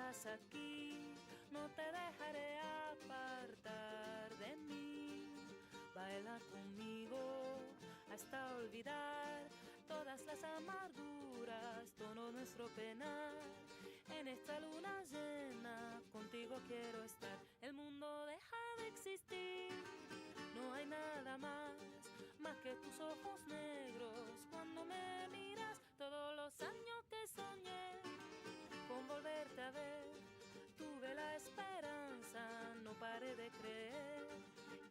estás aquí, no te dejaré apartar de mí. Baila conmigo hasta olvidar todas las amarguras, todo nuestro penar. En esta luna llena, contigo quiero estar. El mundo deja de existir, no hay nada más que tus ojos negros. Cuando me miras, todos los años que soñé con volverte a ver, tuve la esperanza, no paré de creer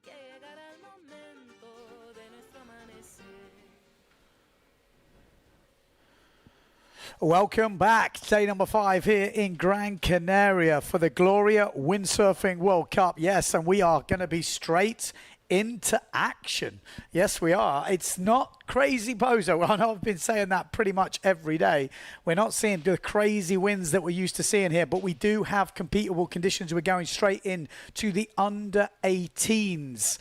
que llegará el momento de nuestro amanecer. Welcome back. Day number 5 here in Gran Canaria for the Gloria Windsurfing World Cup. Yes, and we are going to be straight into action. Yes, we are. It's not crazy POZO. I know I've been saying that pretty much every day. We're not seeing the crazy winds that we're used to seeing here, but we do have competable conditions. We're going straight in to the under 18s.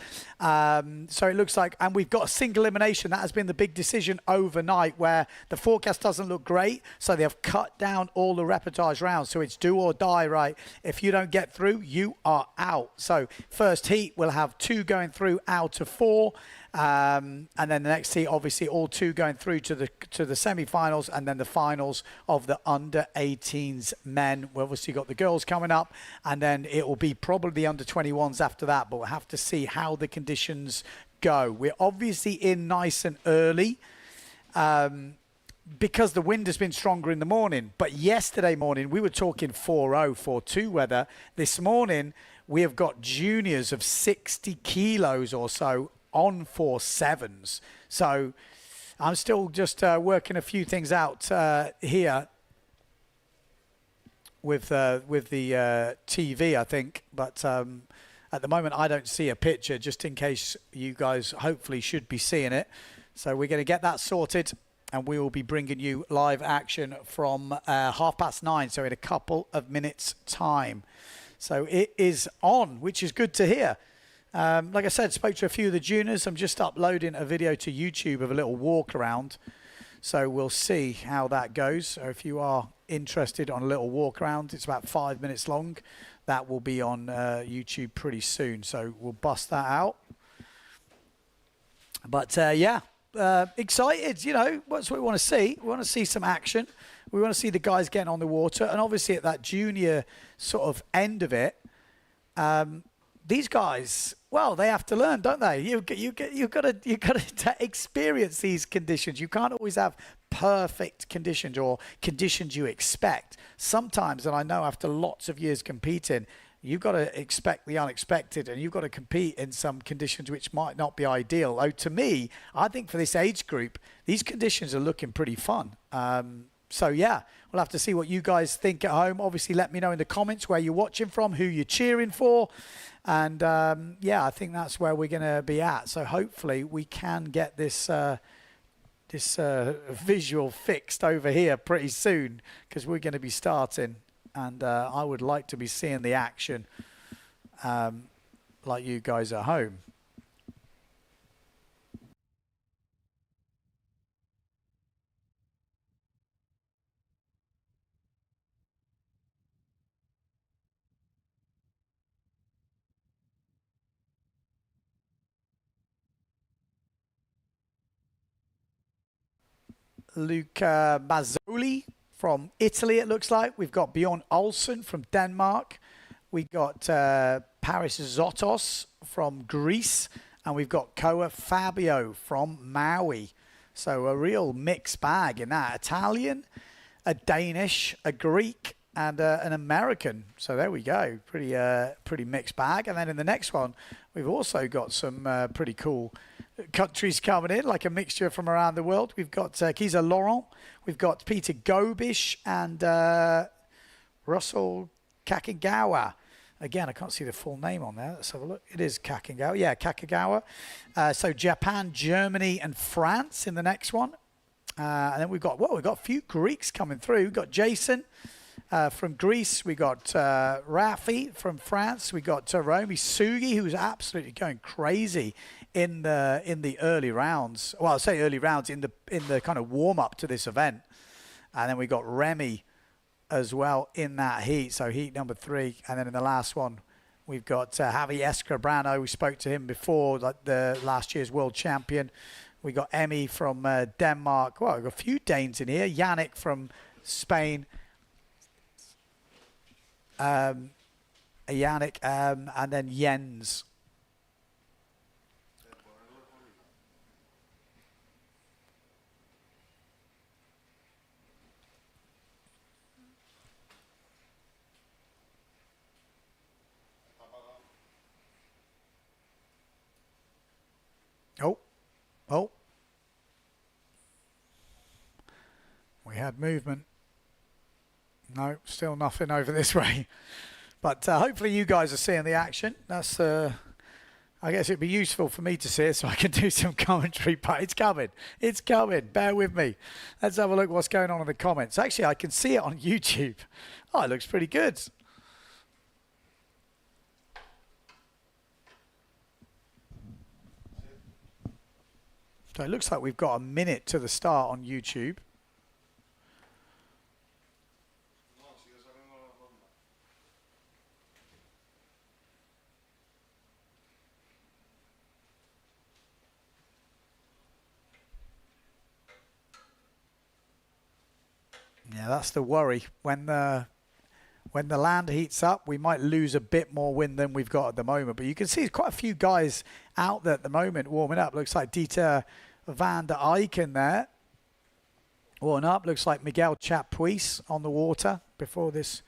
So it looks like, and we've got a single elimination. That has been the big decision overnight, where the forecast doesn't look great, so they have cut down all the reportage rounds. So it's do or die, right? If you don't get through, you are out. So first heat, we'll have 2 going through out of 4. And then the next heat, obviously all 2 going through to the semi-finals, and then the finals of the under 18s men. We've obviously got the girls coming up, and then it will be probably the under 21s after that, but we'll have to see how the conditions go. We're obviously in nice and early because the wind has been stronger in the morning, but yesterday morning we were talking 4-0, 4-2 weather. This morning we have got juniors of 60 kilos or so on 4.7s. So I'm still just working a few things out here with the TV, I think. But at the moment, I don't see a picture, just in case you guys hopefully should be seeing it. So we're going to get that sorted, and we will be bringing you live action from 9:30, so in a couple of minutes' time. So it is on, which is good to hear. Like I said, spoke to a few of the juniors. I'm just uploading a video to YouTube of a little walk around. So we'll see how that goes. So if you are interested on a little walk around, it's about 5 minutes long. That will be on YouTube pretty soon. So we'll bust that out. But yeah, excited, you know, that's what we want to see. We want to see some action. We want to see the guys getting on the water. And obviously at that junior sort of end of it, these guys, well, they have to learn, don't they? You've got to experience these conditions. You can't always have perfect conditions or conditions you expect. Sometimes, and I know after lots of years competing, you've got to expect the unexpected, and you've got to compete in some conditions which might not be ideal. Oh, to me, I think for this age group, these conditions are looking pretty fun. So yeah, we'll have to see what you guys think at home. Obviously, let me know in the comments where you're watching from, who you're cheering for. And yeah, I think that's where we're going to be at. So hopefully we can get this visual fixed over here pretty soon, because we're going to be starting. And I would like to be seeing the action like you guys at home. Luca Mazzoli from Italy, it looks like. We've got Bjorn Olsen from Denmark. We've got Paris Zotos from Greece. And we've got Koa Fabio from Maui. So a real mixed bag in that. Italian, a Danish, a Greek, and an American. So there we go. Pretty mixed bag. And then in the next one, we've also got some pretty cool countries coming in, like a mixture from around the world. We've got Kiza Laurent, we've got Peter Gobish, and Russell Kakingawa. Again, I can't see the full name on there. Let's have a look. It is Kakingawa. Yeah, Kakingawa. So Japan, Germany, and France in the next one. And then we've got a few Greeks coming through. We've got Jason from Greece. We got Rafi from France. We got Romy Sugi, who's absolutely going crazy in the early rounds. Well, I say early rounds in the kind of warm up to this event. And then we got Remy as well in that heat. So heat number 3. And then in the last one, we've got Javi Escobrano. We spoke to him before, like the last year's world champion. We got Emmy from Denmark. Well, we've got a few Danes in here. Yannick from Spain. Yannick, and then Jens. Oh, we had movement. No, still nothing over this way. But hopefully you guys are seeing the action. That's, I guess it'd be useful for me to see it so I can do some commentary, but it's coming. It's coming. Bear with me. Let's have a look what's going on in the comments. Actually, I can see it on YouTube. Oh, it looks pretty good. So it looks like we've got a minute to the start on YouTube. Yeah, that's the worry. When the land heats up, we might lose a bit more wind than we've got at the moment. But you can see quite a few guys out there at the moment warming up. Looks like Dieter van der Eyck in there warming up. Looks like Miguel Chapuis on the water before this.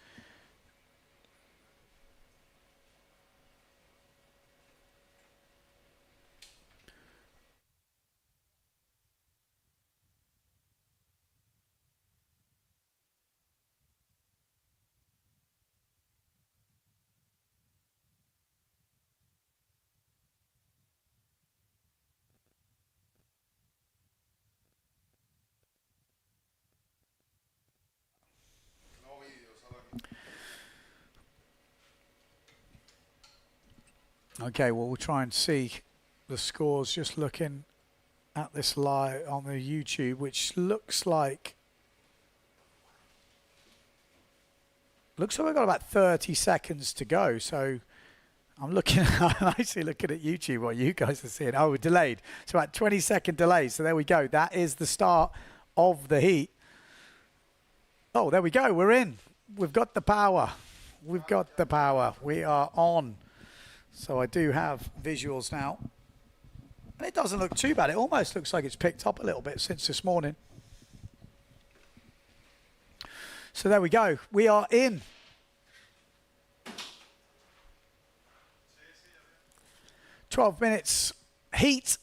Okay, well, we'll try and see the scores just looking at this live on the YouTube, which looks like we've got about 30 seconds to go. So I'm actually looking at YouTube what you guys are seeing. Oh, we're delayed. So about 20-second delay. So there we go. That is the start of the heat. Oh, there we go. We're in. We've got the power. We've got the power. We are on. So I do have visuals now. And it doesn't look too bad. It almost looks like it's picked up a little bit since this morning. So there we go. We are in. "12 minutes heat.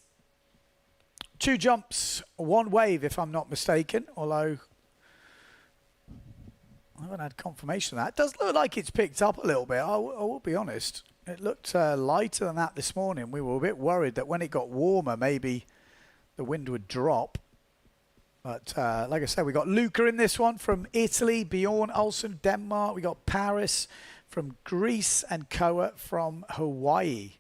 2 jumps, 1 wave, if I'm not mistaken. Although I haven't had confirmation of that. It does look like it's picked up a little bit. I will be honest. It looked lighter than that this morning. We were a bit worried that when it got warmer, maybe the wind would drop. But like I said, we got Luca in this one from Italy, Bjorn Olsen, Denmark. We got Paris from Greece and Koa from Hawaii.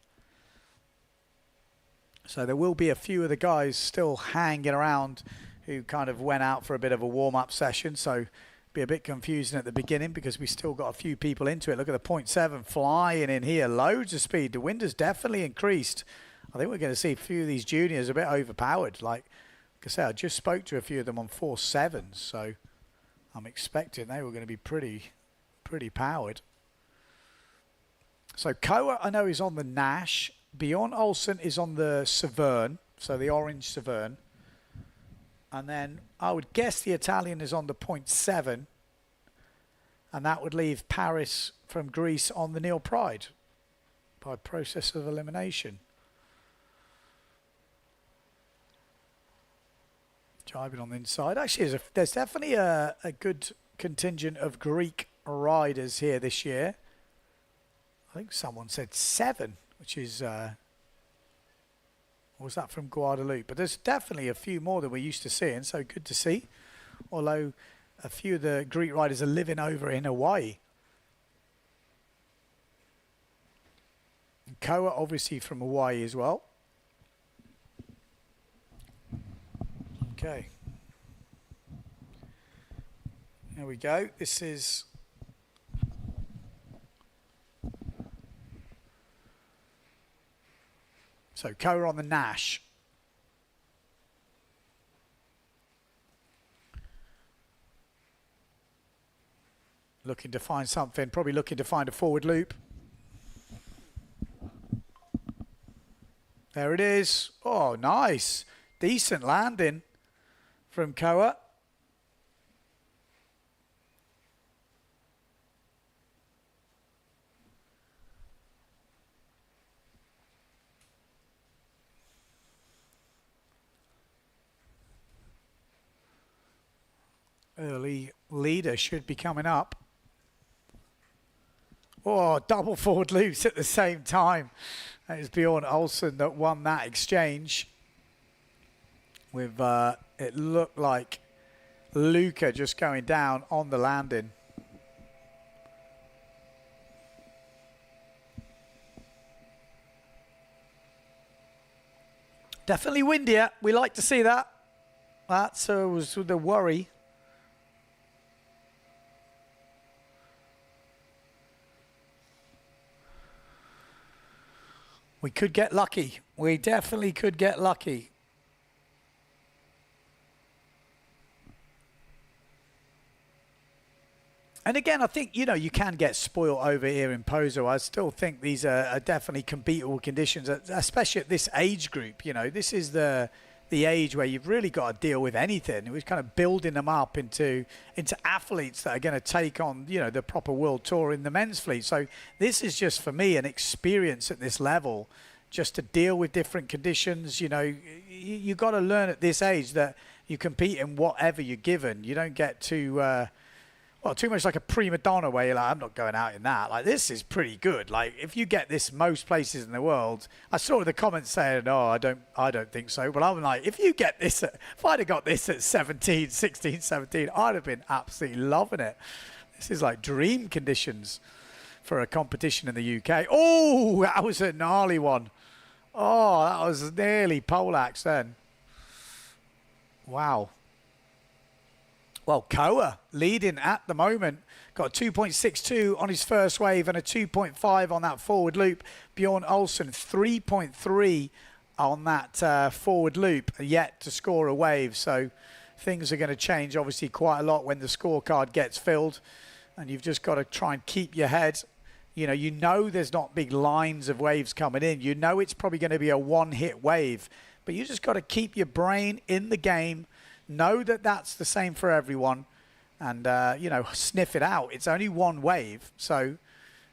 So there will be a few of the guys still hanging around who kind of went out for a bit of a warm-up session. So be a bit confusing at the beginning because we still got a few people into it. Look at the 0.7 flying in here. Loads of speed. The wind has definitely increased. I think we're going to see a few of these juniors a bit overpowered. Like I said, I just spoke to a few of them on 4.7s. So I'm expecting they were going to be pretty powered. So Koa, I know, is on the Nash. Bjorn Olsen is on the Severn, so the orange Severn. And then I would guess the Italian is on the 0.7. And that would leave Paris from Greece on the Neil Pride by process of elimination. Jibing on the inside. Actually, there's definitely a good contingent of Greek riders here this year. I think someone said 7, which is... was that from Guadeloupe? But there's definitely a few more than we're used to seeing, so good to see. Although a few of the Greek riders are living over in Hawaii. And Koa, obviously from Hawaii as well. Okay. There we go. This is... So Koa on the Nash. Looking to find something, probably looking to find a forward loop. There it is. Oh, nice. Decent landing from Koa. Early leader should be coming up. Oh, double forward loops at the same time. That is Bjorn Olsen that won that exchange. With it looked like Luca just going down on the landing. Definitely windier. We like to see that. That was the worry. We could get lucky. We definitely could get lucky. And again, I think, you know, you can get spoiled over here in POZO. I still think these are definitely competitive conditions, especially at this age group. You know, this is the age where you've really got to deal with anything. We're kind of building them up into athletes that are going to take on, you know, the proper world tour in the men's fleet. So this is just, for me, an experience at this level, just to deal with different conditions. You know, you got to learn at this age that you compete in whatever you're given. You don't get too much like a prima donna where you're like, I'm not going out in that. Like, this is pretty good. Like, if you get this most places in the world, I saw the comments saying, oh, I don't think so. But I'm like, if you get this, if I'd have got this at 16, 17, I'd have been absolutely loving it. This is like dream conditions for a competition in the UK. Oh, that was a gnarly one. Oh, that was nearly poleaxe then. Wow. Well, Koa leading at the moment. Got a 2.62 on his first wave and a 2.5 on that forward loop. Bjorn Olsen, 3.3 on that forward loop, yet to score a wave. So things are going to change, obviously, quite a lot when the scorecard gets filled. And you've just got to try and keep your head. You know there's not big lines of waves coming in. You know it's probably going to be a one-hit wave. But you just got to keep your brain in the game. Know that that's the same for everyone, and sniff it out. It's only one wave, so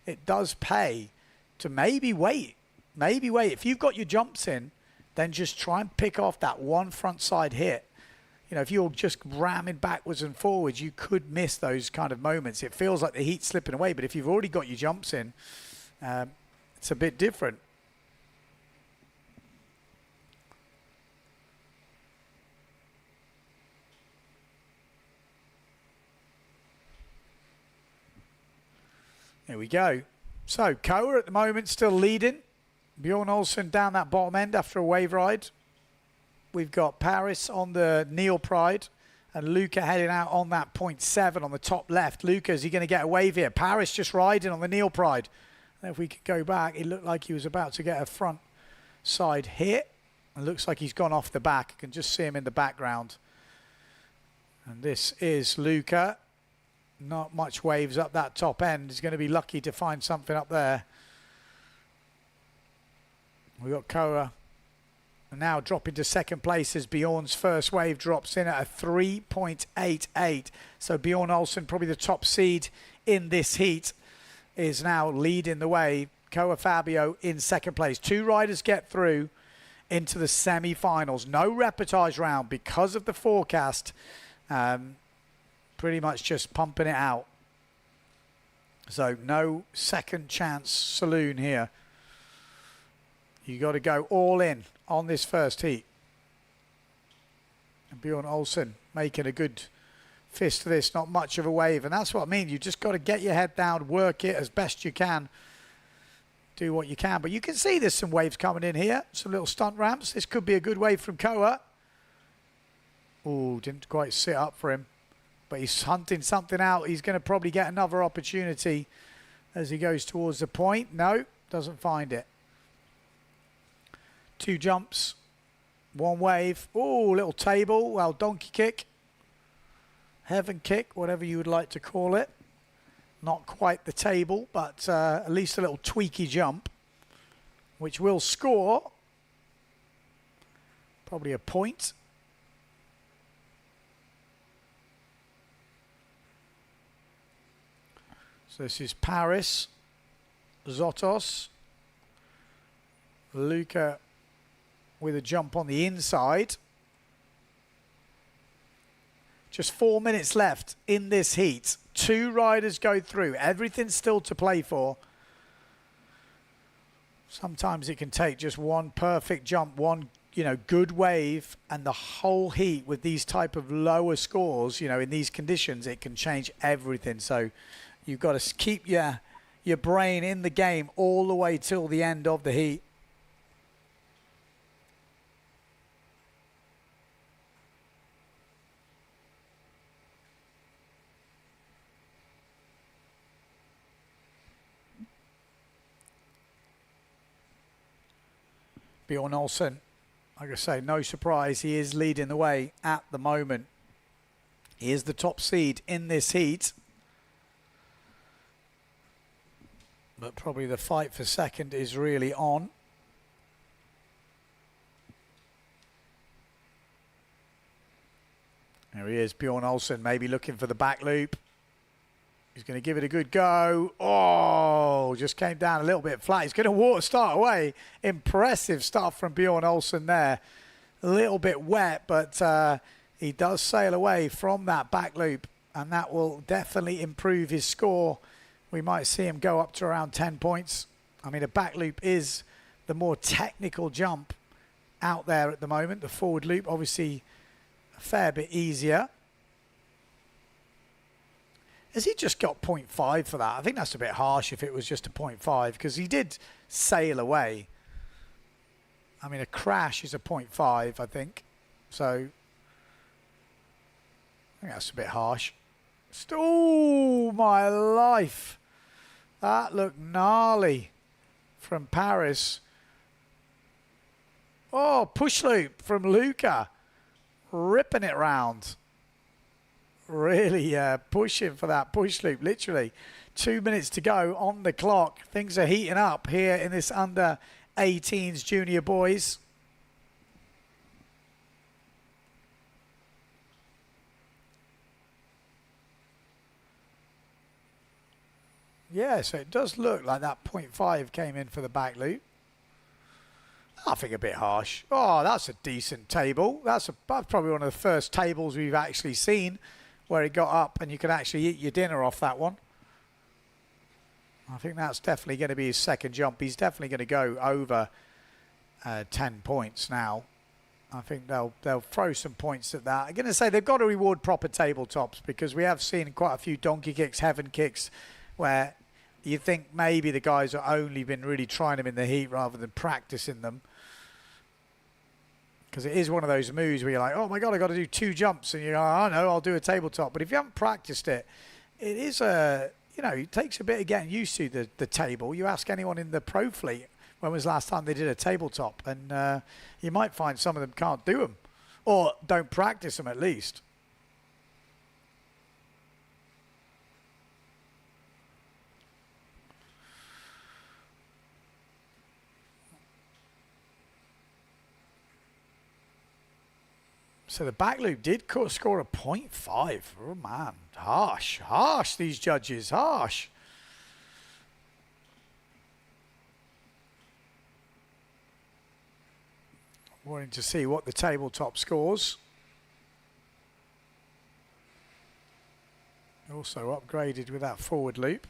it does pay to maybe wait. If you've got your jumps in, then just try and pick off that one front side hit. If you're just ramming backwards and forwards, you could miss those kind of moments. It feels like the heat's slipping away, but if you've already got your jumps in, it's a bit different. There we go. So Koa at the moment still leading. Bjorn Olsen down that bottom end after a wave ride. We've got Paris on the Neil Pride and Luca heading out on that 0.7 on the top left. Luca, is he going to get a wave here? Paris just riding on the Neil Pride. And if we could go back, it looked like he was about to get a front side hit. It looks like he's gone off the back. I can just see him in the background. And this is Luca. Not much waves up that top end. He's going to be lucky to find something up there. We've got Koa now dropping to second place as Bjorn's first wave drops in at a 3.88. So Bjorn Olsen, probably the top seed in this heat, is now leading the way. Koa Fabio in second place. Two riders get through into the semi-finals. No reportage round because of the forecast. Pretty much just pumping it out. So no second chance saloon here. You got to go all in on this first heat. And Bjorn Olsen making a good fist of this, not much of a wave. And that's what I mean. You just got to get your head down, work it as best you can. Do what you can. But you can see there's some waves coming in here. Some little stunt ramps. This could be a good wave from Koa. Oh, didn't quite sit up for him. but he's hunting something out. He's going to probably get another opportunity as he goes towards the point. No, doesn't find it. 2 jumps, 1 wave. Oh, little table. Well, donkey kick, heaven kick, whatever you would like to call it. Not quite the table, but at least a little tweaky jump, which will score probably a point. So this is Paris, Zotos, Luca with a jump on the inside. Just 4 minutes left in this heat. 2 riders go through. Everything's still to play for. Sometimes it can take just one perfect jump, one good wave, and the whole heat with these type of lower scores, in these conditions, it can change everything. So you've got to keep your brain in the game all the way till the end of the heat. Bjorn Olsen, like I say, no surprise, he is leading the way at the moment. He is the top seed in this heat. But probably the fight for second is really on. There he is, Bjorn Olsen, maybe looking for the back loop. He's going to give it a good go. Oh, just came down a little bit flat. He's going to water start away. Impressive start from Bjorn Olsen there. A little bit wet, but he does sail away from that back loop, and that will definitely improve his score. We might see him go up to around 10 points. I mean, a back loop is the more technical jump out there at the moment. The forward loop, obviously, a fair bit easier. Has he just got 0.5 for that? I think that's a bit harsh if it was just a 0.5, because he did sail away. I mean, a crash is a 0.5, I think. So, I think that's a bit harsh. Oh, my life. That looked gnarly from Paris. Oh, push loop from Luca. Ripping it round. Really pushing for that push loop, literally. 2 minutes to go on the clock. Things are heating up here in this under 18s junior boys. Yeah, so it does look like that 0.5 came in for the back loop. I think a bit harsh. Oh, that's a decent table. That's probably one of the first tables we've actually seen where it got up and you could actually eat your dinner off that one. I think that's definitely going to be his second jump. He's definitely going to go over 10 points now. I think they'll throw some points at that. I'm going to say they've got to reward proper tabletops, because we have seen quite a few donkey kicks, heaven kicks, where you think maybe the guys have only been really trying them in the heat rather than practicing them. Because it is one of those moves where you're like, oh my God, I've got to do 2 jumps. And you're like, oh no, I'll do a tabletop. But if you haven't practiced it, it is it takes a bit of getting used to the table. You ask anyone in the pro fleet, when was the last time they did a tabletop? And you might find some of them can't do them, or don't practice them at least. So the back loop did score a 0.5. Oh man, harsh, harsh, these judges, harsh. Wanting to see what the tabletop scores. Also upgraded with that forward loop.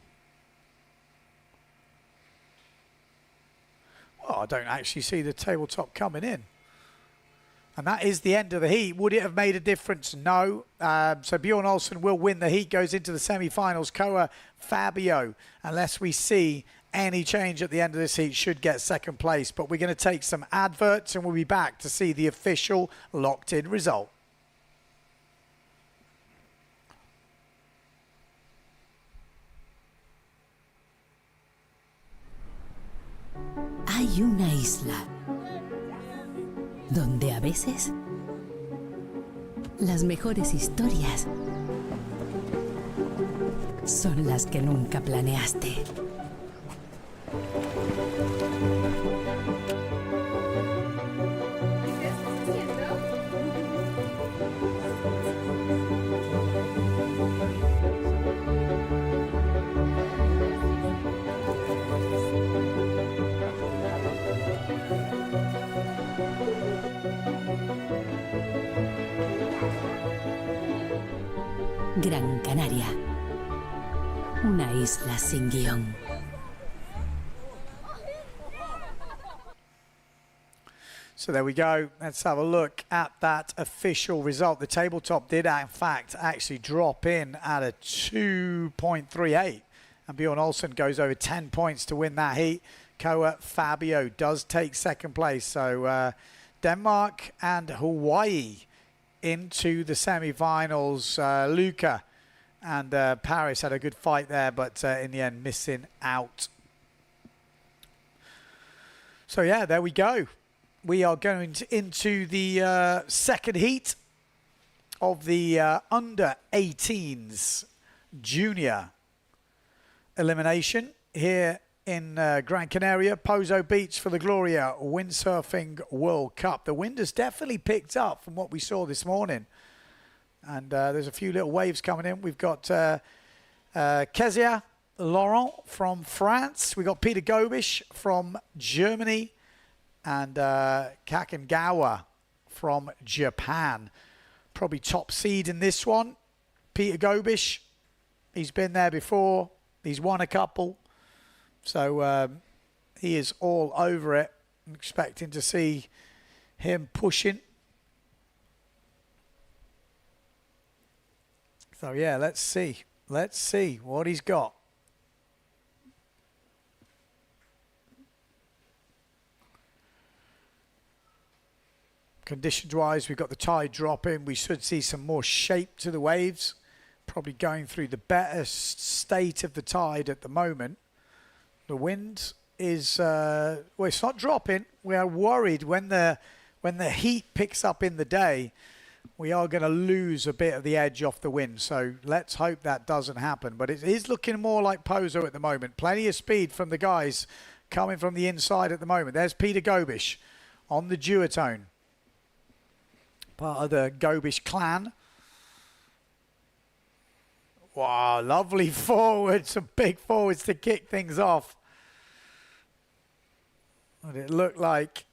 Well, I don't actually see the tabletop coming in. And that is the end of the heat. Would it have made a difference? No. So Bjorn Olsen will win the heat, goes into the semi-finals. Koa Fabio, unless we see any change at the end of this heat, should get second place. But we're going to take some adverts and we'll be back to see the official locked-in result. hay una isla donde a veces las mejores historias son las que nunca planeaste. Gran Canaria, una isla sin guión. So there we go. Let's have a look at that official result. The tabletop did, in fact, actually drop in at a 2.38. And Bjorn Olsen goes over 10 points to win that heat. Koa Fabio does take second place. So Denmark and Hawaii into the semi-finals. Luca and Paris had a good fight there, but in the end missing out. So yeah, there we go. We are going into the second heat of the under 18s junior elimination here in Gran Canaria, POZO Beach for the Gloria Windsurfing World Cup. The wind has definitely picked up from what we saw this morning. And there's a few little waves coming in. We've got Kezia Laurent from France. We've got Peter Gobish from Germany. And Kakengawa from Japan. Probably top seed in this one. Peter Gobish, he's been there before. He's won a couple. So he is all over it. I'm expecting to see him pushing. So yeah, let's see. Let's see what he's got. Conditions-wise, we've got the tide dropping. We should see some more shape to the waves. Probably going through the better state of the tide at the moment. The wind is, well, it's not dropping. We are worried when the heat picks up in the day, we are going to lose a bit of the edge off the wind. So let's hope that doesn't happen. But it is looking more like POZO at the moment. Plenty of speed from the guys coming from the inside at the moment. There's Peter Gobish on the duotone. Part of the Gobish clan. Wow, lovely forwards. Some big forwards to kick things off. And it looked like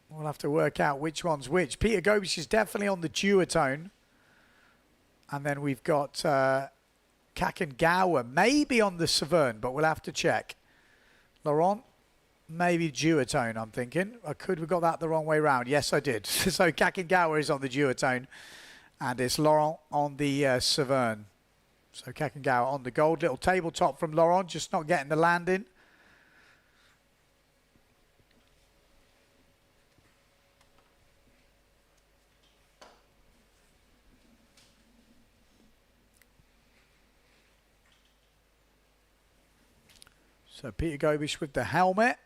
we'll have to work out which one's which. Peter Gobish is definitely on the duotone. And then we've got Kakengawa maybe on the Severn, but we'll have to check. Laurent, maybe duotone, I'm thinking. I could have got that the wrong way round. Yes, I did. So Kakengawa is on the duotone. And it's Laurent on the Severn. So Kakengawa on the gold. Little tabletop from Laurent, just not getting the landing. So Peter Gobish with the helmet.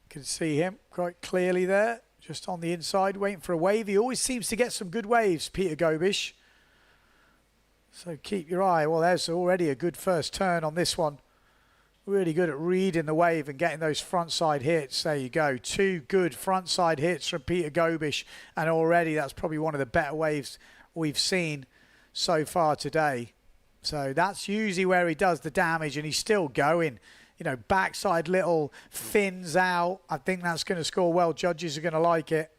Can see him quite clearly there. Just on the inside, waiting for a wave. He always seems to get some good waves, Peter Gobish. So keep your eye. Well, there's already a good first turn on this one. Really good at reading the wave and getting those front side hits. There you go. 2 good front side hits from Peter Gobish. And already that's probably one of the better waves we've seen so far today. So that's usually where he does the damage, and he's still going. You know, backside little fins out. I think that's going to score well. Judges are going to like it.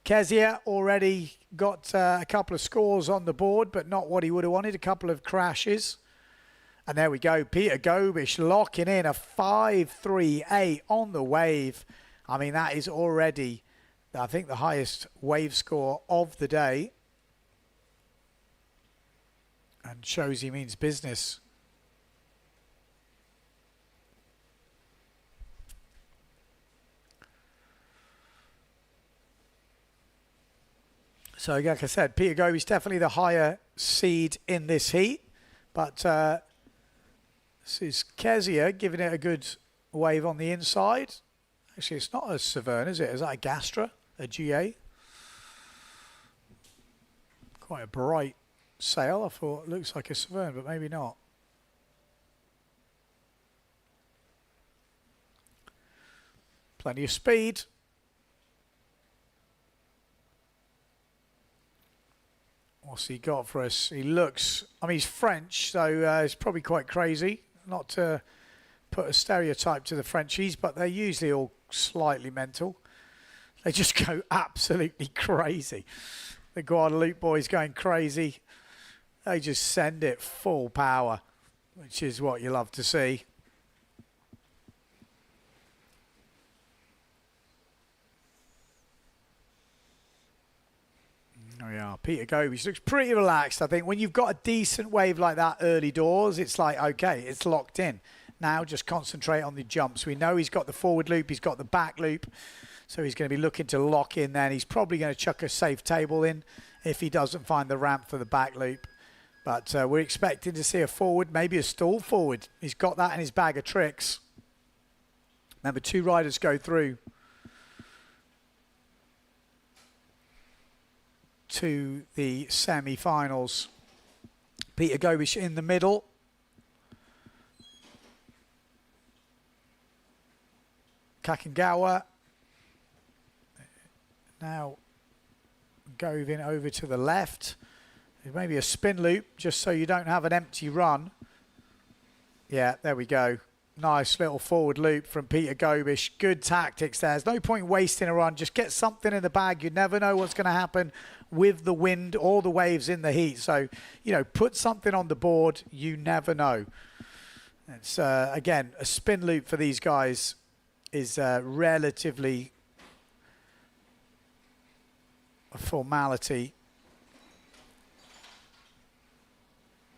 Kezia already got a couple of scores on the board, but not what he would have wanted. A couple of crashes. And there we go. Peter Gobish locking in a 5.38 on the wave. I mean, that is already, I think, the highest wave score of the day. And shows he means business. So, like I said, Peter Gobish definitely the higher seed in this heat. But this is Kezia giving it a good wave on the inside. Actually, it's not a Severn, is it? Is that a Gastra? A GA? Quite a bright sail. I thought it looks like a Severn, but maybe not. Plenty of speed. What's he got for us? He looks, I mean, he's French, so he's probably quite crazy. Not to put a stereotype to the Frenchies, but they're usually all slightly mental. They just go absolutely crazy. The Guadeloupe boys going crazy. They just send it full power, which is what you love to see. There we are. Peter Gobish looks pretty relaxed. I think when you've got a decent wave like that early doors, it's like, okay, it's locked in. Now just concentrate on the jumps. We know he's got the forward loop, he's got the back loop, so he's going to be looking to lock in then. He's probably going to chuck a safe table in if he doesn't find the ramp for the back loop. But we're expecting to see a forward, maybe a stall forward. He's got that in his bag of tricks. Remember, 2 riders go through to the semi-finals. Peter Gobish in the middle. Kakangawa. Now Govin over to the left. Maybe a spin loop just so you don't have an empty run. Yeah, there we go. Nice little forward loop from Peter Gobish. Good tactics there. There's no point wasting a run. Just get something in the bag. You never know what's going to happen with the wind or the waves in the heat. So, you know, put something on the board. You never know. It's, again, a spin loop for these guys is relatively a formality.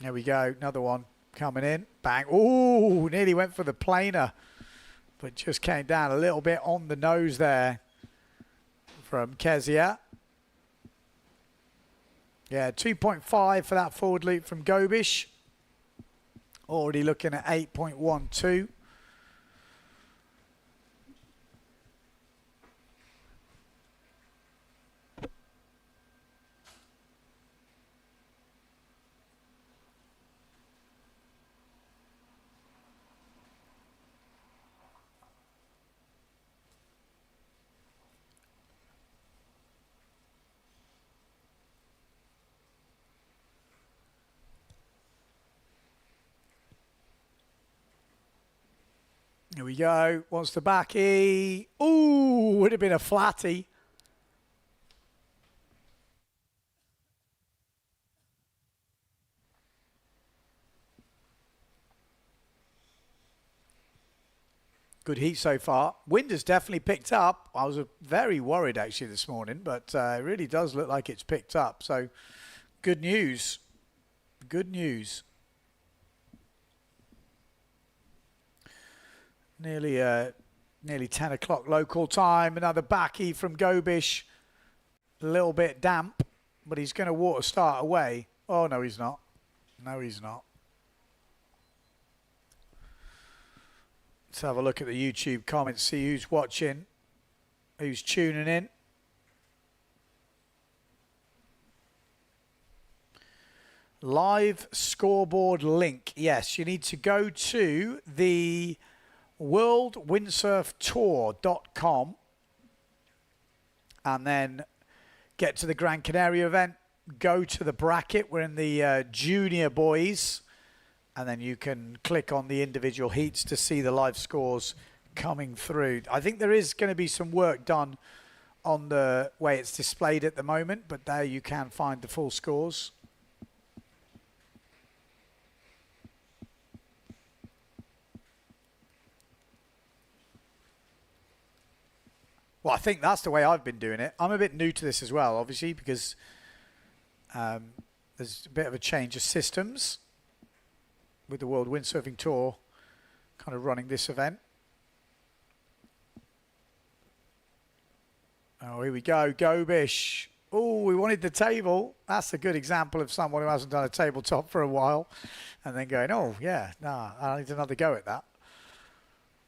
There we go. Another one coming in. Bang. Ooh, nearly went for the planer, but just came down a little bit on the nose there from Kezia. Yeah, 2.5 for that forward loop from Gobish. Already looking at 8.12. Here we go. Wants the backy. Ooh, would have been a flatty. Good heat so far. Wind has definitely picked up. I was very worried actually this morning, but it really does look like it's picked up. So good news. Good news. Nearly 10 o'clock local time. Another backy from Gobish. A little bit damp, but he's going to water start away. Oh, no, he's not. No, he's not. Let's have a look at the YouTube comments, see who's watching, who's tuning in. Live scoreboard link. Yes, you need to go to the worldwindsurftour.com and then get to the Gran Canaria event, go to the bracket. We're in the junior boys, and then you can click on the individual heats to see the live scores coming through. I think there is going to be some work done on the way it's displayed at the moment, but there you can find the full scores. Well, I think that's the way I've been doing it. I'm a bit new to this as well, obviously, because there's a bit of a change of systems with the World Windsurfing Tour kind of running this event. Oh, here we go. Gobish. Oh, we wanted the table. That's a good example of someone who hasn't done a tabletop for a while and then going, oh, yeah, nah, I need another go at that.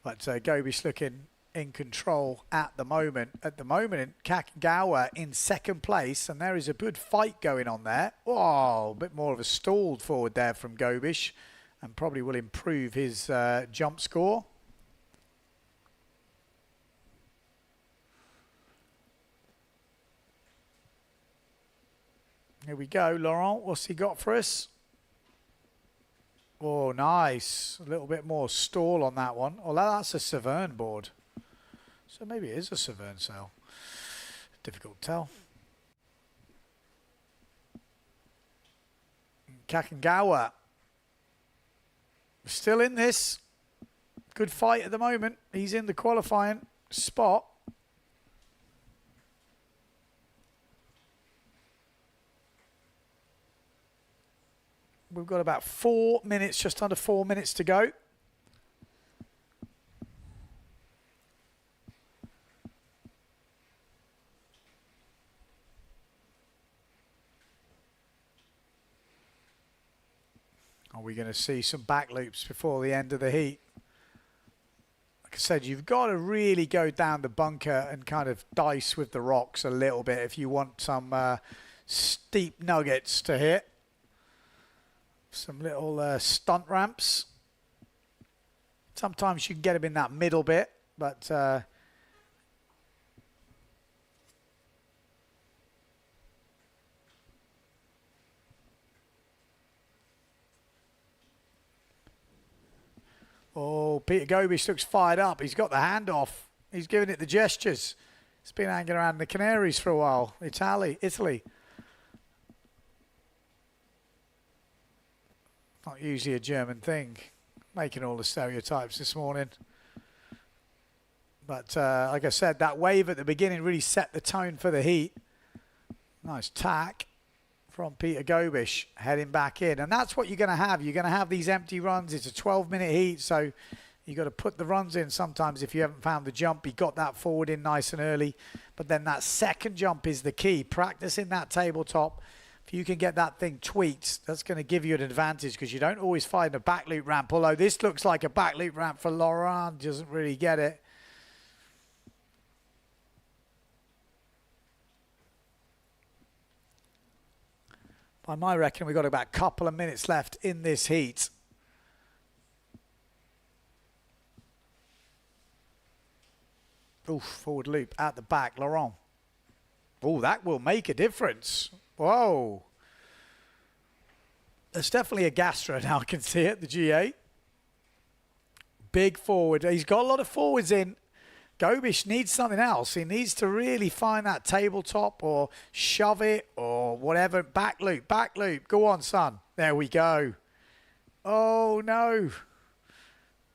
But Gobish looking in control at the moment. At the moment, Kakagawa in second place, and there is a good fight going on there. Oh, a bit more of a stalled forward there from Gobish, and probably will improve his jump score. Here we go, Laurent. What's he got for us? Oh, nice. A little bit more stall on that one. Oh, that's a Severn board. So maybe it is a Severn sail. Difficult to tell. Kakagawa. Still in this. Good fight at the moment. He's in the qualifying spot. We've got about 4 minutes, just under 4 minutes to go. Are we going to see some back loops before the end of the heat? Like I said, you've got to really go down the bunker and kind of dice with the rocks a little bit if you want some steep nuggets to hit. Some little stunt ramps. Sometimes you can get them in that middle bit, but oh, Peter Gobish looks fired up. He's got the handoff. He's giving it the gestures. He's been hanging around the Canaries for a while. Italy. Not usually a German thing, making all the stereotypes this morning. But like I said, that wave at the beginning really set the tone for the heat. Nice tack from Peter Gobish heading back in. And that's what you're going to have. You're going to have these empty runs. It's a 12-minute heat, so you've got to put the runs in sometimes if you haven't found the jump. You got that forward in nice and early. But then that second jump is the key. Practicing that tabletop. If you can get that thing tweaked, that's going to give you an advantage because you don't always find a back loop ramp. Although this looks like a back loop ramp for Laurent, doesn't really get it. By my reckon, we've got about a couple of minutes left in this heat. Oof, forward loop at the back, Laurent. Oh, that will make a difference. Whoa. There's definitely a Gastra now. I can see it, the G8. Big forward. He's got a lot of forwards in. Gobish needs something else. He needs to really find that tabletop or shove it or whatever. Back loop, back loop. Go on, son. There we go. Oh, no.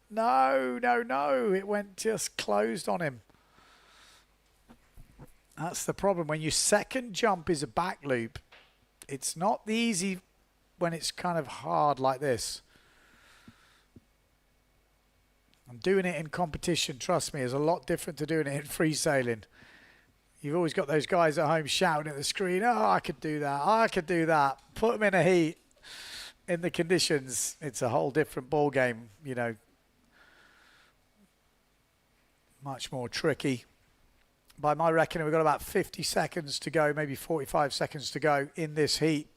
No, no, no. It went just closed on him. That's the problem. When your second jump is a back loop, it's not easy when it's kind of hard like this. I'm doing it in competition, trust me. It's a lot different to doing it in free sailing. You've always got those guys at home shouting at the screen, oh, I could do that, I could do that. Put them in a heat. In the conditions, it's a whole different ball game, you know. Much more tricky. By my reckoning, we've got about 50 seconds to go, maybe 45 seconds to go in this heat.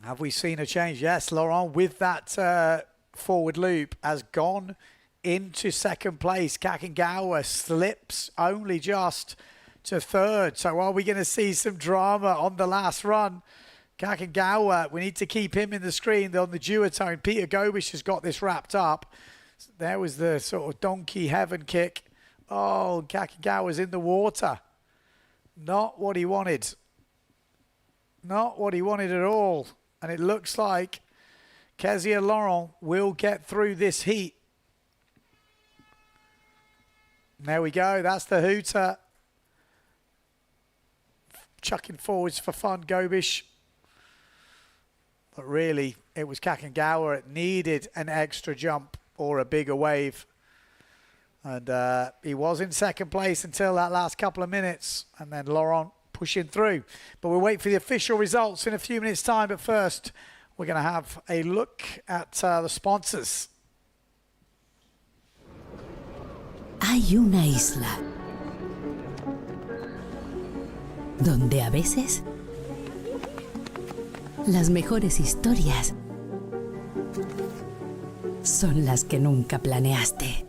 Have we seen a change? Yes, Laurent, with that forward loop, has gone into second place. Kakagawa slips only just to third. So are we going to see some drama on the last run? Kakagawa, we need to keep him in the screen on the duotone. Peter Gobish has got this wrapped up. There was the sort of donkey heaven kick. Oh, Kakagawa's in the water. Not what he wanted. Not what he wanted at all. And it looks like Kezia Laurent will get through this heat. There we go. That's the hooter. Chucking forwards for fun, Gobish. But really, it was Kakagawa. It needed an extra jump or a bigger wave. And he was in second place until that last couple of minutes. And then Laurent pushing through. But we'll wait for the official results in a few minutes' time. But first, we're going to have a look at the sponsors. Hay una isla donde a veces las mejores historias son las que nunca planeaste.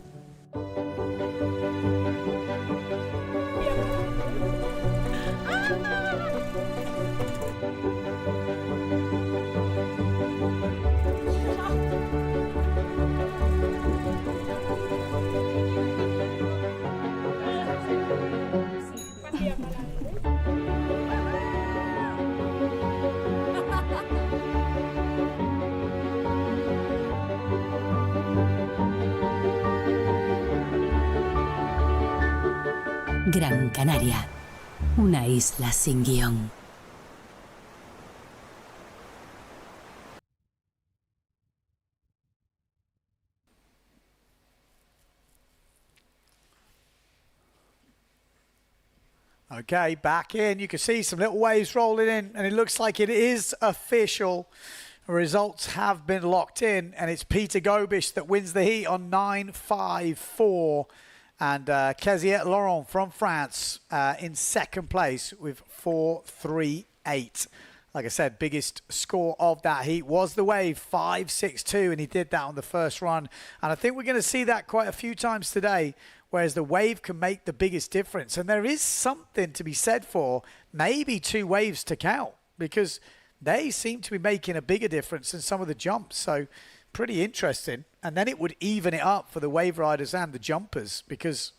Gran Canaria, una isla sin guión. Okay, back in. You can see some little waves rolling in, and it looks like it is official. Results have been locked in, and it's Peter Gobish that wins the heat on 9.54. And Keziet Laurent from France in second place with 4.38. Like I said, biggest score of that heat was the wave, 5.62, and he did that on the first run. And I think we're going to see that quite a few times today, whereas the wave can make the biggest difference. And there is something to be said for maybe 2 waves to count, because they seem to be making a bigger difference than some of the jumps. So pretty interesting. And then it would even it up for the wave riders and the jumpers, because,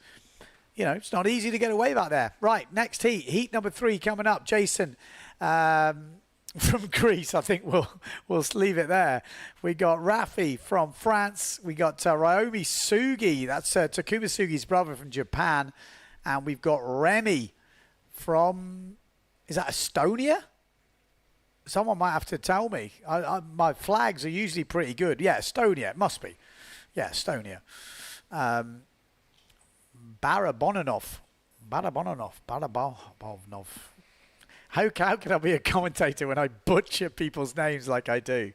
you know, it's not easy to get a wave out there. Right, next heat. Heat number 3 coming up. Jason from Greece. I think we'll leave it there. We got Rafi from France. We got Ryomi Sugi. That's Takuma Sugi's brother from Japan. And we've got Remy from, is that Estonia? Someone might have to tell me. My flags are usually pretty good. Yeah, Estonia. It must be. Yeah, Estonia. Barabonov. How can I be a commentator when I butcher people's names like I do?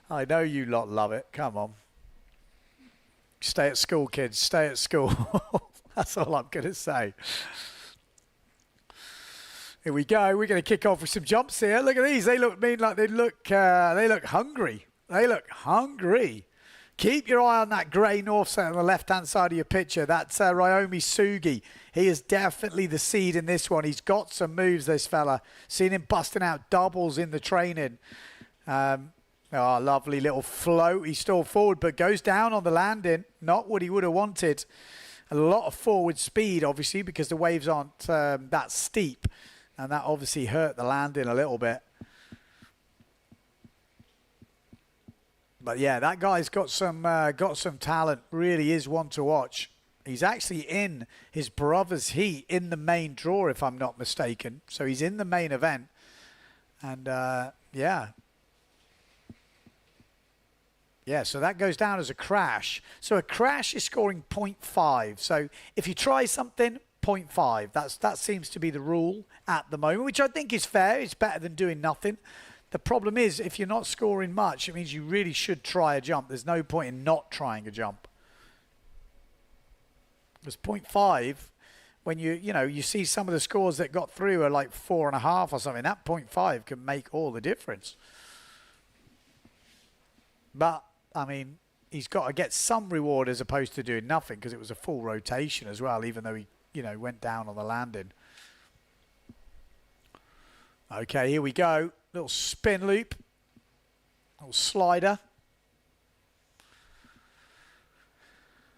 I know you lot love it. Come on. Stay at school, kids. Stay at school. That's all I'm going to say. Here we go. We're going to kick off with some jumps here. Look at these. They look like they look hungry. They look hungry. Keep your eye on that grey north set on the left-hand side of your picture. That's Ryomi Sugi. He is definitely the seed in this one. He's got some moves, this fella. Seen him busting out doubles in the training. Lovely little float. He's still forward, but goes down on the landing. Not what he would have wanted. A lot of forward speed, obviously, because the waves aren't that steep. And that obviously hurt the landing a little bit. But yeah, that guy's got some talent. Really is one to watch. He's actually in his brother's heat in the main draw, if I'm not mistaken. So he's in the main event. And yeah. Yeah, so that goes down as a crash. So a crash is scoring 0.5. So if you try something, 0.5. That seems to be the rule at the moment, which I think is fair. It's better than doing nothing. The problem is, if you're not scoring much, it means you really should try a jump. There's no point in not trying a jump. Because 0.5, when you see some of the scores that got through are like 4.5 or something, that 0.5 can make all the difference. But, I mean, he's got to get some reward as opposed to doing nothing, because it was a full rotation as well, even though he went down on the landing. Okay, here we go. Little spin loop. Little slider.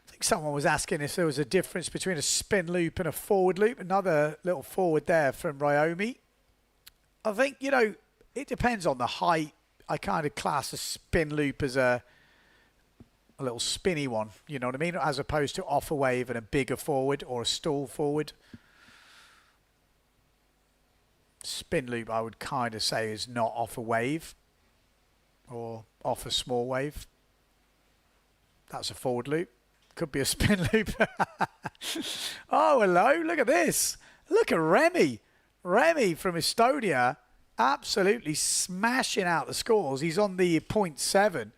I think someone was asking if there was a difference between a spin loop and a forward loop. Another little forward there from Ryomi. I think, it depends on the height. I kind of class a spin loop as a little spinny one, you know what I mean? As opposed to off a wave and a bigger forward or a stall forward. Spin loop, I would kind of say, is not off a wave or off a small wave. That's a forward loop. Could be a spin loop. Oh, hello. Look at this. Look at Remy. Remy from Estonia absolutely smashing out the scores. He's on the 0.7,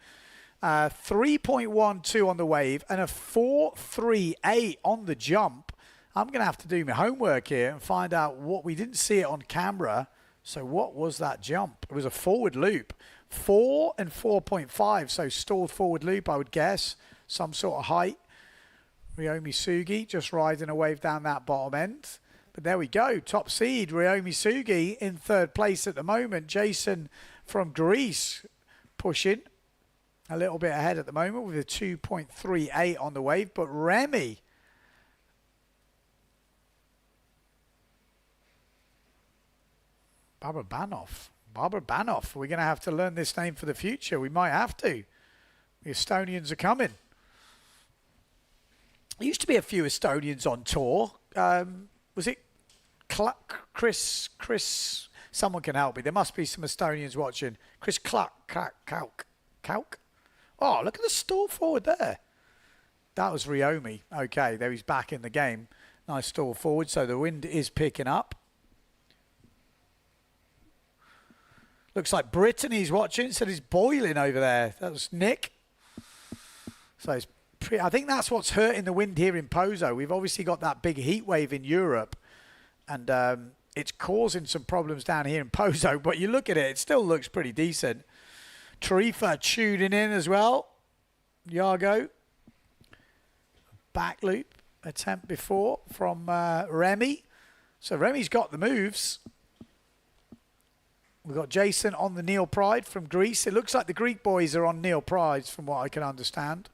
3.12 on the wave, and a 4.38 on the jump. I'm going to have to do my homework here and find out what we didn't see it on camera. So what was that jump? It was a forward loop. 4 and 4.5, so stalled forward loop, I would guess. Some sort of height. Ryomi Sugi just riding a wave down that bottom end. But there we go. Top seed, Ryomi Sugi in third place at the moment. Jason from Greece pushing a little bit ahead at the moment with a 2.38 on the wave. But Remy... Barbara Banov. We're going to have to learn this name for the future. We might have to. The Estonians are coming. There used to be a few Estonians on tour. Was it Chris? Someone can help me. There must be some Estonians watching. Chris Kauk. Oh, look at the stall forward there. That was Ryomi. Okay, there he's back in the game. Nice stall forward. So the wind is picking up. Looks like Brittany's watching, so it's boiling over there. That was Nick. So it's I think that's what's hurting the wind here in POZO. We've obviously got that big heat wave in Europe, and it's causing some problems down here in POZO. But you look at it, it still looks pretty decent. Tarifa tuning in as well. Yargo. Back loop attempt before from Remy. So Remy's got the moves. We've got Jason on the Neil Pride from Greece. It looks like the Greek boys are on Neil Prides from what I can understand.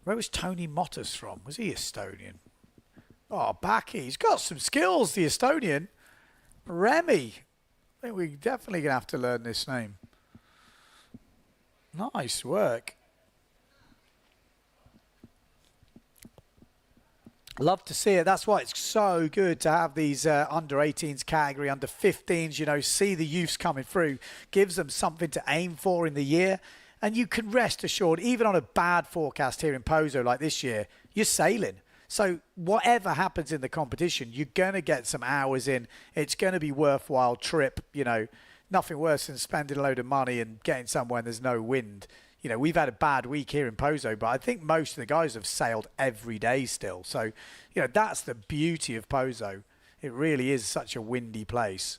Where was Tony Mottas from? Was he Estonian? Oh, Baki. He's got some skills, the Estonian. Remy. I think we're definitely going to have to learn this name. Nice work. Love to see it. That's why it's so good to have these under 18s category, under 15s, you know, see the youths coming through. Gives them something to aim for in the year. And you can rest assured, even on a bad forecast here in POZO like this year, you're sailing. So whatever happens in the competition, you're going to get some hours in. It's going to be worthwhile trip, you know. Nothing worse than spending a load of money and getting somewhere and there's no wind. You know, we've had a bad week here in POZO, but I think most of the guys have sailed every day still. So, you know, that's the beauty of POZO. It really is such a windy place.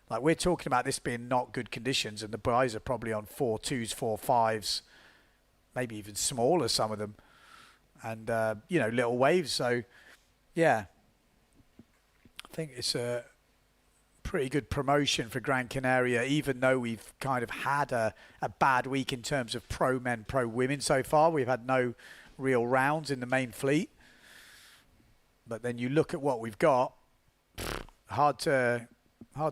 Like, we're talking about this being not good conditions, and the guys are probably on 4.2s, 4.5s, maybe even smaller, some of them. And, you know, little waves. So, yeah, I think it's a pretty good promotion for Gran Canaria, even though we've kind of had a bad week in terms of pro men, pro women so far. We've had no real rounds in the main fleet. But then you look at what we've got, hard to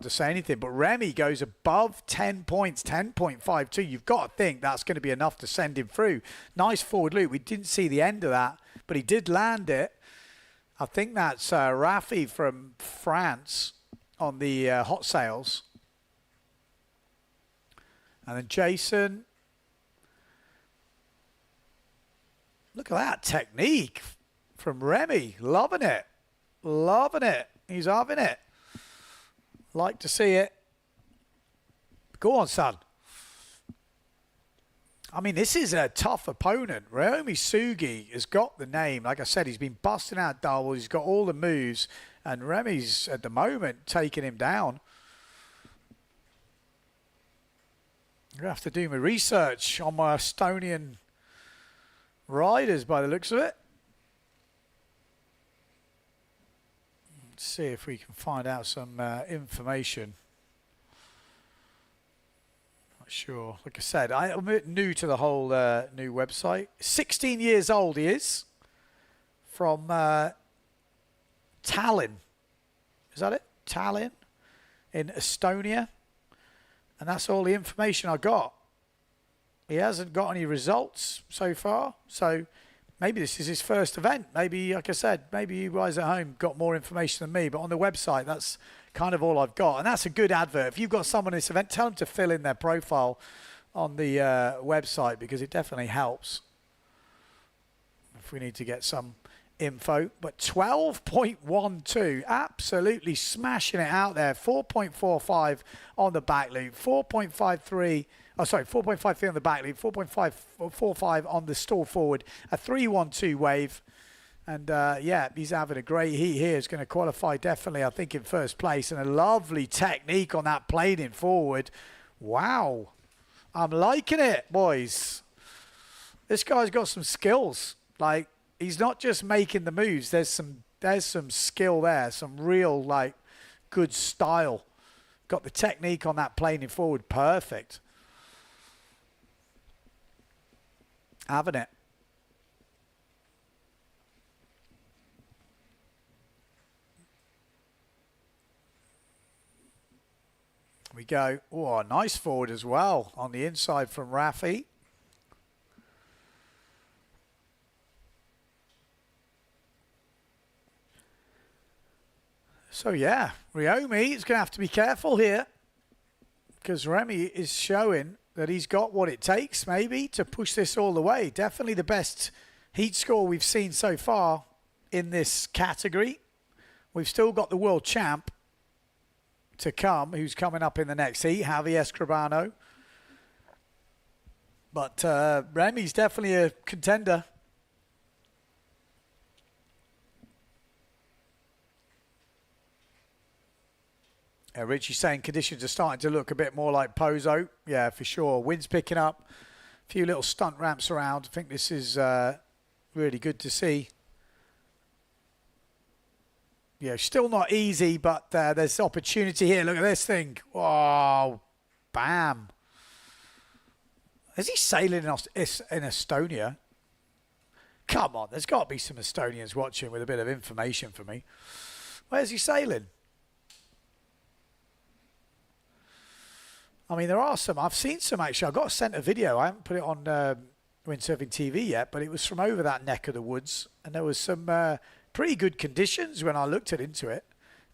say anything. But Remy goes above 10 points, 10.52. You've got to think that's going to be enough to send him through. Nice forward loop. We didn't see the end of that, but he did land it. I think that's Rafi from France on the hot sails. And then Jason. Look at that technique from Remy. Loving it. Loving it. He's having it. Like to see it. Go on, son. I mean, this is a tough opponent. Ryomi Sugi has got the name. Like I said, he's been busting out doubles. He's got all the moves. And Remy's, at the moment, taking him down. I'm going to have to do my research on my Estonian riders by the looks of it. Let's see if we can find out some information. Not sure. Like I said, I'm a bit new to the whole new website. 16 years old he is. From Tallinn. Is that it? Tallinn in Estonia. And that's all the information I got. He hasn't got any results so far. So maybe this is his first event. Maybe, like I said, maybe you guys at home got more information than me. But on the website, that's kind of all I've got. And that's a good advert. If you've got someone in this event, tell them to fill in their profile on the website because it definitely helps if we need to get some info. But 12.12, absolutely smashing it out there. 4.45 on the back loop, 4.53. Oh, sorry, 4.53 on the back loop, 4.545 on the stall forward, a 3-1-2 wave. And yeah, he's having a great heat here. He's going to qualify definitely, I think, in first place. And a lovely technique on that planing forward. Wow. I'm liking it, boys. This guy's got some skills. Like, he's not just making the moves. There's some skill there. Some real, like, good style. Got the technique on that planing forward. Perfect. Having it. We go. Oh, nice forward as well on the inside from Rafi. So yeah, Ryomi is going to have to be careful here because Remy is showing that he's got what it takes maybe to push this all the way. Definitely the best heat score we've seen so far in this category. We've still got the world champ to come, who's coming up in the next heat, Javi Escribano. But Remy's definitely a contender. Richie's saying conditions are starting to look a bit more like POZO. Yeah, for sure. Wind's picking up. A few little stunt ramps around. I think this is really good to see. Yeah, still not easy, but there's opportunity here. Look at this thing. Oh, bam. Is he sailing in Estonia? Come on, there's got to be some Estonians watching with a bit of information for me. Where's he sailing? I mean, there are some. I've seen some, actually. I got sent a video. I haven't put it on Windsurfing TV yet, but it was from over that neck of the woods. And there was some pretty good conditions when I looked into it.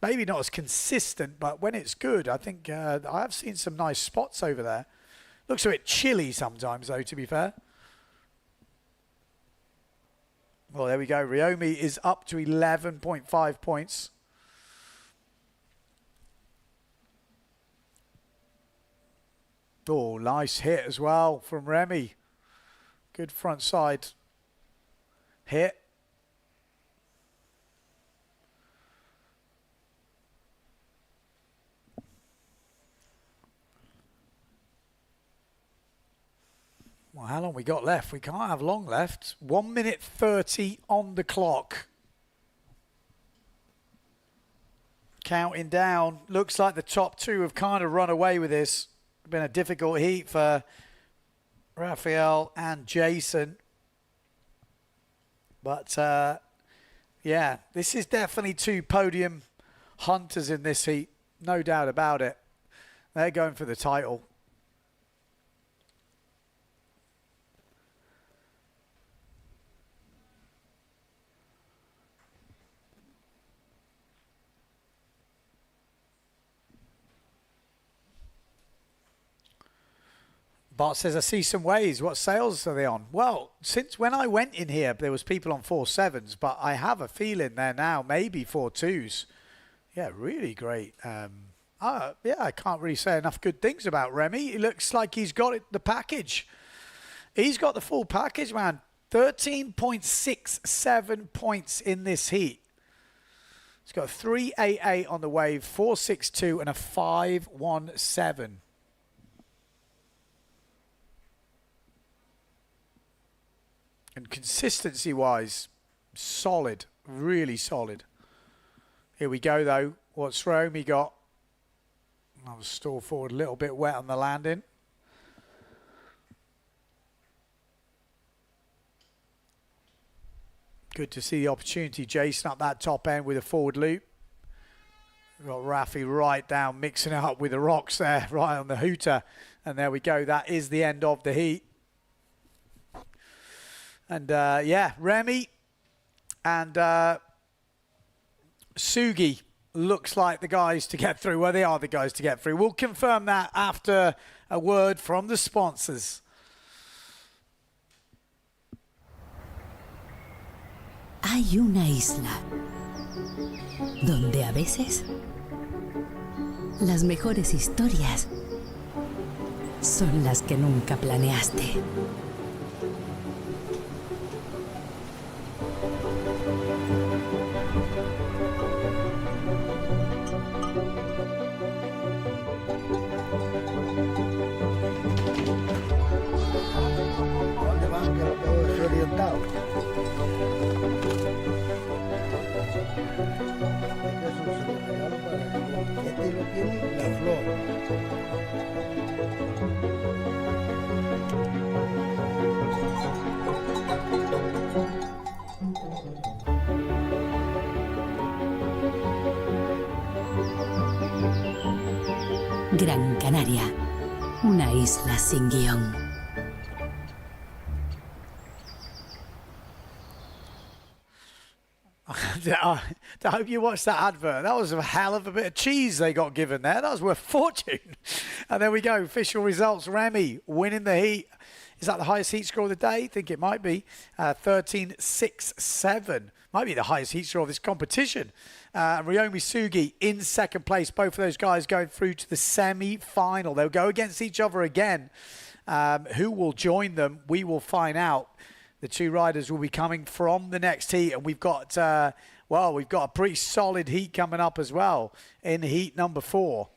Maybe not as consistent, but when it's good, I think I have seen some nice spots over there. Looks a bit chilly sometimes, though, to be fair. Well, there we go. Ryomi is up to 11.5 points. Oh, nice hit as well from Remy. Good front side hit. Well, how long we got left? We can't have long left. 1 minute 30 on the clock. Counting down. Looks like the top two have kind of run away with this. Been a difficult heat for Raphael and Jason. But, yeah, this is definitely two podium hunters in this heat. No doubt about it. They're going for the title. Bart says, I see some waves. What sails are they on? Well, since when I went in here, there was people on 4.7s, but I have a feeling there now, maybe 4.2s. Yeah, really great. Yeah, I can't really say enough good things about Remy. It looks like he's got the package. He's got the full package, man. 13.67 points in this heat. He's got a 3.88 on the wave, 4.62 and a 5.17. And consistency-wise, solid, really solid. Here we go, though. What's Romy got? Another stall forward, a little bit wet on the landing. Good to see the opportunity. Jason up that top end with a forward loop. We've got Rafi right down, mixing it up with the rocks there, right on the hooter. And there we go. That is the end of the heat. And, yeah, Remy and Sugi looks like the guys to get through. Well, they are the guys to get through. We'll confirm that after a word from the sponsors. Hay una isla donde a veces las mejores historias son las que nunca planeaste. ¿Dónde van? Que lo tengo desorientado. Este es un segundo regalo para que este lo tiene la flor. Gran Canaria, una isla sin guión. I hope you watched that advert. That was a hell of a bit of cheese they got given there. That was worth a fortune. And there we go. Official results. Remy winning the heat. Is that the highest heat score of the day? I think it might be. 13.67. Might be the highest heat score of this competition. Ryomi Sugi in second place. Both of those guys going through to the semi-final. They'll go against each other again. Who will join them? We will find out. The two riders will be coming from the next heat, and we've got, we've got a pretty solid heat coming up as well in heat number 4.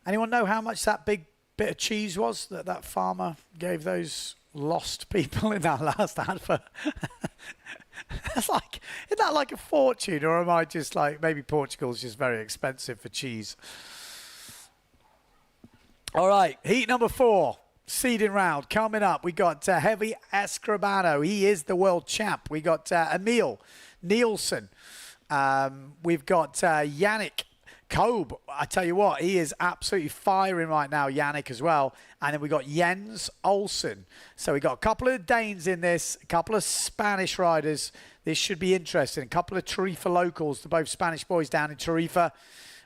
Anyone know how much that big bit of cheese was that farmer gave those lost people in that last advert? Isn't that like a fortune, or am I just like, maybe Portugal's just very expensive for cheese? All right, heat number 4, seeding round coming up. We got Heavy Escribano. He is the world champ. We got Emil Nielsen. We've got Yannick Kobe. I tell you what, he is absolutely firing right now, Yannick as well. And then we got Jens Olsen. So we got a couple of Danes in this, a couple of Spanish riders. This should be interesting. A couple of Tarifa locals, the both Spanish boys down in Tarifa.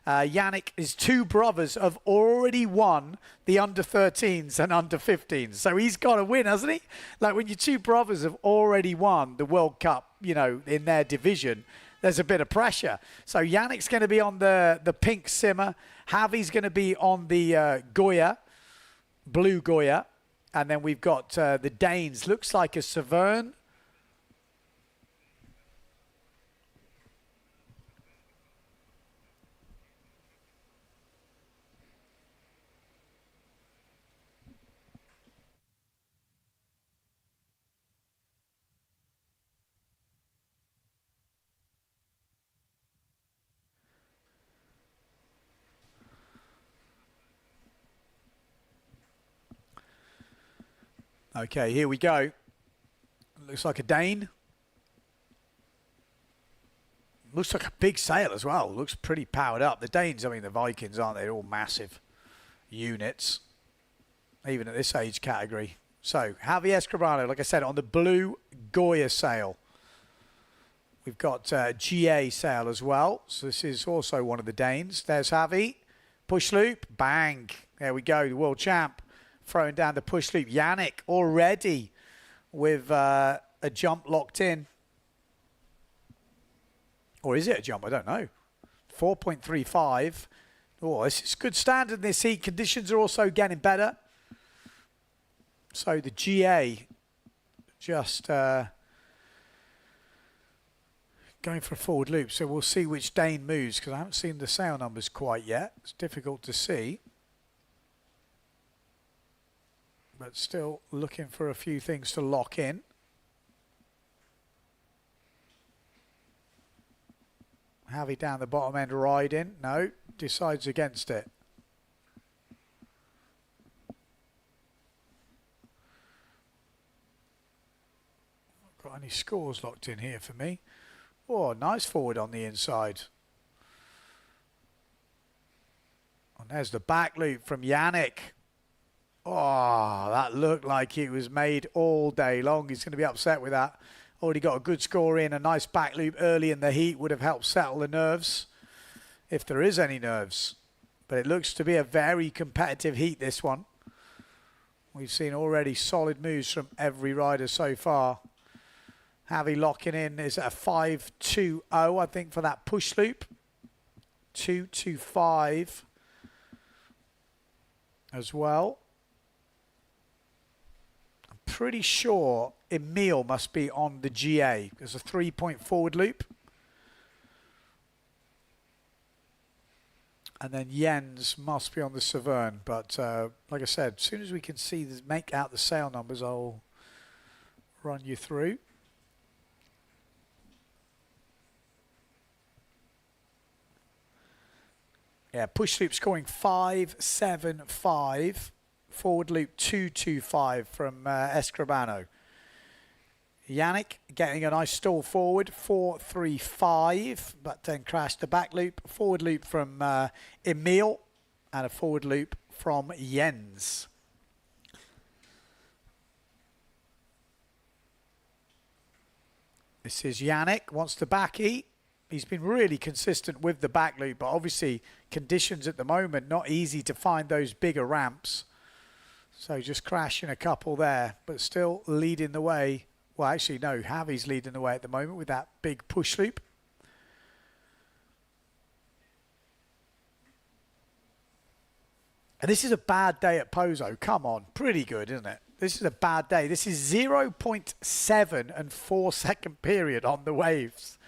Yannick, his two brothers, have already won the under-13s and under-15s. So he's got to win, hasn't he? Like when your two brothers have already won the World Cup, you know, in their division, there's a bit of pressure. So Yannick's going to be on the pink simmer. Javi's going to be on the Goya, blue Goya. And then we've got the Danes. Looks like a Severn. Okay, here we go. Looks like a Dane. Looks like a big sail as well. Looks pretty powered up. The Danes, I mean, the Vikings, aren't they? They're all massive units, even at this age category. So, Javier Escribano, like I said, on the blue Goya sail. We've got GA sail as well. So this is also one of the Danes. There's Javi. Push loop. Bang. There we go. The world champ. Throwing down the push loop. Yannick already with a jump locked in. Or is it a jump? I don't know. 4.35. Oh, this is good standard in this heat. Conditions are also getting better. So the GA just going for a forward loop. So we'll see which Dane moves because I haven't seen the sail numbers quite yet. It's difficult to see. But still looking for a few things to lock in. Javi down the bottom end riding. No, decides against it. Got any scores locked in here for me? Oh, nice forward on the inside. And there's the back loop from Yannick. Oh, that looked like it was made all day long. He's going to be upset with that Already got a good score in. A nice back loop early in the heat would have helped settle the nerves, if there is any nerves. But it looks to be a very competitive heat, this one. We've seen already solid moves from every rider so far. Javi locking in is at a 5.20, I think, for that push loop. 2.25 as well. I'm pretty sure Emil must be on the GA. There's a 3-point forward loop. And then Jens must be on the Severn. But like I said, as soon as we can see, make out the sail numbers, I'll run you through. Yeah, push loop scoring 5.75. Forward loop 2.25 from Escribano. Yannick getting a nice stall forward, 4.35, but then crashed the back loop. Forward loop from Emil and a forward loop from Jens. This is Yannick, wants the back heat. He's been really consistent with the back loop, but obviously conditions at the moment, not easy to find those bigger ramps. So just crashing a couple there, but still leading the way. Well, actually, no, Javi's leading the way at the moment with that big push loop. And this is a bad day at POZO. Come on, pretty good, isn't it? This is a bad day. This is 0.7 and 4 second period on the waves.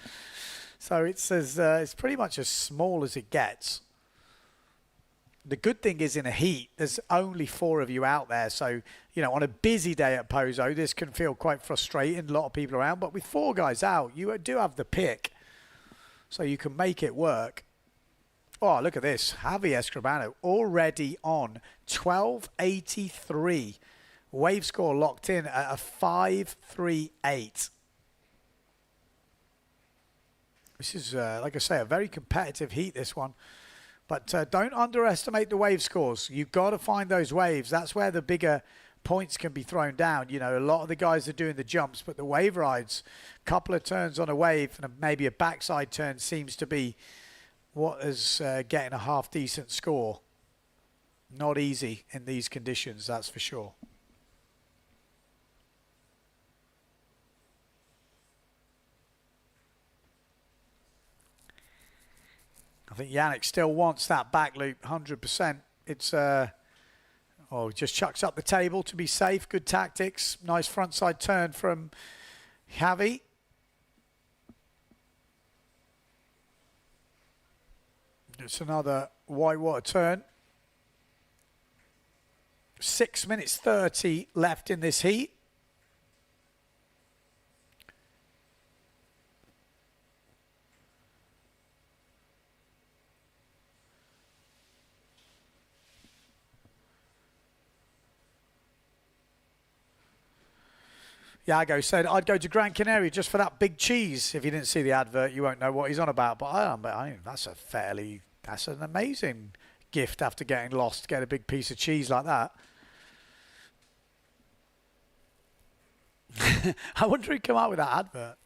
So it's pretty much as small as it gets. The good thing is in a heat, there's only 4 of you out there. So, you know, on a busy day at POZO, this can feel quite frustrating. A lot of people around. But with 4 guys out, you do have the pick. So you can make it work. Oh, look at this. Javi Escribano already on 12.83. Wave score locked in at a 5.38. This is, like I say, a very competitive heat, this one. But don't underestimate the wave scores. You've got to find those waves. That's where the bigger points can be thrown down. You know, a lot of the guys are doing the jumps, but the wave rides, a couple of turns on a wave and maybe a backside turn seems to be what is getting a half-decent score. Not easy in these conditions, that's for sure. I think Yannick still wants that back loop 100%. It's, just chucks up the table to be safe. Good tactics. Nice frontside turn from Javi. It's another whitewater turn. 6 minutes 30 left in this heat. Iago said, I'd go to Gran Canaria just for that big cheese. If you didn't see the advert, you won't know what he's on about. But that's an amazing gift after getting lost, to get a big piece of cheese like that. I wonder who came out with that advert.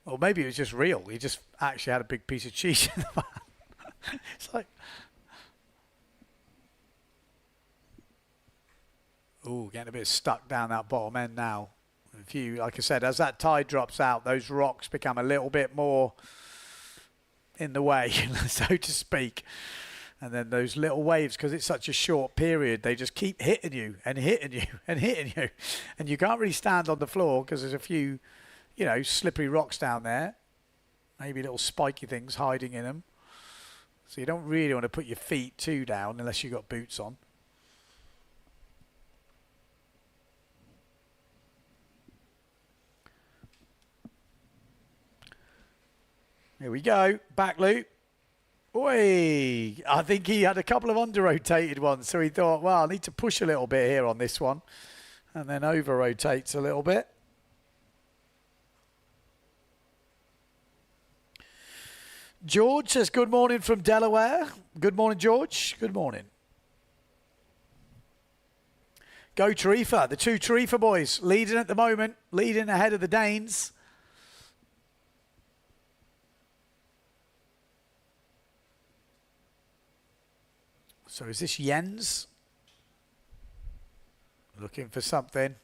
Or maybe it was just real. He just actually had a big piece of cheese in the van. It's like... Ooh, getting a bit stuck down that bottom end now. If you, like I said, as that tide drops out, those rocks become a little bit more in the way, so to speak. And then those little waves, because it's such a short period, they just keep hitting you and hitting you and hitting you. And you can't really stand on the floor because there's a few, you know, slippery rocks down there. Maybe little spiky things hiding in them. So you don't really want to put your feet too down unless you've got boots on. Here we go, back loop. Oi! I think he had a couple of under-rotated ones, so he thought, well, I need to push a little bit here on this one. And then over-rotates a little bit. George says, good morning from Delaware. Good morning, George. Good morning. Go TRHE, the two TRHE boys leading at the moment, leading ahead of the Danes. So is this Jens? Looking for something.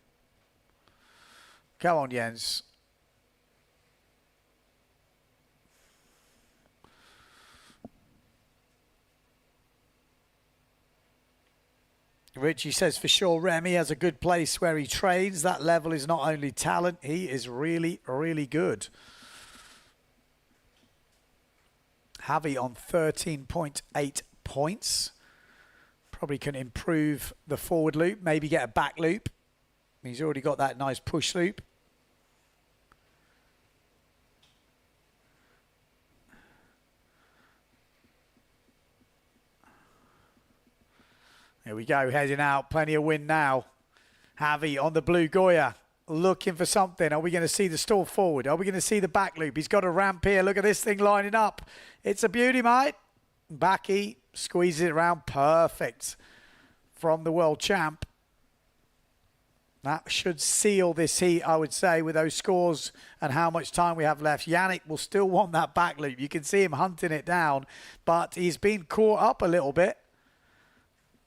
Come on, Jens. Richie says for sure Remy has a good place where he trains. That level is not only talent, he is really, really good. Javi on 13.8 points. Probably can improve the forward loop, maybe get a back loop. He's already got that nice push loop. Here we go, heading out. Plenty of wind now. Javi on the blue Goya, looking for something. Are we going to see the stall forward? Are we going to see the back loop? He's got a ramp here. Look at this thing lining up. It's a beauty, mate. Backy squeezes it around. Perfect from the world champ. That should seal this heat, I would say, with those scores and how much time we have left. Yannick will still want that back loop. You can see him hunting it down, but he's been caught up a little bit,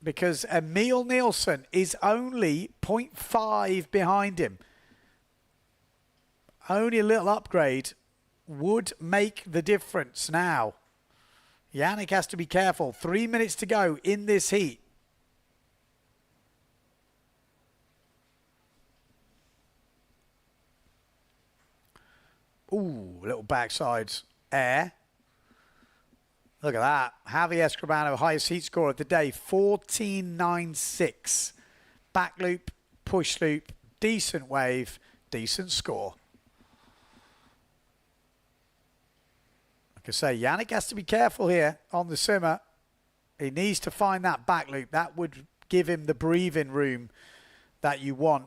because Emil Nielsen is only 0.5 behind him. Only a little upgrade would make the difference now. Yannick has to be careful. 3 minutes to go in this heat. Ooh, little backside air. Look at that. Javi Escribano, highest heat score of the day, 14.96. Back loop, push loop, decent wave, decent score. Like I say, Yannick has to be careful here on the simmer. He needs to find that back loop. That would give him the breathing room that you want.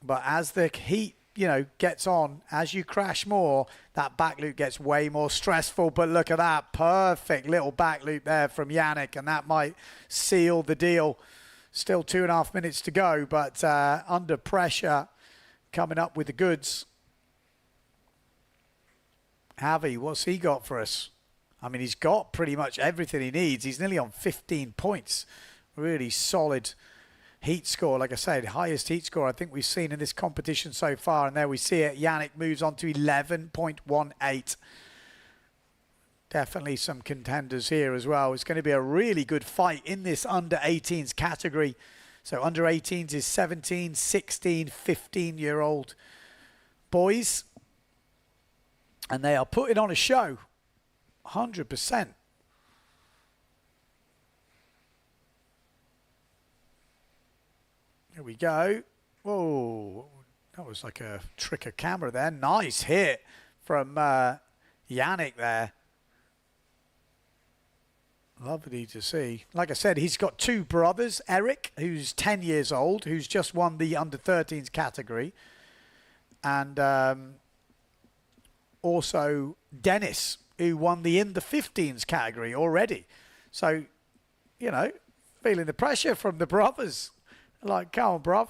But as the heat, you know, gets on, as you crash more, that back loop gets way more stressful. But look at that, perfect little back loop there from Yannick, and that might seal the deal. Still 2.5 minutes to go, but under pressure, coming up with the goods. Javi, what's he got for us? I mean, he's got pretty much everything he needs. He's nearly on 15 points. Really solid heat score. Like I said, highest heat score I think we've seen in this competition so far. And there we see it. Yannick moves on to 11.18. Definitely some contenders here as well. It's going to be a really good fight in this under 18s category. So under 18s is 17, 16, 15-year-old boys. And they are putting on a show. 100%. Here we go. Whoa, that was like a trick of camera there. Nice hit from Yannick there. Lovely to see. Like I said, he's got two brothers. Eric, who's 10 years old, who's just won the under 13s category. And also Dennis, who won the in the 15s category already. So, you know, feeling the pressure from the brothers. Like, come on, bruv.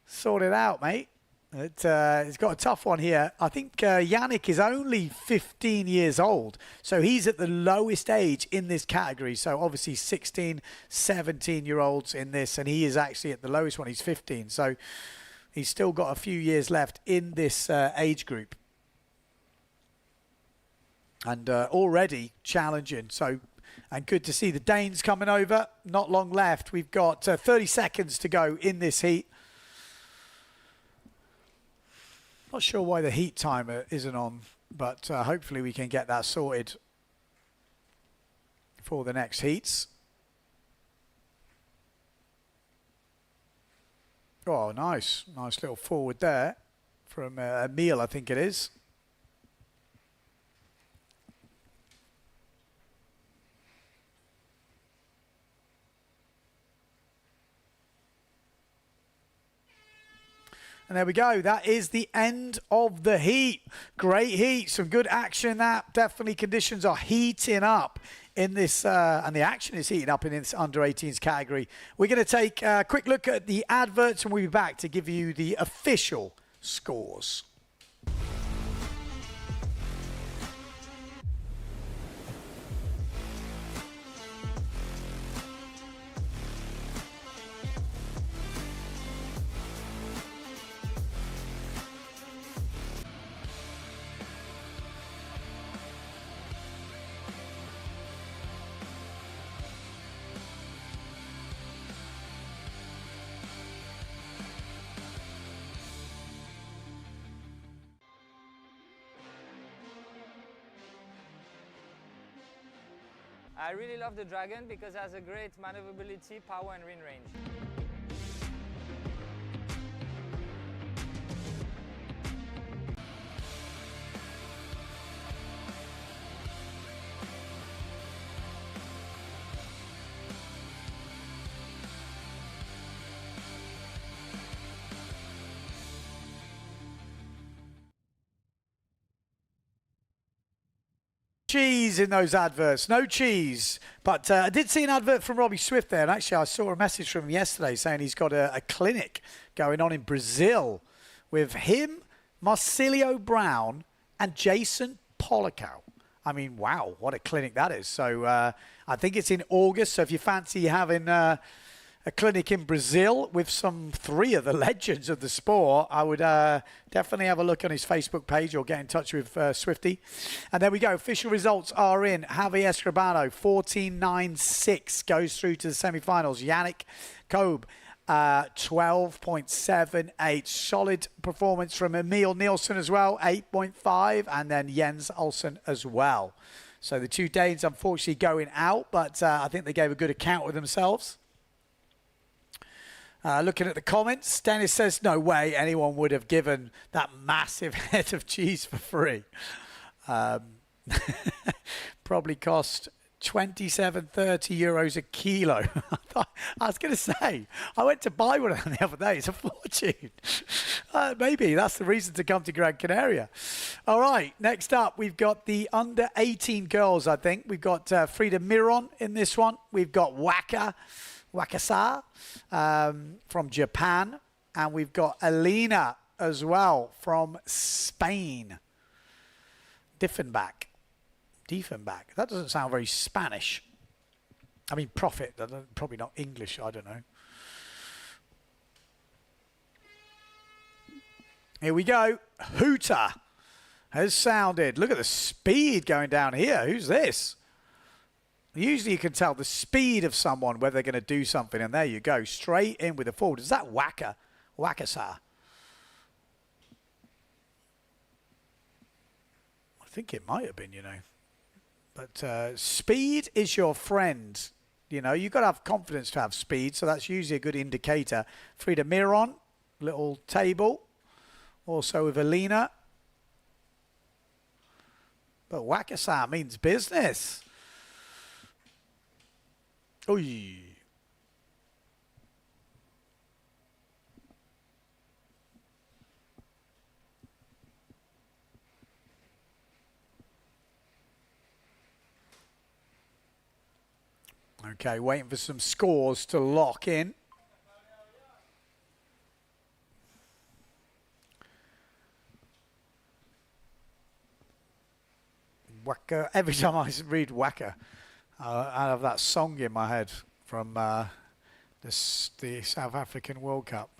Sort it out, mate. It's got a tough one here. I think Yannick is only 15 years old. So he's at the lowest age in this category. So obviously 16, 17-year-olds in this. And he is actually at the lowest one. He's 15. So he's still got a few years left in this age group. And already challenging. So... And good to see the Danes coming over. Not long left. We've got 30 seconds to go in this heat. Not sure why the heat timer isn't on, but hopefully we can get that sorted for the next heats. Oh, nice. Nice little forward there from Emil, I think it is. And there we go. That is the end of the heat. Great heat. Some good action. That definitely conditions are heating up in this, and the action is heating up in this under-18s category. We're going to take a quick look at the adverts, and we'll be back to give you the official scores. I really love the Dragon because it has a great maneuverability, power and wind range. Cheese in those adverts, no cheese. But I did see an advert from Robbie Swift there, and actually I saw a message from him yesterday saying he's got a clinic going on in Brazil with him, Marcilio Brown, and Jason Polico. I mean, wow, what a clinic that is. So I think it's in August, so if you fancy having a clinic in Brazil with three of the legends of the sport, I would definitely have a look on his Facebook page or get in touch with Swifty. And there we go. Official results are in. Javi Escribano, 14.96, goes through to the semi-finals. Yannick Kobe, 12.78. Solid performance from Emil Nielsen as well, 8.5. And then Jens Olsen as well. So the two Danes, unfortunately, going out, but I think they gave a good account of themselves. Looking at the comments, Dennis says, no way anyone would have given that massive head of cheese for free. Probably cost 27-30 euros a kilo. I was going to say, I went to buy one of them the other day. It's a fortune. Maybe that's the reason to come to Gran Canaria. All right, next up, we've got the under-18 girls, I think. We've got Frida Miron in this one. We've got Wakasa from Japan, and we've got Alina as well from Spain. Diefenbach. That doesn't sound very Spanish. I mean, profit. Probably not English. I don't know. Here we go. Hooter has sounded. Look at the speed going down here. Who's this? Usually you can tell the speed of someone whether they're going to do something, and there you go, straight in with the forward. Is that Wakasa? I think it might have been, you know. But speed is your friend. You know, you've got to have confidence to have speed, so that's usually a good indicator. Frida Miron, little table. Also with Alina. But Wakasa means business. Oy. Okay, waiting for some scores to lock in. Waka. Every time I read Waka, I have that song in my head from the South African World Cup.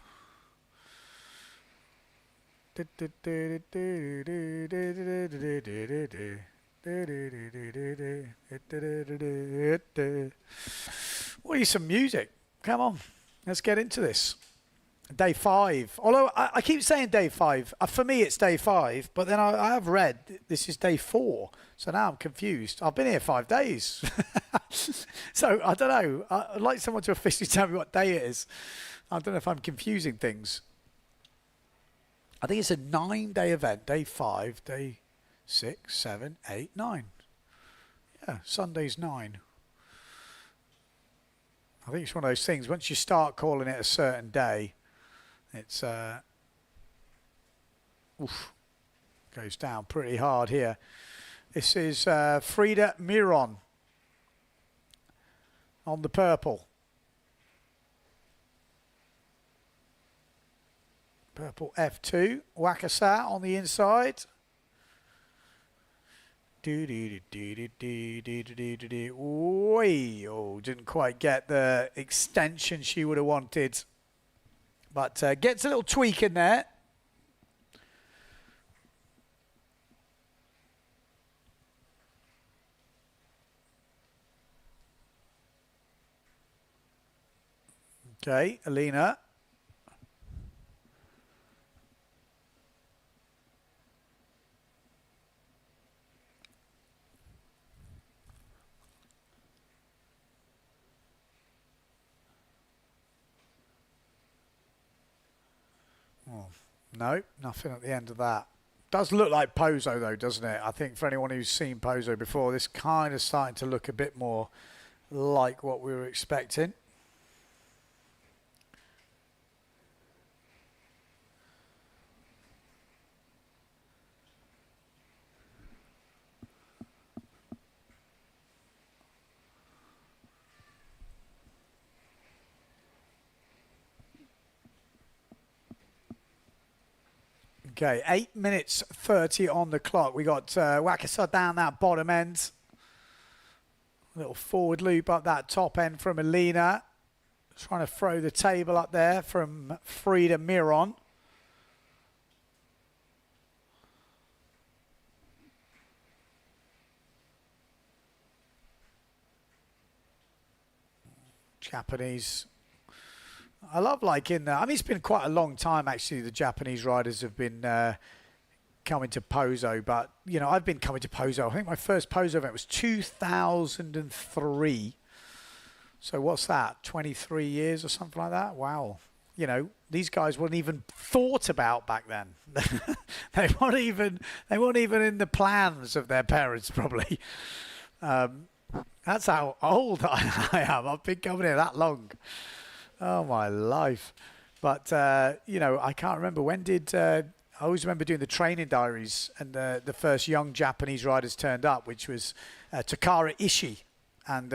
What is some music? Come on, let's get into this. Day 5. Although I keep saying day 5. For me, it's day 5. But then I have read this is day 4. So now I'm confused. I've been here 5 days. So I don't know. I'd like someone to officially tell me what day it is. I don't know if I'm confusing things. I think it's a 9-day event. Day 5, day 6, 7, 8, 9. Yeah, Sunday's 9. I think it's one of those things. Once you start calling it a certain day, it's goes down pretty hard here. This is Frida Miron on the purple. Purple F2. Wakasa on the inside. Oh, didn't quite get the extension she would have wanted. But gets a little tweak in there. Okay, Alina. Oh, no, nothing at the end of that. Does look like POZO though, doesn't it? I think for anyone who's seen POZO before, this kind of starting to look a bit more like what we were expecting. Okay, 8 minutes 30 on the clock. We got Wakasa down that bottom end. Little forward loop up that top end from Alina. Trying to throw the table up there from Frida Miron. Japanese. I love liking that. I mean, it's been quite a long time, actually, the Japanese riders have been coming to POZO. But, you know, I've been coming to POZO. I think my first POZO event was 2003. So what's that, 23 years or something like that? Wow. You know, these guys weren't even thought about back then. They weren't even in the plans of their parents, probably. That's how old I am. I've been coming here that long. Oh, my life. But, you know, I can't remember. When did... I always remember doing the training diaries, and the first young Japanese riders turned up, which was Takara Ishii and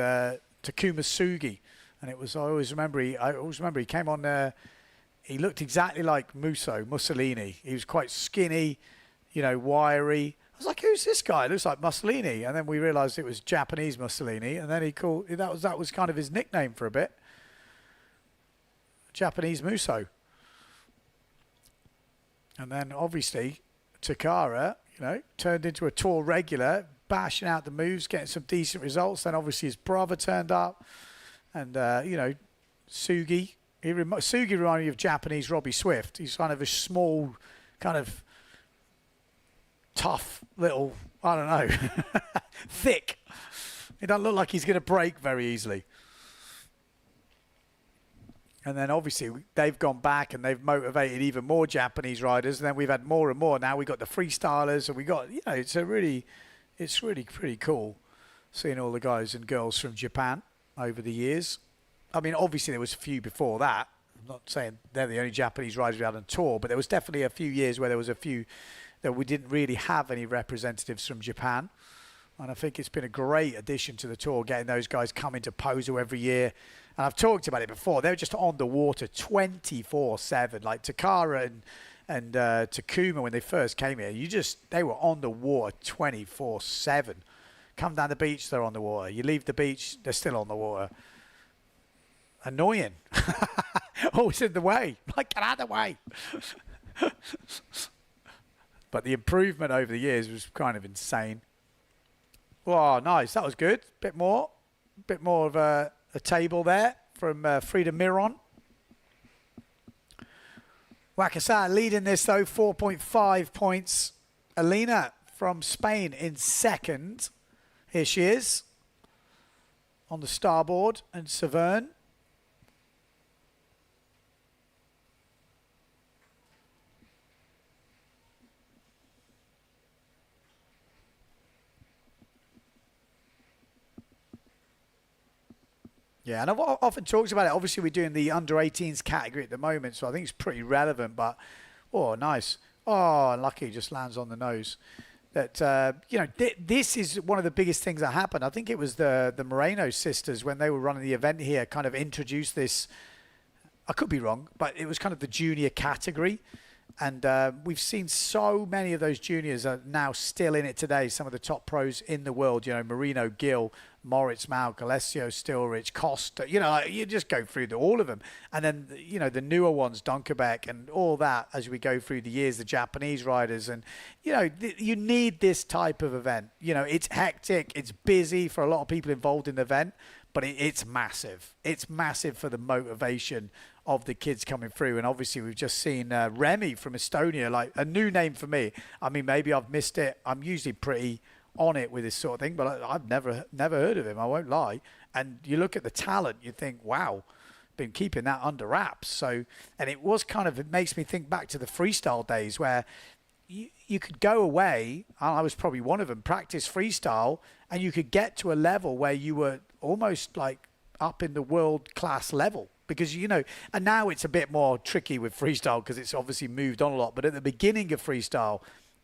Takuma Sugi. And it was... I always remember he came on... he looked exactly like Mussolini. He was quite skinny, you know, wiry. I was like, who's this guy? It looks like Mussolini. And then we realised it was Japanese Mussolini. And then he called... That was kind of his nickname for a bit. Japanese Musso. And then obviously Takara, you know, turned into a tour regular, bashing out the moves, getting some decent results. Then obviously his brother turned up, and you know, Sugi. Sugi reminded me of Japanese Robbie Swift. He's kind of a small, kind of tough little, I don't know, thick. He doesn't look like he's going to break very easily. And then obviously they've gone back and they've motivated even more Japanese riders. And then we've had more and more. Now we've got the freestylers, and we got, you know, it's really pretty cool seeing all the guys and girls from Japan over the years. I mean, obviously there was a few before that. I'm not saying they're the only Japanese riders we had on tour, but there was definitely a few years where there was a few that we didn't really have any representatives from Japan. And I think it's been a great addition to the tour, getting those guys coming to POZO every year. And I've talked about it before. They were just on the water 24/7. Like Takara and Takuma, when they first came here, they were on the water 24/7. Come down the beach, they're on the water. You leave the beach, they're still on the water. Annoying. Always in the way. Like, get out of the way. But the improvement over the years was kind of insane. Oh, nice. That was good. Bit more of a table there from Frida Miron. Wakasa leading this, though, 4.5 points. Alina from Spain in second. Here she is on the starboard, and Severn. Yeah, and I've often talked about it. Obviously, we're doing the under-18s category at the moment, so I think it's pretty relevant. But, oh, nice. Oh, lucky, just lands on the nose. that this is one of the biggest things that happened. I think it was the Moreno sisters when they were running the event here kind of introduced this. I could be wrong, but it was kind of the junior category. And we've seen so many of those juniors are now still in it today. Some of the top pros in the world, Marino, Gill, Moritz, Malk, Alessio, Stilrich, Costa, you just go through all of them. And then, the newer ones, Donkerbeck and all that as we go through the years, the Japanese riders. And, you need this type of event. It's hectic. It's busy for a lot of people involved in the event, but it's massive. It's massive for the motivation of the kids coming through. And obviously we've just seen Remy from Estonia, like a new name for me. I mean, maybe I've missed it. I'm usually pretty on it with this sort of thing, but I've never heard of him, I won't lie. And you look at the talent, you think, wow, been keeping that under wraps. So, and it makes me think back to the freestyle days where you could go away, and I was probably one of them, practice freestyle, and you could get to a level where you were almost like up in the world class level. Because, and now it's a bit more tricky with freestyle because it's obviously moved on a lot. But at the beginning of freestyle,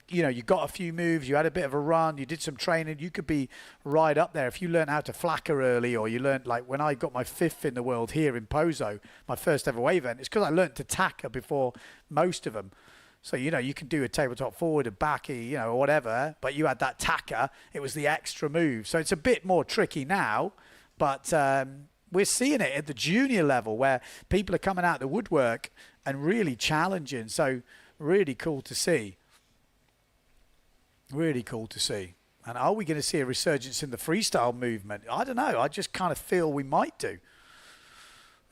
you got a few moves, you had a bit of a run, you did some training, you could be right up there. If you learned how to flacker early, or you learned, like when I got my 5th in the world here in POZO, my first ever wave event, it's because I learned to tacker before most of them. So, you can do a tabletop forward, a backy, or whatever, but you had that tacker, it was the extra move. So it's a bit more tricky now, but we're seeing it at the junior level where people are coming out of the woodwork and really challenging. So really cool to see. Really cool to see. And are we going to see a resurgence in the freestyle movement? I don't know. I just kind of feel we might do.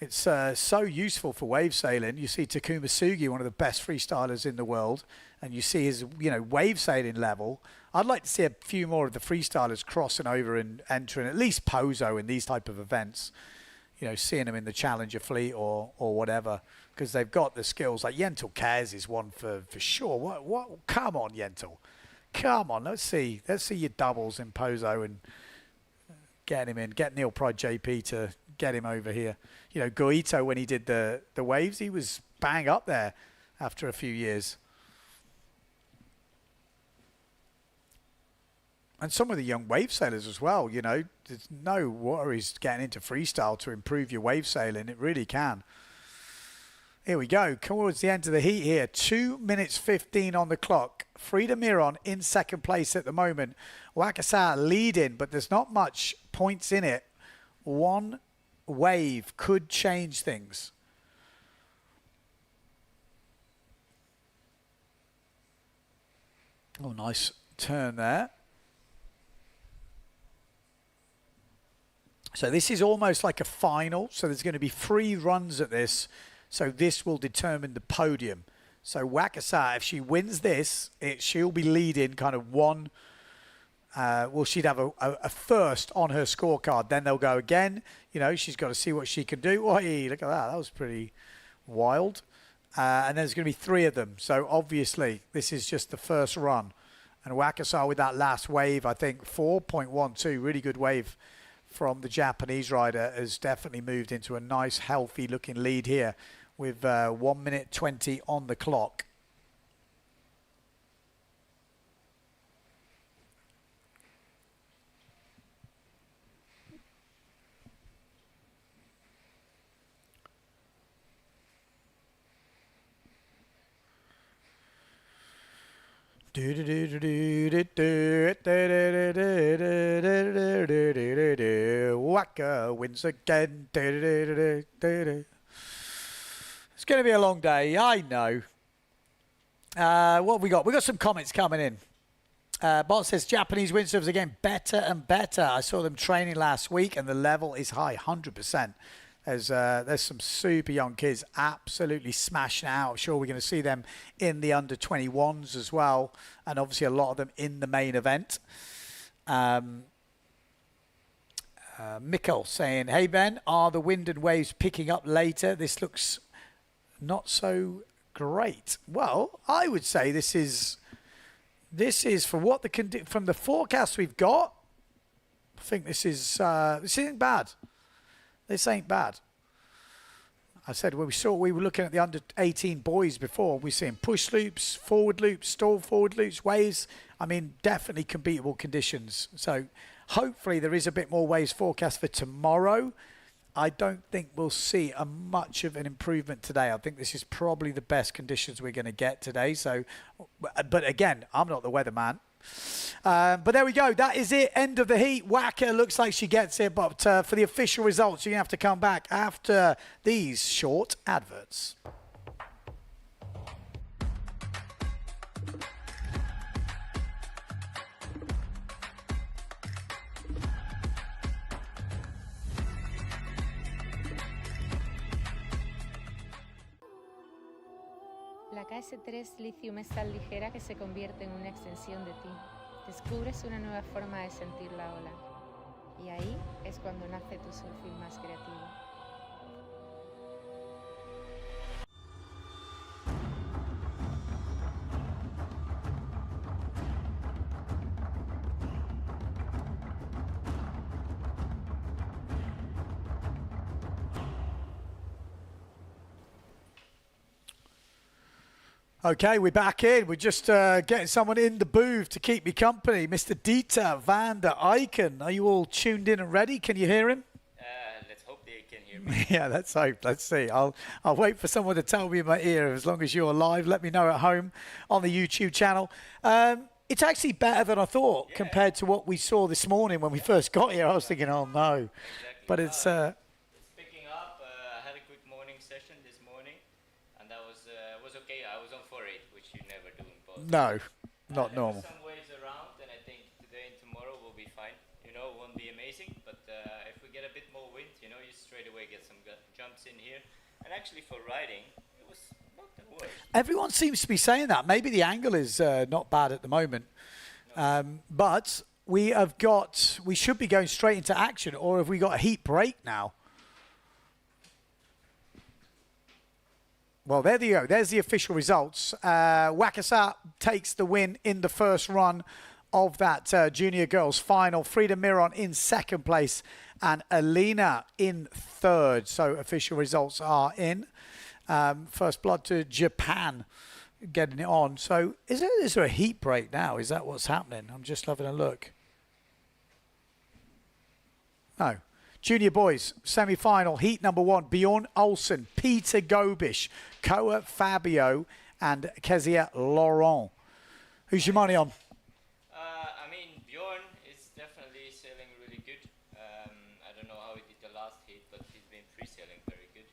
It's so useful for wave sailing. You see Takuma Sugi, one of the best freestylers in the world, and you see his, wave sailing level. I'd like to see a few more of the freestylers crossing over and entering at least POZO in these type of events. Seeing them in the Challenger fleet or whatever, because they've got the skills. Like Yentel Kaz is one for sure. What? Come on, Yentel. Come on. Let's see your doubles in POZO and get him in. Get Neil Pride JP to get him over here. Goito, when he did the waves, he was bang up there after a few years. And some of the young wave sailors as well, there's no worries getting into freestyle to improve your wave sailing. It really can. Here we go. Towards the end of the heat here. 2 minutes 15 on the clock. Frida Miron in second place at the moment. Wakasa leading, but there's not much points in it. One wave could change things. Oh, nice turn there. So this is almost like a final. So there's going to be 3 runs at this. So this will determine the podium. So Wakasa, if she wins this, she'll be leading kind of one. She'd have a first on her scorecard. Then they'll go again. She's got to see what she can do. Oh, hey, look at that. That was pretty wild. And there's going to be 3 of them. So obviously this is just the first run. And Wakasa with that last wave, I think 4.12, really good wave from the Japanese rider, has definitely moved into a nice, healthy looking lead here with 1 minute 20 on the clock. Waka wins again. It's going to be a long day, I know. What have we got? We got some comments coming in. Bot says Japanese windsurfers are getting better and better. I saw them training last week and the level is high, 100%. There's some super young kids absolutely smashing out. I'm sure we're going to see them in the under 21s as well, and obviously a lot of them in the main event. Mikkel saying, hey Ben, are the wind and waves picking up later? This looks not so great. Well, I would say this is for what from the forecast we've got. I think this isn't bad. This ain't bad. I said when we were looking at the under 18 boys before, we're seeing push loops, forward loops, stall forward loops, waves. I mean, definitely compatible conditions. So hopefully there is a bit more waves forecast for tomorrow. I don't think we'll see a much of an improvement today. I think this is probably the best conditions we're going to get today. So, but again, I'm not the weatherman. But there we go. That is it. End of the heat. Wacker looks like she gets it. But for the official results, you're going to have to come back after these short adverts. La KS3 Lithium es tan ligera que se convierte en una extensión de ti. Descubres una nueva forma de sentir la ola. Y ahí es cuando nace tu surfing más creativo. Okay, we're back in. We're just getting someone in the booth to keep me company. Mr. Dieter van der Eycken. Are you all tuned in and ready? Can you hear him? Let's hope they can hear me. Yeah, let's hope. Let's see. I'll wait for someone to tell me in my ear. As long as you're live, let me know at home on the YouTube channel. It's actually better than I thought compared to what we saw this morning when we first got here. I was thinking, oh no. Exactly. But it's... It's picking up. I had a quick morning session this morning, and that was okay. I was on 4.8, which you never do in POZO. No, not normal. There were some waves around, and I think today and tomorrow will be fine. You know, it won't be amazing, but if we get a bit more wind, you know, you straight away get some jumps in here. And actually for riding, it was not the worst. Everyone seems to be saying that. Maybe the angle is not bad at the moment. No. But we should be going straight into action, or have we got a heat break now? Well, there you go. There's the official results. Wakasa takes the win in the first run of that junior girls final. Frida Miron in second place and Alina in third. So official results are in. First blood to Japan getting it on. So is there a heat break now? Is that what's happening? I'm just having a look. No. Junior boys, semi-final, heat number 1, Bjorn Olsen, Peter Gobish, Koa Fabio, and Kezia Laurent. Who's your money on? I mean, Bjorn is definitely sailing really good. I don't know how he did the last heat, but he's been pre-sailing very good.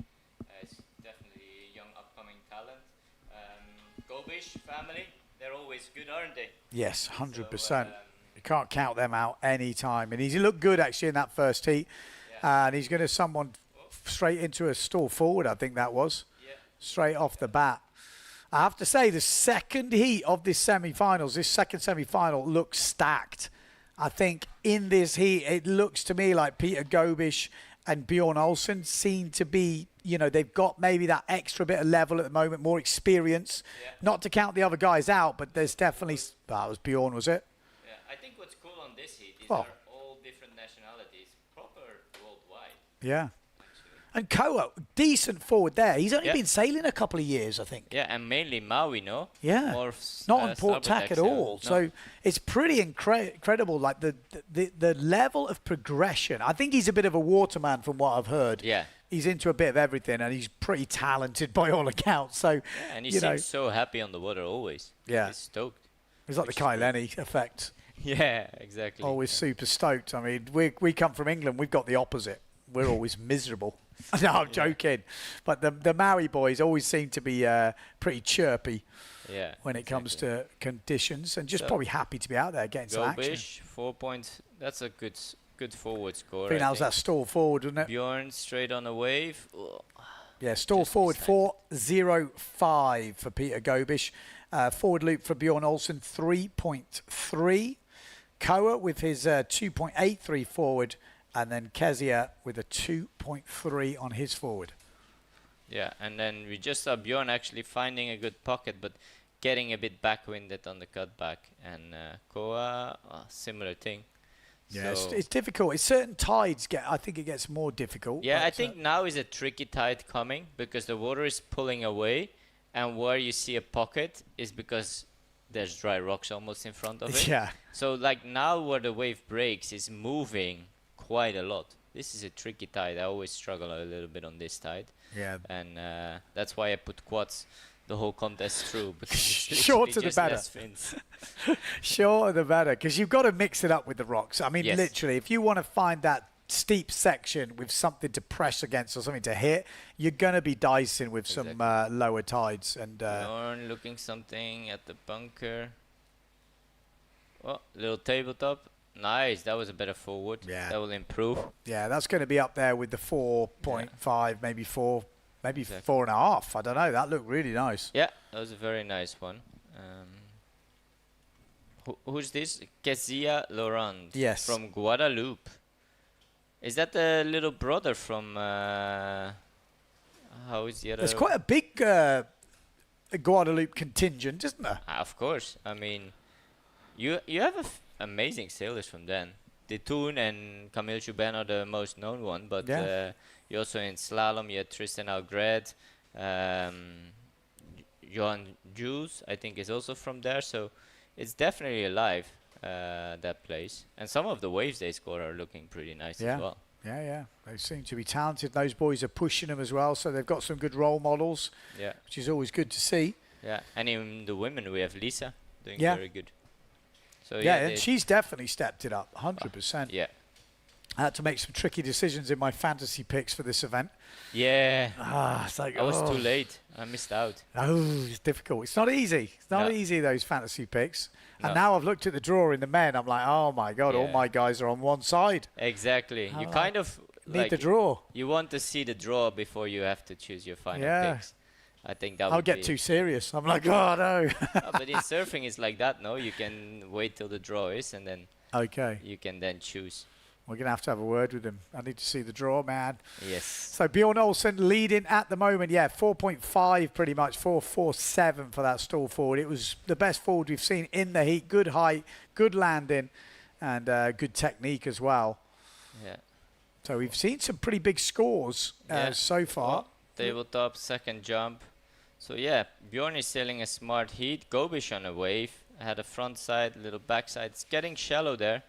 He's definitely a young upcoming talent. Gobish family, they're always good, aren't they? Yes, 100%. So, you can't count them out any time. And he looked good actually in that first heat. And he's going to someone straight into a stall forward, I think that was. Yeah. Straight off the bat. I have to say, the second heat of this semi-finals, this second semi-final looks stacked. I think in this heat, it looks to me like Peter Gobish and Bjorn Olsen seem to be, you know, they've got maybe that extra bit of level at the moment, more experience. Yeah. Not to count the other guys out, but there's definitely... That was Bjorn, was it? Yeah, I think what's cool on this heat is they're all different nationalities, proper worldwide. Yeah. And Koa, decent forward there. He's only been sailing a couple of years, I think. Yeah, and mainly Maui, no? Yeah. More not on port tack at all. No. So it's pretty incredible, like the level of progression. I think he's a bit of a waterman from what I've heard. Yeah. He's into a bit of everything, and he's pretty talented by all accounts. So, yeah, and he seems so happy on the water always. Yeah. He's stoked. He's like the Kai Lenny effect. Yeah, exactly. Always super stoked. I mean, we come from England. We've got the opposite. We're always miserable. No, I'm joking. But the Maui boys always seem to be pretty chirpy when it comes to conditions, and just probably happy to be out there getting some action. Gobish, 4 points. That's a good forward score. I think that was that stall forward, wasn't it? Bjorn straight on a wave. Oh. Yeah, stall forward 4.05 for Peter Gobish. Forward loop for Bjorn Olsen 3.3. Koa with his 2.83 forward. And then Kezia with a 2.3 on his forward. Yeah, and then we just saw Bjorn actually finding a good pocket, but getting a bit backwinded on the cutback. And Koa, similar thing. Yeah, So it's difficult. It's certain tides I think it gets more difficult. yeah, but, I think now is a tricky tide coming because the water is pulling away, and where you see a pocket is because there's dry rocks almost in front of it. Yeah. So like now where the wave breaks is moving quite a lot. This is a tricky tide. I always struggle a little bit on this tide. Yeah. And that's why I put quads the whole contest through, because it's Shorter literally the just better. less fins. Shorter the better, because you've got to mix it up with the rocks. I mean, Yes. literally, if you want to find that steep section with something to press against or something to hit, you're going to be dicing with some lower tides. And Bjorn looking something at the bunker. Oh, little tabletop. Nice. That was a better forward. Yeah. That will improve. yeah, that's going to be up there with the 4.5, maybe 4, maybe Exactly. 4.5. I don't know. That looked really nice. Yeah, that was a very nice one. Who's this? Kezia Laurent. Yes. From Guadeloupe. Is that the little brother from... how is the other... There's quite a big Guadeloupe contingent, isn't there? Of course. I mean, you have amazing sailors from then. Detoon and Camille Joubin are the most known one, but Yeah. you also in slalom you had Tristan Algred, Johan Jules I think is also from there, so it's definitely alive, that place. And some of the waves they score are looking pretty nice Yeah. as well. Yeah, yeah. They seem to be talented. Those boys are pushing them as well, so they've got some good role models, Yeah, which is always good to see. yeah. And in the women we have Lisa doing Yeah. very good. So Yeah, they- and she's definitely stepped it up, 100%. yeah. I had to make some tricky decisions in my fantasy picks for this event. Yeah. It's like, I was too late. I missed out. Oh, it's difficult. It's not easy. It's not No. easy, those fantasy picks. And No. now I've looked at the draw in the men. I'm like, oh, my God, all Yeah. my guys are on one side. Exactly. You kind of Need the draw. You want to see the draw before you have to choose your final Yeah. picks. I think that I'll would get be too serious. I'm like, oh, no. No, but in surfing it's like that, no? You can wait till the draw is and then Okay. you can then choose. We're going to have a word with him. I need to see the draw, man. Yes. So Bjorn Olsen leading at the moment. Yeah, 4.5 pretty much. 4.47 for that stall forward. It was the best forward we've seen in the heat. Good height, good landing, and good technique as well. Yeah. So we've seen some pretty big scores Yeah. so far. Tabletop, second jump. So yeah, Bjorn is sailing a smart heat. Gobish on a wave. Had a front side, little back side. It's getting shallow there.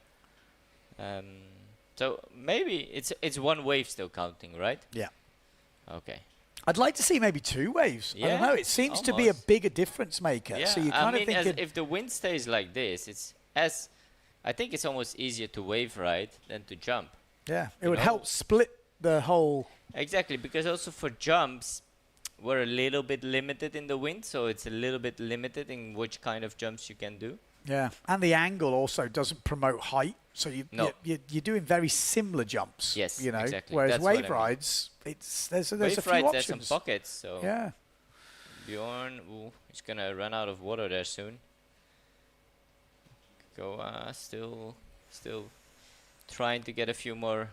So maybe it's one wave still counting, right? Yeah. Okay. I'd like to see maybe two waves. I Yeah, don't know. It seems to be a almost. bigger difference maker. Yeah, So you I kind of mean, think if the wind stays like this, I think it's almost easier to wave ride than to jump. yeah, it you would know. help split the whole. Exactly, because also for jumps, we're a little bit limited in the wind, so it's a little bit limited in which kind of jumps you can do. Yeah, and the angle also doesn't promote height, so No. you're doing very similar jumps. Yes, you know. exactly. Whereas That's what I wave mean. rides, there's a Wave few rides, options. there's some pockets, so Yeah, Bjorn, he's gonna run out of water there soon. Go, still trying to get a few more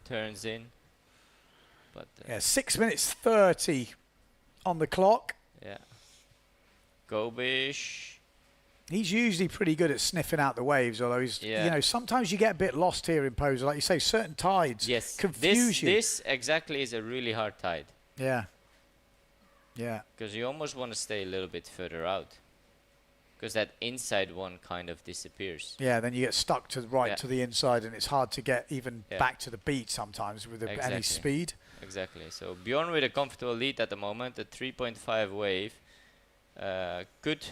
turns in, but yeah. 6 minutes 30 on the clock. yeah. Gobish. He's usually pretty good at sniffing out the waves, although he's, Yeah. you know, sometimes you get a bit lost here in POZO. Like you say, certain tides Yes, confuse you. this exactly is a really hard tide. Yeah. Yeah. Because you almost want to stay a little bit further out. Because that inside one kind of disappears. Yeah, then you get stuck to to the inside, and it's hard to get even Yeah. back to the beat sometimes with any Exactly. speed. Exactly. So Bjorn with a comfortable lead at the moment, a 3.5 wave. Good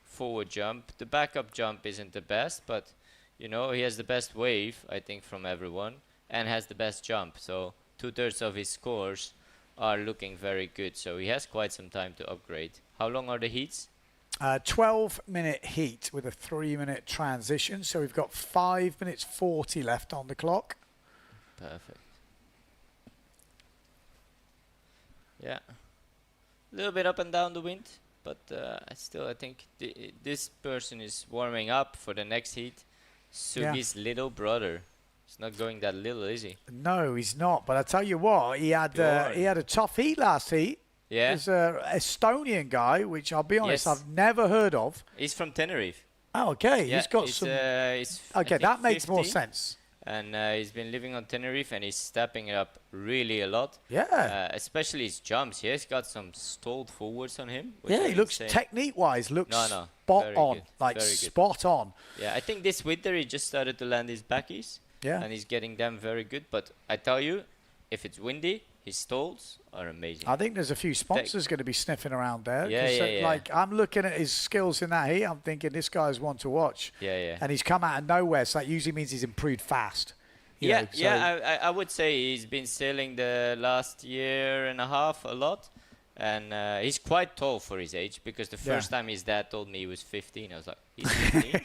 forward jump. The backup jump isn't the best, but you know, he has the best wave, I think, from everyone, and has the best jump. So 2/3 of his scores are looking very good. So he has quite some time to upgrade. How long are the heats? 12-minute heat with a 3-minute transition. So we've got 5 minutes 40 left on the clock. Perfect. Yeah. A little bit up and down the wind, but I think this person is warming up for the next heat. Sugi's little brother. He's not going that little, is he? No, he's not. But I tell you what, he had a tough heat last heat. Yeah. There's a Estonian guy, which I'll be honest, Yes. I've never heard of. He's from Tenerife. Oh, okay. Yeah, He's got he's, some. he's I Okay, think that makes more 50. sense. and he's been living on Tenerife, and he's stepping it up really a lot. Yeah. Especially his jumps. He has got some stalled forwards on him. which Yeah, are he looks insane. technique-wise, looks No, spot very on, good, like very good. spot on. Yeah, I think this winter he just started to land his backies. Yeah. And he's getting them very good. But I tell you, if it's windy, his stalls are amazing. I think there's a few sponsors going to be sniffing around there. Yeah, 'cause, yeah. Like, I'm looking at his skills in that heat. I'm thinking this guy's one to watch. Yeah. And he's come out of nowhere, so that usually means he's improved fast. You Yeah, know, so- yeah. I would say he's been sailing the last year and a half a lot. And he's quite tall for his age, because the first time his dad told me he was 15, I was like, he's 15?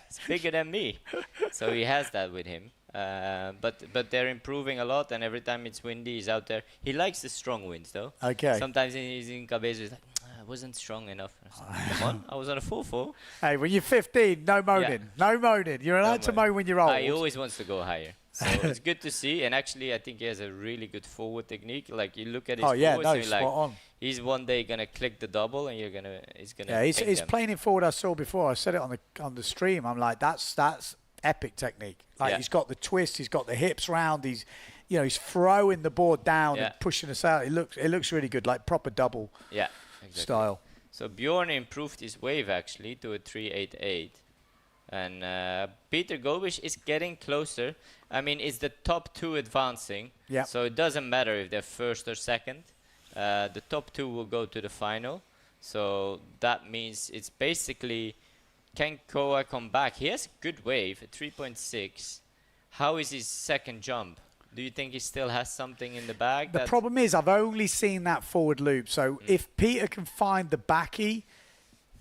He's bigger than me. So he has that with him. But they're improving a lot, and every time it's windy, he's out there. He likes the strong winds, though. Okay. Sometimes he's in Cabeza, he's like, I wasn't strong enough. I was like, come on, I was on a 4-4. Hey, when you're 15, no moaning. No moaning. You're allowed to moan when you're old. He always wants to go higher. So it's good to see. And actually, I think he has a really good forward technique. Like, you look at his forwards, and you're spot like, on. he's one day going to click the double, and he's going to Yeah, he's playing in forward. I saw before. I said it on the stream. I'm like, that's epic technique. Like, he's got the twist, he's got the hips round, he's throwing the board down and pushing us out. It looks really good, like proper double style. So Bjorn improved his wave actually to a 388, and Peter Gobish is getting closer. I mean, it's the top two advancing, so it doesn't matter if they're first or second. The top two will go to the final, so that means it's basically, can Koa come back? He has a good wave at 3.6. How is his second jump? Do you think he still has something in the bag? The problem is I've only seen that forward loop, so if Peter can find the backy,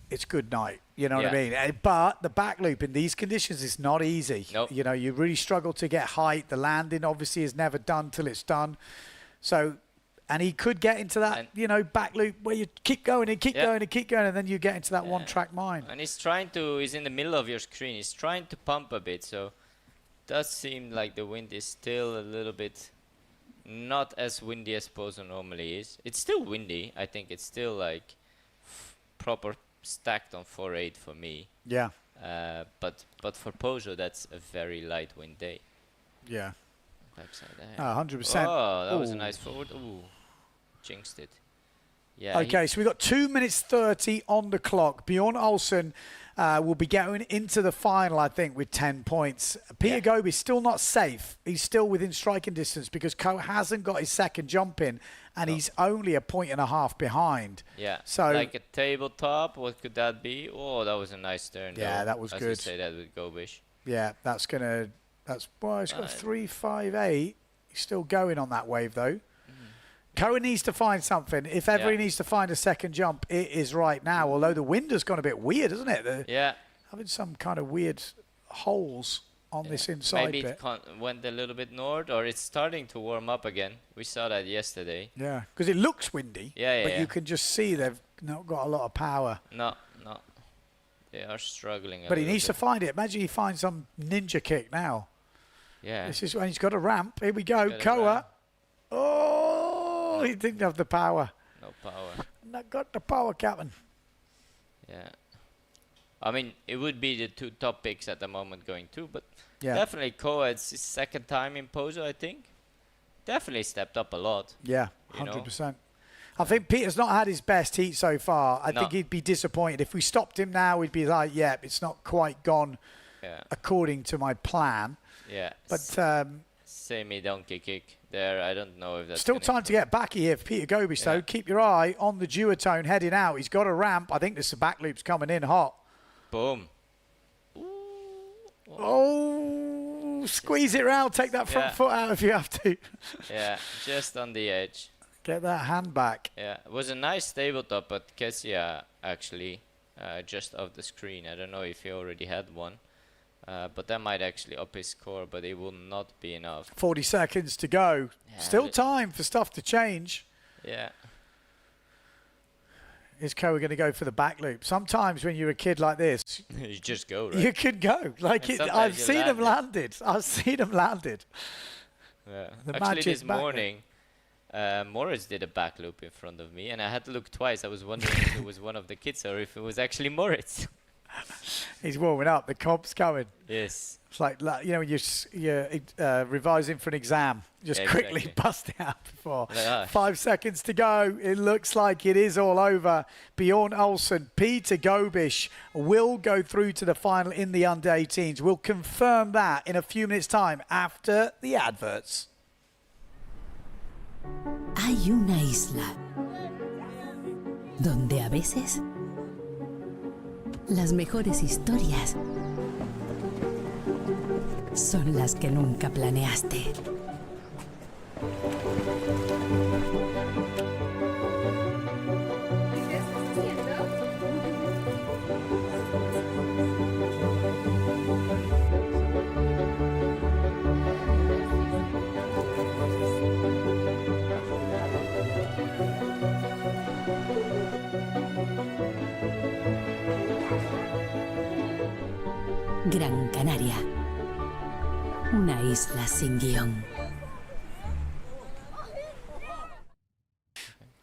it's good night. You know what I mean? But the back loop in these conditions is not easy. Nope. You know, you really struggle to get height. The landing obviously is never done till it's done. So, and he could get into that, back loop where you keep going and keep going and keep going, and then you get into that one-track mind. And he's in the middle of your screen. He's trying to pump a bit, so it does seem like the wind is still a little bit not as windy as POZO normally is. It's still windy. I think it's still like proper stacked on 4.8 for me. Yeah. But for POZO, that's a very light wind day. Yeah. Backside there. 100%. Oh, that was a nice forward. Ooh, jinxed it. Yeah. Okay, so we've got 2 minutes 30 on the clock. Bjorn Olsen will be going into the final, I think, with 10 points. Peter Gobi is still not safe. He's still within striking distance because Ko hasn't got his second jump in, and he's only a point and a half behind. Yeah. So like a tabletop, what could that be? Oh, that was a nice turn. Yeah, though, that was as good. You say that with Gobish. Yeah, it's got 3.58. He's still going on that wave, though. Cohen needs to find something. If ever he needs to find a second jump, it is right now. Although the wind has gone a bit weird, isn't it? Having some kind of weird holes on this inside Maybe bit. it went a little bit north, or it's starting to warm up again. We saw that yesterday. Yeah, because it looks windy. But you can just see they've not got a lot of power. No. They are struggling a But he little needs bit. to find it. Imagine he finds some ninja kick now. Yeah. This is when he's got a ramp. Here we go. Koa. Oh, he didn't have the power. No power. Not got the power, Captain. Yeah. I mean, it would be the two top picks at the moment going too, but definitely Koa, it's his second time in POZO, I think. Definitely stepped up a lot. Yeah, 100%. I think Peter's not had his best heat so far. I think he'd be disappointed. If we stopped him now, we'd be like, it's not quite gone according to my plan. Yeah. But semi-donkey kick there. I don't know if that's still time to get back here for Peter Gobish, though. Keep your eye on the duotone heading out. He's got a ramp. I think there's some back loops coming in hot. Boom. Oh, squeeze it round. Take that front foot out if you have to. Yeah, just on the edge. Get that hand back. Yeah, it was a nice tabletop, but Kessia actually just off the screen. I don't know if he already had one, but that might actually up his score, but it will not be enough. 40 seconds to go. Still time for stuff to change. Yeah. Is Koa going to go for the back loop? Sometimes when you're a kid like this, you just go, right? You could go. Like I've seen him landed. I've seen him landed. Yeah. The actually, this back morning, Morris did a back loop in front of me, and I had to look twice. I was wondering if it was one of the kids or if it was actually Moritz. He's warming up. The comp's coming. Yes. It's like, you know, when you're revising for an exam, just quickly bust it out before. 5 seconds to go. It looks like it is all over. Bjorn Olsen, Peter Gobish will go through to the final in the under-18s. We'll confirm that in a few minutes' time after the adverts. Hay una isla donde a veces las mejores historias son las que nunca planeaste. Gran Canaria, una isla sin guión.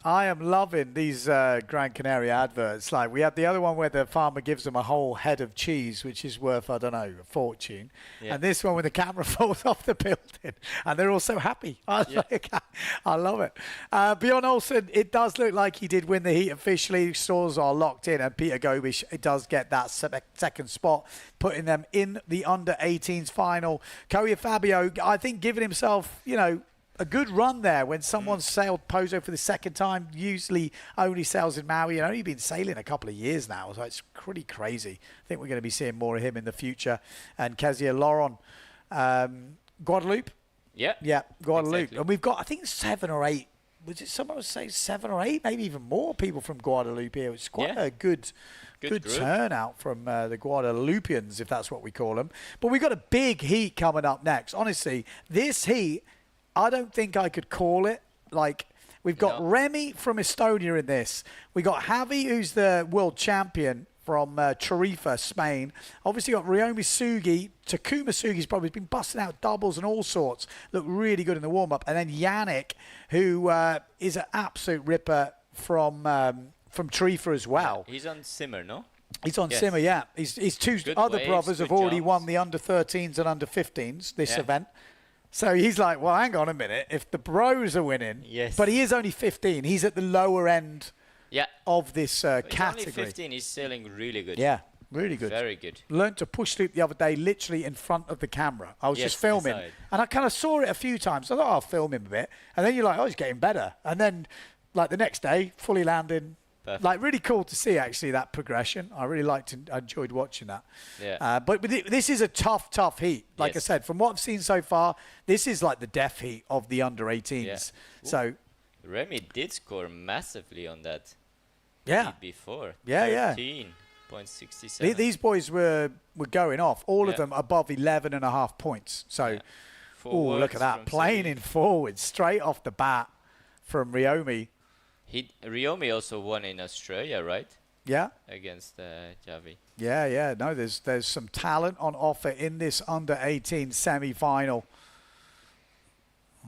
I am loving these Gran Canaria adverts. Like, we had the other one where the farmer gives them a whole head of cheese, which is worth, I don't know, a fortune. Yeah. And this one when the camera falls off the building and they're all so happy. I love it. Bjorn Olsen, it does look like he did win the heat officially. Scores are locked in, and Peter Gobish, it does get that second spot, putting them in the under-18s final. Koya Fabio, I think, giving himself, you know, a good run there when someone sailed POZO for the second time. Usually only sails in Maui, and only been sailing a couple of years now, so it's pretty crazy. I think we're going to be seeing more of him in the future. And Kezia Loron, Guadeloupe? Yeah, Guadeloupe. Exactly. And we've got, I think, 7 or 8. Was it someone would say 7 or 8, maybe even more people from Guadeloupe here. It's quite a good turnout from the Guadeloupeans, if that's what we call them. But we've got a big heat coming up next. Honestly, this heat, I don't think I could call it. Like, we've got Remy from Estonia in this. We got Javi, who's the world champion from TRHE, Spain. Obviously got Ryomi Sugi. Takuma Sugi's probably been busting out doubles and all sorts. Looked really good in the warm-up. And then Yannick, who is an absolute ripper from TRHE as well. Yeah, he's on Simmer, no? He's on Simmer, yeah. His two other brothers have already won the under-13s and under-15s this event. So he's like, well, hang on a minute. If the bros are winning, but he is only 15. He's at the lower end of this category. He's only 15. He's sailing really good. Yeah, really good. Very good. Learned to push loop the other day, literally in front of the camera. I was just filming. And I kind of saw it a few times. I thought, I'll film him a bit. And then you're like, oh, he's getting better. And then, like, the next day, fully landing. Perfect. Like, really cool to see, actually, that progression. I really I enjoyed watching that. Yeah. But this is a tough heat. Like I said, from what I've seen so far, this is like the death heat of the under-18s. Yeah. So Remy did score massively on that heat before. 13.67. These boys were going off. All of them above 11.5 points. So, look at that. Playing in forward straight off the bat from Ryomi. Ryomi also won in Australia, right? Yeah. Against Javi. Yeah. No, there's some talent on offer in this under-18 semi-final.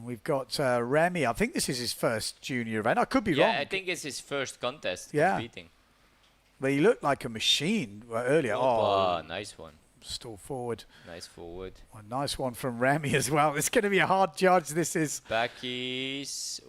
We've got Remy. I think this is his first junior event. I could be wrong. Yeah, I think it's his first contest competing. But he looked like a machine earlier. Oh, nice one. Stall forward. Nice forward. A nice one from Remy as well. It's going to be a hard judge. This is. Backies.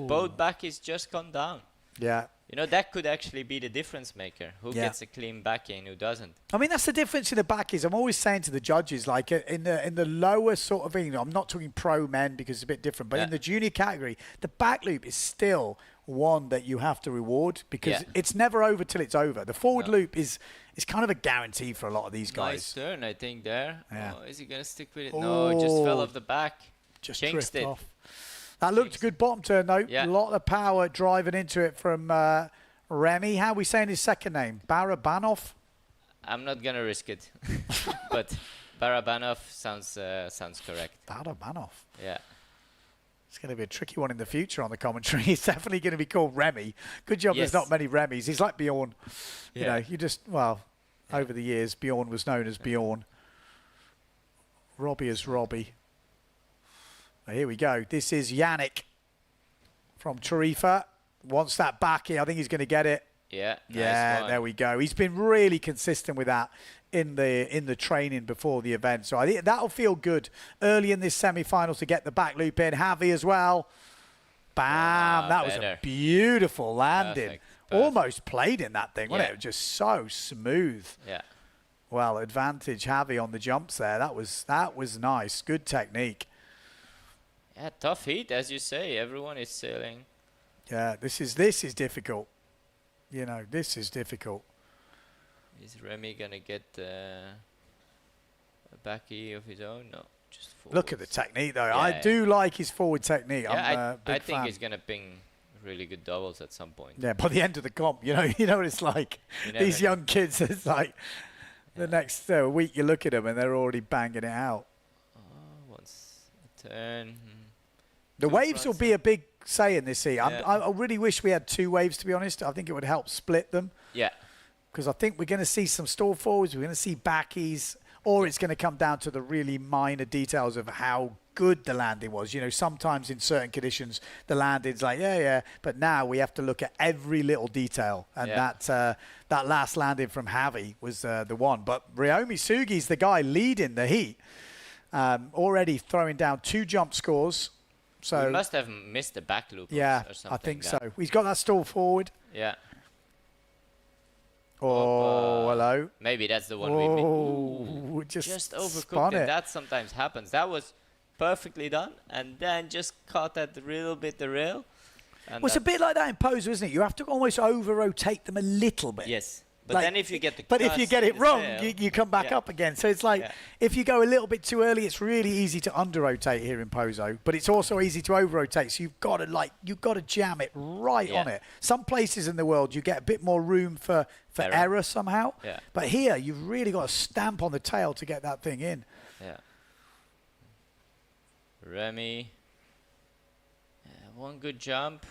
Both backies just gone down. Yeah. You know, that could actually be the difference maker. Who gets a clean backie and who doesn't? I mean, that's the difference in the backies. I'm always saying to the judges, like in the lower sort of thing, you know, I'm not talking pro men because it's a bit different, but in the junior category, the back loop is still one that you have to reward because it's never over till it's over. The forward loop is kind of a guarantee for a lot of these guys. Nice turn, I think, there. Yeah. Oh, is he going to stick with it? No, it just fell off the back. Just tripped off. That looked a good bottom turn, though. Yeah. A lot of power driving into it from Remy. How are we saying his second name? Barabanov? I'm not going to risk it. But Barabanov sounds correct. Barabanov? Yeah. It's going to be a tricky one in the future on the commentary. He's definitely going to be called Remy. Good job there's not many Remys. He's like Bjorn. You know, over the years, Bjorn was known as Bjorn. Robbie as Robbie. Here we go. This is Yannick from TRHE. Wants that back here. I think he's going to get it. Yeah. Yeah, Nice one. there we go. He's been really consistent with that in the training before the event. So I think that'll feel good early in this semi-final to get the back loop in. Javi as well. Bam. That was a beautiful landing. Perfect. Almost played in that thing, wasn't Yeah. it? Just so smooth. Yeah. Well, advantage Javi on the jumps there. That was nice. Good technique. Yeah, tough heat, as you say. Everyone is sailing. Yeah, this is difficult. You know, this is difficult. Is Remy gonna get a backy of his own? No, just forwards. Look at the technique, though. Yeah, I yeah. do like his forward technique. I'm Yeah, a big I think fan. he's gonna ping really good doubles at some point. Yeah, by the end of the comp, you know what it's like. You never These know. young kids, it's like the next week you look at them and they're already banging it out. Once a turn. The Two waves will fronts, be a big say in this heat. Yeah. I really wish we had 2 waves, to be honest. I think it would help split them. Yeah. Because I think we're going to see some stall forwards, we're going to see backies, or it's going to come down to the really minor details of how good the landing was. You know, sometimes in certain conditions, the landing's like, yeah, but now we have to look at every little detail. And that last landing from Javi was the one. But Ryomi Sugi's the guy leading the heat, already throwing down 2 jump scores. So We must have missed the back loop yeah, or something. I think so. He's got that stall forward. Yeah. Oh, hello. Maybe that's the one Oh, just just overcooked spun it. it. That sometimes happens. That was perfectly done, and then just caught that little bit the rail. And Well, it's a bit like that in POZO, isn't it? You have to almost over-rotate them a little bit. Yes, but Like, then if you get the But if you gust get in it the wrong, sail- you come back Yeah. up again. So it's like, Yeah. if you go a little bit too early, it's really easy to under-rotate here in POZO. But it's also easy to over-rotate. So you've got to jam it right on Yeah. it. Some places in the world, you get a bit more room for error somehow. Yeah. But here, you've really got to stamp on the tail to get that thing in. Yeah. Remy. One good jump.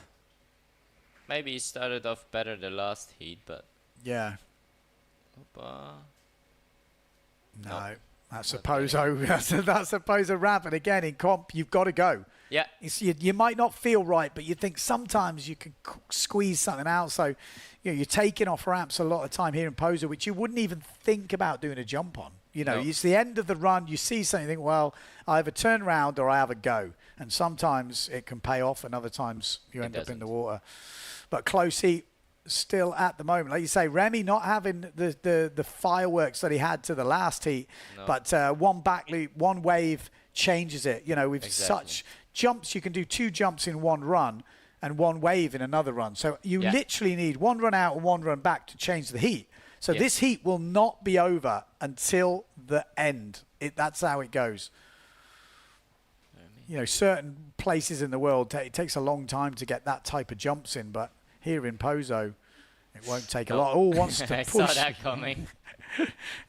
Maybe he started off better the last heat, but Yeah. Opa. No. That's a POZO. That's a POZO ramp. And again, in comp, you've got to go. Yeah. You might not feel right, but you think sometimes you can squeeze something out. So, you're taking off ramps a lot of time here in POZO, which you wouldn't even think about doing a jump on. No. It's the end of the run. You see something, you think, well, I either turn around or I have a go. And sometimes it can pay off, and other times you end up in the water. But close heat still at the moment. Like you say, Remy not having the fireworks that he had to the last heat, but one back loop, one wave changes it. With such jumps, you can do 2 jumps in one run and 1 wave in another run. So you literally need 1 run out and 1 run back to change the heat. So this heat will not be over until the end. That's how it goes. Certain places in the world, it takes a long time to get that type of jumps in, but here in POZO, it won't take a lot. Oh, wants to I push. saw that coming.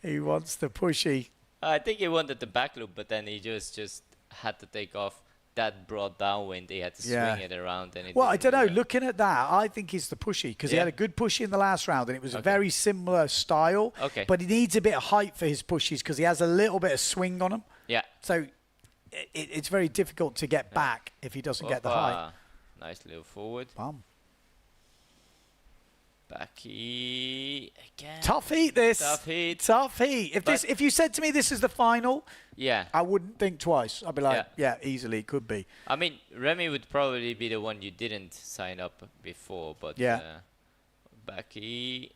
He wants the pushy. I think he wanted the back loop, but then he just had to take off. That brought downwind. He had to swing it around. And Well, I don't know. Looking at that, I think he's the pushy because he Yeah. had a good pushy in the last round, and it was a very similar style. Okay. But he needs a bit of height for his pushies because he has a little bit of swing on him. Yeah. So it's very difficult to get back if he doesn't get the height. Nice little forward. Bum. Backy again. Tough heat, this. Tough heat. Tough heat. If you said to me this is the final, Yeah. I wouldn't think twice. I'd be like, yeah easily, could be. I mean, Remy would probably be the one you didn't sign up before, but Backy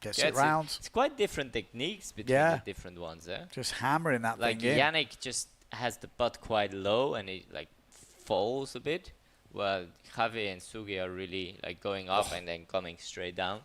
Gets it round. It's quite different techniques between the different ones, eh? Just hammering that like thing in. Yannick just has the butt quite low and it like falls a bit. Well, Javi and Sugi are really like going up and then coming straight down.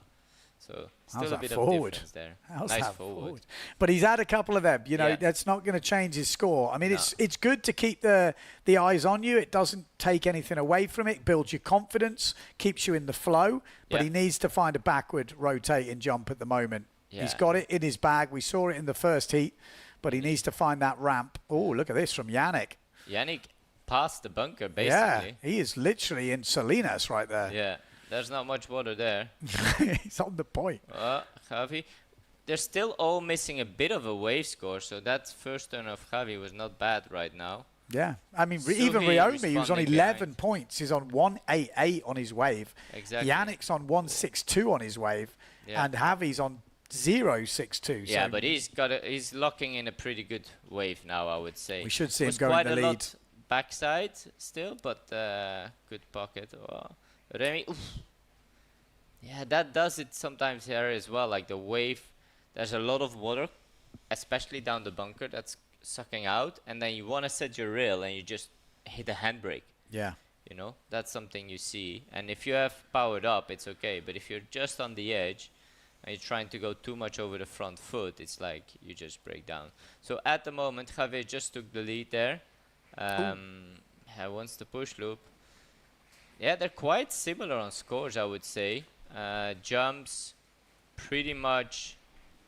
So still a bit of difference there. Nice forward. But he's had a couple of them. That's not going to change his score. I mean, it's good to keep the eyes on you. It doesn't take anything away from it. Builds your confidence, keeps you in the flow. But he needs to find a backward rotating jump at the moment. Yeah. He's got it in his bag. We saw it in the first heat. But he needs to find that ramp. Oh, look at this from Yannick. Yannick past the bunker, basically. Yeah, he is literally in Salinas right there. Yeah, there's not much water there. He's on the point. Javi. They're still all missing a bit of a wave score, so that first turn of Javi was not bad right now. Yeah. I mean, Sugi even Ryomi, who's on responding 11 behind. points, is on 188 on his wave. Exactly. Yannick's on 162 on his wave. Yeah. And Javi's on 062. Yeah, so but he's locking in a pretty good wave now, I would say. we should see him Was go in quite the a lead. lot backside still, but good pocket. Oh. Remy, oof. Yeah, that does it sometimes here as well. Like the wave, there's a lot of water, especially down the bunker, that's sucking out, and then you want to set your rail and you just hit a handbrake. Yeah. You know, that's something you see. And if you have powered up, it's okay. But if you're just on the edge and you're trying to go too much over the front foot, it's like you just break down. So at the moment, Javier just took the lead there. Wants the push loop. Yeah, they're quite similar on scores, I would say. Jumps, pretty much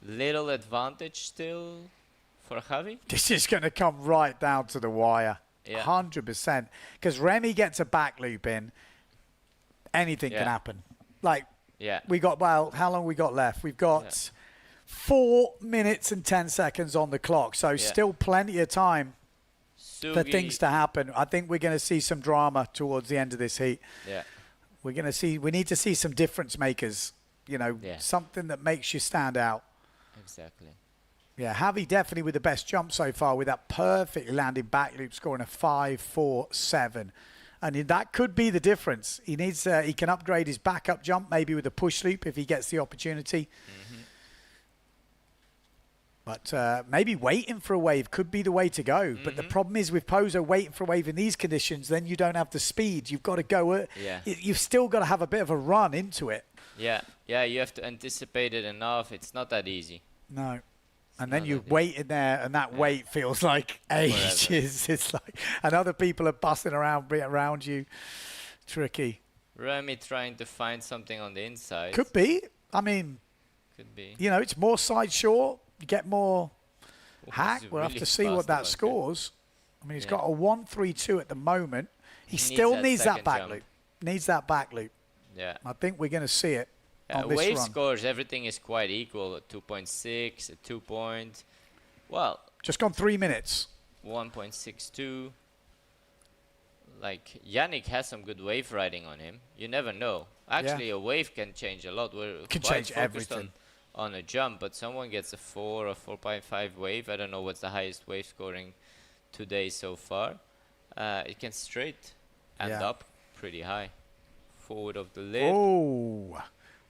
little advantage still for Javi. This is going to come right down to the wire. Yeah. 100%. Because Remy gets a back loop in, anything can happen. Like, Yeah. we got, well, how long we got left? We've got 4 minutes and 10 seconds on the clock. So still plenty of time for things to happen. I think we're going to see some drama towards the end of this heat. Yeah. We need to see some difference makers, you know, something that makes you stand out. Exactly. Yeah, Javi definitely with the best jump so far with that perfect landing back loop, scoring a 5.47. And that could be the difference. He needs, he can upgrade his backup jump maybe with a push loop if he gets the opportunity. But maybe waiting for a wave could be the way to go. But the problem is with POZO waiting for a wave in these conditions, then you don't have the speed. You've got to go. You've still got to have a bit of a run into it. Yeah, you have to anticipate it enough. It's not that easy. No. And then you wait in there, and that wait feels like ages. Forever. It's like, and other people are busting around you. Tricky. Remy trying to find something on the inside. Could be. I mean, Could be. you know, it's more side short. You get more hack. We'll have to see what that scores. I mean, he's got a 1.32 at the moment. He still needs that back loop. Needs that back loop. Yeah. I think we're going to see it on this wave run. scores, everything is quite equal. 2.6, 2 point. Well, just gone 3 minutes. 1.62. Like, Yannick has some good wave riding on him. You never know. Actually, a wave can change a lot. We're Can quite change focused everything. on a jump, but someone gets a 4 or 4.5 wave. I don't know what's the highest wave scoring today so far. It can straight end up pretty high. Forward of the lip. Oh.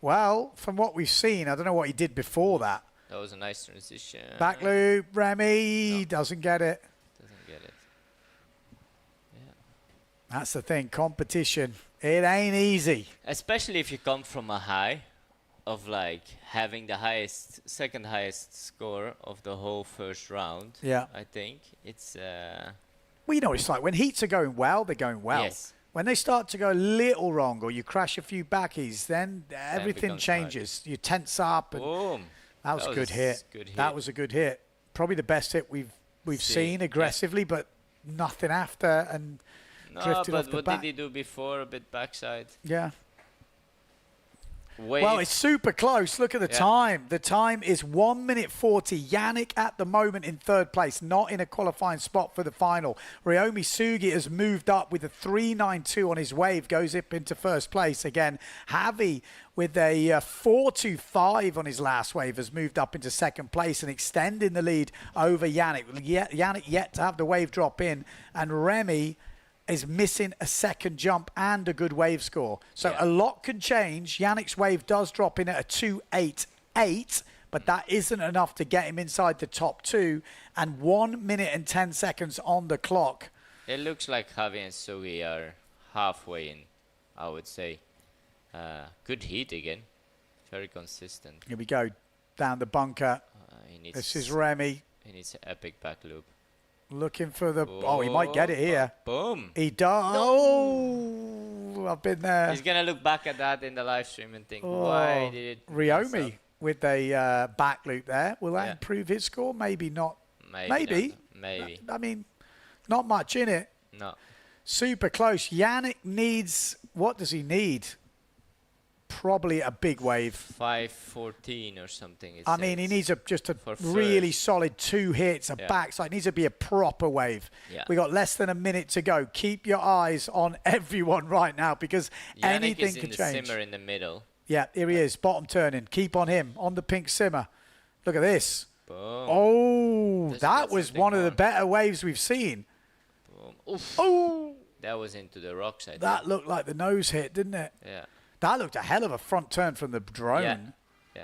Well, from what we've seen, I don't know what he did before that. That was a nice transition. Back loop, Remy doesn't get it. Doesn't get it. Yeah. That's the thing, competition. It ain't easy. Especially if you come from a high of like having the second highest score of the whole first round. Yeah. I think it's Well, you know what it's like. When heats are going well, they're going well. Yes. When they start to go a little wrong or you crash a few backies, then everything becomes changes. You tense up. And boom. that was a good hit. That was a good hit. Probably the best hit we've seen aggressively, but nothing after and drifted off the what back. did he do before? A bit backside. Yeah. Wave. Well, it's super close. Look at the time. The time is 1 minute 40. Yannick at the moment in third place, not in a qualifying spot for the final. Ryomi Sugi has moved up with a 3.92 on his wave, goes up into first place again. Javi with a 4.25 on his last wave has moved up into second place and extending the lead over Yannick. Yannick yet to have the wave drop in, and Remy is missing a second jump and a good wave score. So a lot can change. Yannick's wave does drop in at a 2.88, but that isn't enough to get him inside the top two. And 1 minute and 10 seconds on the clock. It looks like Javi and Sugi are halfway in, I would say. Good heat again. Very consistent. Here we go. Down the bunker. This is Remy. He needs an epic back loop. Looking for the... Oh, he might get it here. Boom. He does. Oh, I've been there. He's going to look back at that in the live stream and think, why did it... Ryomi with a back loop there. Will that improve his score? Maybe not. Maybe. I mean, not much in it. No. Super close. Yannick needs... What does he need? probably a big wave. 514 or something. I mean, he needs just a for really first. solid 2 hits, a backside. It needs to be a proper wave. Yeah. We got less than a minute to go. Keep your eyes on everyone right now because Yannick anything is in can the change. simmer in the middle. Yeah, here he is, bottom turning. Keep on him, on the pink simmer. Look at this. Boom. Oh, Let's that get was something one of the on. better waves we've seen. Boom. Oof. Oh, That was into the rocks, I think. that looked like the nose hit, didn't it? Yeah. That looked a hell of a front turn from the drone. Yeah.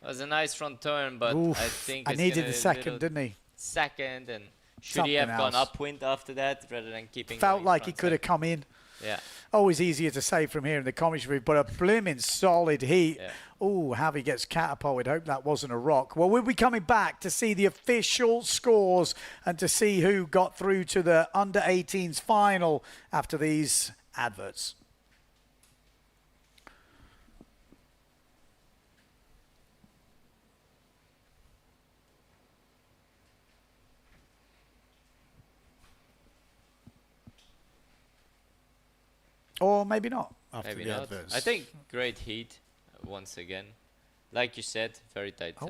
It was a nice front turn, but Oof, I think I it's needed gonna the second, little didn't he? second, and should he have Something gone else. upwind after that rather than keeping Felt going like he front could have side? come in. Yeah. Always easier to say from here in the commentary, but a blooming solid heat. Yeah. Oh, Javi gets catapulted. Hope that wasn't a rock. Well, we'll be coming back to see the official scores and to see who got through to the under-18s final after these adverts. Or maybe not after Maybe the not. adverts. I think great heat once again. Like you said, very tight. Oh.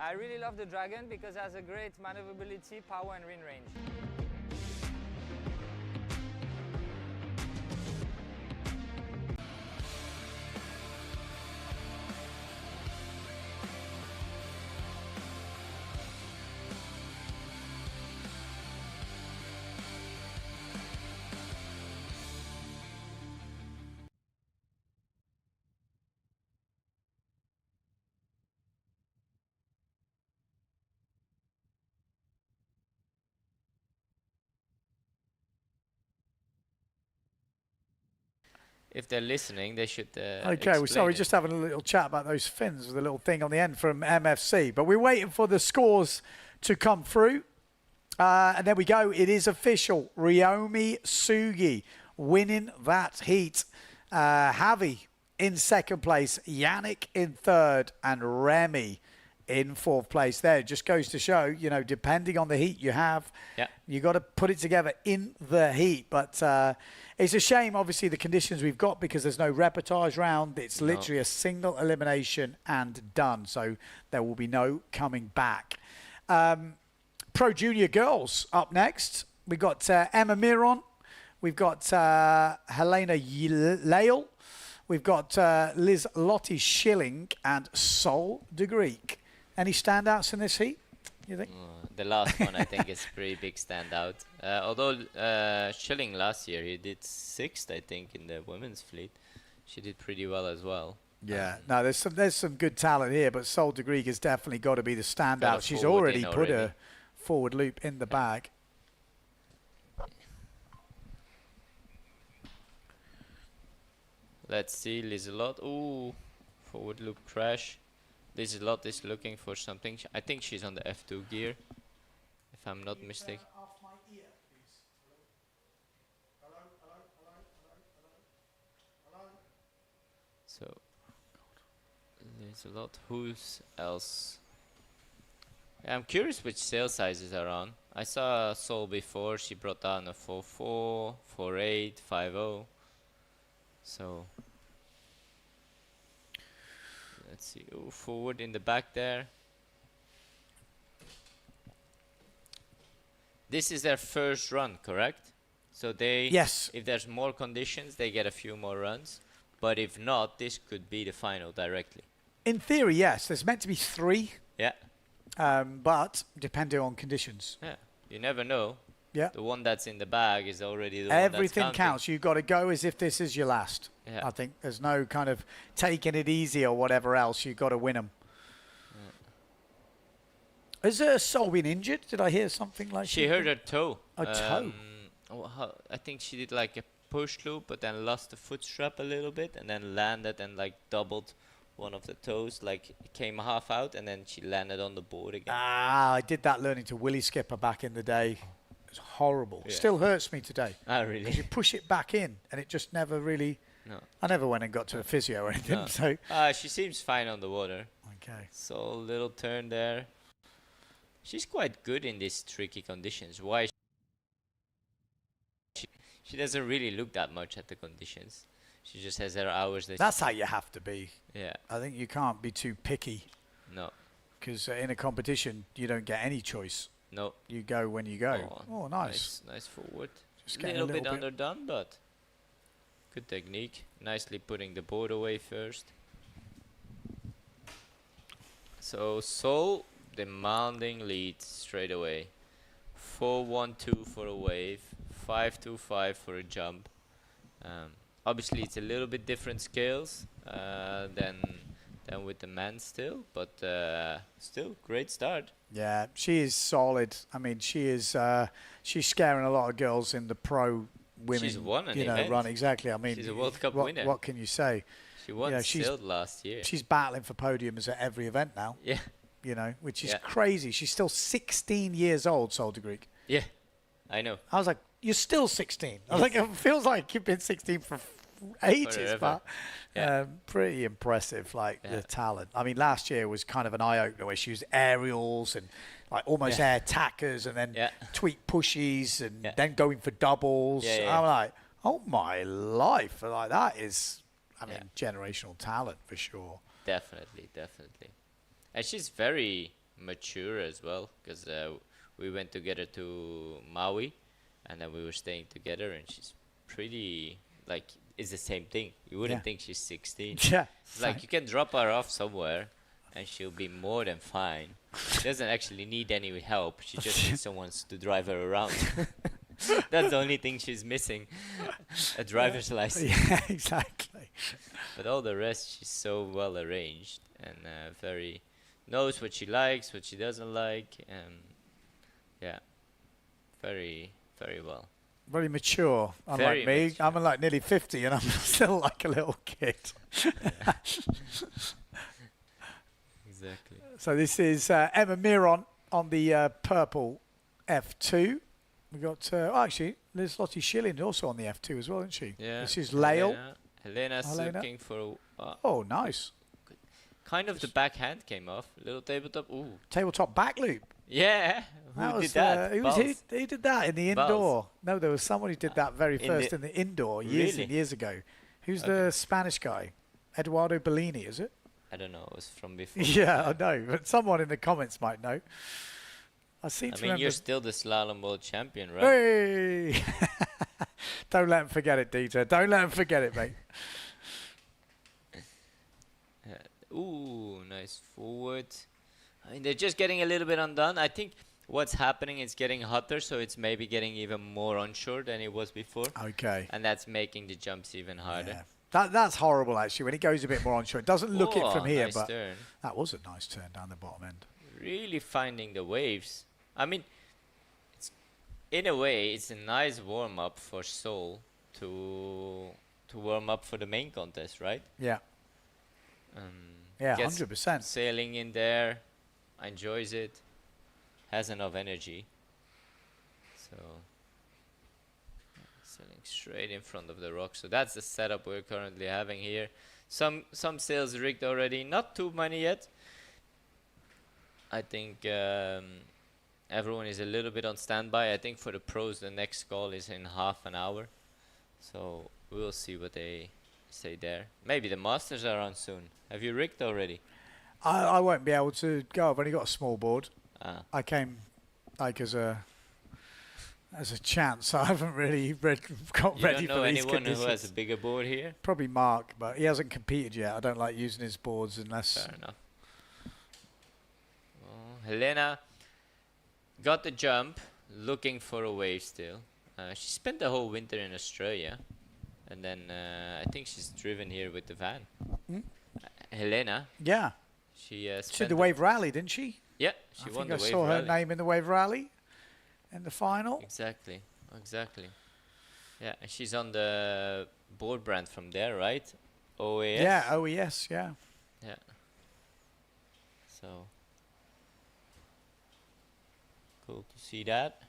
I really love the Dragon because it has a great maneuverability, power and wind range. If they're listening, they should. Okay, well, sorry, explain it. just having a little chat about those fins with a little thing on the end from MFC. But we're waiting for the scores to come through. And there we go. It is official. Ryomi Sugi winning that heat. Javi in second place. Yannick in third. And Remy in fourth place there. It just goes to show, you know, depending on the heat you have, you got to put it together in the heat. But it's a shame, obviously, the conditions we've got because there's no reportage round. It's literally a single elimination and done. So there will be no coming back. Pro Junior Girls up next. We've got Emma Miron. We've got Helena Lale. We've got Liz Lottie Schilling and Sol de Greek. Any standouts in this heat, you think? The last one, I think, is pretty big standout. Although Schilling last year, he did 6th, I think, in the women's fleet. She did pretty well as well. Yeah, no, there's some good talent here, but Sol de Greek has definitely got to be the standout. She's already put a forward loop in the bag. Let's see, Lizelot. Ooh, forward loop crash. Lizelot is looking for something. I think she's on the F2 gear, if I'm not mistaken. So, Lizelot. Who's else? I'm curious which sail sizes are on. I saw Sol before. She brought down a 4.4, 4.8, 5.0. So let's see. Oh, forward in the back there. This is their first run, correct? So they, yes, if there's more conditions, they get a few more runs. But if not, this could be the final directly. In theory, yes. There's meant to be 3. Yeah. But depending on conditions. Yeah. You never know. Yeah. The one that's in the bag is already the Everything one that's counts. You've got to go as if this is your last. Yeah. I think there's no kind of taking it easy or whatever else. You've got to win them. Has Sol been injured? Did I hear something like She hurt her toe. A toe? I think she did like a push loop, but then lost the foot strap a little bit, and then landed and like doubled one of the toes, like it came half out, and then she landed on the board again. Ah, I did that learning to willy skipper back in the day. It's horrible. Yeah. Still hurts me today. Ah, really? Because you push it back in, and it just never really... No. I never went and got to a physio or anything, No. so... She seems fine on the water. Okay. So little turn there. She's quite good in these tricky conditions. Why? She doesn't really look that much at the conditions. She just has her hours. That's how you have to be. Yeah. I think you can't be too picky. No. Because in a competition, you don't get any choice. No. You go when you go. Oh, nice. Nice forward. Just A getting little bit underdone, but good technique. Nicely putting the board away first. So Sol demanding lead straight away. 4-1-2 for a wave. 5-2-5 for a jump. Obviously, it's a little bit different scales than with the men still, but still great start. Yeah, she is solid. I mean, she is. She's scaring a lot of girls in the pro women. She's won an event. Run exactly. I mean, she's a World Cup winner. What can you say? She won silver last year. She's battling for podiums at every event now. Yeah. You know, which is crazy. She's still 16 years old, Sol de Greek. Yeah, I know. I was like, you're still 16. I was like, it feels like you've been 16 for ages, but pretty impressive, like the talent. I mean, last year was kind of an eye-opener where she used aerials and like almost air tackers and then tweak pushies and then going for doubles. I'm like, oh my life. Like that is, I mean, generational talent for sure. Definitely. And she's very mature as well, because we went together to Maui, and then we were staying together, and she's pretty, like, it's the same thing. You wouldn't think she's 16. Yeah. It's like you can drop her off somewhere, and she'll be more than fine. She doesn't actually need any help. She just needs someone to drive her around. That's the only thing she's missing, a driver's license. Yeah, exactly. But all the rest, she's so well arranged and very knows what she likes, what she doesn't like, and very, very well. Very mature, unlike me. Mature. I'm like nearly 50 and I'm still like a little kid. Exactly. So this is Emma Miron on the purple F2. We got, actually, Liz Lottie Schilling also on the F2 as well, isn't she? Yeah. This is Lael. Helena's looking for... oh, nice. Kind of the backhand came off. Little tabletop. Ooh. Tabletop back loop. Yeah. Who did that? Who did that in the indoor? No, there was someone who did that very first in the indoor years and years ago. Who's the Spanish guy? Eduardo Bellini, is it? I don't know. It was from before. Yeah, I know. But someone in the comments might know. I mean, you're still the slalom world champion, right? Hey! Don't let him forget it, Dieter. Don't let him forget it, mate. Ooh, nice forward. I mean, they're just getting a little bit undone. I think what's happening is getting hotter, so it's maybe getting even more onshore than it was before. Okay. And that's making the jumps even harder. Yeah. That's horrible, actually, when it goes a bit more onshore. It doesn't look it from here, nice but turn. that was a nice turn down the bottom end. Really finding the waves. I mean, in a way, it's a nice warm-up for Sol to warm up for the main contest, right? Yeah. Yeah, gets 100%. Sailing in there, enjoys it, has enough energy. So, sailing straight in front of the rock. So that's the setup we're currently having here. Some sails rigged already, not too many yet. I think everyone is a little bit on standby. I think for the pros, the next call is in half an hour. So we'll see what they say there. Maybe the masters are on soon. Have you rigged already? I won't be able to go. I've only got a small board. I came like as a chance. I haven't really got ready for these conditions. You don't know anyone who has a bigger board here? Probably Mark, but he hasn't competed yet. I don't like using his boards unless... Fair enough. Helena got the jump, looking for a wave still. She spent the whole winter in Australia, and then I think she's driven here with the van. Helena. Yeah. She did the wave rally, didn't she? Yeah, I she won think the I wave saw her rally. name in the wave rally in the final. Exactly, exactly. Yeah, and she's on the board brand from there, right? OAS? Yeah, OES, yeah. Yeah. So, cool to see that.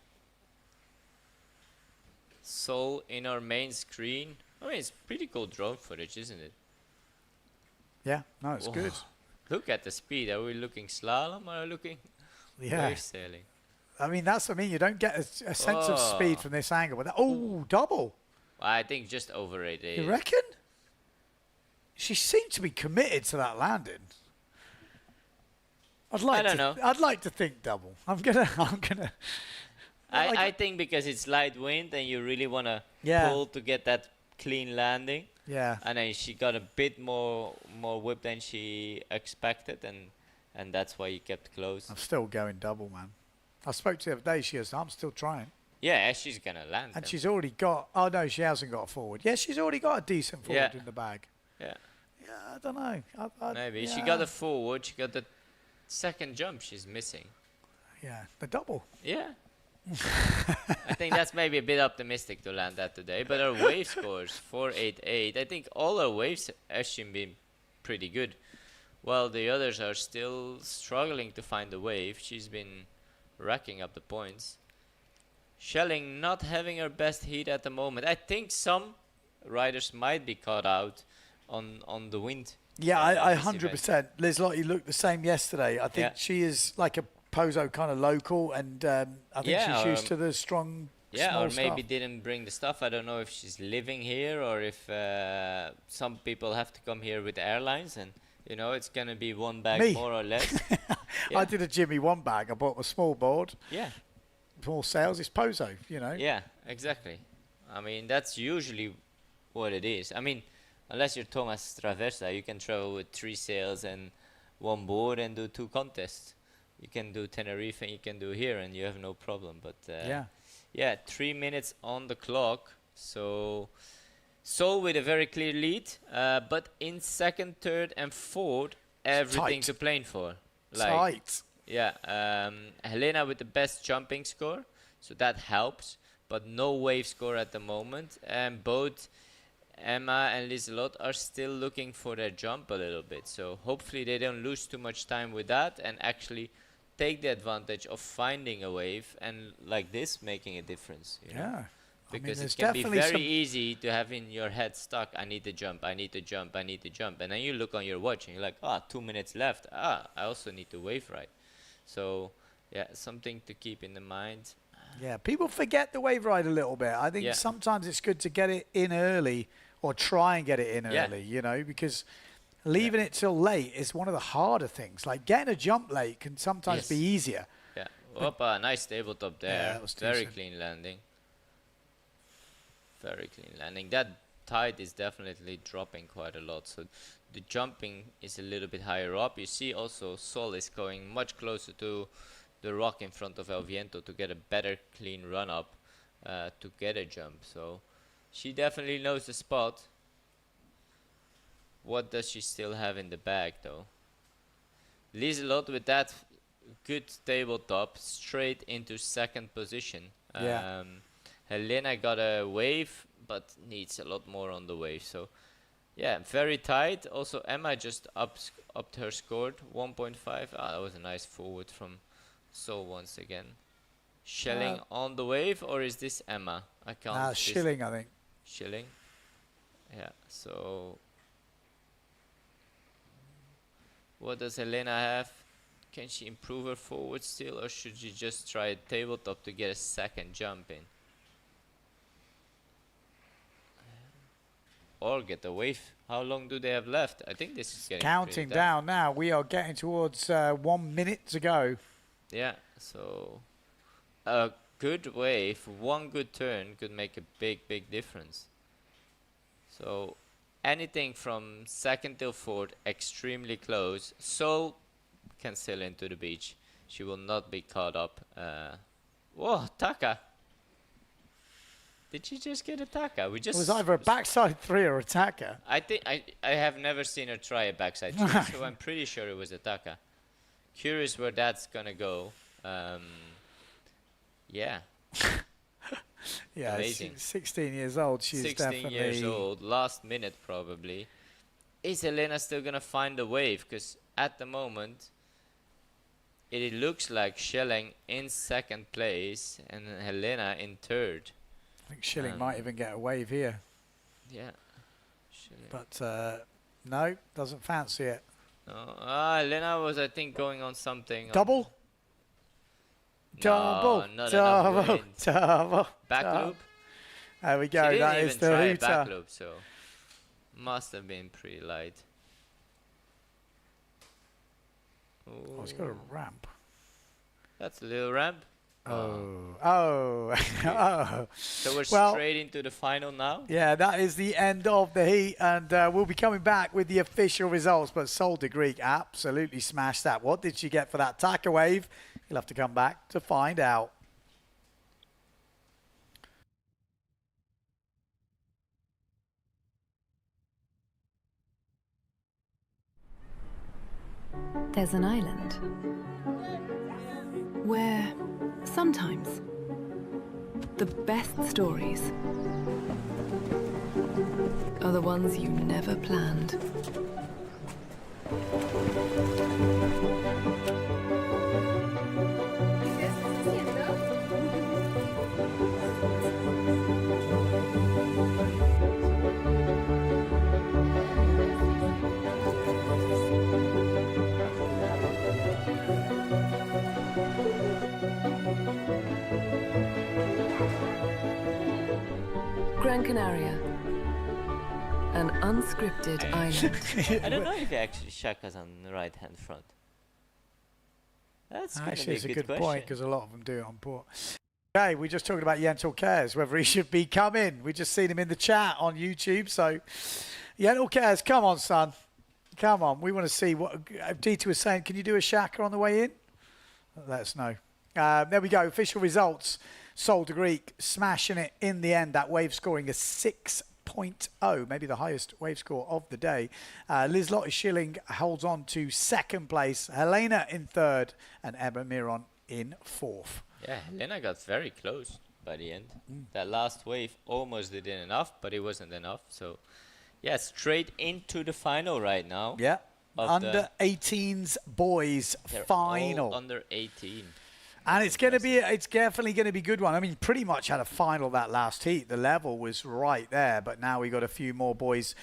So, in our main screen, I mean, it's pretty cool drone footage, isn't it? Yeah, no, it's good. Look at the speed. Are we looking slalom or are we looking Yeah. wave sailing? I mean, that's what I mean. You don't get a sense of speed from this angle. But double. I think just overrated. You reckon? She seemed to be committed to that landing. I don't know. I'd like to think double. I'm gonna. I think because it's light wind and you really want to pull to get that clean landing. Yeah. And then she got a bit more whip than she expected, and that's why you kept close. I'm still going double, man. I spoke to her the other day. She goes, I'm still trying. Yeah, she's gonna land. And she's already got. Oh no, she hasn't got a forward. Yeah, she's already got a decent forward in the bag. Yeah. Yeah, I don't know. Maybe she got a forward. She got the second jump. She's missing. Yeah, the double. Yeah. I think that's maybe a bit optimistic to land that today, but our wave scores 488. I think all our waves actually been pretty good, while the others are still struggling to find the wave. She's been racking up the points. Schelling not having her best heat at the moment. I think some riders might be caught out on the wind. Yeah, I 100%. Liz Lottie looked the same yesterday. I think she is like a POZO kind of local, and I think she's used to the strong. Yeah, or maybe stuff. didn't bring the stuff. I don't know if she's living here or if some people have to come here with airlines, and you know it's gonna be one bag more or less. I did a Jimmy one bag. I bought a small board. Yeah. Small sails is POZO, you know. Yeah, exactly. I mean that's usually what it is. I mean, unless you're Thomas Traversa, you can travel with 3 sails and 1 board and do 2 contests. You can do Tenerife and you can do here, and you have no problem. But yeah, 3 minutes on the clock. So with a very clear lead, but in second, third, and fourth, everything to plane for. Tight. Yeah, Helena with the best jumping score, so that helps. But no wave score at the moment, and both Emma and Liselot are still looking for their jump a little bit. So hopefully they don't lose too much time with that and actually take the advantage of finding a wave and like this making a difference. You know? Because it can be very easy to have in your head stuck, I need to jump, I need to jump, I need to jump. And then you look on your watch and you're like, 2 minutes left. I also need to wave right. So yeah, something to keep in the mind. Yeah, people forget the wave ride a little bit. I think sometimes it's good to get it in early or try and get it in early, you know, because leaving it till late is one of the harder things. Like getting a jump late can sometimes be easier. Yeah, Opa, nice tabletop there. Yeah, that was very clean landing. Very clean landing. That tide is definitely dropping quite a lot. So the jumping is a little bit higher up. You see also Sol is going much closer to the rock in front of El Viento to get a better clean run up to get a jump. So she definitely knows the spot. What does she still have in the bag though? Liselot with that good tabletop straight into second position. Helena got a wave but needs a lot more on the wave. So yeah, very tight. Also Emma just upped her score 1.5. That was a nice forward from Sol once again. Schelling on the wave, or is this Emma? I can't. Schilling, I think. Schilling. Yeah, so what does Helena have? Can she improve her forward still, or should she just try a tabletop to get a second jump in? Or get a wave. How long do they have left? I think this is getting counting down now. We are getting towards 1 minute to go. Yeah, so a good wave, one good turn could make a big difference. So anything from second till fourth, extremely close. Sol can sail into the beach. She will not be caught up. Whoa, Taka. Did she just get a Taka? It was either a backside 3 or a Taka. I think I have never seen her try a backside 3, so I'm pretty sure it was a Taka. curious where that's gonna go. Yeah. Yeah, Amazing. 16 years old. She's 16 definitely years old, last minute probably. Is Helena still gonna find the wave? Because at the moment, it looks like Schelling in second place and Helena in third. I think Schilling might even get a wave here. Yeah. Schilling. But no, doesn't fancy it. No. Helena was, I think, going on something. Double? Double, not double, enough wind. double. Back double. loop. There we She go. didn't That even is the try a hooter. back loop, so must have been pretty light. Oh, it's got a ramp. That's a little ramp. Oh, oh. So we're Well, straight into the final now. Yeah, that is the end of the heat, and we'll be coming back with the official results. But Sol de Greek absolutely smashed that. What did she get for that tacker wave? You'll have to come back to find out. There's an island where sometimes the best stories are the ones you never planned. Gran Canaria, an unscripted island. I don't know if he actually Shaka's on the right hand front. That's Actually, it's a good question. point because a lot of them do it on port. Okay, we're just talking about Yentel Cares, whether he should be coming. We just seen him in the chat on YouTube. So, Yentel Cares, come on, son. Come on. We want to see what Dieter was saying. Can you do a Shaka on the way in? Let us know. There we go. Official results. Sol de Greek smashing it in the end. That wave scoring a 6.0, maybe the highest wave score of the day. Liz-Lotte Schilling holds on to second place. Helena in third, and Emma Miron in fourth. Yeah, Helena got very close by the end. That last wave almost did enough, but it wasn't enough. So, yeah, straight into the final right now. Yeah, under 18s boys They're final. all under 18. And it's going to be, it's definitely going to be a good one. I mean, pretty much had a final that last heat. The level was right there, but now we got a few more boys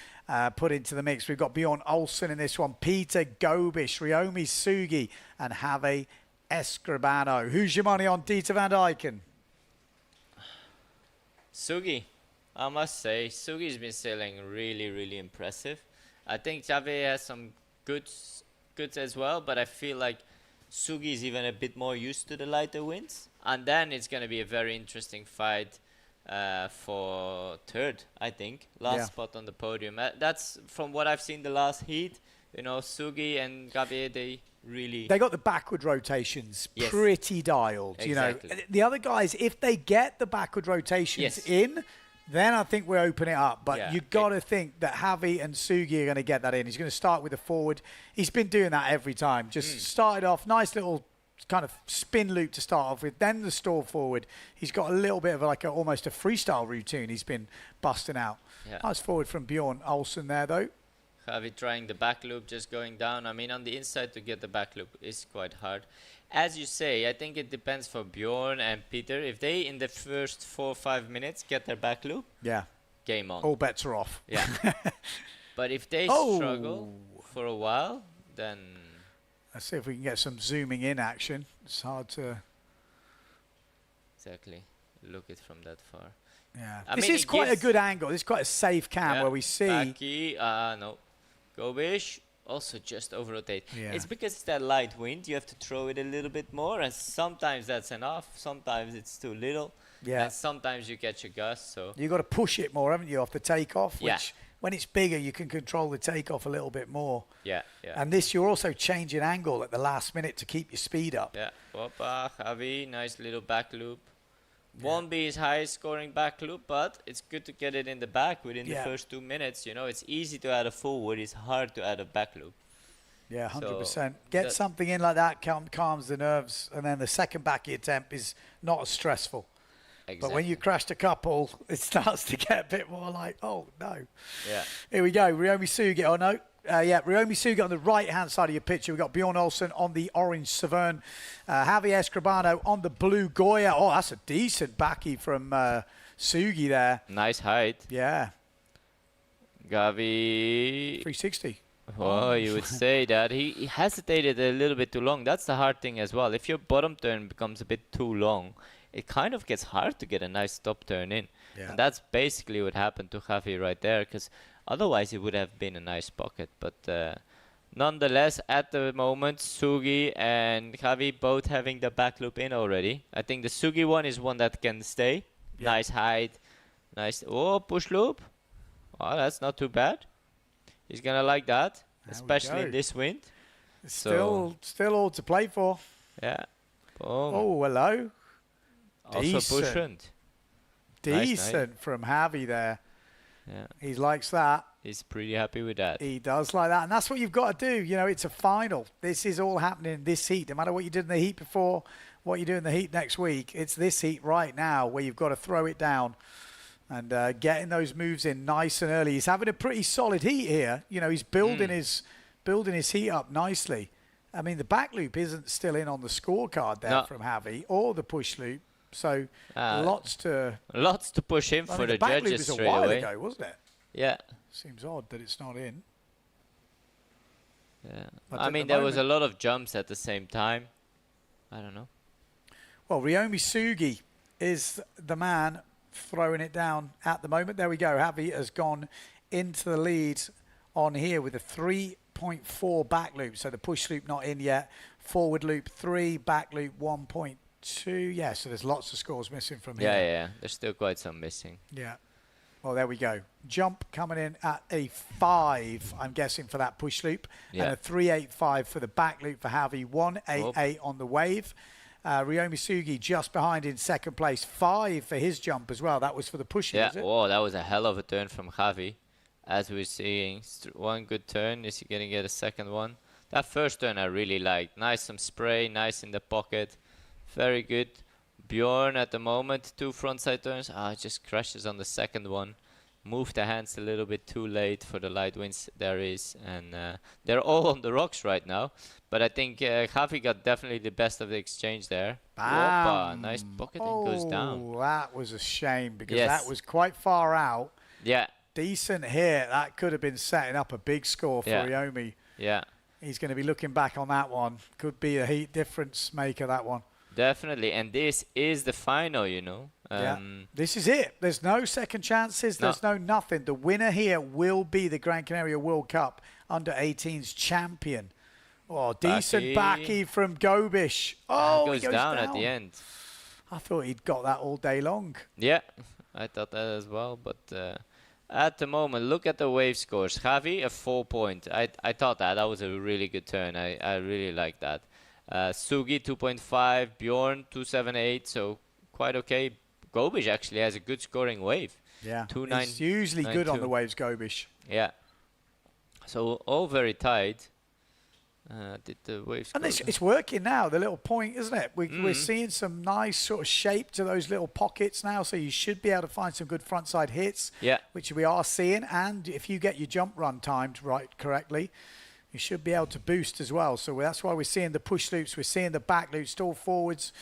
put into the mix. We've got Bjorn Olsen in this one, Peter Gobish, Ryomi Sugi, and Have Escribano. Who's your money on Dieter van Dijken? Sugi, I must say, Sugi's been sailing really, really impressive. I think Javier has some goods as well, but I feel like Sugi is even a bit more used to the lighter winds. And then it's going to be a very interesting fight for third, I think. Last spot on the podium. That's from what I've seen the last heat. You know, Sugi and Gabriel, they got the backward rotations pretty dialed. Exactly. You know, the other guys, if they get the backward rotations in, then I think we open it up. But you've got to think that Javi and Sugi are going to get that in. He's going to start with the forward. He's been doing that every time. Just started off, nice little kind of spin loop to start off with, then the stall forward. He's got a little bit of like almost a freestyle routine he's been busting out. Nice forward from Bjorn Olsen there, though. Javi trying the back loop, just going down. I mean, on the inside to get the back loop is quite hard. As you say, I think it depends for Bjorn and Peter. If they, in the first 4 or 5 minutes, get their back loop, game on. All bets are off. Yeah. But if they struggle for a while, then... Let's see if we can get some zooming in action. It's hard to... Exactly. Look it from that far. Yeah. I This mean, is quite a good angle. This is quite a safe cam where we see... Baki, no. Gobish. Also just over rotate. It's because it's that light wind. You have to throw it a little bit more, and sometimes that's enough. Sometimes it's too little. Yeah. And sometimes you catch a gust. So you got to push it more, haven't you, off the takeoff? Which, when it's bigger, you can control the takeoff a little bit more. Yeah. And this, you're also changing angle at the last minute to keep your speed up. Yeah. Opa, Javi, nice little back loop. Won't be his highest scoring back loop, but it's good to get it in the back within the first 2 minutes. You know, it's easy to add a forward. It's hard to add a back loop. Yeah, 100%. So Get that- something in like that, calms the nerves, and then the second backy attempt is not as stressful. Exactly. But when you crashed a couple, it starts to get a bit more like, oh, no. Yeah. Here we go. Ryomi Sugi. Oh, no. Ryomi Sugi on the right-hand side of your picture. We've got Bjorn Olsen on the orange Severn. Javi Escribano on the blue Goya. Oh, that's a decent backy from Sugi there. Nice height. Yeah. Gavi. 360. Oh, you would say that. He hesitated a little bit too long. That's the hard thing as well. If your bottom turn becomes a bit too long, it kind of gets hard to get a nice top turn in. Yeah. And that's basically what happened to Javi right there, because otherwise it would have been a nice pocket. But nonetheless, at the moment, Sugi and Javi both having the back loop in already. I think the Sugi one is one that can stay. Yeah. Nice height. Nice. Oh, push loop. Oh, that's not too bad. He's going to like that, There we especially go. in this wind. Still all to play for. Yeah. Boom. Oh, hello. Also decent. push front. Decent from Javi there. Yeah. He likes that. He's pretty happy with that. He does like that. And that's what you've got to do. You know, it's a final. This is all happening in this heat. No matter what you did in the heat before, what you do in the heat next week, it's this heat right now where you've got to throw it down and getting those moves in nice and early. He's having a pretty solid heat here. You know, he's building his heat up nicely. I mean, the back loop isn't still in on the scorecard there from Javi, or the push loop. So lots to push in for the back loop judges is a straight while away. ago, wasn't it? Yeah. Seems odd that it's not in. Yeah. But I at mean, the there was a moment- lot of jumps at the same time. I don't know. Well, Ryomi Sugi is the man throwing it down at the moment. There we go. Javi has gone into the lead on here with a 3.4 back loop. So the push loop not in yet. Forward loop 3, back loop 1.2. Yeah, so there's lots of scores missing from here. Yeah. There's still quite some missing. Yeah. Well, there we go. Jump coming in at a 5, I'm guessing, for that push loop. Yeah. And a 3.85 for the back loop for Javi. 1.88 on the wave. Ryomi Sugi just behind in second place. 5 for his jump as well. That was for the push, Yeah. was it? Oh, that was a hell of a turn from Javi. As we're seeing, one good turn. Is he going to get a second one? That first turn I really liked. Nice, some spray, nice in the pocket. Very good. Bjorn at the moment, 2 frontside turns. Just crashes on the second one. Moved the hands a little bit too late for the light winds there is. And they're all on the rocks right now. But I think Javi got definitely the best of the exchange there. Bam. Opa, nice pocket and goes down. That was a shame because Yes. that was quite far out. Yeah, Decent hit. That could have been setting up a big score for Yeah. Ryomi. yeah. He's going to be looking back on that one. Could be a heat difference maker, that one. Definitely. And this is the final, you know. This is it. There's no second chances. There's no nothing. The winner here will be the Gran Canaria World Cup Under-18s champion. Oh, decent backy from Gobish. Oh, Goes he goes down at the end. I thought he'd got that all day long. Yeah, I thought that as well. But at the moment, look at the wave scores. Javi, a 4 point. I thought that was a really good turn. I really like that. Sugi, 2.5. Bjorn, 2.78. So quite okay. Gobish actually has a good scoring wave. Yeah, 2.9. he's usually good on the waves, Gobish. Yeah. So all very tight. Did the waves And go it's working now, the little point, isn't it? We're seeing some nice sort of shape to those little pockets now, so you should be able to find some good frontside hits, Yeah. which we are seeing. And if you get your jump run timed right correctly, you should be able to boost as well. So that's why we're seeing the push loops, we're seeing the back loops, stall forwards.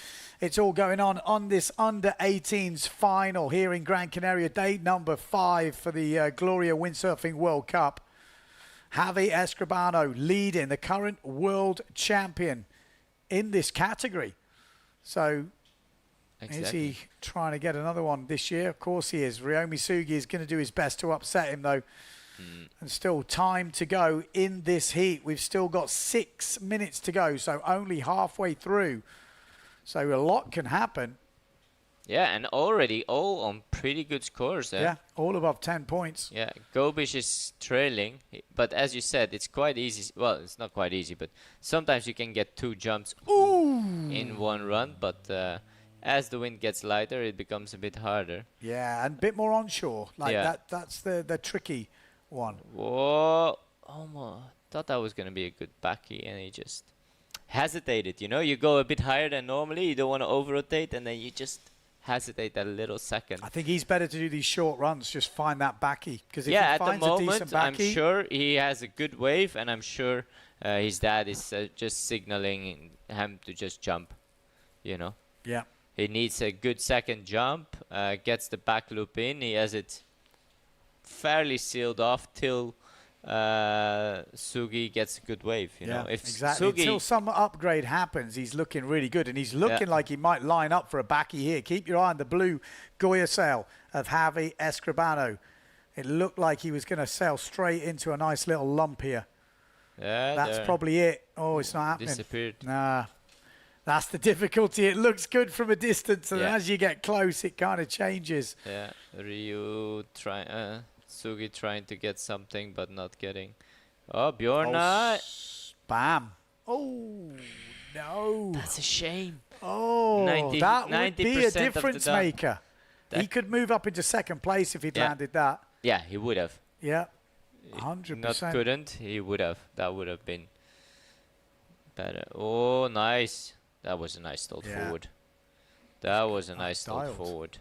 It's all going on this Under-18s final here in Gran Canaria, day number 5 for the Gloria Windsurfing World Cup. Javi Escribano leading, the current world champion in this category. So is he trying to get another one this year? Of course he is. Ryomi Sugi is going to do his best to upset him, though. And still time to go in this heat. We've still got 6 minutes to go, so only halfway through. So a lot can happen. Yeah, and already all on pretty good scores there. Yeah, all above 10 points. Yeah, Gobish is trailing, but as you said, it's quite easy. Well, it's not quite easy, but sometimes you can get 2 jumps in one run. But as the wind gets lighter, it becomes a bit harder. Yeah, and a bit more onshore. Like Yeah. that's the tricky one. Whoa, almost thought that was going to be a good backy, and he just hesitated. You know, you go a bit higher than normally. You don't want to over-rotate, and then you just hesitate that little second. I think he's better to do these short runs, just find that backy. Because if Yeah, he at the finds a decent moment, I'm backy, sure he has a good wave, and I'm sure his dad is just signaling him to just jump, you know. yeah. He needs a good second jump, gets the back loop in. He has it fairly sealed off till Sugi gets a good wave, you know. If exactly. Sugi, Until some upgrade happens, he's looking really good. And he's looking like he might line up for a backy here. Keep your eye on the blue Goya sail of Javi Escribano. It looked like he was going to sail straight into a nice little lump here. yeah, That's there, probably it. Oh, it's not happening. disappeared. Nah. That's the difficulty. It looks good from a distance, and Yeah. as you get close, it kind of changes. Yeah, Ryu Sugi trying to get something but not getting. Oh, Bjorn, Bam. Oh, no. that's a shame. Oh, 90 that would be a 90% of the difference done. maker. He could move up into second place if he'd Yeah. landed that. Yeah, he would have. Yeah, Not 100%. couldn't. He would have. That would have been better. Oh, nice. That was a nice stalled Yeah. forward. That was a nice stalled dialed. forward.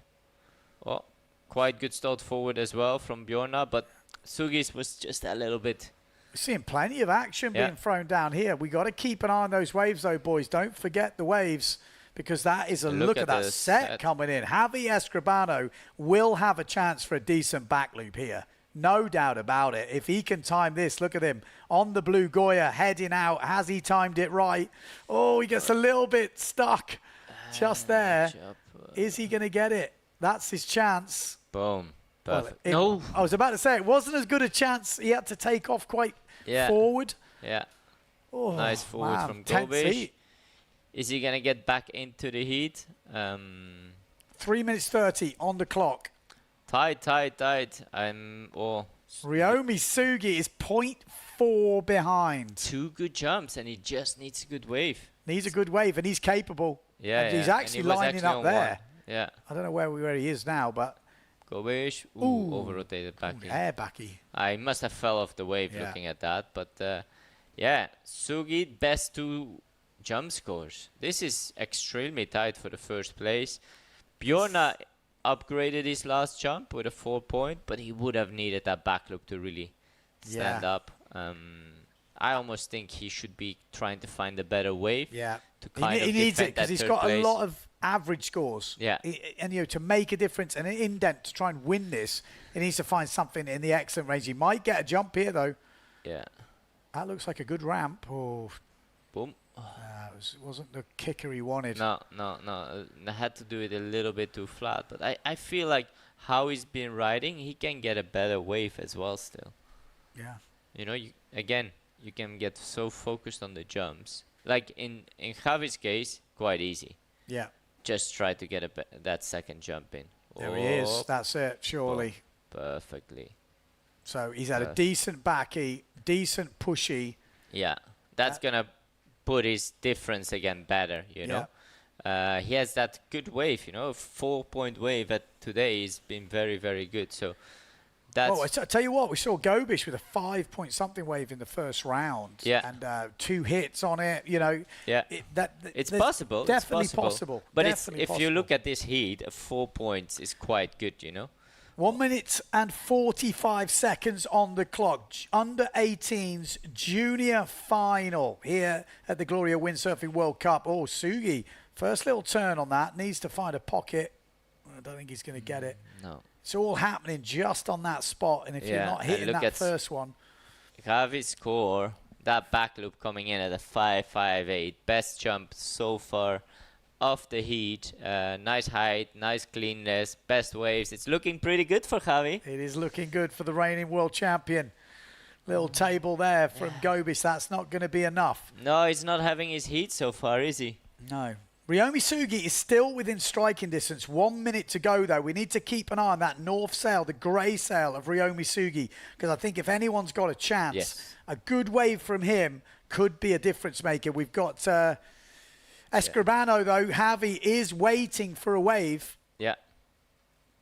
Oh, quite good stalled forward as well from Bjorna, but Sugi's was just a little bit. We're seeing plenty of action Yeah. being thrown down here. We got to keep an eye on those waves, though, boys. Don't forget the waves, because that is a look at that the set set. coming in. Javi Escribano will have a chance for a decent back loop here. No doubt about it. If he can time this, look at him on the blue Goya, heading out. Has he timed it right? Oh, he gets a little bit stuck just there. Is he going to get it? That's his chance. Boom. Well, Perfect. No. I was about to say, it wasn't as good a chance. He had to take off quite Yeah. forward. Yeah. Oh, Nice forward man, from tense Gobish. heat. Is he gonna get back into the heat? 3 minutes 30 on the clock. Tight. Oh, Ryomi Sugi is 0.4 behind. 2 good jumps, and he just needs a good wave. Needs a good wave, and he's capable. Yeah, and he's yeah. actually And he was lining actually up on there. one. Yeah. I don't know where he is now, but Gobish. Ooh, Ooh. over-rotated back in. air backy. I must have fell off the wave Yeah. looking at that, but yeah, Sugi, best 2 jump scores. This is extremely tight for the first place. Bjorna upgraded his last jump with a 4-point, but he would have needed that back loop to really stand Yeah. up. I almost think he should be trying to find a better wave Yeah. to kind He of needs it defend because that he's third got place. a lot of average scores. Yeah. And, you know, to make a difference and an indent to try and win this, he needs to find something in the excellent range. He might get a jump here, though. Yeah. That looks like a good ramp. Oh, Boom. it wasn't the kicker he wanted. No. I had to do it a little bit too flat, but I feel like how he's been riding, he can get a better wave as well still. Yeah. You know, you can get so focused on the jumps. Like in Javi's case, quite easy. Yeah. Just try to get that second jump in. There he is. Oh, That's it, surely. perfectly. So he's had a decent backy, decent pushy. Yeah, that's gonna put his difference again better, you know. He has that good wave, you know, 4-point wave at today has been very, very good. So that's Oh, I tell you what, we saw Gobish with a 5-point something wave in the first round. Yeah. And 2 hits on it, you know. yeah. there's It's possible. Definitely it's possible. But definitely if you look at this heat, 4 points is quite good, you know. 1 minute and 45 seconds on the clock. Under 18's junior final here at the Gloria Windsurfing World Cup. Oh, Sugi, first little turn on that. Needs to find a pocket. I don't think he's going to get it. No. It's all happening just on that spot. And if you're not and hitting look that at first one. Javi's score, that back loop coming in at a 5.58. Best jump so far of the heat. Nice height, nice cleanness, best waves. It's looking pretty good for Javi. It is looking good for the reigning world champion. Little table there from Gobish. That's not going to be enough. No, he's not having his heat so far, is he? No. Ryomi Sugi is still within striking distance. 1 minute to go, though. We need to keep an eye on that north sail, the grey sail of Ryomi Sugi, because I think if anyone's got a chance, a good wave from him could be a difference maker. We've got Escribano, though. Javi is waiting for a wave. Yeah.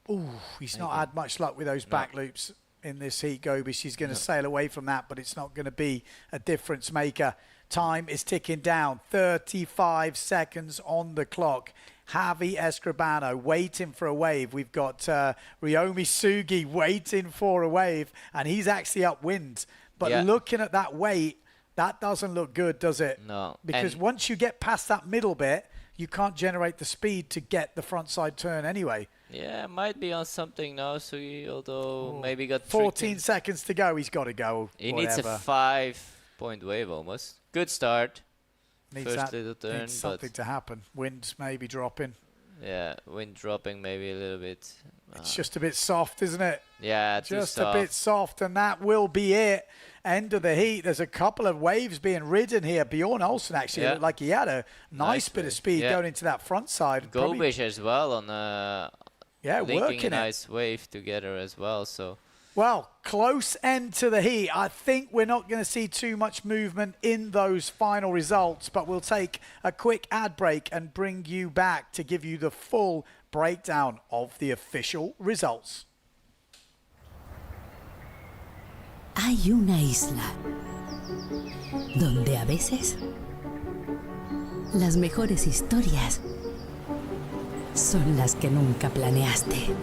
Ooh, he's not had much luck with those back loops. in this heat, Gobi. She's going to sail away from that, but it's not going to be a difference maker. Time is ticking down. 35 seconds on the clock. Javi Escribano waiting for a wave. We've got Ryomi Sugi waiting for a wave, and he's actually upwind. But looking at that weight, that doesn't look good, does it? No. Because once you get past that middle bit, you can't generate the speed to get the front side turn anyway. Yeah, might be on something now, Sugi, although maybe got 14 seconds to go. He's got to go. He needs a 5-point wave almost. Good start. First little turn, needs something to happen. Wind maybe dropping. Yeah, wind dropping maybe a little bit. It's just a bit soft, isn't it? Yeah, just a bit soft, and that will be it. End of the heat. There's a couple of waves being ridden here. Bjorn Olsen actually looked like he had a nice bit of speed going into that front side. Gobish as well on linking working a nice wave together as well. So. Well, close end to the heat. I think we're not going to see too much movement in those final results, but we'll take a quick ad break and bring you back to give you the full breakdown of the official results. Hay una isla donde a veces las mejores historias son las que nunca planeaste.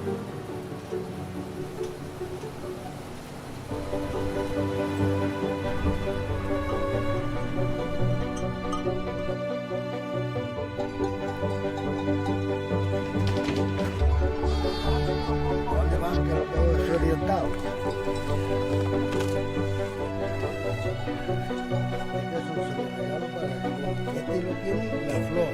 ¿Dónde van? Que lo puedo desorientado. Este es un regalo para que este lo tiene la flor.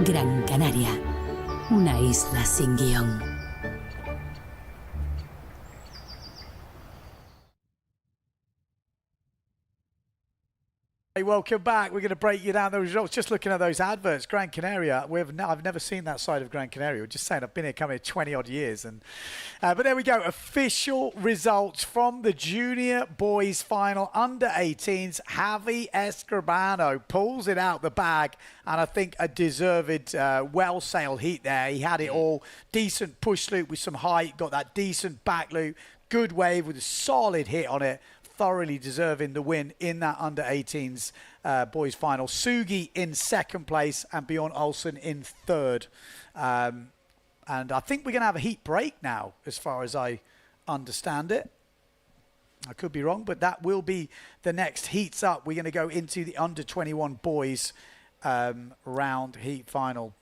Gran Canaria, una isla sin guión. Hey, welcome back. We're going to break you down the results. Just looking at those adverts, Gran Canaria. I've never seen that side of Gran Canaria. We're just saying I've been here coming 20 odd years, and but there we go. Official results from the junior boys final under 18s. Javi Escribano pulls it out the bag, and I think a deserved well-sailed heat there. He had it all. Decent push loop with some height. Got that decent back loop. Good wave with a solid hit on it. Thoroughly deserving the win in that under-18s boys final. Sugi in second place and Bjorn Olsen in third. And I think we're going to have a heat break now, as far as I understand it. I could be wrong, but that will be the next heats up. We're going to go into the under-21 boys round heat final.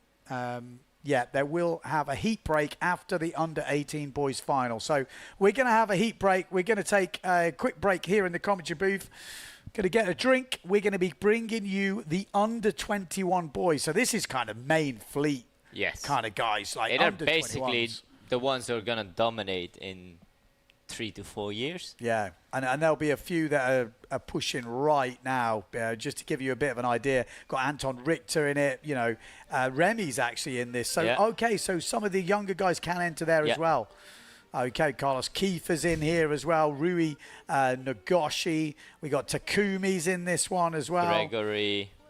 Yeah, they will have a heat break after the under-18 boys final. So we're going to have a heat break. We're going to take a quick break here in the commentary booth. Going to get a drink. We're going to be bringing you the under-21 boys. So this is kind of main fleet kind of guys. Like they're basically the ones who are going to dominate in 3 to 4 years. Yeah, and there'll be a few that are pushing right now, just to give you a bit of an idea. Got Anton Richter in it, you know, Remy's actually in this. So, okay, so some of the younger guys can enter there as well. Okay, Carlos Kiefer's in here as well. Rui Nagoshi. We got Takumi's in this one as well.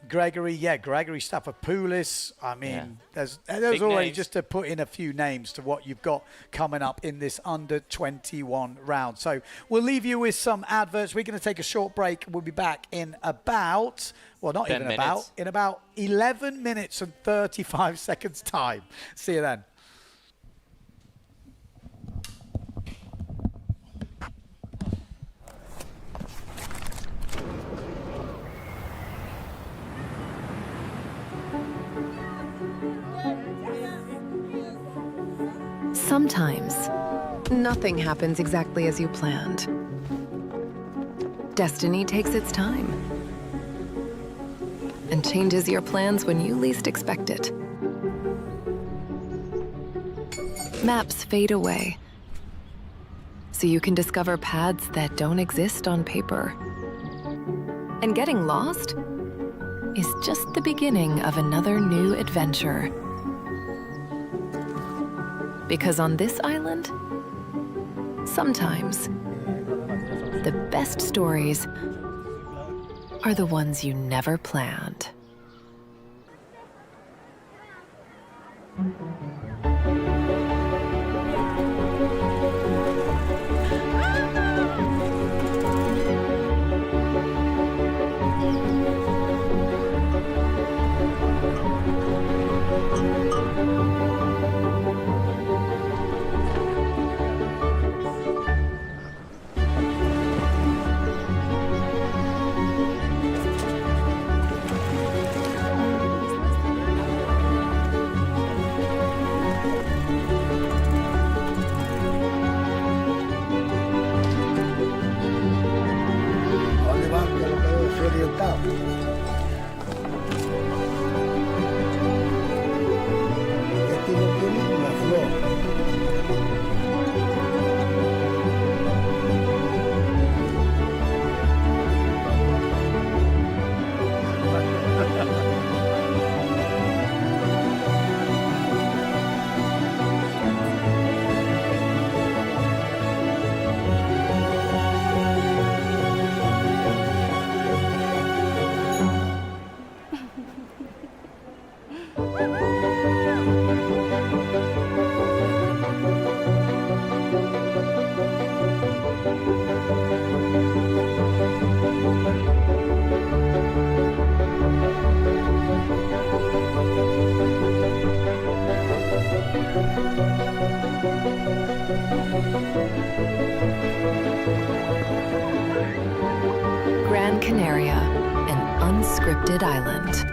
Gregory Staphopoulos. I mean, there's already names. Just to put in a few names to what you've got coming up in this under-21 round. So we'll leave you with some adverts. We're going to take a short break. We'll be back in about, well, not even about, in about 11 minutes and 35 seconds time. See you then. Sometimes, nothing happens exactly as you planned. Destiny takes its time and changes your plans when you least expect it. Maps fade away, so you can discover paths that don't exist on paper. And getting lost is just the beginning of another new adventure. Because on this island, sometimes the best stories are the ones you never planned. ¿A dónde van? Que lo que se orientado. Este no tiene una flor. Gran Canaria, an unscripted island.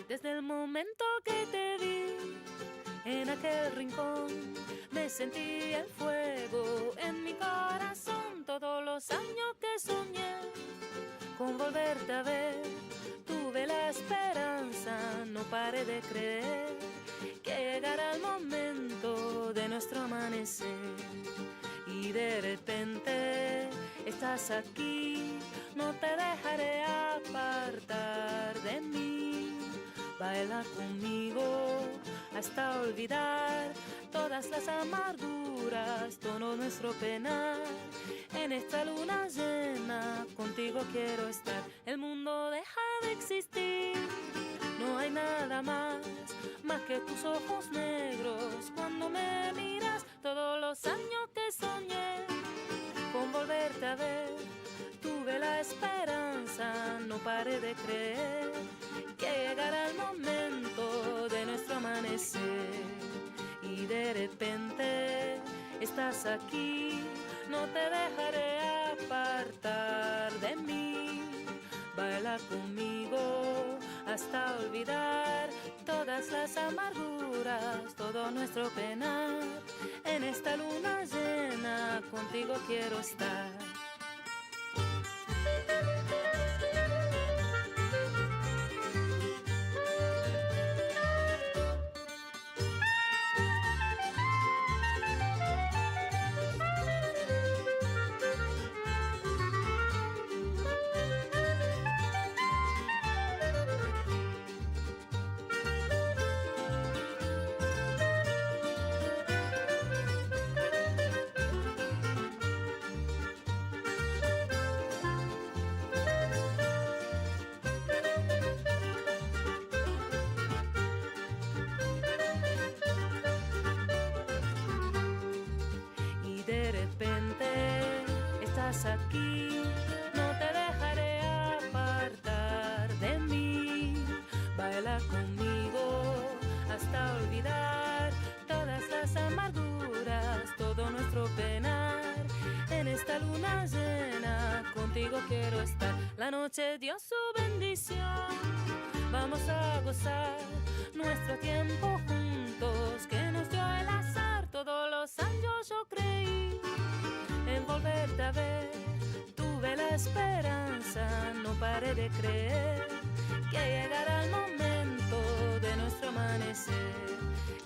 Desde el momento que te vi en aquel rincón, me sentí el fuego en mi corazón. Todos los años que soñé con volverte a ver, tuve la esperanza, no paré de creer que llegara el momento de nuestro amanecer. Y de repente estás aquí, no te dejaré apartar de mí. Baila conmigo hasta olvidar todas las amarguras, todo nuestro penar. En esta luna llena contigo quiero estar. El mundo deja de existir, no hay nada más que tus ojos negros cuando me miras. Todos los años que soñé con volverte a ver, tuve la esperanza, no paré de creer que llegara el momento de nuestro amanecer. Y de repente estás aquí, no te dejaré apartar de mí. Baila conmigo hasta olvidar todas las amarguras, todo nuestro penar. En esta luna llena contigo quiero estar. Aquí, no te dejaré apartar de mí. Baila conmigo hasta olvidar todas las amarguras, todo nuestro penar. En esta luna llena contigo quiero estar. La noche dio su bendición, vamos a gozar nuestro tiempo juntos que nos dio el azar. Todos los años yo creí en volverte a ver, tuve la esperanza, no paré de creer que llegará el momento de nuestro amanecer,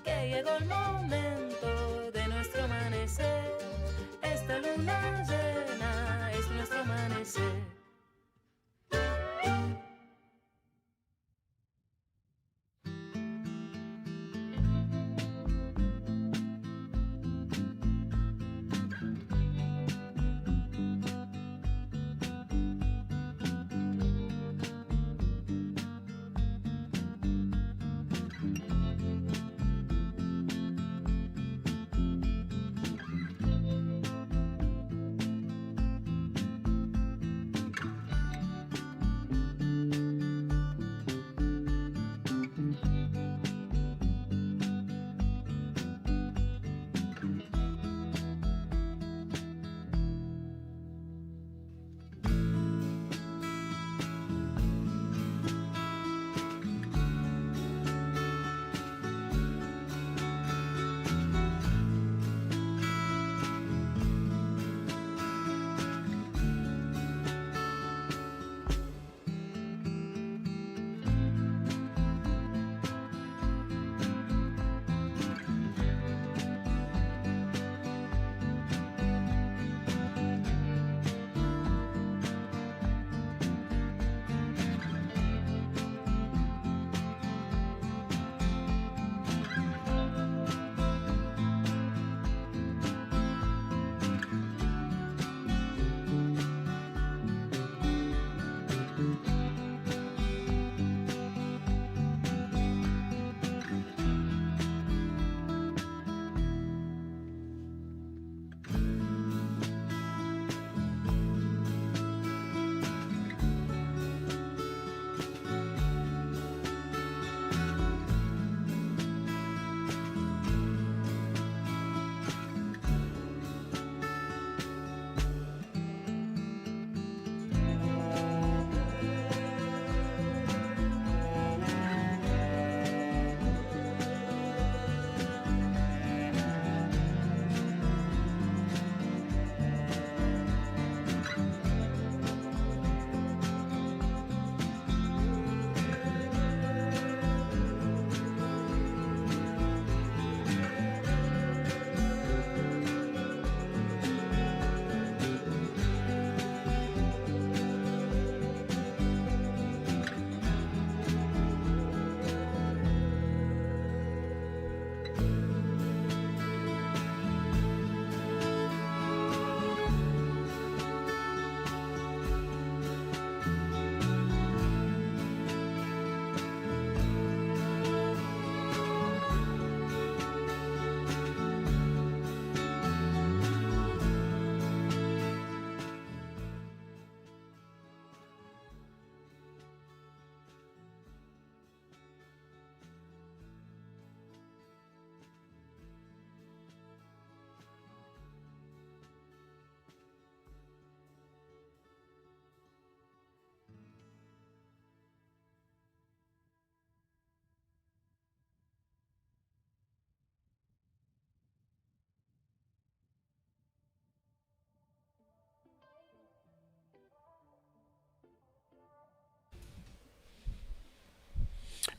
que llegó el momento de nuestro amanecer. Esta luna llena es nuestro amanecer.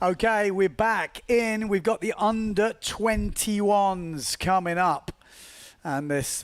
Okay, we're back in. We've got the under 21s coming up. And this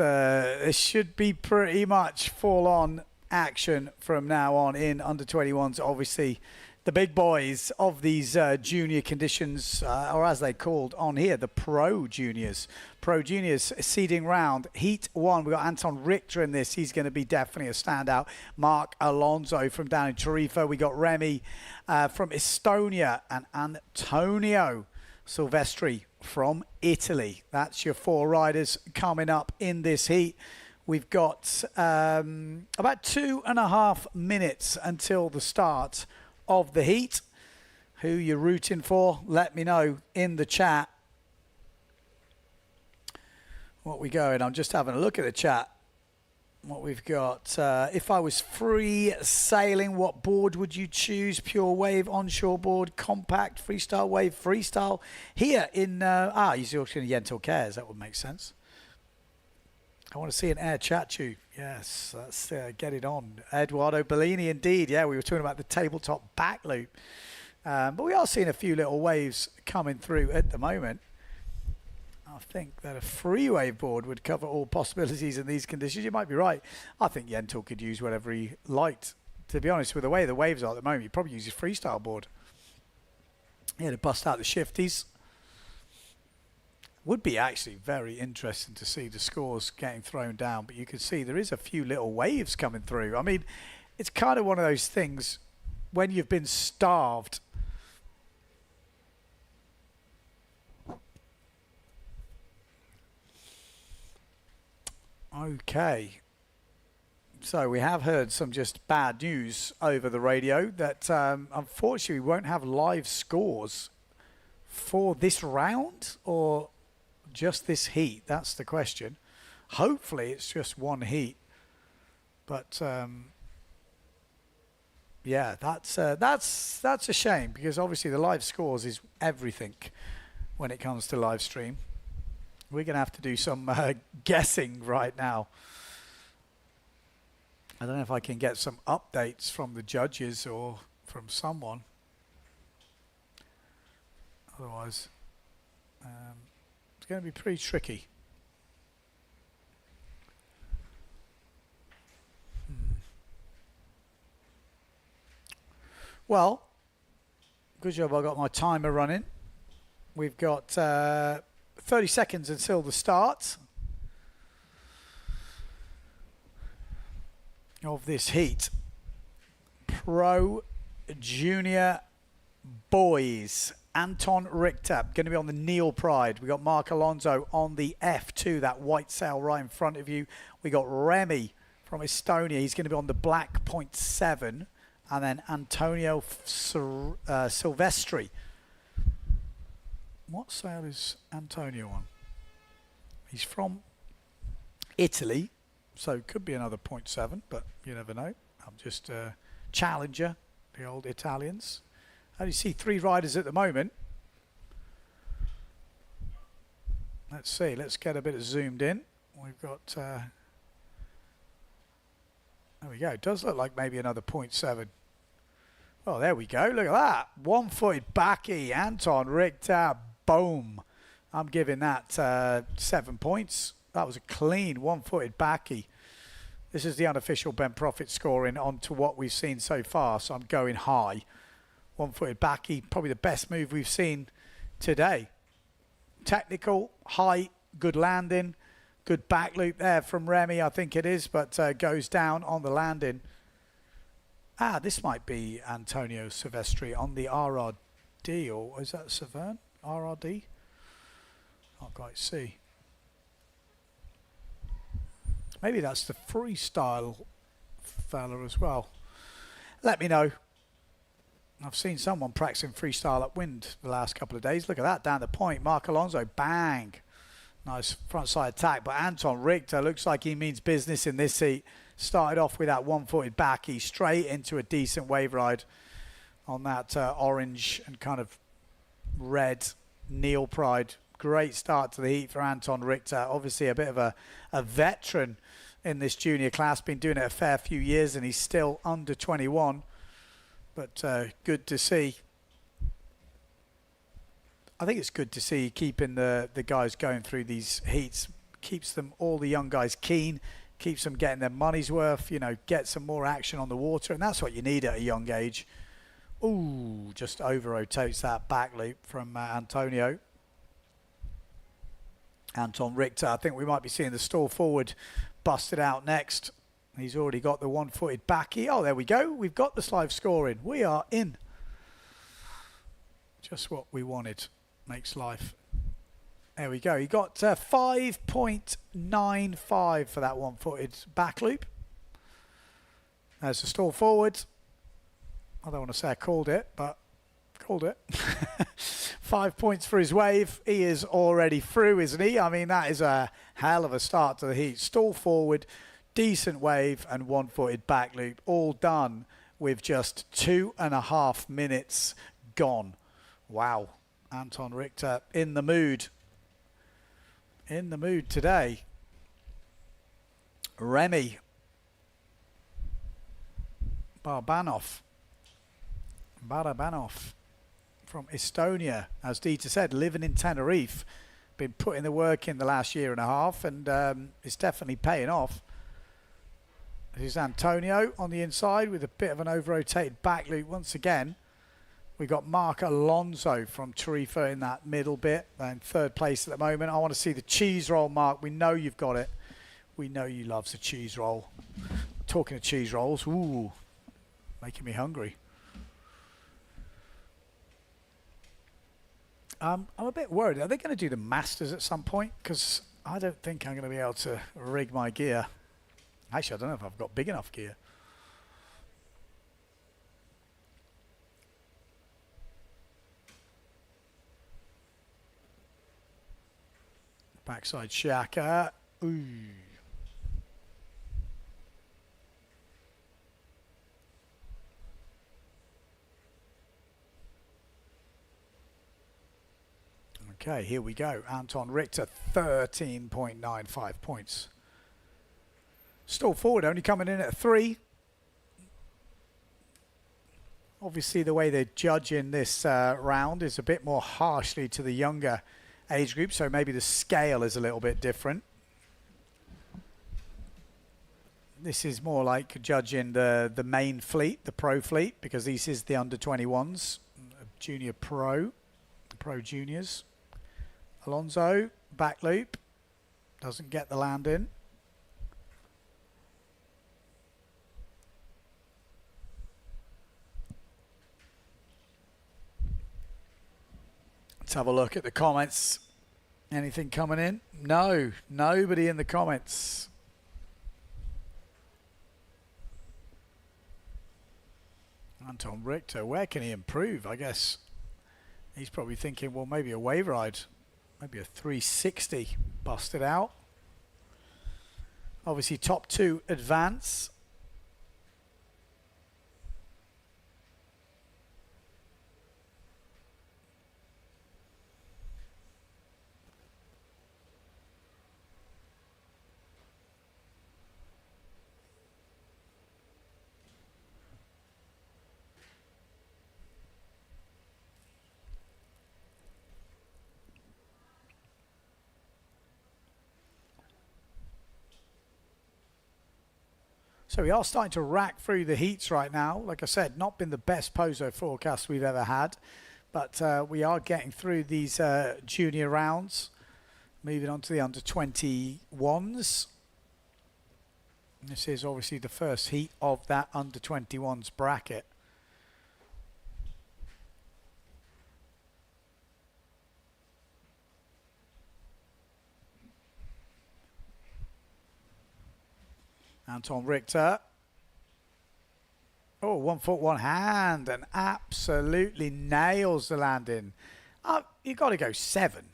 should be pretty much full-on action from now on in under 21s. Obviously, the big boys of these junior conditions, or as they're called on here, the Pro Juniors. Pro Juniors seeding round. Heat 1, we've got Anton Richter in this. He's going to be definitely a standout. Mark Alonso from down in Tarifa. We got Remy from Estonia and Antonio Silvestri from Italy. That's your 4 riders coming up in this heat. We've got about 2.5 minutes until the start of the heat. Who you're rooting for, let me know in the chat. What we going? I'm just having a look at the chat. What we've got. If I was free sailing, what board would you choose? Pure wave, onshore board, compact, freestyle wave, freestyle. Here in he's auction Yentl Cares. That would make sense. I want to see an air chat tube. Yes, let's get it on. Eduardo Bellini, indeed. Yeah, we were talking about the tabletop back loop. But we are seeing a few little waves coming through at the moment. I think that a free wave board would cover all possibilities in these conditions. You might be right. I think Yentl could use whatever he liked. To be honest, with the way the waves are at the moment, he'd probably use his freestyle board. Yeah, to bust out the shifties. Would be actually very interesting to see the scores getting thrown down, but you can see there is a few little waves coming through. I mean, it's kind of one of those things when you've been starved. Okay. So we have heard some just bad news over the radio that unfortunately we won't have live scores for this round, or just this heat. That's the question. Hopefully it's just one heat, but yeah, that's a shame, because obviously the live scores is everything when it comes to live stream. We're gonna have to do some guessing right now. I don't know if I can get some updates from the judges or from someone. Otherwise it's going to be pretty tricky. Well, good job I got my timer running. We've got 30 seconds until the start of this heat. Pro Junior Boys. Anton Richter going to be on the Neil Pride. We got Mark Alonso on the F2, that white sail right in front of you. We got Remy from Estonia. He's going to be on the Black Point 7. And then Antonio Silvestri. What sail is Antonio on? He's from Italy, so could be another 0.7, but you never know. I'm just a challenger, the old Italians. I only see 3 riders at the moment. Let's see, let's get a bit of zoomed in. We've got, there we go. It does look like maybe another 0.7. Oh, there we go. Look at that. One-footed backy, Anton Richter. Boom. I'm giving that 7 points. That was a clean one-footed backy. This is the unofficial Ben Profit scoring onto what we've seen so far, so I'm going high. One-footed backy, probably the best move we've seen today. Technical, height, good landing, good back loop there from Remy, I think it is, but goes down on the landing. This might be Antonio Silvestri on the RRD, or is that Severn? RRD? Can't quite see. Maybe that's the freestyle fella as well. Let me know. I've seen someone practicing freestyle upwind the last couple of days. Look at that, down the point. Mark Alonso, bang. Nice frontside attack. But Anton Richter looks like he means business in this seat. Started off with that one-footed backy, straight into a decent wave ride on that orange and kind of red Neil Pride. Great start to the heat for Anton Richter. Obviously a bit of a veteran in this junior class. Been doing it a fair few years and he's still under 21. But good to see. I think it's good to see keeping the guys going through these heats. Keeps them, all the young guys, keen, keeps them getting their money's worth, you know, get some more action on the water, and that's what you need at a young age. Ooh, just over-rotates that back loop from Antonio. Anton Richter, I think we might be seeing the stall forward busted out next. He's already got the one-footed backy. Oh, there we go. We've got the slide scoring. We are in. Just what we wanted. Makes life. There we go. He got 5.95 for that one-footed back loop. There's the stall forward. I don't want to say I called it, but called it. 5 points for his wave. He is already through, isn't he? I mean, that is a hell of a start to the heat. Stall forward, decent wave, and one-footed back loop. All done with just 2.5 minutes gone. Wow. Anton Richter in the mood. In the mood today. Remy Barabanov from Estonia, as Dieter said, living in Tenerife, been putting the work in the last year and a half, and it's definitely paying off. This is Antonio on the inside with a bit of an over-rotated back loop once again. We've got Mark Alonso from Tarifa in that middle bit, in third place at the moment. I want to see the cheese roll, Mark. We know you've got it. We know you love the cheese roll. Talking of cheese rolls, ooh, making me hungry. I'm a bit worried. Are they going to do the Masters at some point? Because I don't think I'm going to be able to rig my gear. Actually, I don't know if I've got big enough gear. Backside Shaka. Ooh. Okay, here we go. Anton Richter, 13.95 points. Stall forward, only coming in at 3. Obviously, the way they're judging this round is a bit more harshly to the younger age group, so maybe the scale is a little bit different. This is more like judging the main fleet, the pro fleet, because this is the under 21s, junior pro juniors. Alonso, back loop, doesn't get the land in. Let's have a look at the comments. Anything coming in? No, nobody in the comments. Anton Richter, where can he improve? I guess he's probably thinking, well, maybe a wave ride. Maybe a 360 busted out. Obviously, top 2 advance. So we are starting to rack through the heats right now. Like I said, not been the best POZO forecast we've ever had, but we are getting through these junior rounds. Moving on to the under 21s. This is obviously the first heat of that under 21s bracket. Anton Richter. Oh, 1 foot, 1 hand, and absolutely nails the landing. You've got to go 7.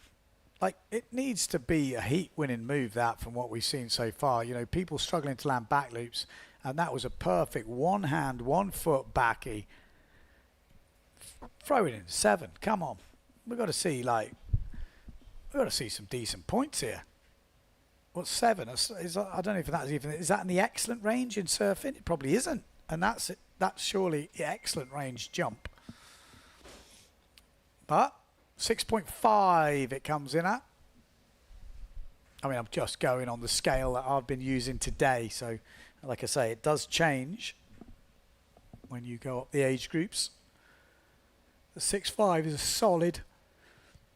Like, it needs to be a heat-winning move, that, from what we've seen so far. You know, people struggling to land back loops, and that was a perfect 1 hand, 1 foot backy. Throw it in 7. Come on. We've got to see, like, we've got to see some decent points here. What's 7? I don't know if that's even, is that in the excellent range in surfing? It probably isn't, and that's surely the excellent range jump. But 6.5 it comes in at. I mean, I'm just going on the scale that I've been using today. So, like I say, it does change when you go up the age groups. The 6.5 is a solid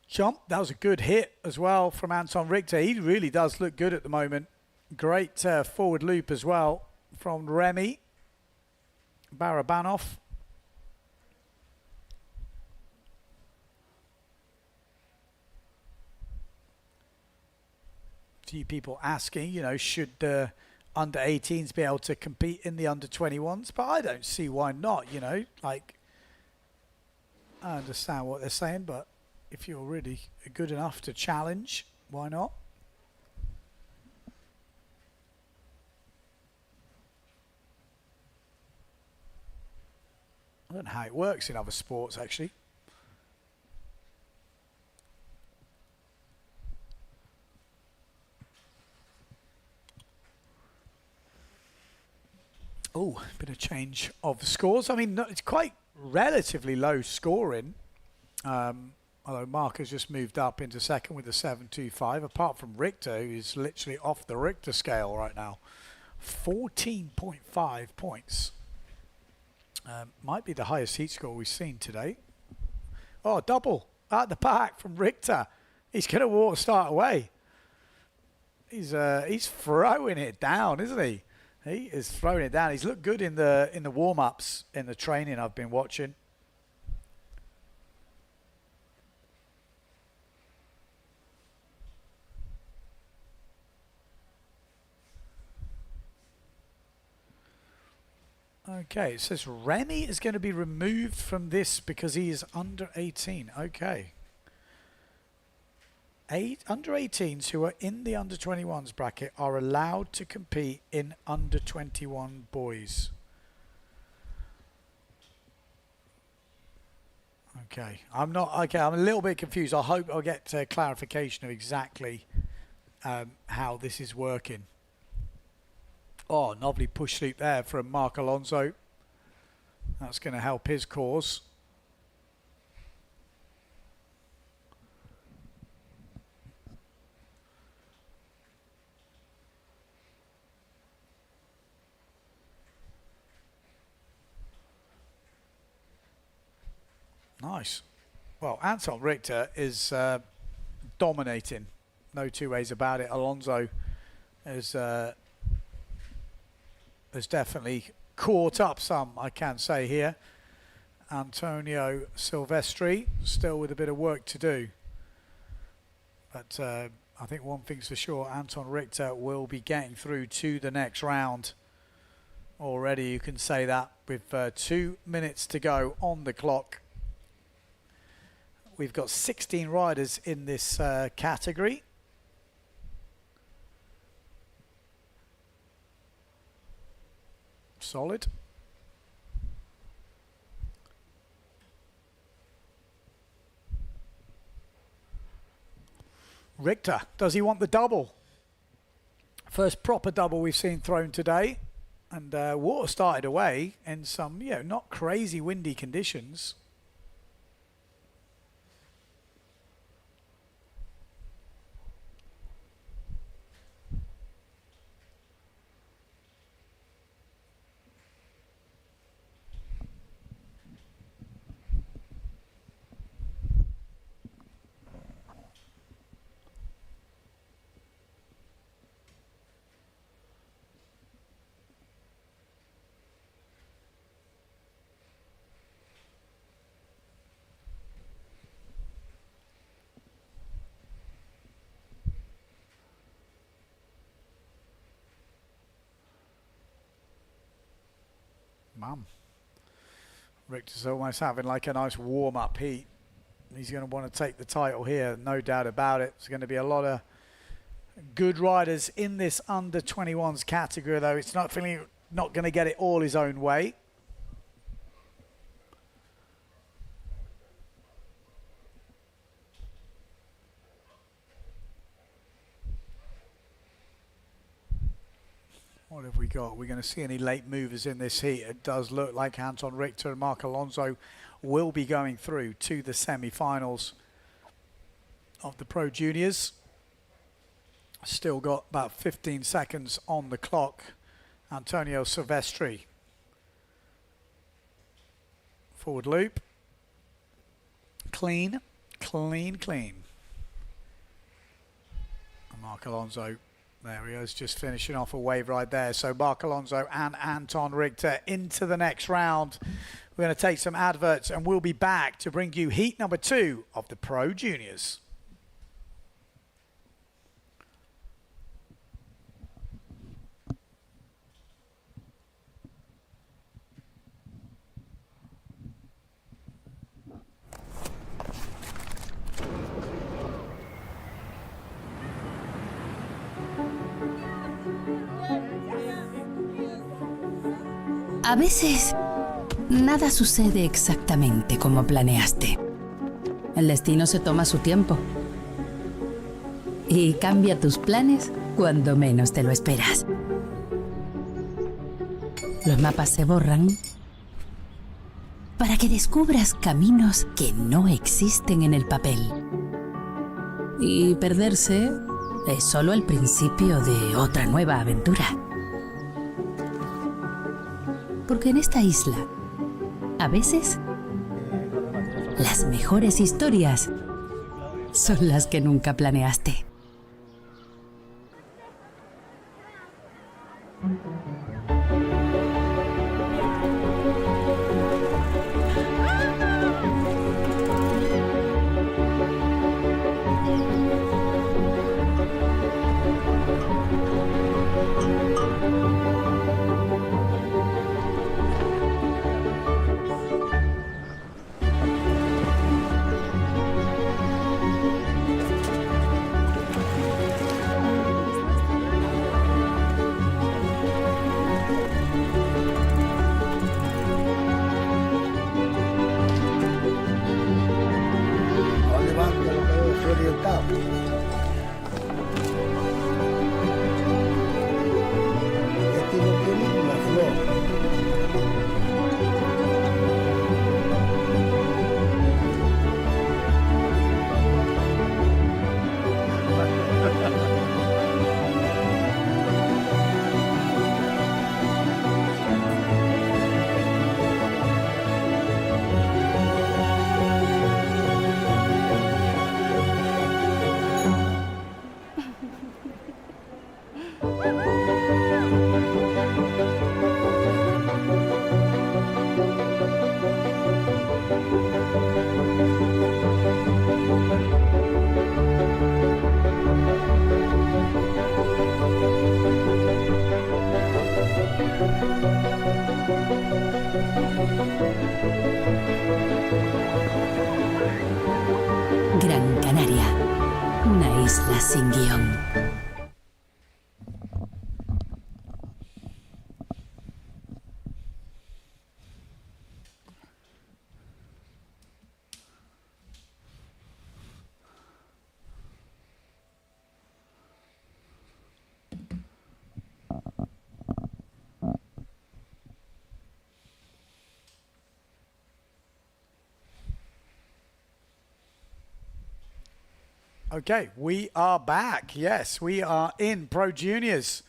jump. That was a good hit as well from Anton Richter. He really does look good at the moment. Great forward loop as well from Remy Barabanov. Few people asking, you know, should the under 18s be able to compete in the under 21s? But I don't see why not, you know. Like, I understand what they're saying, but if you're really good enough to challenge, why not? I don't know how it works in other sports, actually. Oh, a bit of change of the scores. I mean, it's quite relatively low scoring. Although Mark has just moved up into second with a 7.25. Apart from Richter, who's literally off the Richter scale right now. 14.5 points. Might be the highest heat score we've seen today. Oh, double at the back from Richter. He's going to start away. He's throwing it down, isn't he? He is throwing it down. He's looked good in the warm-ups, in the training I've been watching. Okay, it says Remy is going to be removed from this because he is under 18. Okay. Under 18s who are in the under 21s bracket are allowed to compete in under 21 boys. Okay, I'm a little bit confused. I hope I'll get clarification of exactly how this is working. Oh, lovely push loop there from Mark Alonso. That's going to help his cause. Nice. Well, Anton Richter is dominating. No two ways about it. Alonso has definitely caught up some, I can say here. Antonio Silvestri still with a bit of work to do. But I think one thing's for sure, Anton Richter will be getting through to the next round. Already you can say that with 2 minutes to go on the clock. We've got 16 riders in this category. Solid. Richter, does he want the double? First proper double we've seen thrown today. And water started away in some, you know, not crazy windy conditions. Mum. Richter's almost having like a nice warm-up heat. He's going to want to take the title here, no doubt about it. There's going to be a lot of good riders in this under 21s category, though. It's not going to get it all his own way. What have we got? We're going to see any late movers in this heat. It does look like Anton Richter and Mark Alonso will be going through to the semi-finals. of the Pro Juniors. Still got about 15 seconds on the clock. Antonio Silvestri. Forward loop. Clean, clean, clean. And Mark Alonso, there he is, just finishing off a wave right there. So Mark Alonso and Anton Richter into the next round. We're going to take some adverts and we'll be back to bring you heat number 2 of the Pro Juniors. A veces, nada sucede exactamente como planeaste. El destino se toma su tiempo. Y cambia tus planes cuando menos te lo esperas. Los mapas se borran para que descubras caminos que no existen en el papel. Y perderse es solo el principio de otra nueva aventura. Porque en esta isla, a veces, las mejores historias son las que nunca planeaste. Gran Canaria, una isla sin guión. Okay, we are back. Yes, we are in Pro Juniors.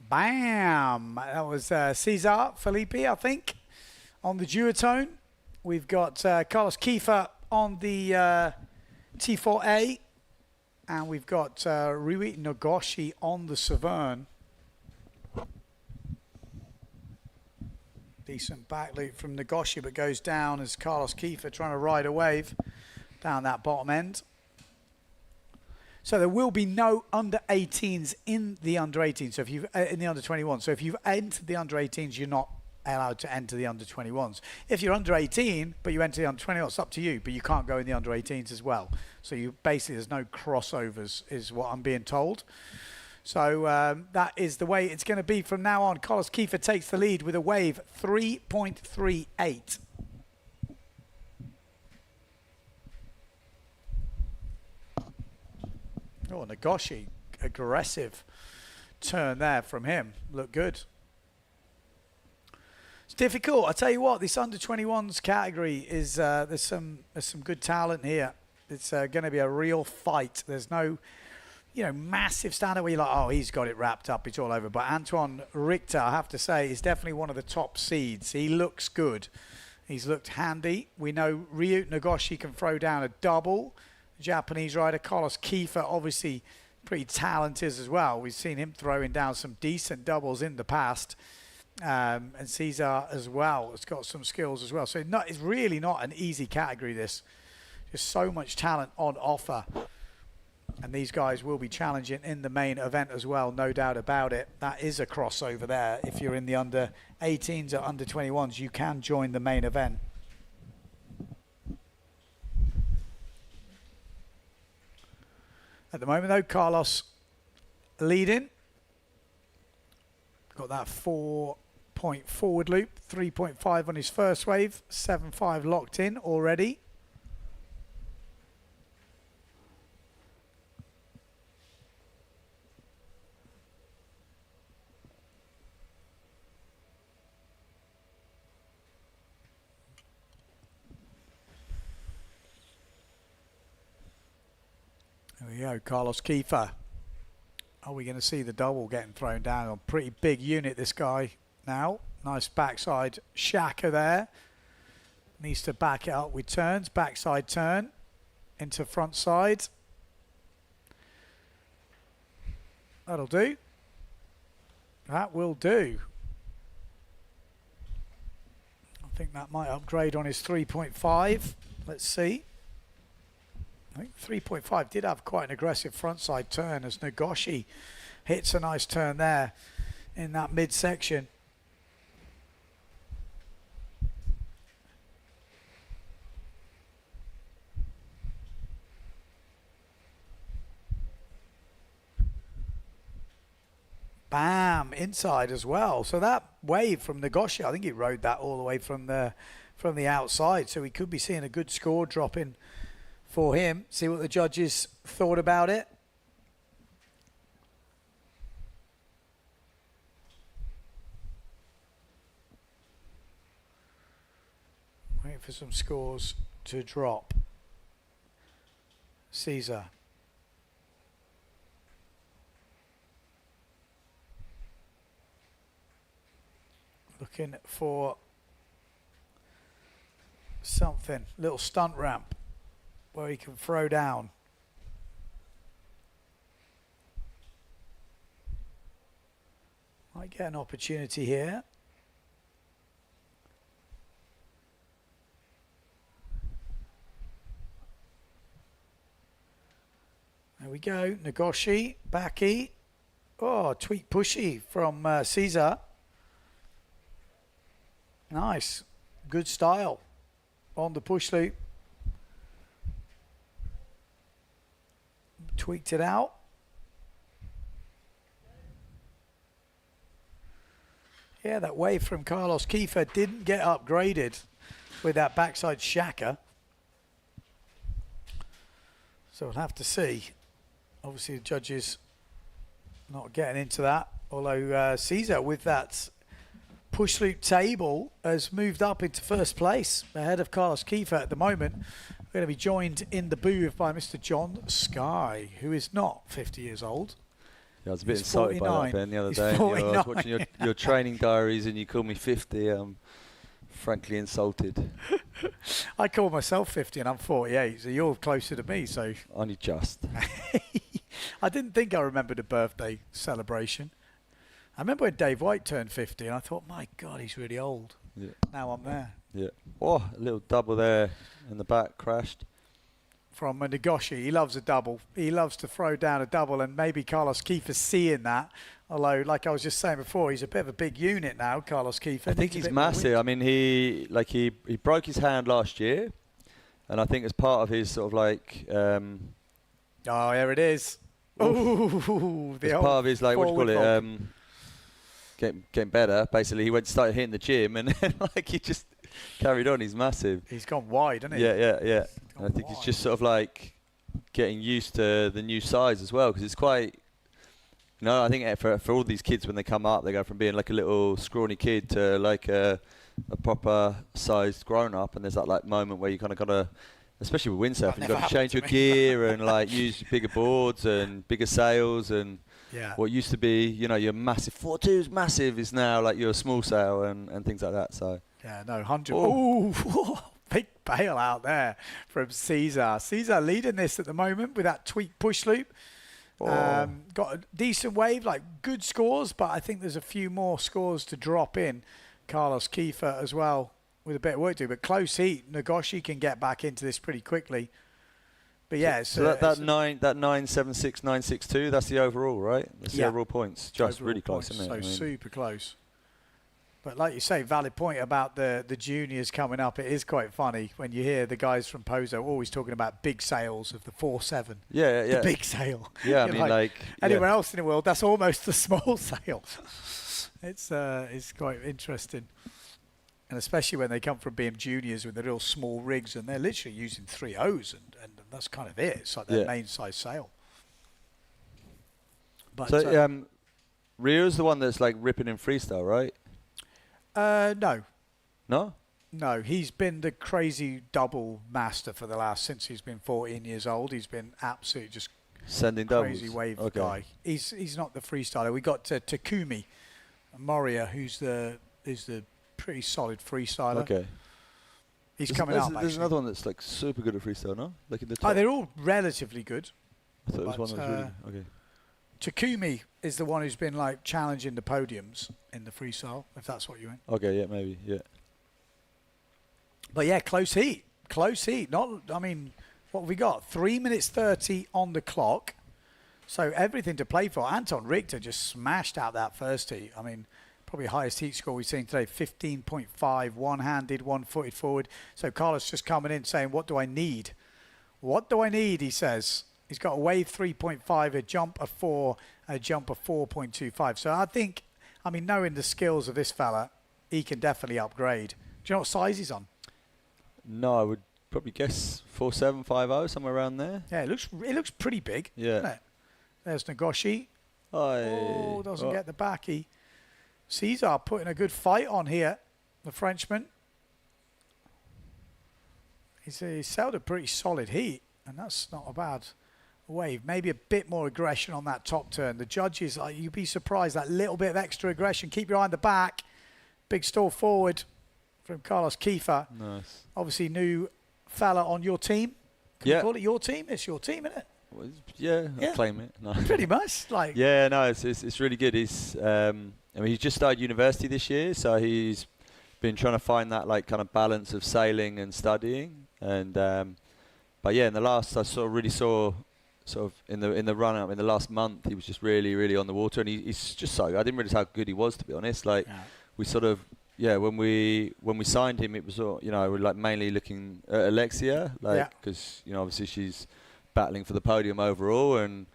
Bam! That was Cesar Felipe, I think, on the duotone. We've got Carlos Kiefer on the T4A. And we've got Rui Nogoshi on the Severn. Decent back loop from Nogoshi, but goes down as Carlos Kiefer trying to ride a wave down that bottom end. So there will be no under 18s in the under 18s. So if you've in the under 21. So if you've entered the under 18s, you're not allowed to enter the under 21s. If you're under 18, but you enter the under 21, it's up to you. But you can't go in the under 18s as well. So you basically there's no crossovers, is what I'm being told. So that is the way it's going to be from now on. Carlos Kiefer takes the lead with a wave 3.38. Oh, Nogoshi, aggressive turn there from him. Look good. It's difficult. I tell you what, this under 21s category is there's some good talent here. It's going to be a real fight. There's no, massive standout where you're like, oh, he's got it wrapped up, it's all over. But Antoine Richter, I have to say, is definitely one of the top seeds. He looks good. He's looked handy. We know Ryut Nagoshi can throw down a double. Japanese rider Carlos Kiefer, obviously pretty talented as well. We've seen him throwing down some decent doubles in the past. And Cesar as well has got some skills as well. So it's really not an easy category, this. Just so much talent on offer. And these guys will be challenging in the main event as well, no doubt about it. That is a crossover there. If you're in the under 18s or under 21s, you can join the main event. At the moment, though, Carlos leading. Got that 4-point forward loop, 3.5 on his first wave, 7.5 locked in already. There we go, Carlos Kiefer. Are we going to see the double getting thrown down? A pretty big unit, this guy now. Nice backside shaka there. Needs to back it up with turns. Backside turn into front side. That'll do. That will do. I think that might upgrade on his 3.5. Let's see. I think 3.5 did have quite an aggressive frontside turn as Nagoshi hits a nice turn there in that midsection. Bam, inside as well. So that wave from Nagoshi, I think he rode that all the way from the outside. So we could be seeing a good score dropping for him. See what the judges thought about it. Waiting for some scores to drop. Caesar. Looking for something. Little stunt ramp where he can throw down. Might get an opportunity here. There we go. Nagoshi, Baki. Oh, tweak pushy from Caesar. Nice. Good style on the push loop. Tweaked it out. Yeah, that wave from Carlos Kiefer didn't get upgraded with that backside shaka. So we'll have to see. Obviously the judges not getting into that. Although Caesar with that push loop table has moved up into first place ahead of Carlos Kiefer at the moment. We're going to be joined in the booth by Mr. John Sky, who is not 50 years old. Yeah, I was a bit insulted by that, Ben, the other day. I was watching your training diaries and you called me 50. I'm frankly insulted. I call myself 50 and I'm 48, so you're closer to me. So only just. I didn't think I remembered a birthday celebration. I remember when Dave White turned 50 and I thought, my God, he's really old. Yeah. Now I'm there. Yeah. Oh, a little double there in the back, crashed. From Nagoshi, he loves a double. He loves to throw down a double, and maybe Carlos Kiefer's seeing that. Although, like I was just saying before, he's a bit of a big unit now, Carlos Kiefer. I think he's massive. I mean, he broke his hand last year, and I think as part of his sort of like... oh, here it is. Ooh, as part of his, like, what do you call it? Getting better. Basically, he started hitting the gym, and then, like, he just carried on. He's massive. He's gone wide, hasn't he? Yeah. And I think he's just sort of like getting used to the new size as well, because it's quite. I think for all these kids when they come up, they go from being like a little scrawny kid to like a proper sized grown up, and there's that like moment where you kind of gotta especially with windsurfing, you've never got to change your happened to me. gear and like use bigger boards and bigger sails, and Yeah. what used to be, you know, your massive 4.2's massive is now like your small sail and things like that. So Yeah, no, 100. Oh. Ooh, big bail out there from Caesar. Caesar leading this at the moment with that tweak push loop. Got a decent wave, like good scores, but I think there's a few more scores to drop in. Carlos Kiefer as well with a bit of work to do, but close heat. Nagoshi can get back into this pretty quickly. But yeah, so that 9.76, 9.62, that's the overall, right? That's the overall points. Just overall really points, close, isn't it? So super close. But like you say, valid point about the juniors coming up. It is quite funny when you hear the guys from POZO always talking about big sails of the 4.7. Yeah. The big sail. Yeah, I You're mean, like anywhere else in the world, that's almost the small sail. It's quite interesting. And especially when they come from being juniors with the real small rigs, and they're literally using 3.0s, and that's kind of it. It's like their main size sail. But so Rio's the one that's like ripping in freestyle, right? no. No? No, he's been the crazy double master for since he's been 14 years old. He's been absolutely just Sending crazy doubles. wave guy. He's not the freestyler. We got Takumi Moria, who's the pretty solid freestyler. Okay. He's coming up. There's another one that's like super good at freestyle, no? Like in the Oh, top. they're all relatively good. I thought it was one that was really okay. Takumi is the one who's been like challenging the podiums in the freestyle, if that's what you mean. Okay, yeah, maybe, yeah. But yeah, close heat. Close heat. What have we got? 3 minutes 30 on the clock. So everything to play for. Anton Richter just smashed out that first heat. I mean, probably highest heat score we've seen today, 15.5, one-handed, one-footed forward. So Carlos just coming in saying, what do I need? What do I need, he says. He's got a wave 3.5, a jump of 4, a jump of 4.25. So I think, knowing the skills of this fella, he can definitely upgrade. Do you know what size he's on? No, I would probably guess 4.750, somewhere around there. Yeah, it looks pretty big. Yeah. Doesn't it? There's Nagoshi. Doesn't get the backy. Cesar putting a good fight on here, the Frenchman. He's sailed a pretty solid heat, and that's not a bad wave. Maybe a bit more aggression on that top turn. The judges, you'd be surprised, that little bit of extra aggression. Keep your eye on the back. Big stall forward from Carlos Kiefer. Nice. Obviously, new fella on your team. Can you call it your team? It's your team, isn't it? Well, yeah, I'll claim it. No. Pretty much. Yeah, no, it's really good. He's he's just started university this year, so he's been trying to find that like kind of balance of sailing and studying. And but yeah, in the last, I really saw in the run up in the last month, he was just really, really on the water, and he's just so. I didn't realize how good he was, to be honest. Like we when we signed him, it was we're like mainly looking at Alexia, because obviously she's battling for the podium overall, and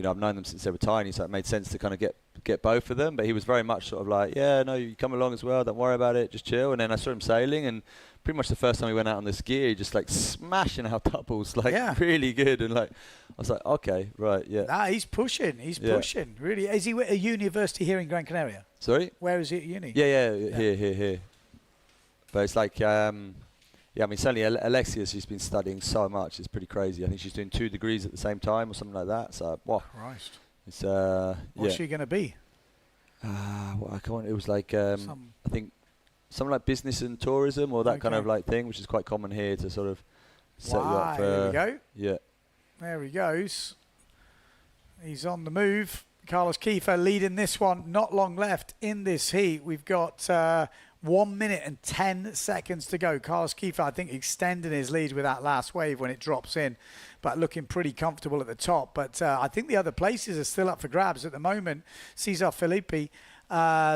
I've known them since they were tiny, so it made sense to kind of get both of them. But he was very much sort of like, yeah, no, you come along as well, don't worry about it, just chill. And then I saw him sailing, and pretty much the first time we went out on the ski, just like smashing out doubles, really good. And like, I was like, okay, right, yeah. Nah, he's pushing. He's pushing. Really. Is he at a university here in Gran Canaria? Sorry? Where is he at uni? Yeah. Here. But it's like, certainly Alexia's just been studying so much. It's pretty crazy. I think she's doing 2 degrees at the same time or something like that. So, wow. Christ. It's, What's she going to be? It was like, I think, something like business and tourism or that kind of like thing, which is quite common here to sort of set you up for. There we go. Yeah. There he goes. He's on the move. Carlos Kiefer leading this one. Not long left in this heat. We've got 1 minute and 10 seconds to go. Carlos Kiefer, I think, extending his lead with that last wave when it drops in, but looking pretty comfortable at the top. But I think the other places are still up for grabs at the moment. Cesar Filippi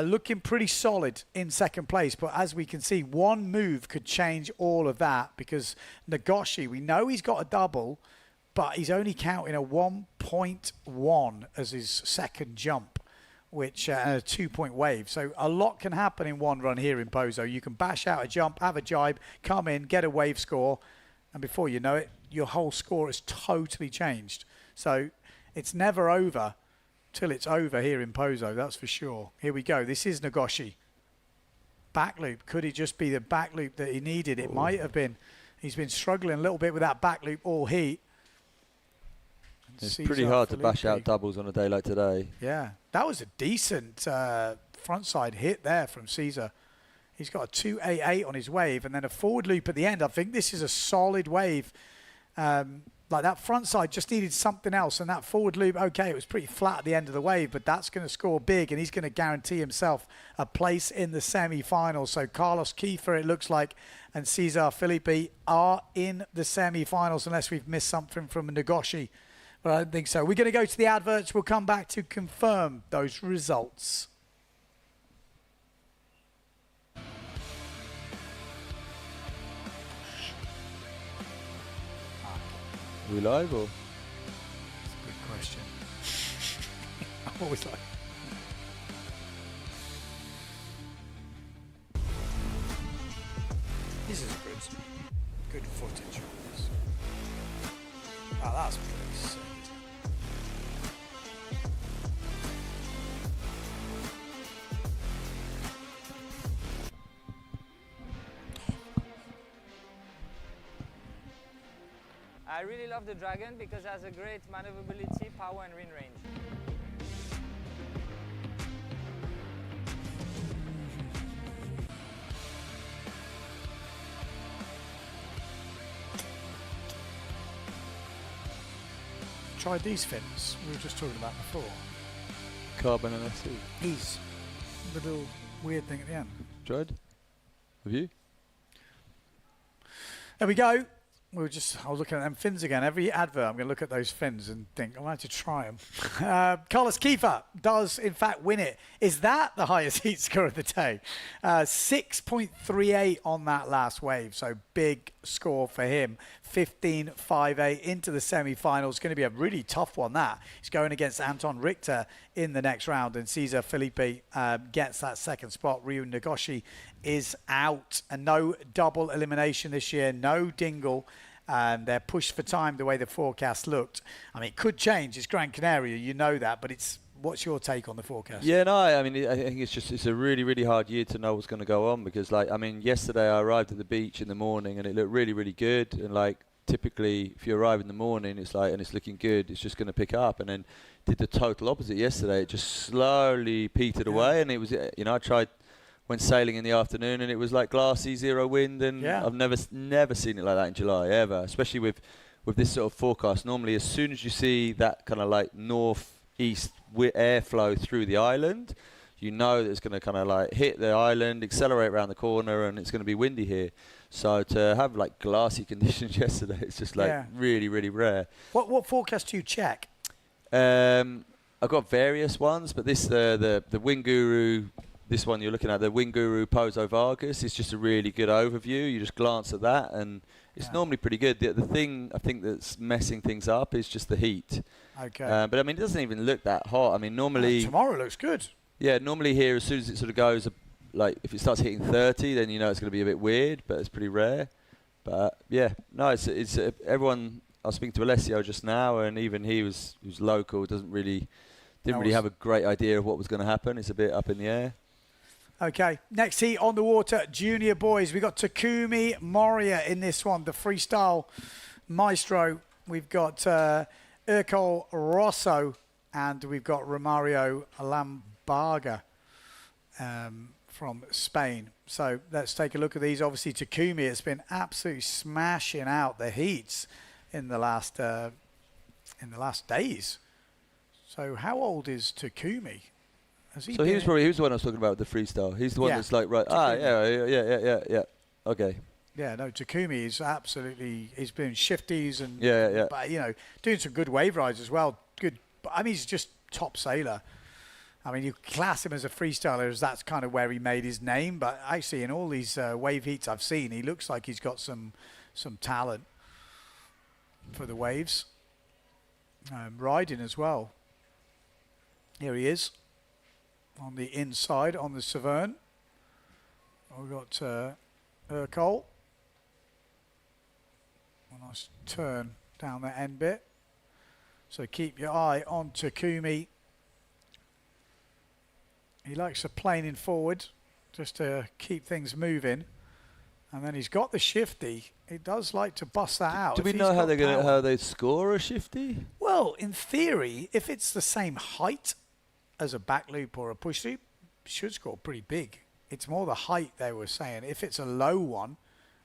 looking pretty solid in second place. But as we can see, one move could change all of that, because Nagoshi, we know he's got a double, but he's only counting a 1.1 as his second jump, which a 2-point wave. So a lot can happen in one run here in POZO. You can bash out a jump, have a jibe, come in, get a wave score, and before you know it, your whole score has totally changed. So it's never over till it's over here in POZO, that's for sure. Here we go. This is Nagoshi. Back loop. Could it just be the back loop that he needed? It might have been. He's been struggling a little bit with that back loop all heat. It's pretty hard to bash out doubles on a day like today. Yeah, that was a decent frontside hit there from Caesar. He's got a 288 on his wave and then a forward loop at the end. I think this is a solid wave. Like that front side just needed something else, and that forward loop, okay, it was pretty flat at the end of the wave, but that's going to score big, and he's going to guarantee himself a place in the semi-finals. So Carlos Kiefer, it looks like, and Cesar Filippi are in the semi-finals, unless we've missed something from Nagoshi, but I don't think so. We're going to go to the adverts. We'll come back to confirm those results. Are we live or? That's a good question. I'm always like. This is good footage of this. Oh, that's pretty sick. I really love the Dragon because it has a great maneuverability, power and wind range. Tried these fins we were just talking about before. Carbon and SC. These, the little weird thing at the end. Tried? Have you? There we go. I was looking at them fins again. Every advert, I'm going to look at those fins and think, I'm going to try them. Carlos Kiefer does, in fact, win it. Is that the highest heat score of the day? 6.38 on that last wave, so big score for him. 15.58 into the semi-finals. Going to be a really tough one, that. He's going against Anton Richter in the next round, and Cesar Filippi gets that second spot. Ryu Nagoshi is out, and no double elimination this year, no dingle. They're pushed for time the way the forecast looked. I mean, it could change. It's Gran Canaria, you know that, but what's your take on the forecast? Yeah, no, I mean, I think it's a really, really hard year to know what's going to go on because, like, I mean, yesterday I arrived at the beach in the morning and it looked really, really good. And, like, typically if you arrive in the morning, it's like, and it's looking good, it's just going to pick up. And then did the total opposite yesterday. It just slowly petered away, and it was, you know, went sailing in the afternoon and it was like glassy, zero wind, and I've never seen it like that in July ever, especially with this sort of forecast. Normally as soon as you see that kind of like northeast airflow through the island, you know that it's going to kind of like hit the island, accelerate around the corner, and it's going to be windy here. So to have like glassy conditions yesterday, it's just like really, really rare. What forecast do you check? I've got various ones, but this the Wind Guru. This one you're looking at, the Wind Guru POZO Vargas, is just a really good overview. You just glance at that and it's normally pretty good. The thing I think that's messing things up is just the heat. Okay. But I mean, it doesn't even look that hot. I mean, normally... tomorrow looks good. Yeah, normally here, as soon as it sort of goes, like if it starts hitting 30, then you know it's going to be a bit weird, but it's pretty rare. But yeah, no, it's everyone... I was speaking to Alessio just now, and even who's local, didn't really have a great idea of what was going to happen. It's a bit up in the air. Okay, next heat on the water, junior boys. We've got Takumi Moria in this one, the freestyle maestro. We've got Urkel Rosso, and we've got Romario Lambarga from Spain. So let's take a look at these. Obviously, Takumi has been absolutely smashing out the heats in the last days. So how old is Takumi? So he was the one I was talking about with the freestyle. He's the one that's like, right, yeah. Okay. Yeah, no, Takumi is absolutely, he's been shifties and, but, you know, doing some good wave rides as well. Good, I mean, he's just top sailor. I mean, you class him as a freestyler as that's kind of where he made his name, but actually in all these wave heats I've seen, he looks like he's got some talent for the waves. Riding as well. Here he is. On the inside, on the Severn. We've got Urkel. A nice turn down the end bit. So keep your eye on Takumi. He likes a planing forward just to keep things moving. And then he's got the shifty. He does like to bust that out. Do we If know he's how got power. they score a shifty? Well, in theory, if it's the same height as a back loop or a push loop, it should score pretty big. It's more the height they were saying. If it's a low one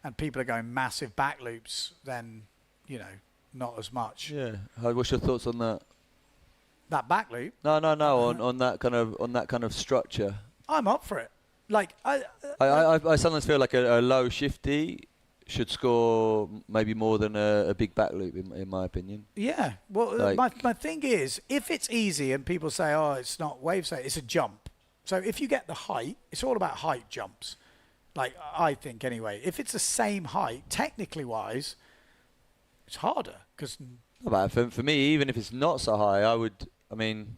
and people are going massive back loops, then, you know, not as much. Yeah. What's your thoughts on that? That back loop? No. On that kind of structure. I'm up for it. Like I sometimes feel like a low shifty should score maybe more than a big back loop, in my opinion. Yeah. Well, Like my thing is, if it's easy and people say, oh, it's not wave safe, it's a jump. So if you get the height, it's all about height jumps. Like, I think anyway. If it's the same height, technically wise, it's harder. Because for me, even if it's not so high, what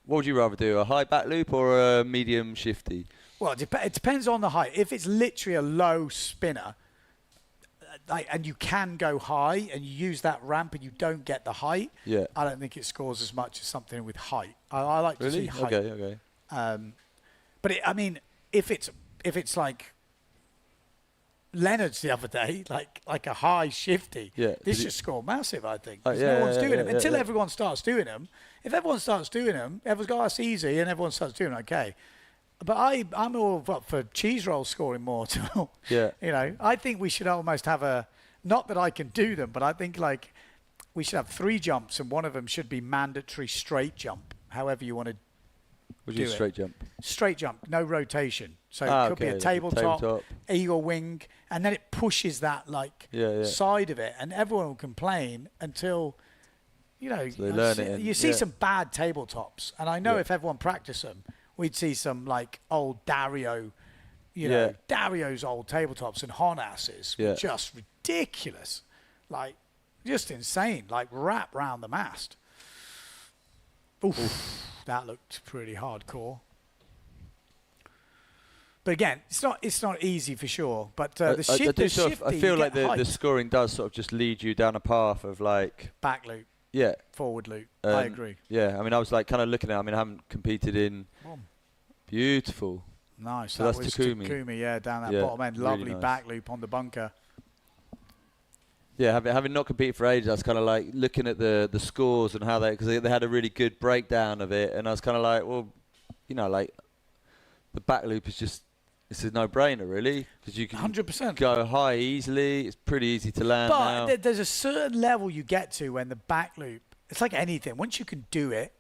would you rather do, a high back loop or a medium shifty? Well, it depends on the height. If it's literally a low spinner, and you can go high and you use that ramp and you don't get the height, yeah, I don't think it scores as much as something with height. I like to see height. Okay. But if it's like Leonard's the other day, like a high shifty, this should score massive, I think. No one's doing them until everyone starts doing them. If everyone starts doing them, everyone's got us easy and everyone starts doing them, okay. But I'm all up for cheese rolls scoring more too. Yeah. You know, I think we should almost have not that I can do them, but I think like we should have 3 jumps and one of them should be mandatory straight jump, however you want to do it. Straight jump? Straight jump, no rotation. So it could be a tabletop, eagle wing, and then it pushes that side of it, and everyone will complain until, you know, so they learn it. You see some bad tabletops, and I know if everyone practiced them, we'd see some like old Dario, Dario's old tabletops and Honasses were just ridiculous, like just insane, like wrap round the mast. Oof. That looked pretty hardcore. But again, it's not easy for sure. But the shifty, I feel like the scoring does sort of just lead you down a path of like back loop, forward loop. I agree. Yeah, I mean, I was like kind of looking at. I haven't competed in. Beautiful. Nice. So that that's was Takumi. Down that bottom end, lovely really nice. back loop on the bunker. Yeah, having not competed for ages, I was kind of like looking at the scores and how because they had a really good breakdown of it, and I was kind of like, well, you know, like the back loop it's a no-brainer really, because you can 100% go high easily. It's pretty easy to land. But there's a certain level you get to when the back loop. It's like anything. Once you can do it,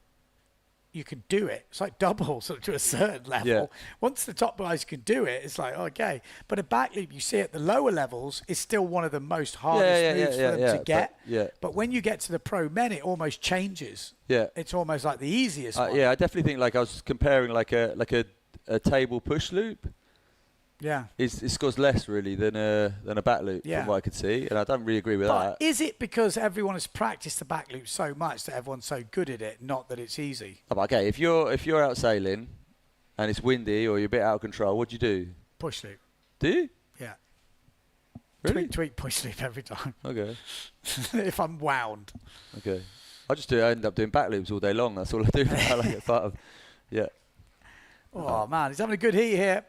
you can do it. It's like doubles to a certain level. Yeah. Once the top guys can do it, it's like, okay. But a back loop, you see at the lower levels, is still one of the most hardest moves for them to get. But when you get to the pro men, it almost changes. Yeah. It's almost like the easiest one. Yeah, I definitely think like I was comparing like a table push loop. Yeah. It scores less really than a back loop from what I could see, and I don't really agree with that. But is it because everyone has practiced the back loop so much that everyone's so good at it, not that it's easy? Oh, okay, if you're out sailing and it's windy or you're a bit out of control, what do you do? Push loop. Do you? Yeah. Really? Tweak push loop every time. Okay. If I'm wound. Okay. I end up doing back loops all day long. That's all I do. I like it part of. Yeah. Oh man, he's having a good heat here.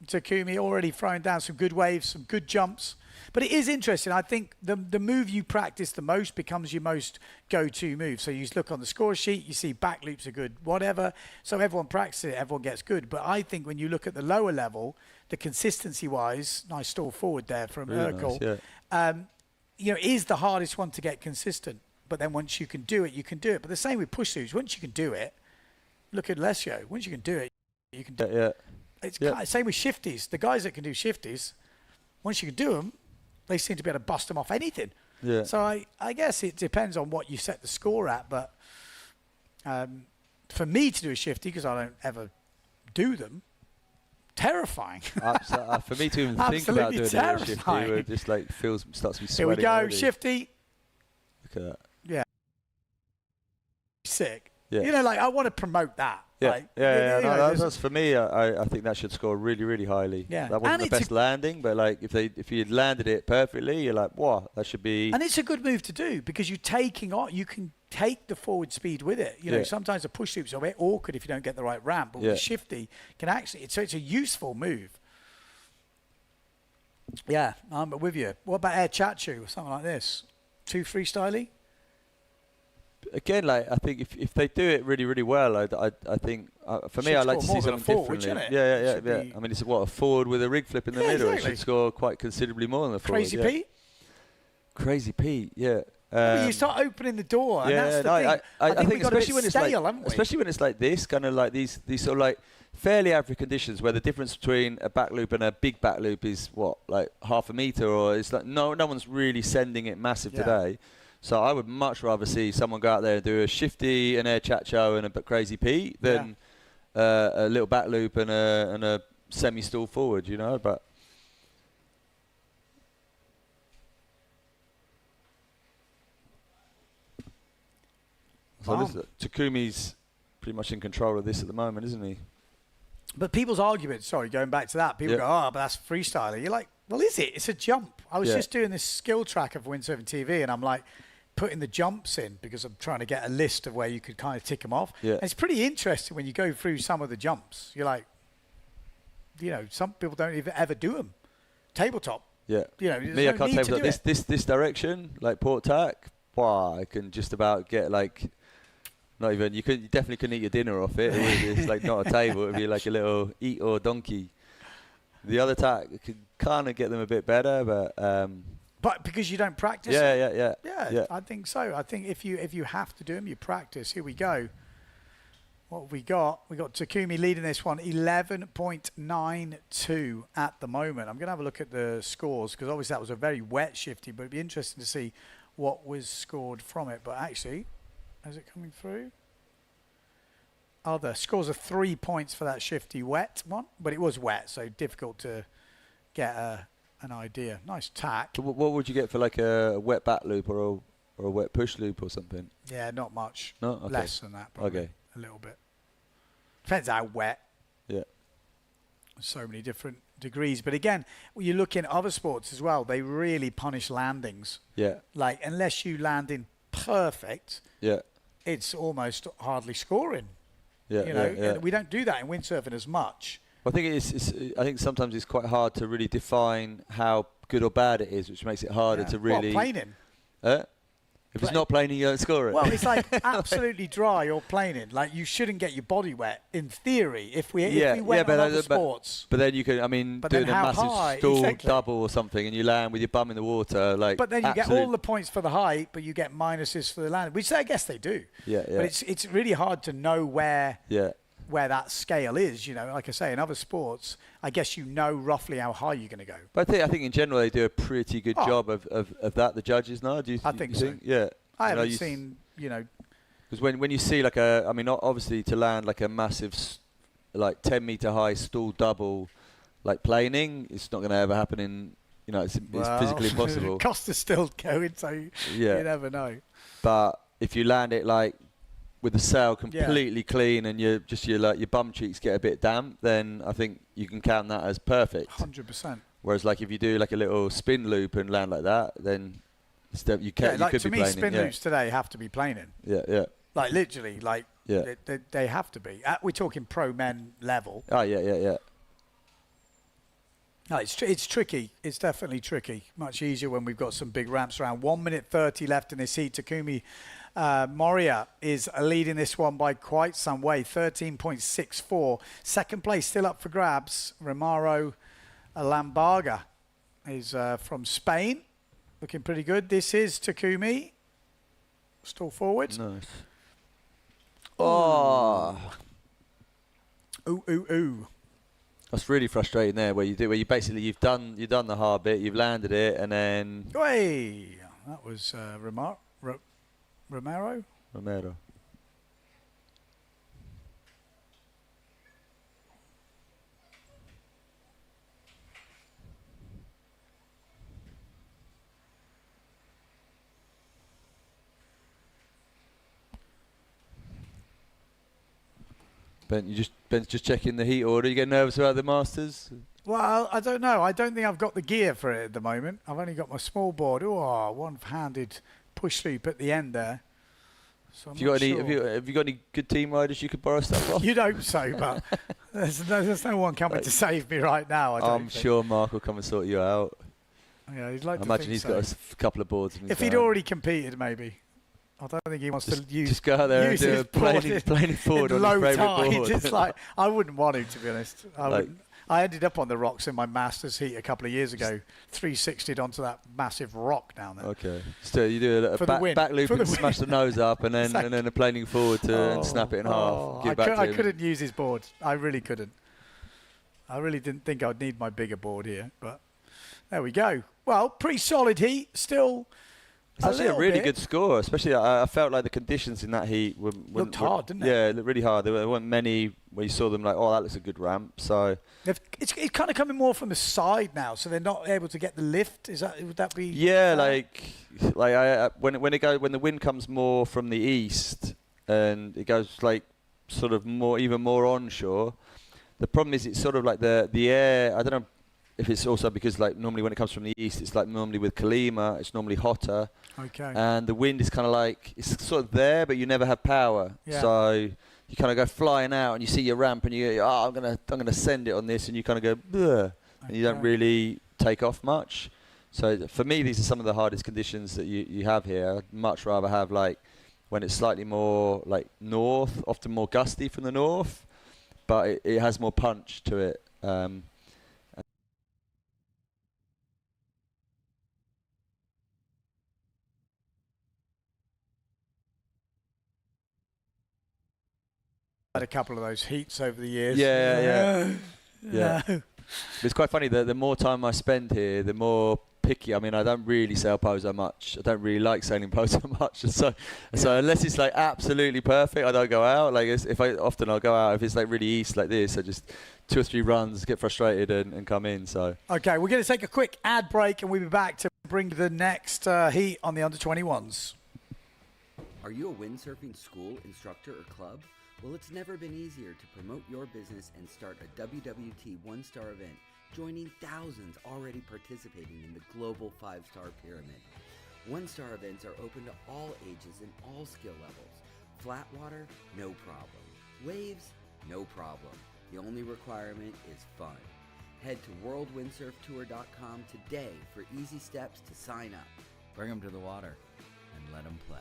Takumi already throwing down some good waves, some good jumps. But it is interesting. I think the move you practice the most becomes your most go-to move. So you look on the score sheet, you see back loops are good, whatever. So everyone practices it, everyone gets good. But I think when you look at the lower level, the consistency-wise, nice stall forward there from Urkel, nice, is the hardest one to get consistent. But then once you can do it, you can do it. But the same with push loops. Once you can do it, look at Lesio. Once you can do it, you can do it. Yeah. It's same with shifties. The guys that can do shifties, once you can do them, they seem to be able to bust them off anything. Yeah. So I guess it depends on what you set the score at. But for me to do a shifty, because I don't ever do them, terrifying. For me to even think about doing a shifty, it just like starts to be sweating. Here we go, already. shifty. Look at that. Yeah. Sick. Yeah. You know, like I want to promote that. Yeah, like, that's for me. I think that should score really, really highly. Yeah, that wasn't the best landing, but like if you had landed it perfectly, you're like, wow, that should be. And it's a good move to do because you can take the forward speed with it. You know, sometimes the push loops are a bit awkward if you don't get the right ramp, but with the shifty can actually. So it's a useful move. Yeah, I'm with you. What about air chachu or something like this? Too freestyly? Again, like I think if they do it really, really well, I think for me, I like to see something differently. Yeah. I mean, it's a forward with a rig flip in the middle. Exactly. It should score quite considerably more than the forward. Crazy Pete? Crazy Pete, yeah. You start opening the door, and that's the thing. I think we've got a bit stale, haven't we? Especially when it's like this, kind of like these sort of like fairly average conditions where the difference between a back loop and a big back loop is what, like half a meter, or it's like no one's really sending it massive today. So I would much rather see someone go out there and do a shifty, an air chacho, and a crazy Pete than a little back loop and a semi-stall forward, you know. But so Takumi's pretty much in control of this at the moment, isn't he? But people's arguments, going back to that, people go, oh, but that's freestyling. You're like, well, is it? It's a jump. I was just doing this skill track of Windsurf TV, and I'm like putting the jumps in because I'm trying to get a list of where you could kind of tick them off. Yeah. And it's pretty interesting when you go through some of the jumps. You're like, you know, some people don't even ever do them. Tabletop. Yeah. You know, me, I can't tabletop this direction, like port tack. Wow, I can just about get like, not even, you definitely couldn't eat your dinner off it. It's like not a table. It would be like a little eat or donkey. The other tack could kind of get them a bit better, but because you don't practice. Yeah. I think so. I think if you have to do them, you practice. Here we go. What have we got? We got Takumi leading this one, 11.92 at the moment. I'm going to have a look at the scores because obviously that was a very wet shifty, but it'd be interesting to see what was scored from it. But actually, is it coming through? Oh, the scores are 3 points for that shifty wet one, but it was wet, so difficult to get an idea. Nice tack. So what would you get for like a wet back loop or a wet push loop or something? Yeah, not much. No? Okay. Less than that, probably. Okay. A little bit. Depends how wet. Yeah. So many different degrees. But again, when you look in other sports as well, they really punish landings. Yeah. Like, unless you land in perfect, it's almost hardly scoring. Yeah, you know, we don't do that in windsurfing as much. I think I think sometimes it's quite hard to really define how good or bad it is, which makes it harder to really. Well, planing. If it's not planing, you don't score it. Well, it's like absolutely dry or planing. Like, you shouldn't get your body wet in theory if we went on other sports. But then you can, I mean, doing a massive stall double or something, and you land with your bum in the water, like. But then you get all the points for the height, but you get minuses for the landing, which I guess they do. Yeah. But it's really hard to know where that scale is. You know, like I say, in other sports, I guess you know roughly how high you're going to go. But I think in general they do a pretty good job of that. The judges now, do you? I think so. Yeah. I haven't seen, you know. Because when you see like I mean, obviously to land like a massive, like 10-meter high stall double, like planing, it's not going to ever happen in. You know, it's physically impossible. Cost is still going, so you never know. But if you land it like with the sail completely clean and your bum cheeks get a bit damp, then I think you can count that as perfect. 100%. Whereas like if you do like a little spin loop and land like that, then you can. Like you could to be me, planing, spin loops today have to be planing. Yeah. Like literally, like they have to be. We're talking pro men level. Oh yeah. No, it's tricky. It's definitely tricky. Much easier when we've got some big ramps around. 1 minute 30 left in this heat. Takumi Moria is leading this one by quite some way, 13.64. Second place still up for grabs. Romaro Lambarga is from Spain, looking pretty good. This is Takumi, still forward. Nice. Oh. Ooh. That's really frustrating there, where you've done the hard bit, you've landed it, and then. Hey, that was Romero. Ben's just checking the heat order. You get nervous about the Masters? Well, I don't know. I don't think I've got the gear for it at the moment. I've only got my small board. Oh, one-handed push loop at the end there. So have you got any good team riders you could borrow stuff off? You'd hope so, but there's no one coming to save me right now. I'm sure Mark will come and sort you out. Yeah, he'd like I to imagine think he's so. got a couple of boards. in his If he'd van. already competed, maybe. I don't think he wants to use. Just go out there and use do his a board planing forward in on low his favourite tide. board. It's like I wouldn't want to be honest. Like- I ended up on the rocks in my Masters heat a couple of years ago. 360'd onto that massive rock down there. Okay. Still, you do a For the back, win. back loop For the and smash the win. nose up, and then Exactly. and then a planing forward and snap it in half. Give it back to I him. couldn't use his board. I really couldn't. I really didn't think I'd need my bigger board here, but there we go. Well, pretty solid heat. Still. It's actually a little really bit. good score, especially I felt like the conditions in that heat Looked hard, didn't they? Yeah, it looked really hard. There weren't many where you saw them like, oh, that looks a good ramp. So It's kind of coming more from the side now, so they're not able to get the lift. Would that be? yeah, fair? like when the wind comes more from the east and it goes like sort of even more onshore. The problem is it's sort of like the air. I don't know if it's also because like normally when it comes from the east, it's like normally with Kalima, it's normally hotter. Okay. And the wind is kind of like, it's sort of there, but you never have power. Yeah. So you kind of go flying out and you see your ramp and you go, oh, I'm gonna send it on this, and you kind of go, bleh, and you don't really take off much. So for me, these are some of the hardest conditions that you have here. I'd much rather have like when it's slightly more like north, often more gusty from the north, but it has more punch to it. Had a couple of those heats over the years. Yeah. No. It's quite funny. The more time I spend here, the more picky. I mean, I don't really sail POZO much. I don't really like sailing POZO much. And so unless it's like absolutely perfect, I don't go out. Like I'll go out if it's like really east like this. I just 2 or 3 runs, get frustrated and come in. So Okay, we're going to take a quick ad break and we'll be back to bring the next heat on the under-21s. Are you a windsurfing school, instructor, or club? Well, it's never been easier to promote your business and start a WWT one-star event, joining thousands already participating in the global 5-star pyramid. One-star events are open to all ages and all skill levels. Flat water? No problem. Waves? No problem. The only requirement is fun. Head to worldwindsurftour.com today for easy steps to sign up. Bring them to the water and let them play.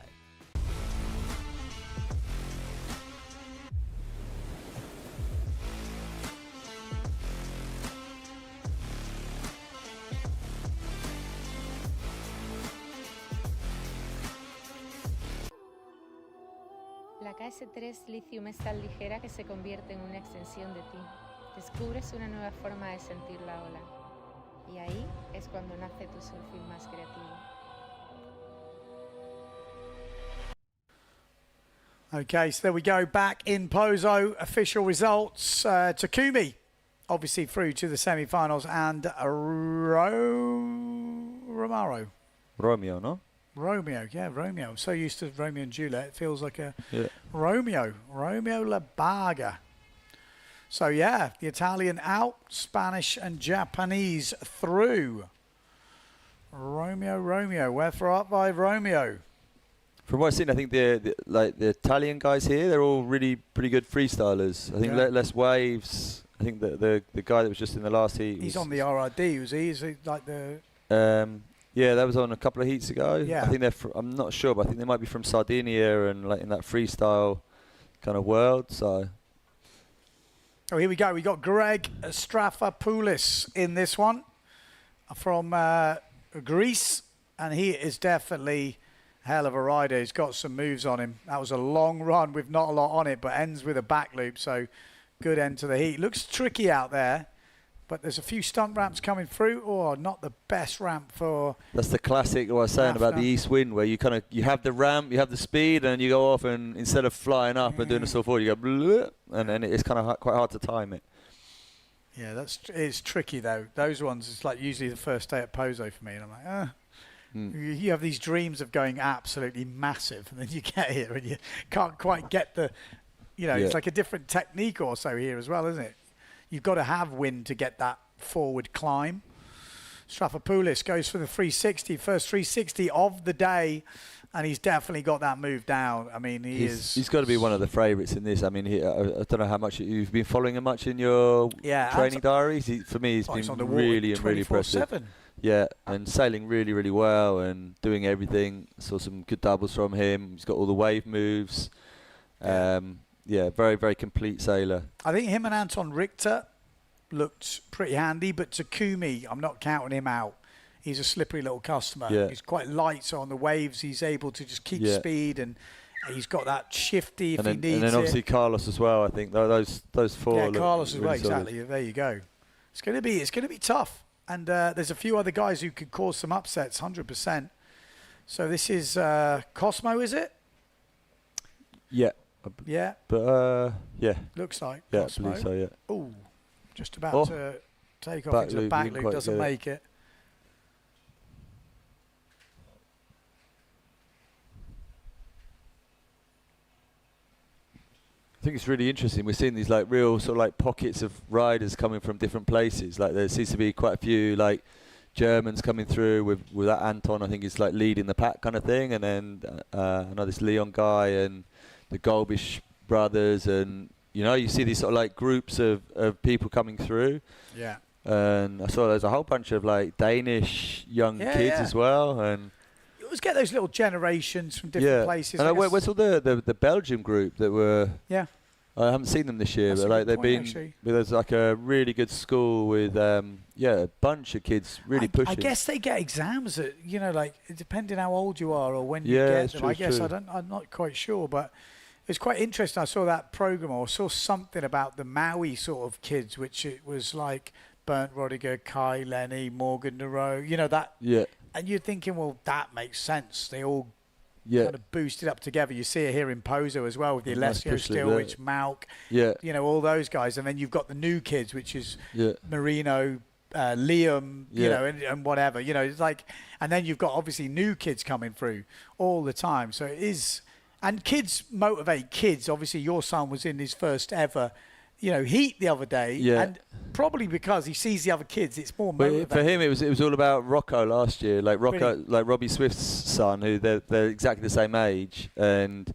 La KS3 lithium es tan ligera que se convierte en una extensión de ti. Descubres una nueva forma de sentir la ola. Y ahí es cuando nace tu surfing más creativo. Okay, so there we go. Back in POZO, official results. Takumi, obviously through to the semi-finals, and Romeo, no? Romeo, yeah, Romeo. I'm so used to Romeo and Juliet, it feels like a Yeah. Romeo Labaga. So yeah, the Italian out, Spanish and Japanese through. Romeo, we're for up by Romeo. From what I've seen, I think the Italian guys here, they're all really pretty good freestylers. I think Yeah. less waves. I think the guy that was just in the last heat. He's on the RRD, was he? Is he like the... Yeah, that was on a couple of heats ago. Yeah. I think I'm not sure, but I think they might be from Sardinia and like in that freestyle kind of world. So. Oh, here we go. We got Greg Strafopoulos in this one from Greece, and he is definitely a hell of a rider. He's got some moves on him. That was a long run with not a lot on it, but ends with a back loop, so good end to the heat. Looks tricky out there, but there's a few stunt ramps coming through. Oh, not the best ramp for... That's the classic what I was saying about the east wind, where you have the ramp, you have the speed, and you go off, and instead of flying up and doing a forward, you go bleh, and then it's kind of quite hard to time it. Yeah, it's tricky though. Those ones, it's like usually the first day at POZO for me, and I'm like, You have these dreams of going absolutely massive, and then you get here and you can't quite get the, it's like a different technique or so here as well, isn't it? You've got to have wind to get that forward climb. Strafopoulos goes for the 360, first 360 of the day, and he's definitely got that move down. I mean, he's got to be one of the favourites in this. I mean, I don't know how much you've been following him much in your training diaries. For me, he's been on the really and really impressive. Yeah, and sailing really, really well and doing everything. Saw some good doubles from him. He's got all the wave moves. Yeah, very, very complete sailor. I think him and Anton Richter looked pretty handy, but Takumi, I'm not counting him out. He's a slippery little customer. Yeah. He's quite light, so on the waves he's able to just keep speed, and he's got that shifty if he needs it. And then obviously Carlos as well. I think those four. Yeah, Carlos as well. Really solid. Exactly. There you go. It's going to be tough, and there's a few other guys who could cause some upsets, 100%. So this is Cosmo, is it? Yeah. Yeah. But yeah. Looks like. Yeah, Cosmo. I believe so. Yeah. Ooh, just about to take off into the back loop. Doesn't make it. I think it's really interesting. We're seeing these like real sort of like pockets of riders coming from different places. Like there seems to be quite a few like Germans coming through with that Anton. I think he's like leading the pack kind of thing. And then I know this Leon guy and the Golbish brothers, and you see these sort of like groups of people coming through. Yeah. And I saw there's a whole bunch of like Danish young kids as well, and you always get those little generations from different places. And I went saw the Belgium group that were. Yeah. I haven't seen them this year, That's but like they've been. actually. There's like a really good school with a bunch of kids really pushing. I guess they get exams that like depending how old you are or when you Yeah, get it's them. true, I it's guess true. I'm not quite sure, but it's quite interesting. I saw that program or saw something about the Maui sort of kids, which it was like Bernd Rodiger, Kai Lenny, Morgan Nero. That. Yeah. And you're thinking, well, that makes sense. They all Yeah. kind of boosted up together. You see it here in Pozo as well with the Nice Alessio push, Stilwich, Malk, Yeah. all those guys. And then you've got the new kids, which is Yeah. Marino, Liam, Yeah. and whatever. It's like, and then you've got obviously new kids coming through all the time. So it is, and kids motivate kids. Obviously, your son was in his first ever, heat the other day, and probably because he sees the other kids, it's more motivating. But for him, it was all about Rocco last year. Like Rocco, like Robbie Swift's son, who they're exactly the same age, and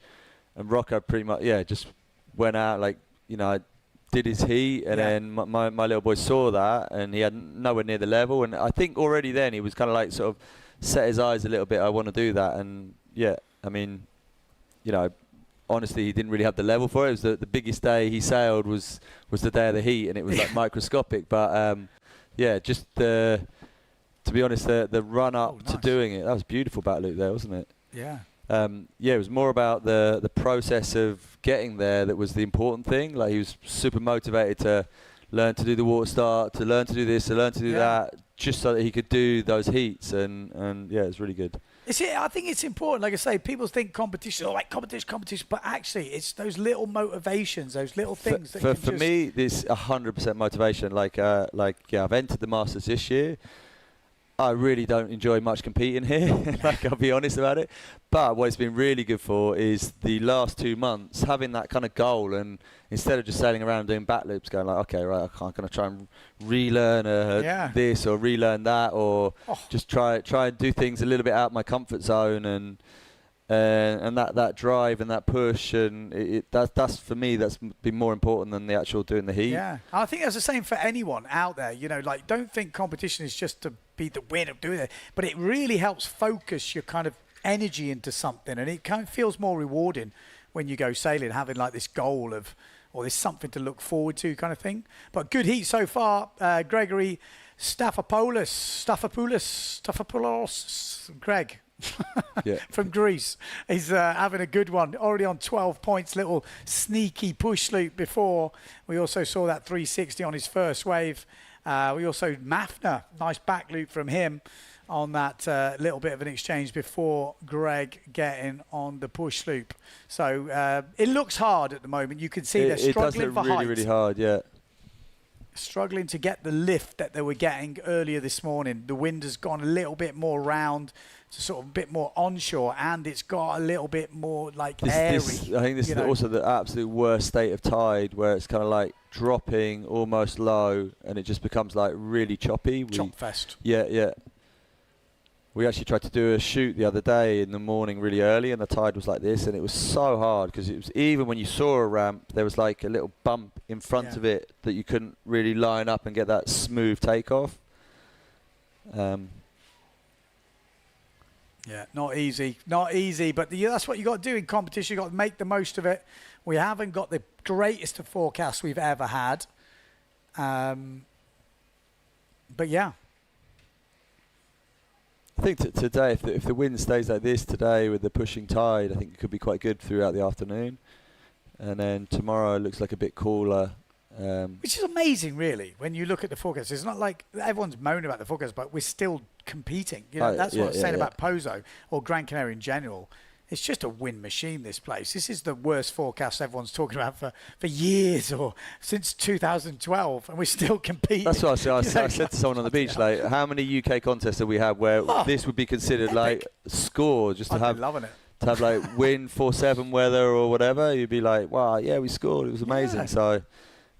Rocco pretty much just went out did his heat, and then my little boy saw that, and he had nowhere near the level, and I think already then he was kind of like sort of set his eyes a little bit. I want to do that, and I mean, honestly, he didn't really have the level for it. It was the biggest day he sailed was the day of the heat, and it was like microscopic. But just to be honest, the run up to doing it, that was beautiful back loop there, wasn't it? Yeah. It was more about the process of getting there that was the important thing. Like he was super motivated to learn to do the water start, to learn to do this, to learn to do that, just so that he could do those heats. And it was really good. I think it's important. Like I say, people think competition, competition, but actually it's those little motivations, those little things. For me, this 100% motivation. I've entered the Masters this year. I really don't enjoy much competing here, I'll be honest about it. But what it's been really good for is the last 2 months, having that kind of goal, and instead of just sailing around doing back loops, going like, okay, right, I'm going to try and relearn this or relearn that, or just try and do things a little bit out of my comfort zone, and that drive and that push, and that's for me, that's been more important than the actual doing the heat. Yeah, I think that's the same for anyone out there. Don't think competition is just to be the winner of doing it, but it really helps focus your kind of energy into something, and it kind of feels more rewarding when you go sailing, having like this goal of, or there's something to look forward to kind of thing. But good heat so far. Gregory Staphopoulos, Greg. From Greece. He's having a good one, already on 12 points. Little sneaky push loop before. We also saw that 360 on his first wave. We also Mafner, nice back loop from him on that little bit of an exchange before Greg getting on the push loop. So it looks hard at the moment. You can see they're struggling for height. It does look really, really hard, yeah. Struggling to get the lift that they were getting earlier this morning. The wind has gone a little bit more round, to sort of a bit more onshore, and it's got a little bit more like airy. I think this is also the absolute worst state of tide, where it's kind of like dropping almost low, and it just becomes like really choppy. Chop fest. Yeah. We actually tried to do a shoot the other day in the morning really early, and the tide was like this, and it was so hard because it was, even when you saw a ramp, there was like a little bump in front of it that you couldn't really line up and get that smooth takeoff. Yeah, not easy. Not easy, but that's what you got to do in competition. You got to make the most of it. We haven't got the greatest of forecasts we've ever had. But yeah. I think today, if the wind stays like this today with the pushing tide, I think it could be quite good throughout the afternoon. And then tomorrow it looks like a bit cooler. Which is amazing, really, when you look at the forecast. It's not like everyone's moaning about the forecast, but we're still competing. You know, that's what I was saying about POZO or Gran Canaria in general. It's just a win machine, this place. This is the worst forecast everyone's talking about for years or since 2012, and we're still competing. That's what I said to someone on the beach, like, how many UK contests have we had where this would be considered epic. Like score, just to I've have been loving it. To have like win 4-7 weather or whatever, you'd be like, wow, yeah, we scored. It was amazing. So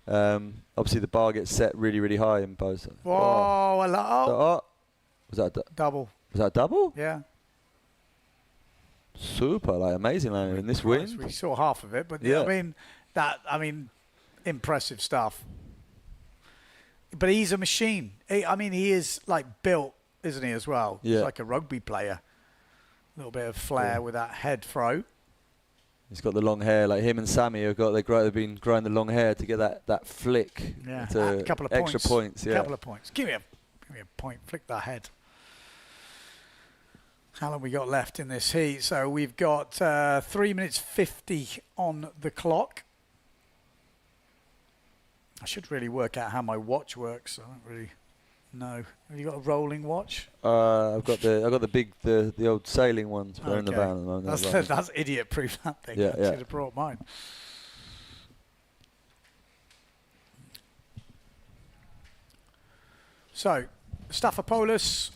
obviously the bar gets set really, really high in POZO. Whoa, was that double? Was that double? Yeah. Super, like amazing landing in this wind. We saw half of it, but yeah. I mean, impressive stuff. But he's a machine. He is like built, isn't he, as well? Yeah. He's like a rugby player. A little bit of flair with that head throw. He's got the long hair, like him and Sammy have been growing the long hair to get that flick. Yeah, a couple of extra points. Yeah, couple of points. Give me a point. Flick that head. How long we got left in this heat? So we've got 3 minutes 50 on the clock. I should really work out how my watch works. I don't really know. Have you got a rolling watch? I've got the old sailing ones. They're in the van at the moment. That's idiot proof, that thing. Yeah, I should have brought mine. So, Staphopoulos.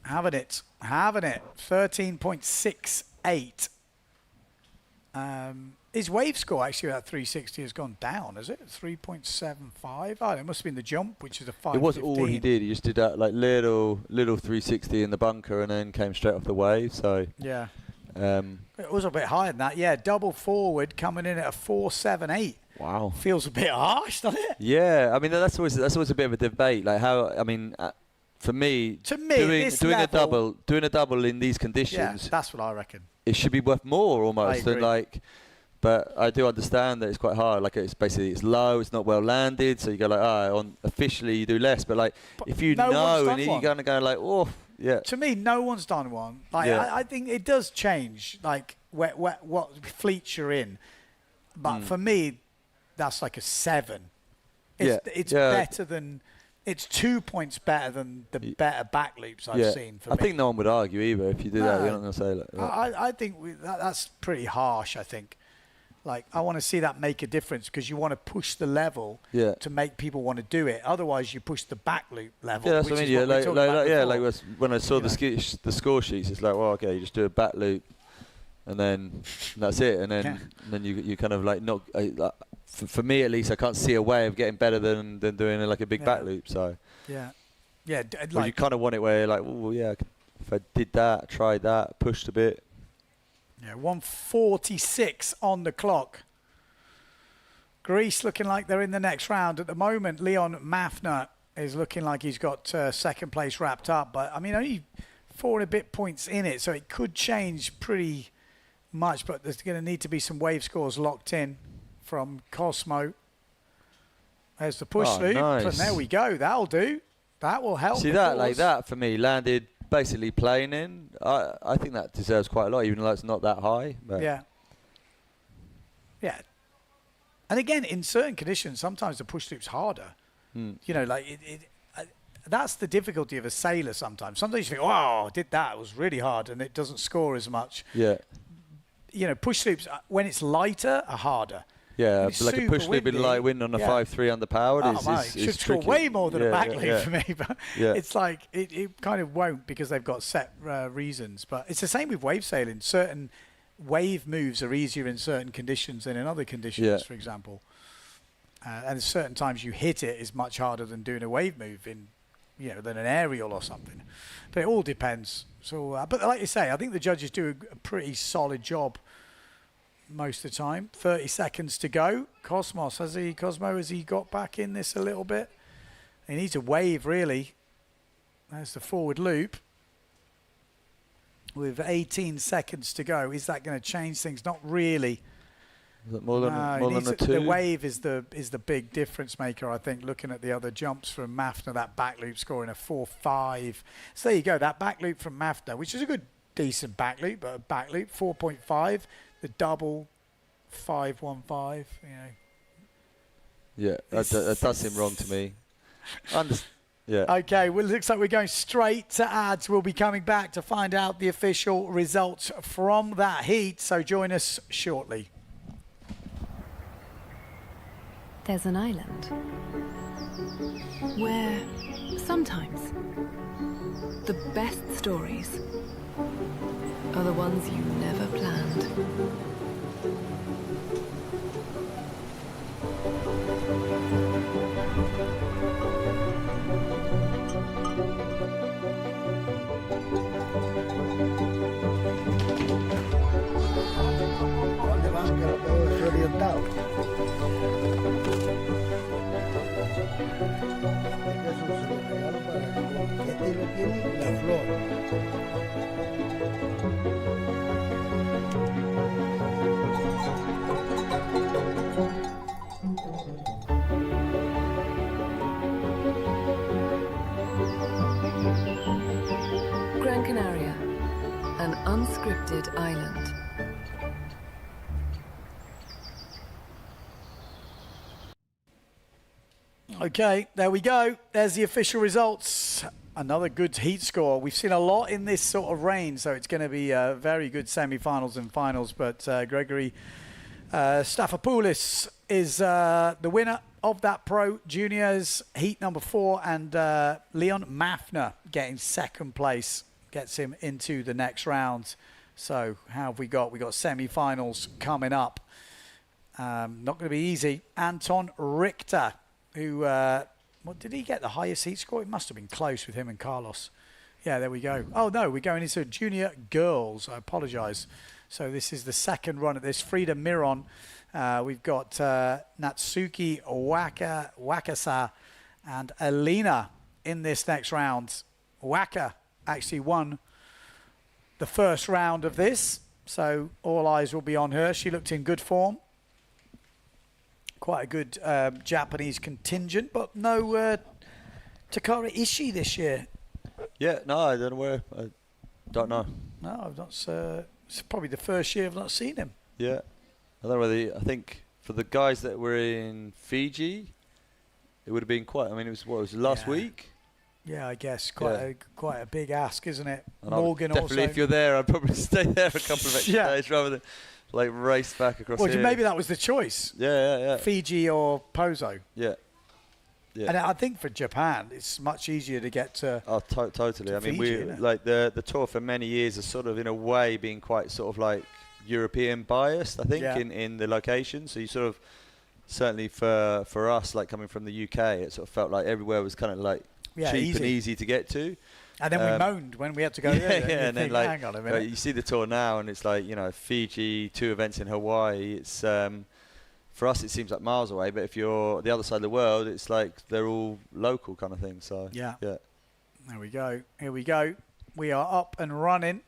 Having it. 13.68. His wave score actually at 360 has gone down, has it? 3.75. Oh, it must have been the jump, which is a 5. It was all he did. He just did that like little 360 in the bunker and then came straight off the wave. So yeah, it was a bit higher than that. Yeah, double forward coming in at a 4.78. Wow, feels a bit harsh, doesn't it? Yeah, I mean that's always a bit of a debate. Like how, I mean, for me, doing a double in these conditions, yeah, that's what I reckon. It should be worth more almost than like. But I do understand that it's quite hard. Like it's low, it's not well landed, so you go like, officially you do less. But like if you know, and you're gonna go like, oh, yeah. To me, no one's done one. Like yeah. I think it does change, like what fleets you're in. But for me, that's like a 7. It's better than. It's 2 points better than the better back loops I've seen. I think no one would argue either if you do that. You're not going to say that. I think that's pretty harsh. I think. Like, I want to see that make a difference because you want to push the level to make people want to do it. Otherwise, you push the back loop level. Yeah, that's what I mean. Like when I saw the score sheets, it's like, well, okay, you just do a back loop, and then that's it. And then you kind of like not. For me at least, I can't see a way of getting better than doing like a big back loop. So yeah. Like you kind of want it where you're like, oh yeah, if I did that, tried that, pushed a bit. Yeah, 1:46 on the clock. Greece looking like they're in the next round at the moment. Leon Mafner is looking like he's got second place wrapped up, but I mean only 4 and a bit points in it, so it could change pretty much. But there's going to need to be some wave scores locked in from Cosmo. There's the push loop, nice. And there we go. That'll do. That will help. See that like that for me landed. Basically playing in, I think that deserves quite a lot, even though it's not that high. But yeah. And again, in certain conditions, sometimes the push loop's harder. You know, like that's the difficulty of a sailor. Sometimes you think, "Wow, I did that. It was really hard," and it doesn't score as much. Yeah. You know, push loops when it's lighter are harder. Yeah, but like a push loop in light wind on a 5.3 underpowered it should score way more than a back loop for me. But it's like it kind of won't because they've got set reasons. But it's the same with wave sailing. Certain wave moves are easier in certain conditions than in other conditions, for example. And certain times you hit it is much harder than doing a wave move than an aerial or something. But it all depends. So, but like you say, I think the judges do a pretty solid job most of the time. 30 seconds to go. Cosmo, has he got back in this a little bit? He needs a wave, really. There's the forward loop. With 18 seconds to go, is that going to change things? Not really. Is it more than a two? The wave is the big difference maker, I think, looking at the other jumps from Mafna, that back loop scoring a 4.5. So there you go, that back loop from Mafna, which is a good, decent back loop, but a back loop, 4.5. The double, 5.15, you know. Yeah, that does seem wrong to me. Yeah. Okay, well, it looks like we're going straight to ads. We'll be coming back to find out the official results from that heat, so join us shortly. There's an island where sometimes the best stories are the ones you never planned. ¿Dónde van? Que lo veo desorientado. Este es un regalo para Gloria. Este lo tiene la flor. Gran Canaria, an unscripted island. Okay, there we go. There's the official results. Another good heat score. We've seen a lot in this sort of range, so it's going to be very good semi-finals and finals. But Gregory Staphopoulos is the winner of that Pro Juniors heat number 4, and Leon Mafna getting second place gets him into the next round. So how have we got? We got semi-finals coming up. Not going to be easy. Anton Richter, who, what did he get? The highest heat score? It must have been close with him and Carlos. Yeah, there we go. Oh, no, we're going into junior girls. I apologize. So this is the second run at this. Frida Miron. We've got Natsuki Wakasa and Alina in this next round. Waka actually won the first round of this, so all eyes will be on her. She looked in good form. Quite a good Japanese contingent, but no Takara Ishii this year. Yeah, no, I don't know where. I don't know. No, I've not. It's probably the first year I've not seen him. Yeah, I don't know whether. I think for the guys that were in Fiji, it would have been quite. I mean, it was last week. Yeah, I guess quite a big ask, isn't it? And Morgan definitely, also. if you're there, I'd probably stay there a couple of extra days rather than like race back across. Well, here. maybe that was the choice. Yeah. Fiji or Pozo. Yeah. And I think for Japan, it's much easier to get to. Oh, totally. I mean, Fiji, like the tour for many years has sort of, in a way, been quite sort of like European biased. I think in the location. So you sort of, certainly for us, like coming from the UK, it sort of felt like everywhere was kind of like cheap and easy to get to. And then we moaned when we had to go there. And then like, hang on a minute. You see the tour now, and it's like, you know, Fiji, 2 events in Hawaii. It's for us, it seems like miles away, but if you're the other side of the world, it's like they're all local kind of thing. So yeah. There we go. Here we go. We are up and running.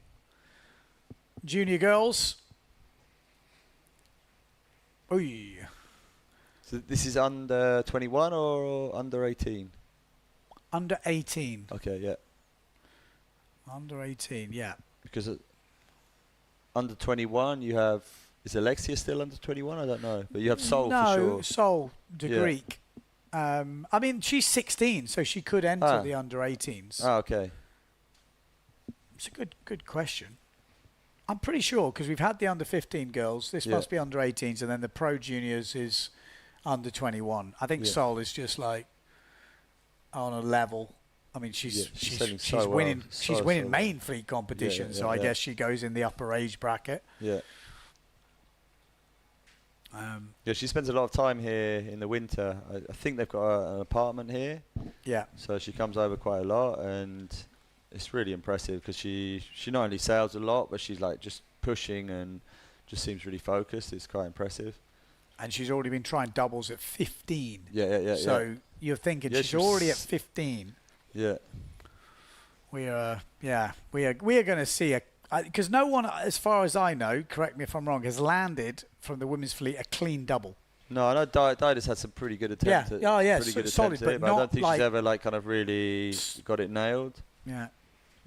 Junior girls. Oy. So this is under 21 or under 18? Under 18. Okay, yeah. Under 18, yeah. Because under 21, you have. Is Alexia still under 21? I don't know. But you have Sol for sure. No, Sol de Greek. I mean, she's 16, so she could enter the under 18s. Oh, okay. It's a good question. I'm pretty sure, because we've had the under 15 girls. This must be under 18s, and then the Pro Juniors is under 21. I think Sol is just like on a level. I mean, she's winning. She's winning main fleet competitions, so I guess she goes in the upper age bracket. Yeah. Yeah, she spends a lot of time here in the winter. I think they've got an apartment here. Yeah. So she comes over quite a lot, and it's really impressive because she not only sails a lot, but she's like just pushing and just seems really focused. It's quite impressive. And she's already been trying doubles at 15. Yeah. So you're thinking she's already at 15. Yeah. We are going to see because no one, as far as I know, correct me if I'm wrong, has landed from the women's fleet a clean double. No, I know Dida's had some pretty good attempts. Solid, but I don't think she's ever kind of really got it nailed. Yeah.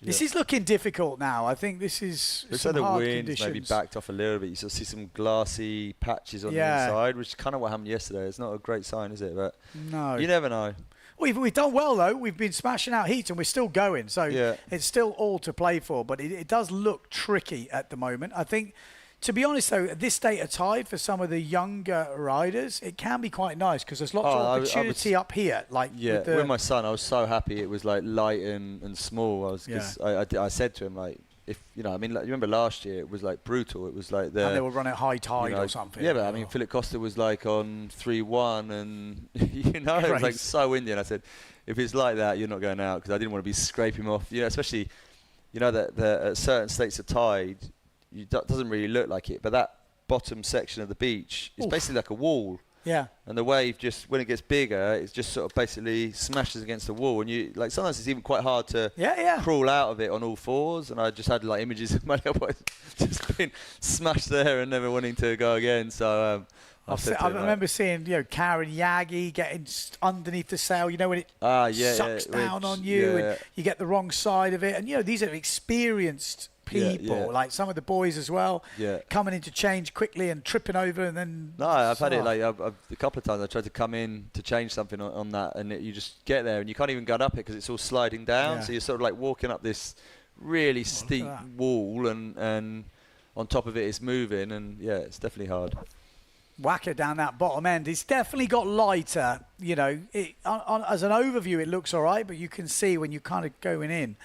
This is looking difficult now. I think this is some the hard wind conditions. maybe backed off a little bit. You sort of see some glassy patches on the inside, which is kind of what happened yesterday. It's not a great sign, is it? But no, you never know. We've done well, though. We've been smashing out heats and we're still going. So it's still all to play for. But it does look tricky at the moment. I think, to be honest, though, at this state of tide for some of the younger riders, it can be quite nice because there's lots of opportunity up here. With my son, I was so happy it was like light and small. I said to him, like, if you know, I mean, like, you remember last year it was like brutal. It was like and they were running at high tide or something. Yeah, but I mean, Philip Costa was like on 3-1, and it was like so windy. And I said, if it's like that, you're not going out, because I didn't want to be scraping off. Especially, that at certain states of tide, doesn't really look like it, but that bottom section of the beach is basically like a wall. Yeah. And the wave just, when it gets bigger, it just sort of basically smashes against the wall. And you, like, sometimes it's even quite hard to crawl out of it on all fours. And I just had like images of my little boy just being smashed there and never wanting to go again. So I remember seeing, Karen Yagi getting underneath the sail, when it sucks down on you and you get the wrong side of it. And, these are experienced people, like some of the boys as well, coming in to change quickly and tripping over and then... No, I've had it like a couple of times. I tried to come in to change something on that, and you just get there and you can't even get up it because it's all sliding down. So you're sort of like walking up this really steep wall, and on top of it it's moving, and it's definitely hard. Whacker down that bottom end. It's definitely got lighter, as an overview it looks all right, but you can see when you're kind of going in,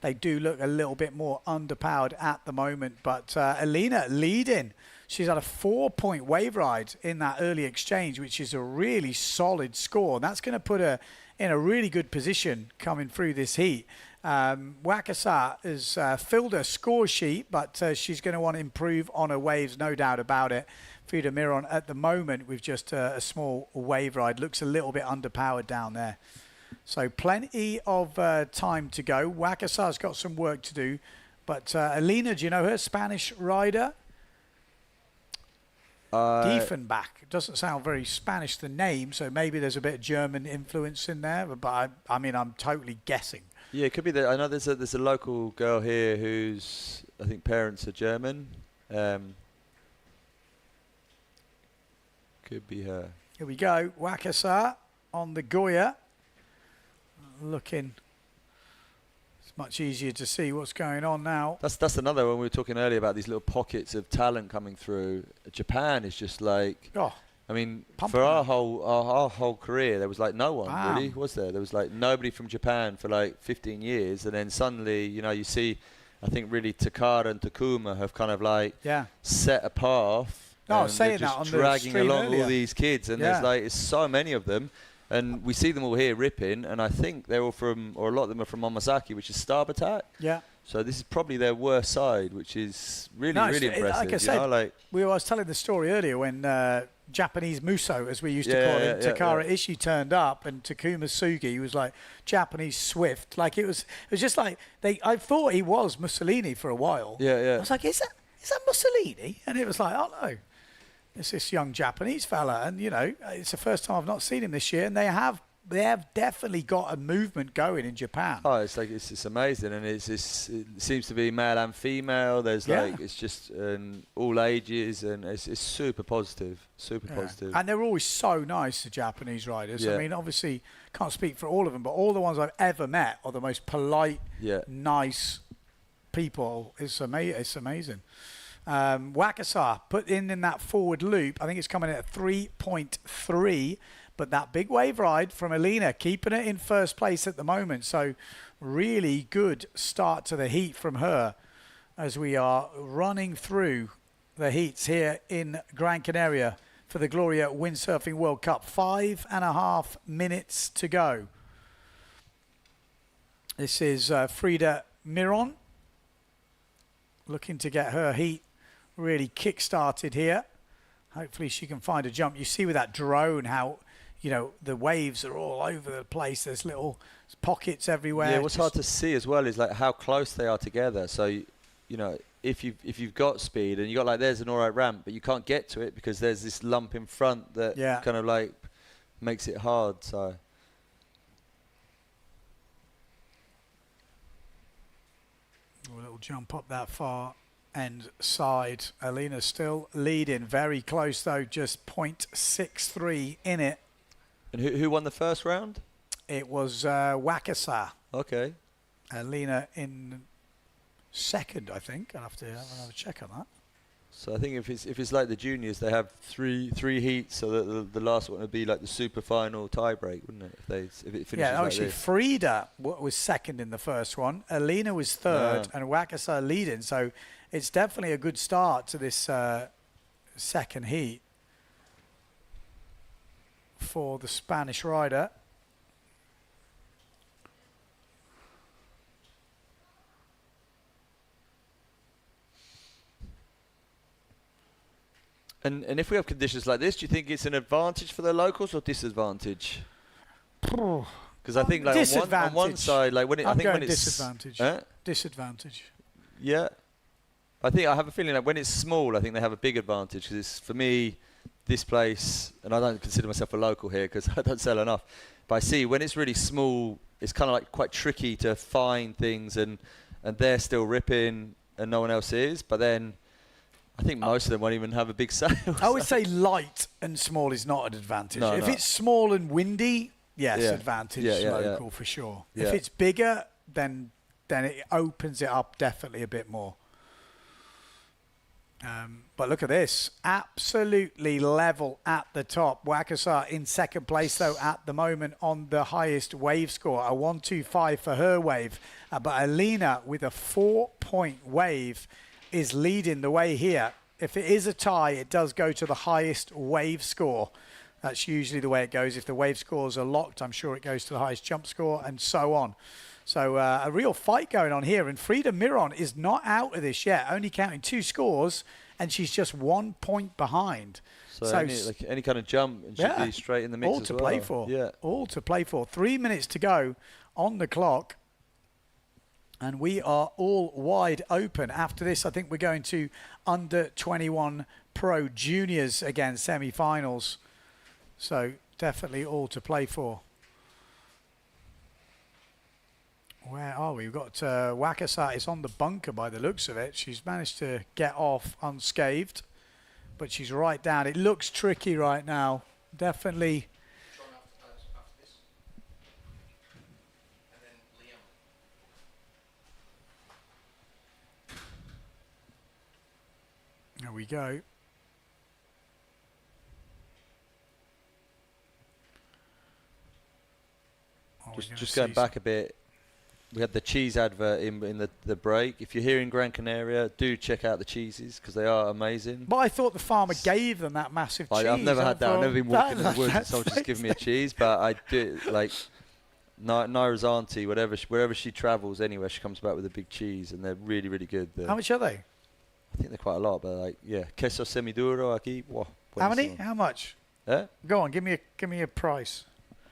they do look a little bit more underpowered at the moment. But Alina leading. She's had a 4-point wave ride in that early exchange, which is a really solid score. And that's going to put her in a really good position coming through this heat. Wakasa has filled her score sheet, but she's going to want to improve on her waves, no doubt about it. Frida Miron at the moment with just a small wave ride. Looks a little bit underpowered down there. So plenty of time to go. Wakasa's got some work to do. But Alina, do you know her, Spanish rider? Diefenbach. Doesn't sound very Spanish, the name, so maybe there's a bit of German influence in there. But I mean, I'm totally guessing. Yeah, it could be that. I know there's a local girl here whose, I think, parents are German. Could be her. Here we go. Wakasa on the Goya. Looking, it's much easier to see what's going on now. That's another one. We were talking earlier about these little pockets of talent coming through. Japan is just like, I mean, for our whole career, there was like no one really, was there? There was like nobody from Japan for like 15 years, and then suddenly, you see, I think really Takara and Takuma have kind of like set a path. No, saying that on the dragging along earlier. all these kids, and there's so many of them. And we see them all here ripping, and I think they're all from, or a lot of them are from Momosaki, which is Starb Attack. Yeah. So this is probably their worst side, which is really impressive. Like I said, I was telling the story earlier when Japanese Muso, as we used to call him, Takara Ishii turned up, and Takuma Sugi was like Japanese Swift. Like it was just like I thought he was Mussolini for a while. I was like, is that Mussolini? And it was like, oh no. It's this young Japanese fella, and it's the first time I've not seen him this year, and they have definitely got a movement going in Japan. Oh, it's like it's amazing, and it seems to be male and female. There's it's just all ages, and it's super positive, positive. And they're always so nice, the Japanese riders. I mean, obviously can't speak for all of them, but all the ones I've ever met are the most polite, nice people. It's amazing. Wakasa put in that forward loop. I think it's coming in at 3.3, but that big wave ride from Alina, keeping it in first place at the moment. So really good start to the heat from her as we are running through the heats here in Gran Canaria for the Gloria Windsurfing World Cup. 5.5 minutes to go. This is Frida Miron looking to get her heat really kick-started here. Hopefully she can find a jump. You see with that drone how, you know, the waves are all over the place. There's little pockets everywhere. Yeah, what's hard to see as well is like how close they are together. So, you know, if you've got speed and you got like there's an alright ramp, but you can't get to it because there's this lump in front that kind of like makes it hard. So. A little jump up that far end side. Alina still leading, very close though, just 0.63 in it. And who won the first round? It was Wakasa. Okay. Alina in second, I think. I'll have to have another check on that. So I think if it's like the juniors, they have three heats, so that the last one would be like the super final tie break, wouldn't it? If it finishes like actually, this. Frida was second in the first one. Alina was third, and Wakasa leading. So it's definitely a good start to this second heat for the Spanish rider. And if we have conditions like this, do you think it's an advantage for the locals or disadvantage? Because I think like on one side, like when it's disadvantage. Disadvantage. Yeah, I have a feeling like when it's small, I think they have a big advantage because it's for me, this place, and I don't consider myself a local here because I don't sell enough. But I see when it's really small, it's kind of like quite tricky to find things, and they're still ripping and no one else is. But then I think most of them won't even have a big sail. I would say light and small is not an advantage. No, if it's small and windy, yes, advantage local for sure. Yeah. If it's bigger, then it opens it up definitely a bit more. But look at this. Absolutely level at the top. Wakasa in second place, though, at the moment on the highest wave score. A 1.25 for her wave. But Alina with a 4-point wave is leading the way here. If it is a tie, it does go to the highest wave score. That's usually the way it goes. If the wave scores are locked, I'm sure it goes to the highest jump score and so on. So a real fight going on here. And Frida Miron is not out of this yet, only counting 2 scores, and she's just 1 point behind. So any kind of jump, and she'd be straight in the mix all to play for. Yeah. All to play for. 3 minutes to go on the clock. And we are all wide open. After this, I think we're going to under 21 pro juniors again, semi-finals. So definitely all to play for. Where are we? We've got Wakasa is on the bunker by the looks of it. She's managed to get off unscathed, but she's right down. It looks tricky right now. Definitely. There we go. Just going back a bit, we had the cheese advert in the break. If you're here in Gran Canaria, do check out the cheeses because they are amazing. But I thought the farmer gave them that massive cheese. I've never had that. I've never been walking in the woods and someone just giving me a cheese. But I do, like, Naira's auntie, wherever she travels anywhere, she comes back with a big cheese, and they're really, really good. How much are they? I think they're quite a lot, but like, yeah, queso semiduro aquí. Wow, how many? How much? Go on, give me a price.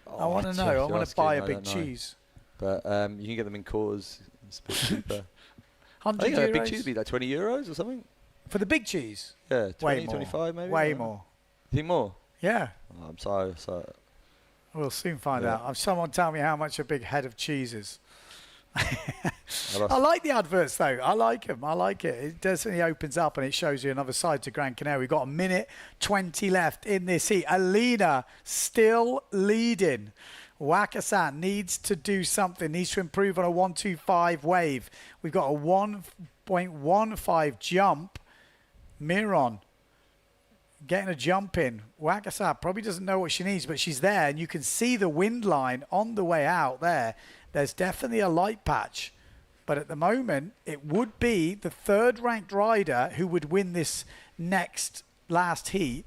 I want to know. I want to buy a big cheese. But you can get them in quarters. It's a bit cheaper. I think a big cheese would be like €20 or something. For the big cheese? Yeah, 20, 25 maybe. Way more. You think more? Yeah. Oh, I'm sorry. We'll soon find out. Someone tell me how much a big head of cheese is. I like the adverts though. I like them. I like it. It definitely opens up and it shows you another side to Gran Canaria. We've got 1:20 left in this heat. Alina still leading. Wakasa needs to do something. Needs to improve on a 1.25 wave. We've got a 1.15 jump. Miron getting a jump in. Wakasa probably doesn't know what she needs, but she's there, and you can see the wind line on the way out there. There's definitely a light patch, but at the moment it would be the third ranked rider who would win this next last heat,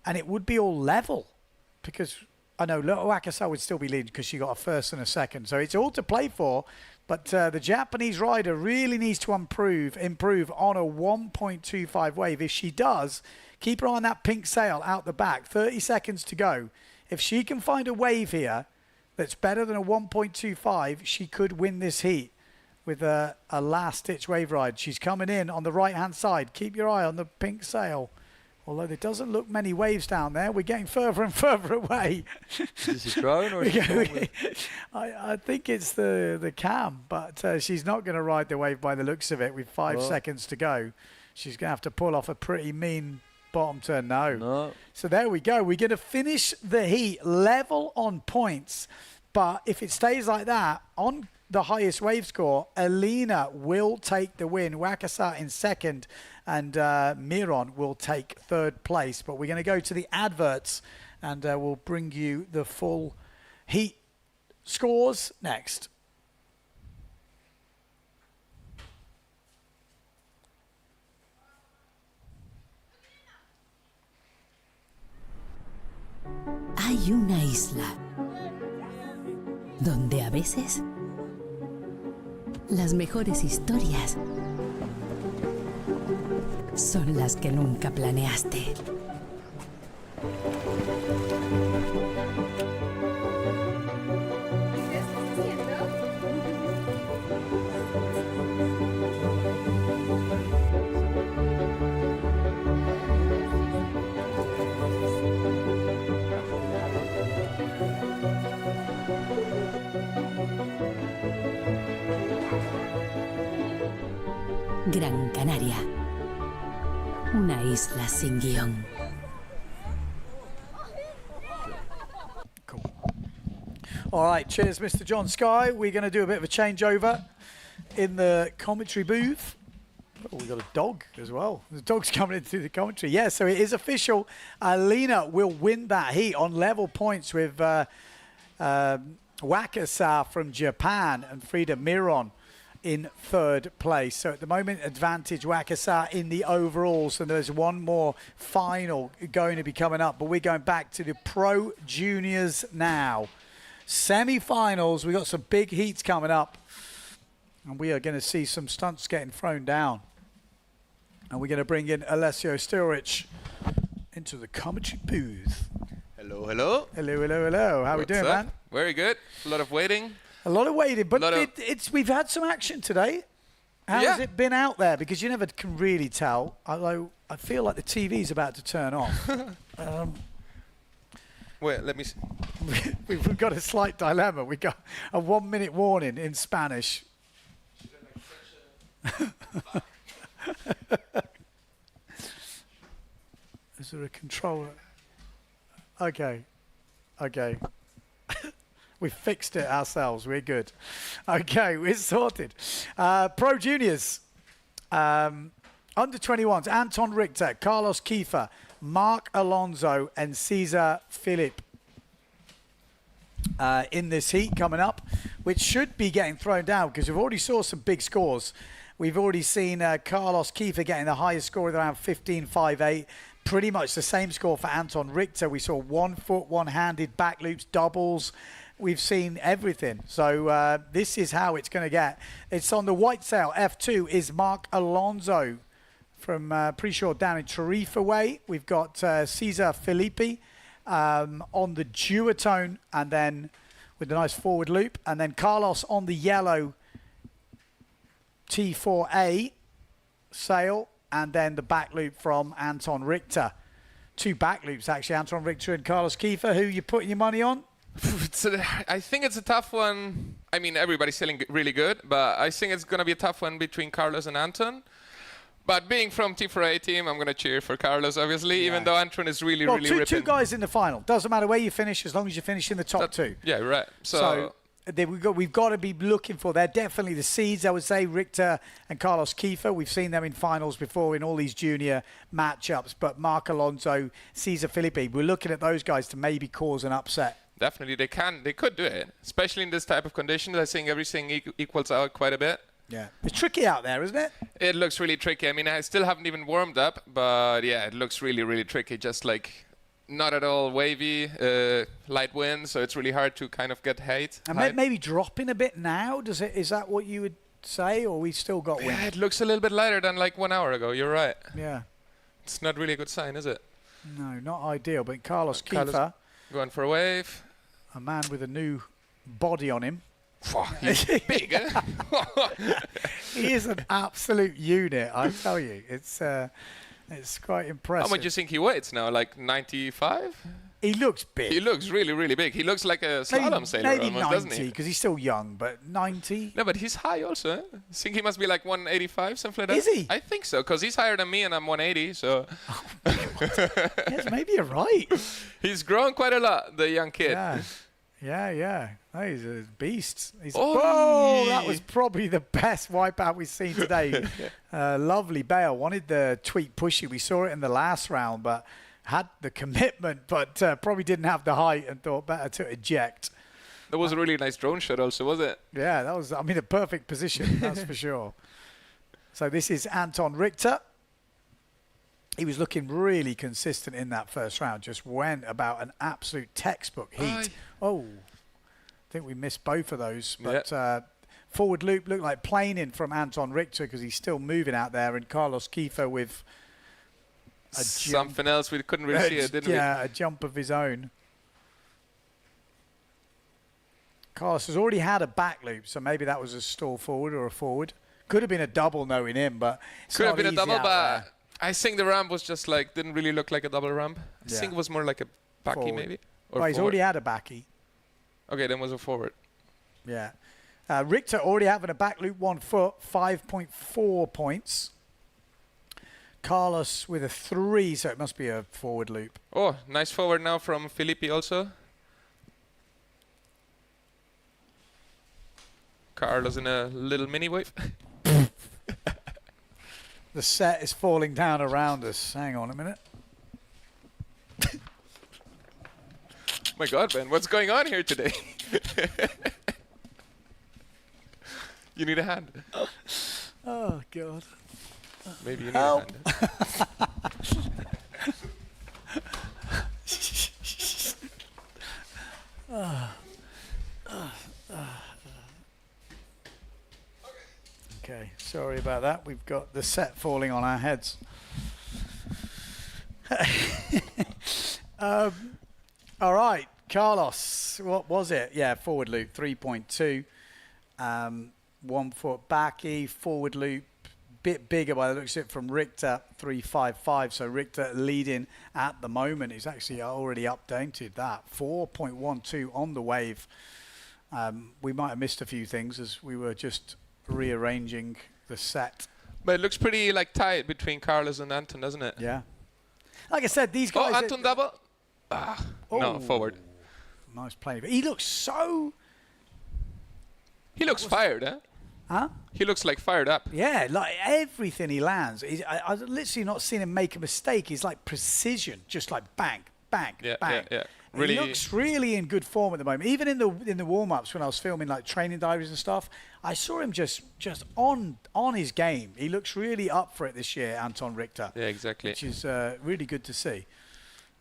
and it would be all level because I know Wakasa would still be leading because she got a first and a second, so it's all to play for. But the Japanese rider really needs to improve on a 1.25 wave. If she does, keep her eye on that pink sail out the back. 30 seconds to go. If she can find a wave here that's better than a 1.25, she could win this heat with a last-ditch wave ride. She's coming in on the right-hand side. Keep your eye on the pink sail. Although there doesn't look many waves down there, we're getting further and further away. Is this a drone or is it I think it's the cam, but she's not going to ride the wave by the looks of it with 5 seconds to go. She's going to have to pull off a pretty mean bottom turn. No. So there we go. We're going to finish the heat level on points, but if it stays like that, on the highest wave score, Alina will take the win. Wakasa in second, and Miron will take third place. But we're going to go to the adverts, and we'll bring you the full heat scores next. Hay una isla donde a veces las mejores historias son las que nunca planeaste. Gran Canaria, una isla sin guión. Cool. All right, cheers, Mr. John Sky. We're going to do a bit of a changeover in the commentary booth. Oh, we got a dog as well. The dog's coming in through the commentary. Yeah, so it is official. Alina will win that heat on level points with Wakasa from Japan and Frida Miron in third place. So at the moment, advantage Wakasa in the overalls, and there's one more final going to be coming up, but we're going back to the Pro Juniors now. Semi-finals, we got some big heats coming up, and we are going to see some stunts getting thrown down. And we're going to bring in Alessio Stilrich into the commentary booth. Hello, hello. Hello, hello, hello. How are we doing, man? Very good. A lot of waiting. A lot of waiting, but we've had some action today. How has it been out there? Because you never can really tell, although I feel like the TV's about to turn off. Wait, let me see. We've got a slight dilemma. We got a 1 minute warning in Spanish. Is there a controller? Okay. We fixed it ourselves. We're good. Okay, we're sorted. Pro Juniors. Under 21s. Anton Richter, Carlos Kiefer, Mark Alonso, and Cesar Philippe. In this heat coming up, which should be getting thrown down because we've already saw some big scores. We've already seen Carlos Kiefer getting the highest score with around 15.58. Pretty much the same score for Anton Richter. We saw 1 foot, one-handed back loops, doubles. We've seen everything. So this is how it's going to get. It's on the white sail. F2 is Mark Alonso from pretty sure down in Tarifa way. We've got Cesar Felipe on the duotone and then with a nice forward loop. And then Carlos on the yellow T4A sail. And then the back loop from Anton Richter. 2 back loops, actually, Anton Richter and Carlos Kiefer. Who you putting your money on? I think it's a tough one. I mean, everybody's selling really good, but I think it's going to be a tough one between Carlos and Anton. But being from T4A team, I'm going to cheer for Carlos, obviously, even though Anton is really ripping. Two guys in the final. Doesn't matter where you finish, as long as you finish in the top 2. Yeah, right. So we've got to be looking for. They're definitely the seeds, I would say, Richter and Carlos Kiefer. We've seen them in finals before in all these junior matchups. But Mark Alonso, Cesar Felipe, we're looking at those guys to maybe cause an upset. Definitely, they could do it, especially in this type of conditions. I think everything equals out quite a bit. Yeah, it's tricky out there, isn't it? It looks really tricky. I mean, I still haven't even warmed up, but yeah, it looks really, really tricky. Just like not at all wavy, light wind, so it's really hard to kind of get height. And maybe dropping a bit now. Is that what you would say, or we still got wind? Yeah, it looks a little bit lighter than like 1 hour ago. You're right. Yeah. It's not really a good sign, is it? No, not ideal. But Carlos Kiefer, going for a wave. a man with a new body on him. He's big, eh? He is an absolute unit, I tell you. It's quite impressive. How much do you think he weighs now? Like 95? He looks big. He looks really, really big. He looks like a slalom sailor maybe almost, 90, doesn't he? because he's still young, but 90? No, but he's high also. Eh? I think he must be like 185, something like that. Is he? I think so, because he's higher than me and I'm 180, so... Yes, maybe you're right. He's grown quite a lot, the young kid. Yeah. Oh, he's a beast. Oh, that was probably the best wipeout we've seen today. Lovely bail. Wanted the tweak pushy. We saw it in the last round, but had the commitment, but probably didn't have the height and thought better to eject. That was a really nice drone shot also, was it? Yeah, that was, a perfect position, that's for sure. So this is Anton Richter. He was looking really consistent in that first round, just went about an absolute textbook heat. Oh, I think we missed both of those. But forward loop looked like planing from Anton Richter because he's still moving out there. And Carlos Kiefer with something else we couldn't really see it, didn't we? Yeah, a jump of his own. Carlos has already had a back loop, so maybe that was a stall forward or a forward. Could have been a double knowing him, but it's could have been a easy double, out but there. I think the ramp was just like, didn't really look like a double ramp. I think it was more like a backy Forward. maybe. Or Well, he's already had a backy. Okay, then was a forward. Yeah. Richter already having a back loop 1 foot, 5.4 points. Carlos with a 3, so it must be a forward loop. Oh, nice forward now from Filippi also. Carlos in a little mini wave. The set is falling down around us. Hang on a minute. My God, Ben, what's going on here today? You need a hand. Oh, God. Maybe you need a hand. Okay, sorry about that. We've got the set falling on our heads. All right, Carlos, what was it? Yeah, forward loop, 3.2. 1 foot backy, forward loop, bit bigger by the looks of it from Richter, 3.55. So Richter leading at the moment. He's actually already updated that. 4.12 on the wave. We might have missed a few things as we were just rearranging the set. But it looks pretty like tight between Carlos and Anton, doesn't it? Yeah. Like I said, these guys... Oh, Anton double. No, forward. Nice play. But he looks so... He looks fired, eh? Huh? He looks like fired up. Yeah, like everything he lands. I've literally not seen him make a mistake. He's like precision, just like bang, bang, bang. Yeah. Really, he looks really in good form at the moment. Even in the warm-ups when I was filming like training diaries and stuff, I saw him just on his game. He looks really up for it this year, Anton Richter. Yeah, exactly. Which is really good to see.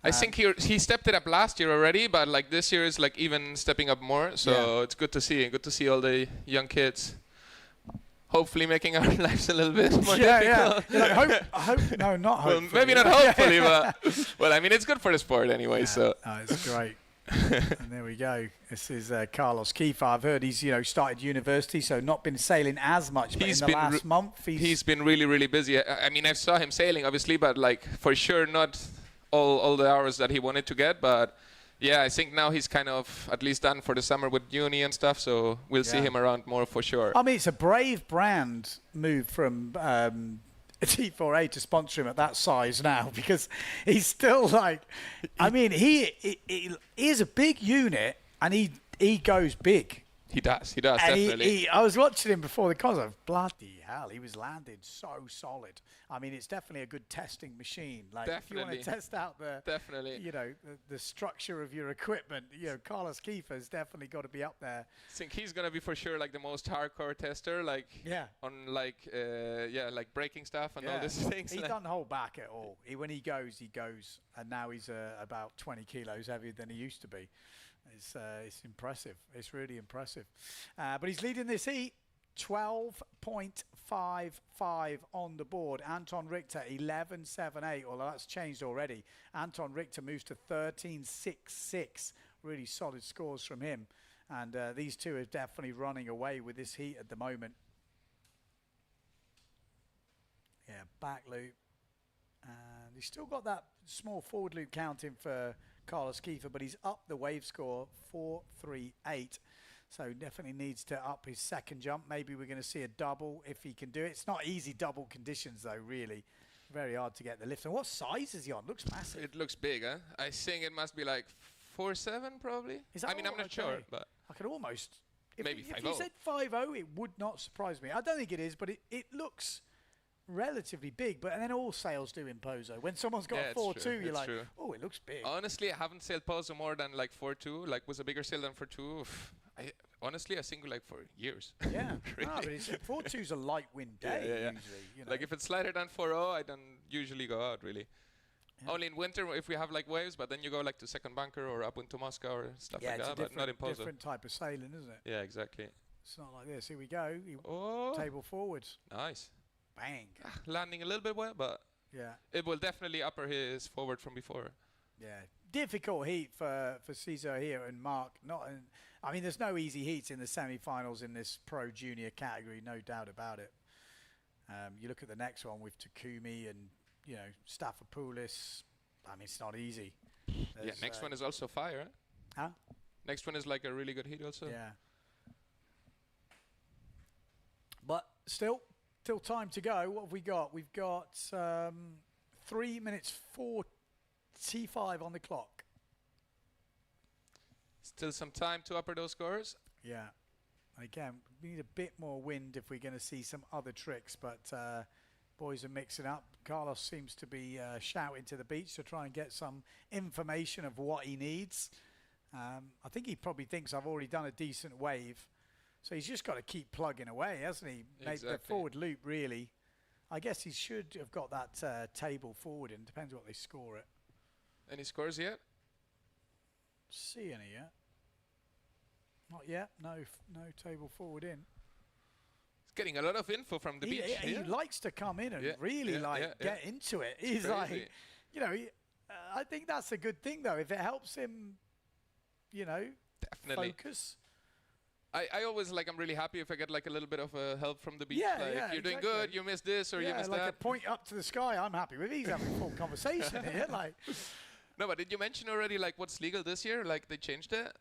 I think he stepped it up last year already, but like this year is like even stepping up more. So it's good to see. Good to see all the young kids. Hopefully making our lives a little bit more difficult. Yeah. Like, hope, no, not hopefully. Well, maybe not hopefully, but well, I mean, it's good for the sport anyway. So it's great. And there we go. This is Carlos Kiefer. I've heard he's started university, so not been sailing as much. But in the last month, he's been really, really busy. I mean, I saw him sailing, obviously, but like for sure not all the hours that he wanted to get, but. Yeah, I think now he's kind of at least done for the summer with uni and stuff, so we'll see him around more for sure. I mean, it's a brave brand move from T4A to sponsor him at that size now, because he's still like, I mean, he is a big unit and he goes big. He does, and definitely. I was watching him before the concert. Bloody hell, he was landing so solid. I mean, it's definitely a good testing machine. Like, if you want to test out the structure of your equipment, Carlos Kiefer's definitely got to be up there. I think he's gonna be for sure like the most hardcore tester, on like breaking stuff and all these things. He doesn't hold back at all. When he goes, and now he's about 20 kilos heavier than he used to be. It's impressive. It's really impressive. But he's leading this heat, 12.55 on the board. Anton Richter, 11.78, although that's changed already. Anton Richter moves to 13.66. Really solid scores from him. And these two are definitely running away with this heat at the moment. Yeah, back loop. And he's still got that small forward loop counting for Carlos Kiefer, but he's up the wave score 4.38. So definitely needs to up his second jump. Maybe we're going to see a double if he can do it. It's not easy double conditions though, really. Very hard to get the lift. And what size is he on? Looks massive. It looks big, huh? I think it must be like 4.7 probably. I'm not sure, but I could almost. Maybe 5.0. If you said 5.0, it would not surprise me. I don't think it is, but it looks relatively big, but then all sails do in POZO. When someone's got 4.2, you're like, oh, it looks big. Honestly, I haven't sailed POZO more than like 4.2, like was a bigger sail than 4.2. I sing like for years. Yeah, really. No, but 4.2's a light wind day usually. Like if it's lighter than 4.0, I don't usually go out really. Yeah. Only in winter if we have like waves, but then you go like to second bunker or up into Moscow or stuff like that, but not in POZO. Different type of sailing, isn't it? Yeah, exactly. It's not like this. Here we go. Table forwards. Nice. Bang. Landing a little bit wet, but it will definitely upper his forward from before. Yeah, difficult heat for Cesar here and Mark. I mean, there's no easy heats in the semi-finals in this pro junior category, no doubt about it. You look at the next one with Takumi and Staphopoulos. I mean, it's not easy. Next one is also fire. Huh? Next one is like a really good heat also. Yeah. But still time to go. What have we got? We've got 3 minutes 45 on the clock. Still some time to upper those scores. Yeah. And again, we need a bit more wind if we're going to see some other tricks, but boys are mixing up. Carlos seems to be shouting to the beach to try and get some information of what he needs. I think he probably thinks I've already done a decent wave. So he's just got to keep plugging away, hasn't he? Make the forward loop, really. I guess he should have got that table forward in. Depends what they score it. Any scores yet? See any yet? Not yet. No table forward in. He's getting a lot of info from the beach. He likes to come in and really get into it. He's like, I think that's a good thing, though. If it helps him, definitely focus. I always I'm really happy if I get like a little bit of help from the beach. You're doing good, you missed this or you missed that. A point up to the sky, I'm happy with. He's having a full conversation here. No, but did you mention already what's legal this year? They changed it?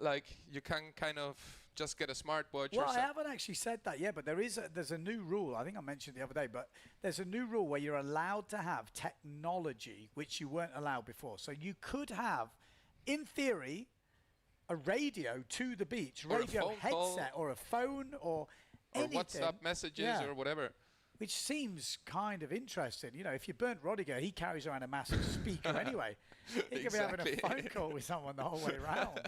You can kind of just get a smartwatch or something? Well, I haven't actually said that yet, but there's a new rule. I think I mentioned the other day, but there's a new rule where you're allowed to have technology which you weren't allowed before. So you could have, in theory, a radio to the beach, radio headset or a phone or anything. Or WhatsApp messages or whatever. Which seems kind of interesting. If you Bernd Rodiger, he carries around a massive speaker anyway. He could be having a phone call with someone the whole way around.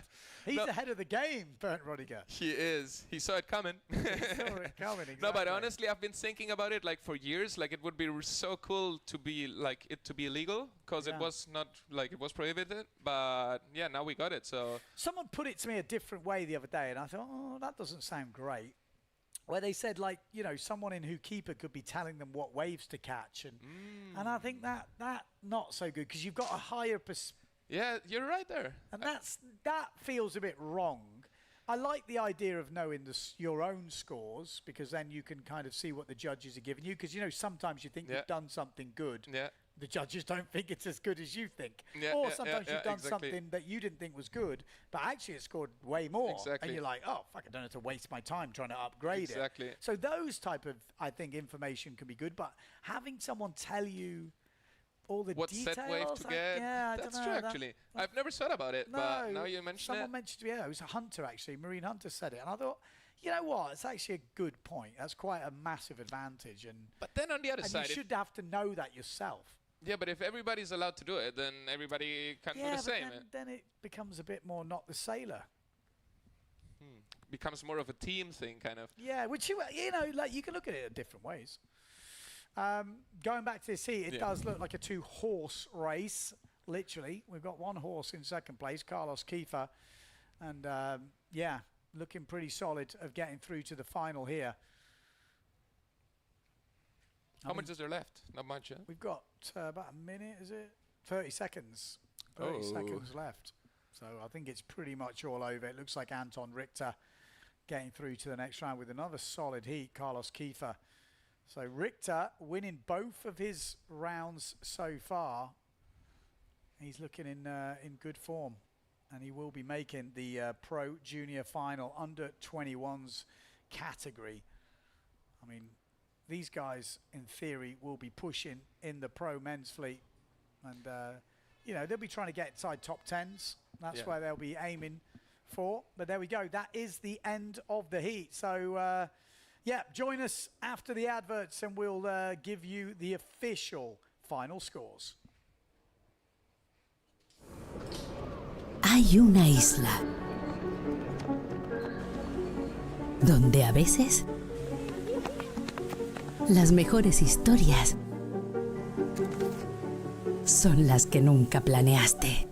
He's ahead of the game, Bernd Rodiger. He is. He saw it coming. He saw it coming, exactly. No, but honestly, I've been thinking about it for years. It would be so cool to be it to be illegal because it was not it was prohibited. But yeah, now we got it. So someone put it to me a different way the other day, and I thought, oh, that doesn't sound great. Where they said, someone in Hookeeper could be telling them what waves to catch. And I think that not so good because you've got a higher Yeah, you're right there. And that feels a bit wrong. I like the idea of knowing your own scores because then you can kind of see what the judges are giving you because, sometimes you think you've done something good. Yeah. The judges don't think it's as good as you think. Or sometimes you've done something that you didn't think was good, but actually it scored way more. Exactly. And you're like, oh, fuck, I don't have to waste my time trying to upgrade it. So those type of, I think, information can be good, but having someone tell you all the what details. Set wave to get. That's true, actually. I've never thought about it, but now you mention it. Someone mentioned, it was a hunter, actually. Marine Hunter said it. And I thought, You know what? It's actually a good point. That's quite a massive advantage. But then on the other and side, you should have to know that yourself. Yeah, but if everybody's allowed to do it, then everybody can do the same. Then it becomes a bit more not the sailor. Becomes more of a team thing, kind of. Yeah, which you know, like you can look at it in different ways. Going back to this heat, it does look like a 2-horse race. Literally, we've got 1 horse in second place, Carlos Kiefer, and yeah, looking pretty solid of getting through to the final here. How much is there left? Not much, yeah? We've got about a minute, is it? 30 seconds. 30 seconds left. So I think it's pretty much all over. It looks like Anton Richter getting through to the next round with another solid heat, Carlos Kiefer. So Richter winning both of his rounds so far. He's looking in good form. And he will be making the Pro Junior final under 21s category. I mean, these guys, in theory, will be pushing in the Pro Men's fleet. And, you know, they'll be trying to get inside top 10s. That's where they'll be aiming for. But there we go. That is the end of the heat. So, yeah, join us after the adverts and we'll give you the official final scores. Hay una isla donde a veces las mejores historias son las que nunca planeaste.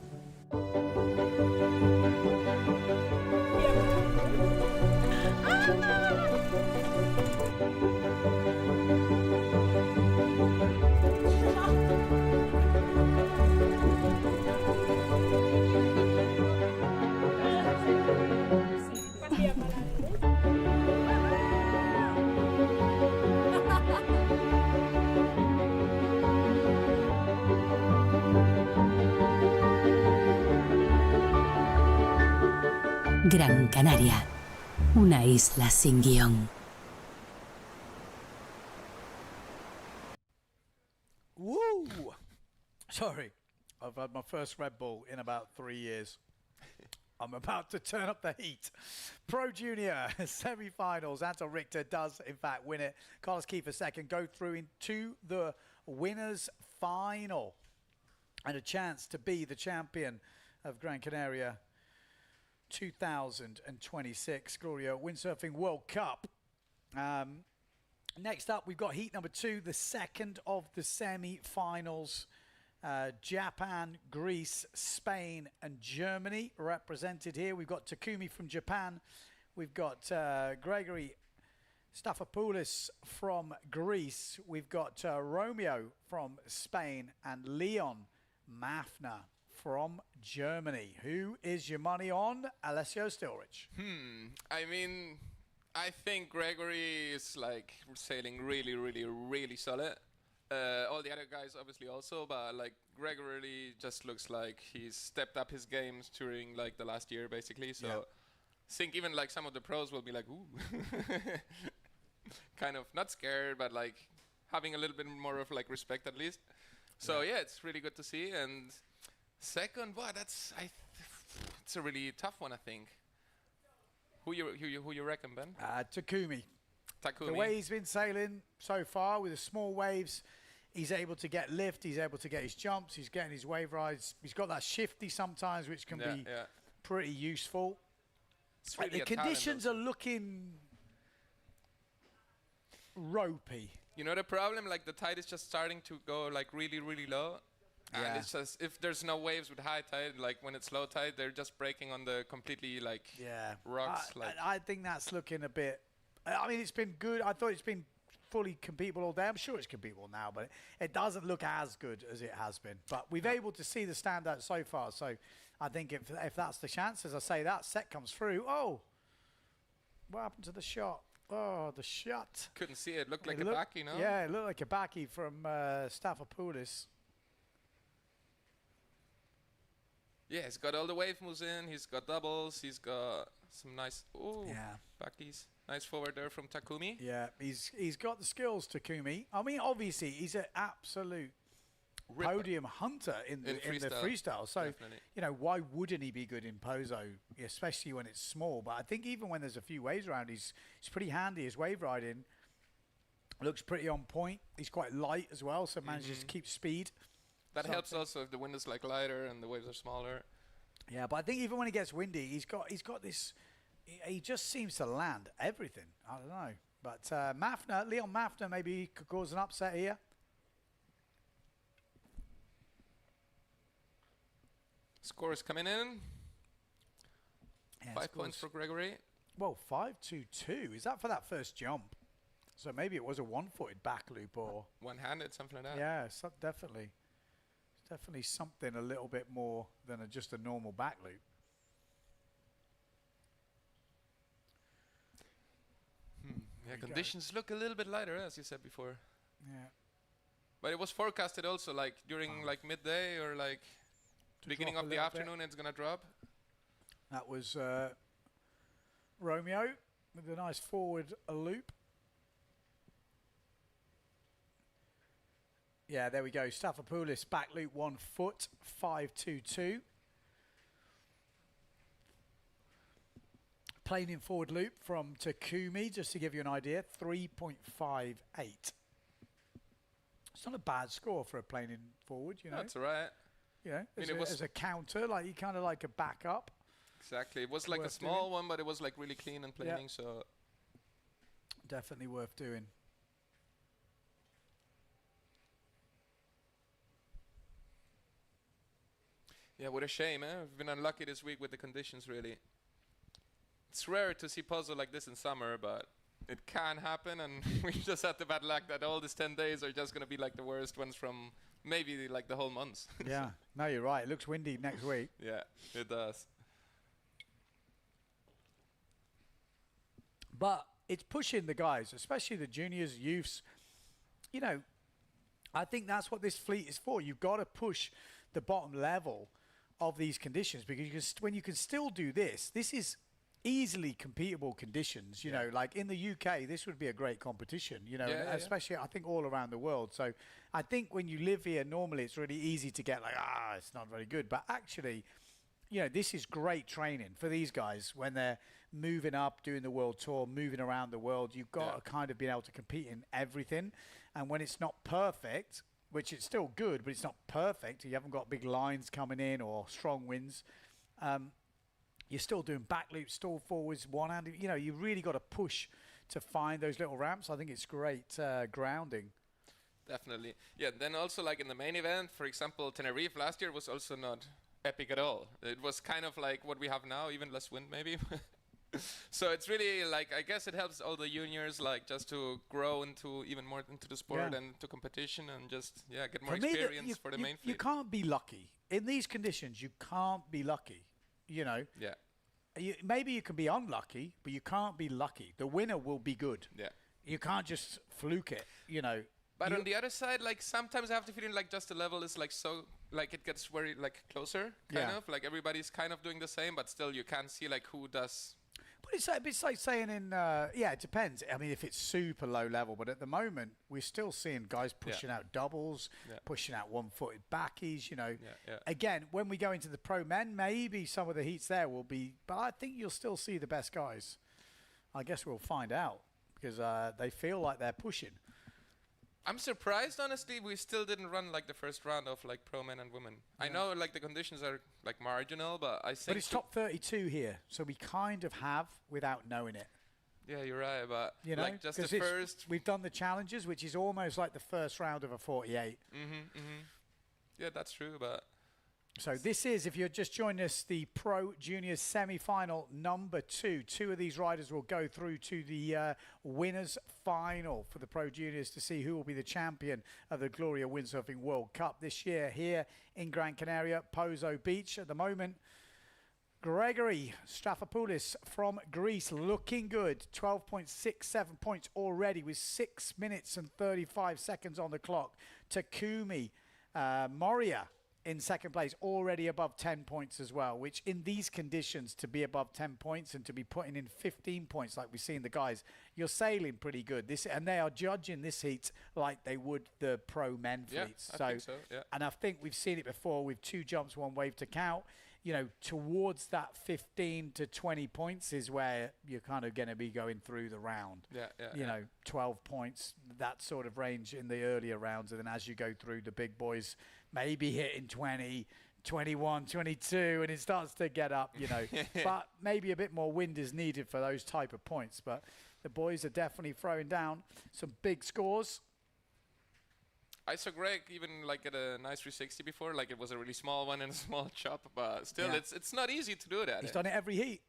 Gran Canaria, una isla sin guión. Woo! Sorry, I've had my first Red Bull in about 3 years. I'm about to turn up the heat. Pro Junior semi-finals. Anton Richter does, in fact, win it. Carlos Kiefer second, go through into the winners' final. And a chance to be the champion of Gran Canaria 2026 Gloria Windsurfing World Cup. Next up, we've got heat number 2, the second of the semi-finals. Japan, Greece, Spain, and Germany represented here. We've got Takumi from Japan. We've got Gregory Staphopoulos from Greece. We've got Romeo from Spain and Leon Mafner from Germany. Who is your money on? Alessio Stilrich. I mean, I think Gregory is like sailing really, really, really solid. All the other guys obviously also, but like Gregory just looks like he's stepped up his games during like the last year basically. So I think even like some of the pros will be like, ooh, kind of not scared, but like having a little bit more of like respect at least. So yeah, it's really good to see. And second, well, it's a really tough one, I think. Who you reckon, Ben? Takumi. The way he's been sailing so far with the small waves, he's able to get lift, he's able to get his jumps, he's getting his wave rides. He's got that shifty sometimes, which can be pretty useful. Really the conditions are looking ropey. You know the problem? Like the tide is just starting to go like really, really low. And it's just, if there's no waves with high tide, like when it's low tide, they're just breaking on the completely like rocks. I think that's looking a bit, I mean, it's been good. I thought it's been fully competable all day. I'm sure it's competable now, but it doesn't look as good as it has been. But we've able to see the standout so far. So I think if that's the chance, as I say, that set comes through. Oh, what happened to the shot? Oh, the shot. Couldn't see it. Looked like a backy, no? Yeah, it looked like a backy from Staphopoulos. Yeah, he's got all the wave moves in. He's got doubles. He's got some nice backies. Nice forward there from Takumi. Yeah, he's got the skills, Takumi. I mean, obviously, he's an absolute podium hunter in the freestyle. So, Definitely. you know, why wouldn't he be good in POZO, especially when it's small? But I think even when there's a few waves around, he's pretty handy. His wave riding looks pretty on point. He's quite light as well, so manages to keep speed. That helps also if the wind is like lighter and the waves are smaller. Yeah, but I think even when it gets windy, he's got this. He just seems to land everything. I don't know, but Leon Mafner maybe could cause an upset here. Score is coming in. Yeah, 5 points for Gregory. Well, 5-2-2. Is that for that first jump? So maybe it was a one-footed back loop or one-handed, something like that. Yeah, definitely. Definitely something a little bit more than just a normal back loop. Yeah, conditions look a little bit lighter, as you said before. Yeah. But it was forecasted also, like during like midday or like beginning of the afternoon, it's gonna drop. That was Romeo with a nice forward loop. Yeah, there we go. Staphopoulos back loop 1 foot, 5-2-2. Planing forward loop from Takumi, just to give you an idea, 3.58. It's not a bad score for a planing forward, you know. That's all right. You know, as a counter, like you kind of like a backup. Exactly. It was like a small one, but it was like really clean and planing, so definitely worth doing. Yeah, what a shame, eh? We've been unlucky this week with the conditions, really. It's rare to see POZO like this in summer, but it can happen, and we just had the bad luck that all these 10 days are just going to be like the worst ones from maybe like the whole month. Yeah, no, you're right. It looks windy next week. Yeah, it does. But it's pushing the guys, especially the juniors, youths. You know, I think that's what this fleet is for. You've got to push the bottom level of these conditions, because when you can still do this is easily competable conditions, you know, like in the UK, this would be a great competition, you know, especially I think all around the world. So I think when you live here, normally it's really easy to get like, it's not very good. But actually, you know, this is great training for these guys when they're moving up, doing the world tour, moving around the world. You've got to kind of be able to compete in everything. And when it's not perfect, which it's still good, but it's not perfect, you haven't got big lines coming in or strong winds, you're still doing back loops, stall forwards, one-handed. You know, you really got to push to find those little ramps. I think it's great grounding. Definitely. Yeah, then also like in the main event, for example, Tenerife last year was also not epic at all. It was kind of like what we have now, even less wind maybe. So it's really like, I guess it helps all the juniors like just to grow into even more into the sport and to competition and just get more experience for the main fleet. You can't be lucky in these conditions. You can't be lucky, you know. Yeah. Maybe you can be unlucky, but you can't be lucky. The winner will be good. Yeah. You can't just fluke it, you know. But on the other side, like sometimes I have the feeling like just the level is like so, like it gets very like closer, kind of like everybody's kind of doing the same, but still you can't see like who does. But it's like saying in, it depends. I mean, if it's super low level, but at the moment, we're still seeing guys pushing out doubles, pushing out one-footed backies, you know. Again, when we go into the pro men, maybe some of the heats there will be, but I think you'll still see the best guys. I guess we'll find out because they feel like they're pushing. I'm surprised, honestly, we still didn't run like the first round of like pro men and women. I know like the conditions are like marginal, but I think. But it's top 32 here, so we kind of have without knowing it. Yeah, you're right, but you know, like just the first. We've done the challenges, which is almost like the first round of a 48. Yeah, that's true, but. So this is, if you're just joining us, the Pro Juniors semi-final number 2. 2 of these riders will go through to the winners final for the Pro Juniors to see who will be the champion of the Gloria Windsurfing World Cup this year here in Gran Canaria, POZO Beach. At the moment, Gregory Staphopoulos from Greece looking good. 12.67 points already with 6 minutes and 35 seconds on the clock. Takumi Moria in second place, already above 10 points as well, which in these conditions, to be above 10 points and to be putting in 15 points like we see in the guys, you're sailing pretty good. And they are judging this heat like they would the pro men fleets. I think so, yeah. And I think we've seen it before with 2 jumps, 1 wave to count. You know, towards that 15 to 20 points is where you're kind of going to be going through the round. You know, 12 points, that sort of range in the earlier rounds. And then as you go through, the big boys maybe hitting 20, 21, 22, and it starts to get up, you know. But maybe a bit more wind is needed for those type of points. But the boys are definitely throwing down some big scores. I saw Greg even like get a nice 360 before, like it was a really small one and a small chop, but still it's not easy to do that. He's done it every heat.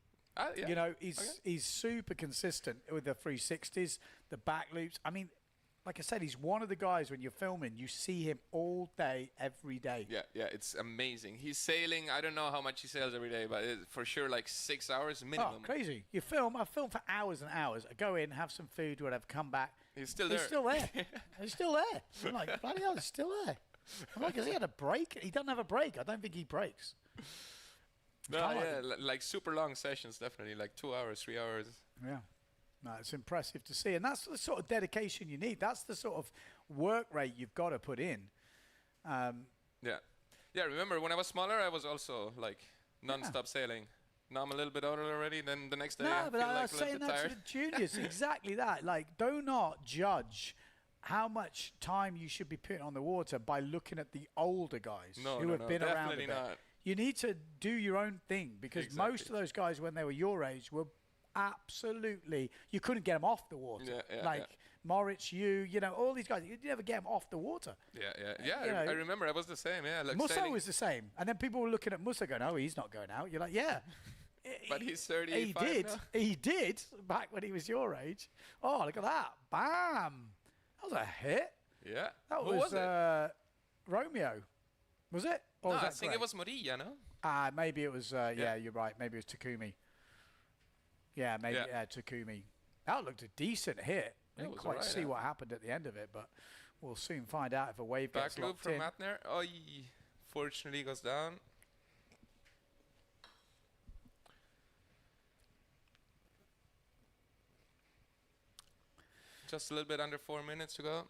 Yeah. You know, he's super consistent with the 360s, the back loops. I mean, like I said, he's one of the guys when you're filming, you see him all day, every day. Yeah, it's amazing. He's sailing, I don't know how much he sails every day, but it's for sure like 6 hours minimum. Oh, crazy. I film for hours and hours. I go in, have some food, whatever, come back. He's still there. He's still there. He's still there. I'm like, bloody hell, he's still there. I'm like, has he had a break? He doesn't have a break. I don't think he breaks. No, yeah, like super long sessions, definitely, like 2 hours, 3 hours. Yeah. No, it's impressive to see. And that's the sort of dedication you need. That's the sort of work rate you've got to put in. Yeah, remember, when I was smaller, I was also, like, non-stop sailing. Now I'm a little bit older already, then the next day I feel like a little bit tired. To the juniors, exactly that. Like, do not judge how much time you should be putting on the water by looking at the older guys who have been around a bit. Not. You need to do your own thing, because most of those guys, when they were your age, were absolutely, you couldn't get them off the water. Moritz, you know, all these guys, you'd never get them off the water. I remember I was the same. Like Musso was the same, and then people were looking at Musso going, oh, he's not going out. You're like, yeah. But he's 35 He did back when he was your age. Oh, look at that. Bam. That was a hit. Yeah. That Who was it? Romeo. Was it? Or was I that think Greg? it was Morilla, no? Maybe it was, yeah, you're right. Maybe it was Takumi. Yeah, maybe Takumi. That looked a decent hit. I didn't quite see what happened at the end of it, but we'll soon find out if a wave gets back loop locked from in. Matner. Oh, he fortunately goes down. Just a little bit under 4 minutes to go.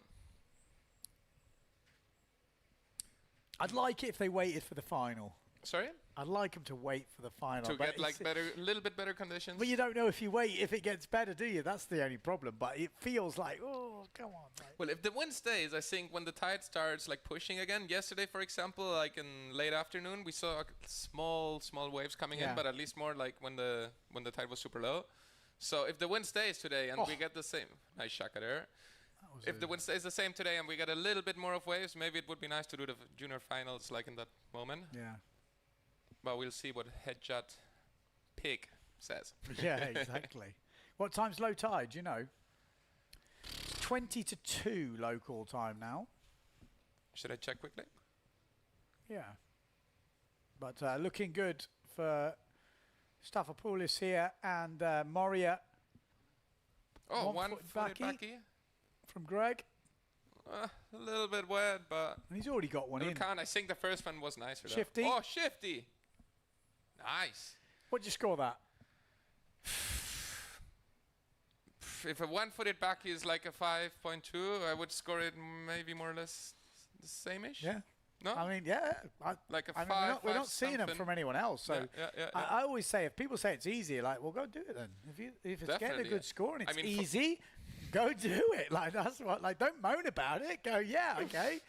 I'd like it if they waited for the final. Sorry? I'd like them to wait for the final. To get like a little bit better conditions. But you don't know if you wait if it gets better, do you? That's the only problem. But it feels like, oh, come on. Mate. Well, if the wind stays, I think when the tide starts like pushing again. Yesterday, for example, like in late afternoon, we saw small waves coming in, but at least more like when the tide was super low. So if the wind stays today and we get the same, nice shaka there. If the wind stays the same today and we get a little bit more of waves, maybe it would be nice to do the junior finals like in that moment. Yeah. But we'll see what Headshot Pig says. Yeah, exactly. What time's low tide, do you know? It's 20 to 2 local time now. Should I check quickly? Yeah. But looking good for Staphopoulos here and Moria. Oh, one-footed backy. From Greg. A little bit wet, but... And he's already got one in. I think the first one was nicer. Shifty. Oh, Shifty. Nice. What'd you score that? If a one-footed backy is like a 5.2, I would score it maybe more or less the same-ish. Yeah. No? I mean, yeah. Like a 5, we're not seeing them from anyone else. So yeah. I always say, if people say it's easy, like, well, go do it then. If it's getting a good score and it's easy, go do it. Like, that's what, like, don't moan about it. Go, yeah, okay.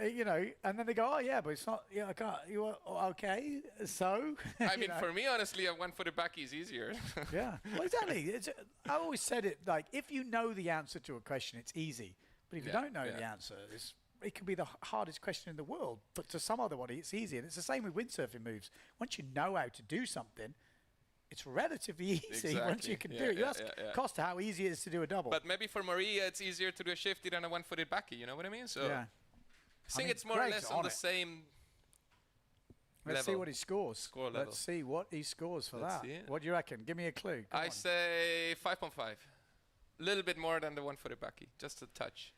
You know, and then they go, oh, yeah, but it's not, yeah, I can't, okay, so. I mean, for me, honestly, a one-footed backy is easier. Yeah, well, exactly. I always said it, like, if you know the answer to a question, it's easy. But if you don't know the answer, it can be the hardest question in the world. But to some other body, it's easy. And it's the same with windsurfing moves. Once you know how to do something, it's relatively easy once you can do it. You ask Costa how easy it is to do a double. But maybe for Maria, it's easier to do a shifty than a one-footed backy. You know what I mean? So yeah. I think it's more or less on the same Let's see what he scores. Level. Let's see what he scores for that. What do you reckon? Give me a clue. I say 5.5. A little bit more than the one-footed backy. Just a touch.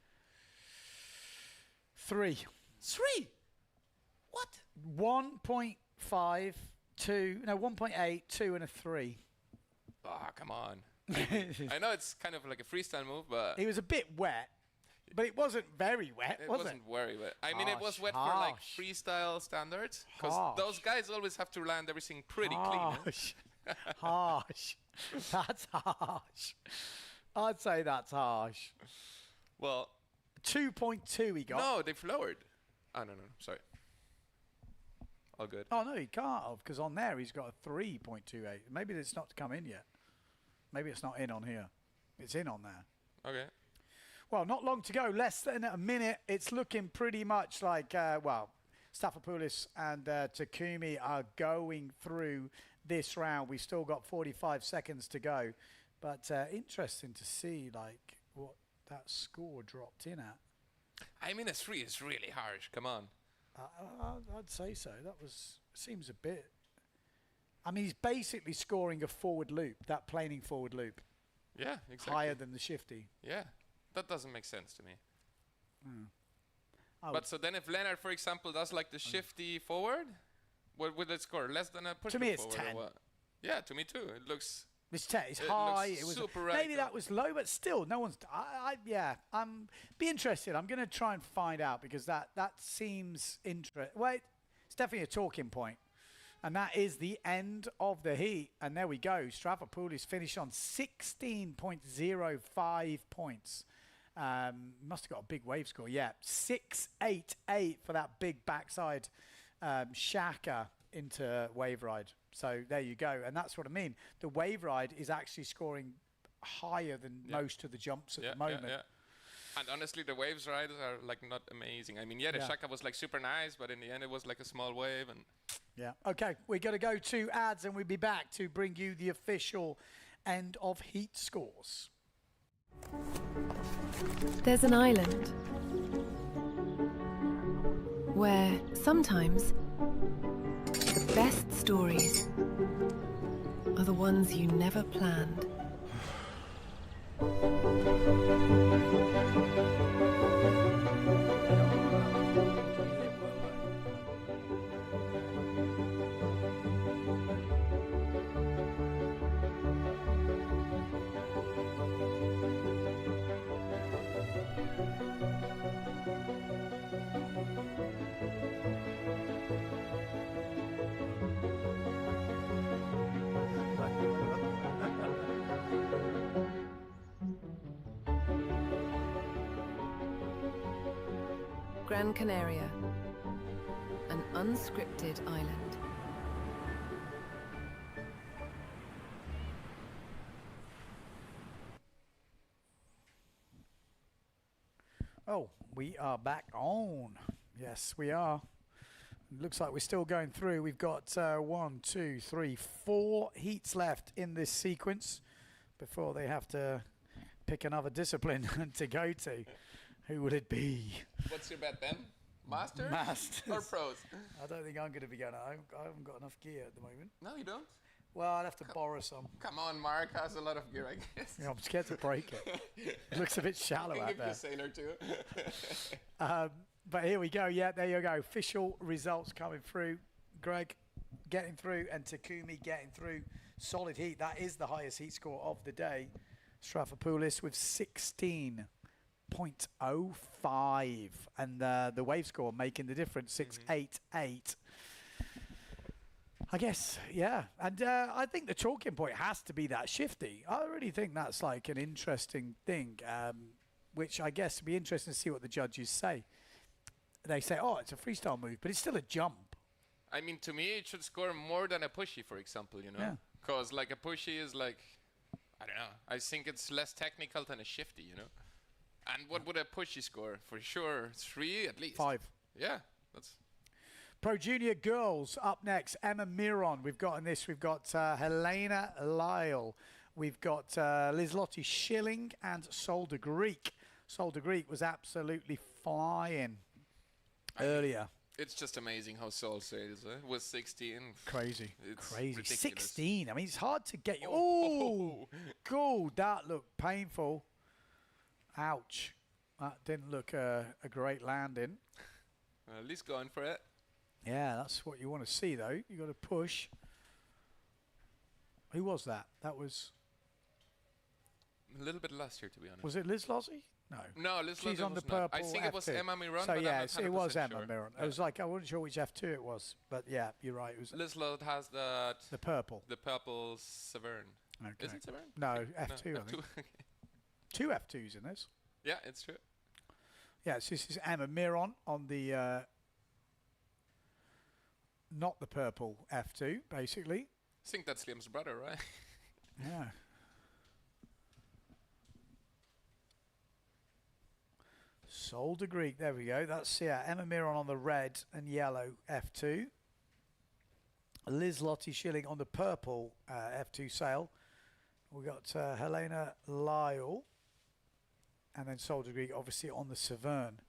3. 3? What? 1.5, 2, no, 1.8, 2, and a 3. Ah, come on. I know it's kind of like a freestyle move, but... He was a bit wet, but it wasn't very wet, was it? It wasn't very wet. I mean, it was wet for like freestyle standards. Because those guys always have to land everything pretty clean. Harsh. That's harsh. I'd say that's harsh. Well... 2.2 he got. No, they've lowered. Oh, no. Sorry. All good. Oh, no, he can't have, because on there he's got a 3.28. Maybe it's not come in yet. Maybe it's not in on here. It's in on there. Okay. Well, not long to go. Less than a minute. It's looking pretty much like, Staphopoulos and Takumi are going through this round. We've still got 45 seconds to go. But interesting to see, like, what that score dropped in at. I mean, a 3 is really harsh. Come on. I'd say so. Seems a bit. I mean, he's basically scoring a forward loop, that planing forward loop. Yeah, exactly. Higher than the shifty. Yeah, that doesn't make sense to me. Mm. But so then if Leonard, for example, does like the shifty forward, what would it score? Less than a push to me, it's forward 10. Or what? Yeah, to me too. It looks... It's 10. It's high. It was super maybe that was low, but still, no one's... I'm be interested. I'm going to try and find out because that seems interesting. Wait, it's definitely a talking point. And that is the end of the heat. And there we go. Staphopoulos finished on 16.05 points. Must have got a big wave score. Yeah, 6.88 for that big backside shaka into wave ride. So there you go. And that's what I mean. The wave ride is actually scoring higher than most of the jumps at the moment. Yeah. And honestly, the waves rides are like not amazing. I mean, the shaka was like super nice, but in the end it was like a small wave. And yeah. Okay, we're going to go to ads and we'll be back to bring you the official end of heat scores. There's an island where sometimes the best stories are the ones you never planned. Gran Canaria, an unscripted island. Oh, we are back on. Yes, we are. Looks like we're still going through. We've got 1, 2, 3, 4 heats left in this sequence before they have to pick another discipline to go to. Who would it be? What's your bet, Ben? Masters? Or pros? I don't think I'm going to be going. I haven't got enough gear at the moment. No, you don't? Well, I'd have to borrow some. Come on, Mark has a lot of gear, I guess. Yeah, I'm scared to break it. It looks a bit shallow out there. I can give you a sailor too. But here we go. Yeah, there you go. Official results coming through. Greg getting through and Takumi getting through. Solid heat. That is the highest heat score of the day. Staphopoulos with 16.05. And the wave score making the difference, 6.88. I guess, yeah. And I think the talking point has to be that shifty. I really think that's like an interesting thing, which I guess would be interesting to see what the judges say. They say, oh, it's a freestyle move, but it's still a jump. I mean, to me, it should score more than a pushy, for example, you know? Because like a pushy is like, I don't know. I think it's less technical than a shifty, you know? And what would a pushy score? For sure, 3 at least. 5. Yeah, that's... Pro Junior Girls up next. Emma Miron. We've got in this. We've got Helena Lyle. We've got Liz-Lotte Schilling and Sol de Greek. Sol de Greek was absolutely flying earlier. It's just amazing how Sol sails with 16. Crazy. It's crazy. ridiculous. 16. I mean, it's hard to get you. Oh, God, that looked painful. Ouch. That didn't look a great landing. At least going for it. Yeah, that's what you want to see, though. You got to push. Who was that? That was... A little bit last year, to be honest. Was it Liz Lozzie? No. No, Liz She's Lozzie on the was not. purple I think it was F2. Emma Miron, So but yes, I'm not it was 100% Emma sure. Miron. I was like, I wasn't sure which F2 it was, but yeah, you're right. It was Liz Lozzie has the purple. The purple Severn. Okay. Is it Severn? No, F2. I think. Okay. 2 F2s in this. Yeah, it's true. Yeah, so this is Emma Miron on the not the purple F2, basically. I think that's Liam's brother, right? Yeah. Solder Greek, there we go. That's Emma Miron on the red and yellow F2. Liz Lottie Schilling on the purple F2 sail. We got Helena Lyle. And then Solder Greek obviously on the Severn.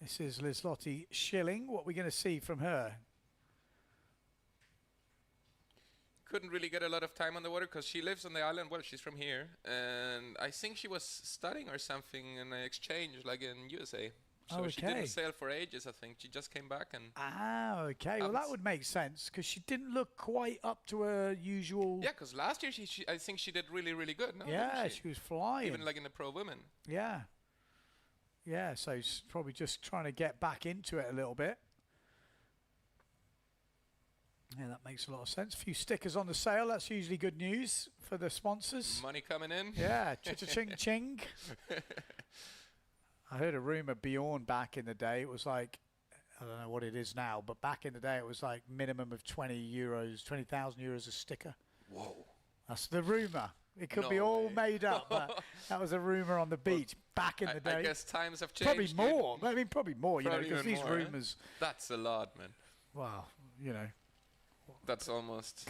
This is Liz Lottie Schilling. What are we going to see from her? Couldn't really get a lot of time on the water because she lives on the island. Well, she's from here, and I think she was studying or something in an exchange, like in USA. So she didn't sail for ages. I think she just came back and. Ah, okay. Well, that would make sense because she didn't look quite up to her usual. Yeah, because last year I think she did really, really good. No, yeah, she was flying. Even like in the pro women. Yeah. Yeah, so she's probably just trying to get back into it a little bit. Yeah, that makes a lot of sense. A few stickers on the sail. That's usually good news for the sponsors. Money coming in. Yeah, cha-cha-ching ching. I heard a rumour Bjorn back in the day. It was like, I don't know what it is now, but back in the day it was like minimum of 20,000 euros a sticker. Whoa. That's the rumour. It could be all made up, but that was a rumour on the beach back in the day. I guess times have changed. Probably more. I mean, probably more, you know, because these more, rumours. That's a lot, man. Wow, you know. That's almost.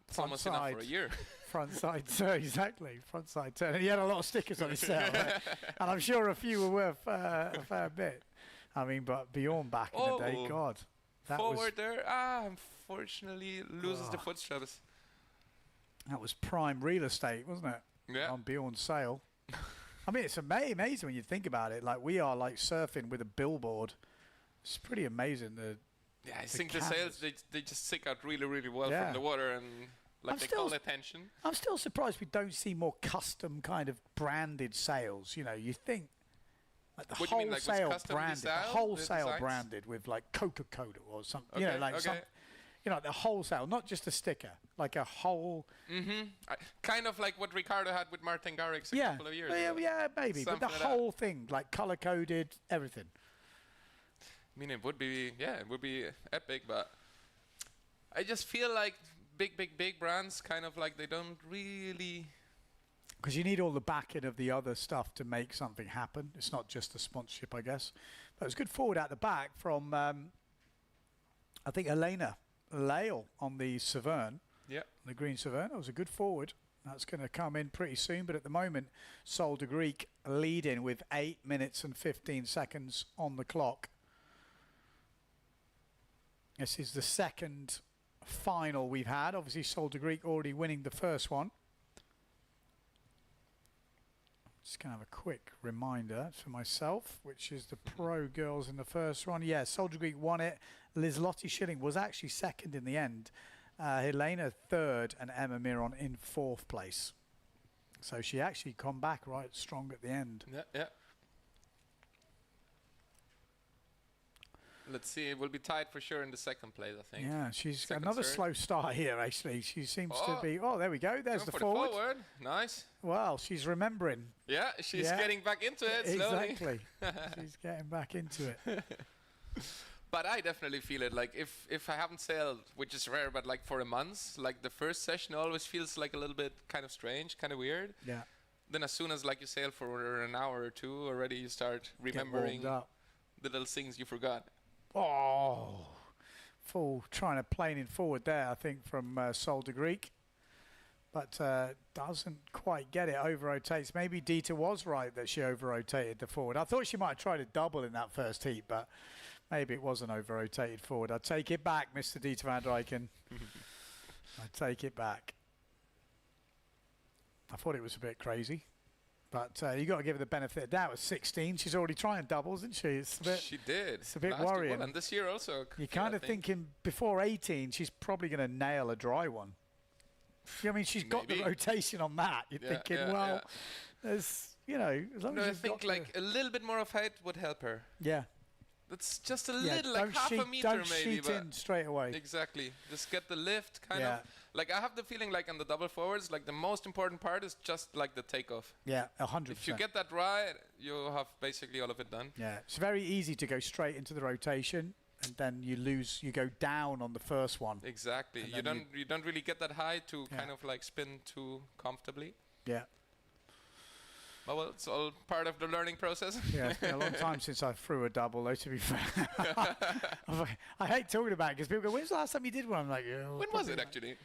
It's almost enough for a year. Front side turn, exactly. Front side turn. And he had a lot of stickers on his sail, right? And I'm sure a few were worth a fair bit. I mean, but Bjorn back in the day, God. That forward there. Unfortunately loses the foot straps. That was prime real estate, wasn't it? Yeah. On Bjorn's sail. I mean, it's amazing when you think about it. Like, we are like surfing with a billboard. It's pretty amazing. Yeah, I think the sails, they just stick out really, really well from the water and they call attention. I'm still surprised we don't see more custom kind of branded sails. You know, you think like the whole sail branded, the whole sail branded with like Coca-Cola or something. Okay, you know, like some, you know, the whole sail, not just a sticker, like a whole. Kind of like what Ricardo had with Martin Garrix a couple of years ago. Yeah, maybe, but the whole thing, like color-coded, everything. I mean, it would be epic, but I just feel like big brands kind of like they don't really. Because you need all the backing of the other stuff to make something happen. It's not just the sponsorship, I guess. But it was good forward at the back from, I think, Elena Lale on the Severn. Yeah. The green Severn. That was a good forward. That's going to come in pretty soon. But at the moment, Solder Greek leading with 8 minutes and 15 seconds on the clock. This is the second final we've had. Obviously, Solder Greek already winning the first one. Just going to have a quick reminder for myself, which is the pro girls in the first one. Yeah, Solder Greek won it. Liz Lottie Schilling was actually second in the end. Helena third and Emma Miron in fourth place. So she actually come back right strong at the end. Yeah. Let's see. It will be tight for sure in the second place, I think. Yeah, she's got another slow start here, actually. She seems to be... Oh, there we go. There's the forward. Nice. Well, she's remembering. Yeah, she's getting back into it slowly. Exactly. She's getting back into it. But I definitely feel it. Like, if I haven't sailed, which is rare, but like for a month, like the first session always feels like a little bit kind of strange, kind of weird. Yeah. Then as soon as like you sail for an hour or two, already you start remembering the little things you forgot. Oh, full trying to plane in forward there, I think, from Solder Greek. But doesn't quite get it, over-rotates. Maybe Dieter was right that she over-rotated the forward. I thought she might have tried a double in that first heat, but maybe it wasn't over-rotated forward. I take it back, Mr. Dieter van Rijken. I take it back. I thought it was a bit crazy. But you got to give her the benefit of the doubt. At 16, she's already trying doubles, isn't she? It's a bit, she did. It's a bit Last year, worrying. well, and this year also. You're kind of thinking before 18, she's probably going to nail a dry one. I mean, she's got the rotation on that. You're thinking, well, there's, you know, as long as I think like a little bit more of height would help her. Yeah. That's just a little, like half a meter don't maybe. Sheet in straight away. Exactly. Just get the lift, kind of. Like I have the feeling, like on the double forwards, like the most important part is just like the takeoff. Yeah, 100%. If you get that right, you have basically all of it done. Yeah, it's very easy to go straight into the rotation, and then you lose. You go down on the first one. Exactly. You don't really get that high to kind of like spin too comfortably. Yeah. Well, it's all part of the learning process. Yeah, it's been a long time since I threw a double, though, to be fair. I hate talking about it because people go, when's the last time you did one? I'm like, when was it, actually?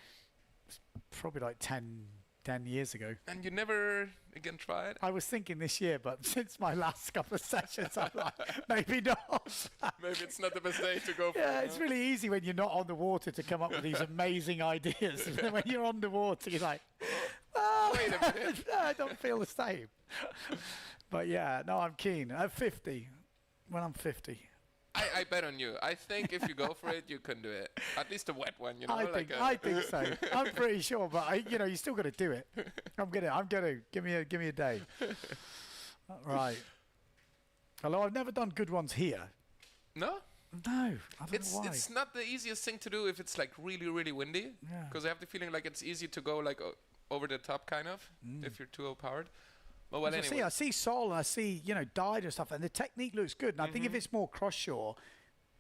Probably like 10 years ago. And you never again tried? I was thinking this year, but since my last couple of sessions, I'm like, maybe not. Maybe it's not the best day to go for it. It's really easy when you're not on the water to come up with these amazing ideas. When you're on the water, you're like, wait a minute. No, I don't feel the same. But yeah, no, I'm keen. At 50, when I'm 50. I bet on you. I think if you go for it, you can do it. At least a wet one, you know. I think so. I'm pretty sure, but you know, you still got to do it. I'm gonna give me a day. Right. Although I've never done good ones here. No. No, I don't know why. It's not the easiest thing to do if it's like really, really windy. Yeah. Because I have the feeling like it's easy to go like over the top, kind of, if you're too overpowered. Well, anyway. I see Sol and I see, you know, Died and stuff, and the technique looks good. And I think if it's more cross-shore,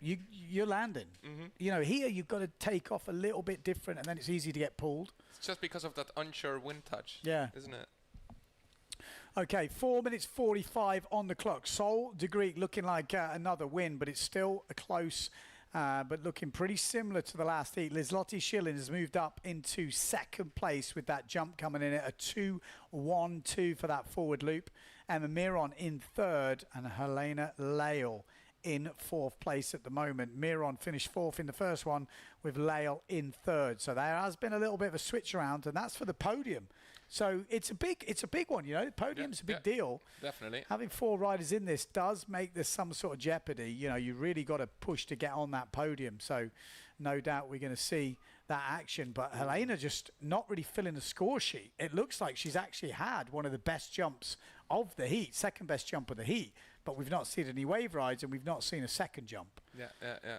you're landing. You know, here you've got to take off a little bit different, and then it's easy to get pulled. It's just because of that unsure wind touch. Yeah. Isn't it? Okay, 4 minutes 45 on the clock. Sol de Greek looking like another win, but it's still a close, but looking pretty similar to the last heat. Liselotte Schilling has moved up into second place with that jump coming in at a 2-1-2 for that forward loop. Emma Miron in third, and Helena Lael in fourth place at the moment. Miron finished fourth in the first one with Lael in third. So there has been a little bit of a switch around, and that's for the podium. So it's a big one, you know. The podium's a big deal. Definitely. Having 4 riders in this does make this some sort of jeopardy. You know, you really got to push to get on that podium. So no doubt we're going to see that action. But Helena just not really filling the score sheet. It looks like she's actually had one of the best jumps of the heat, second best jump of the heat. But we've not seen any wave rides, and we've not seen a second jump. Yeah.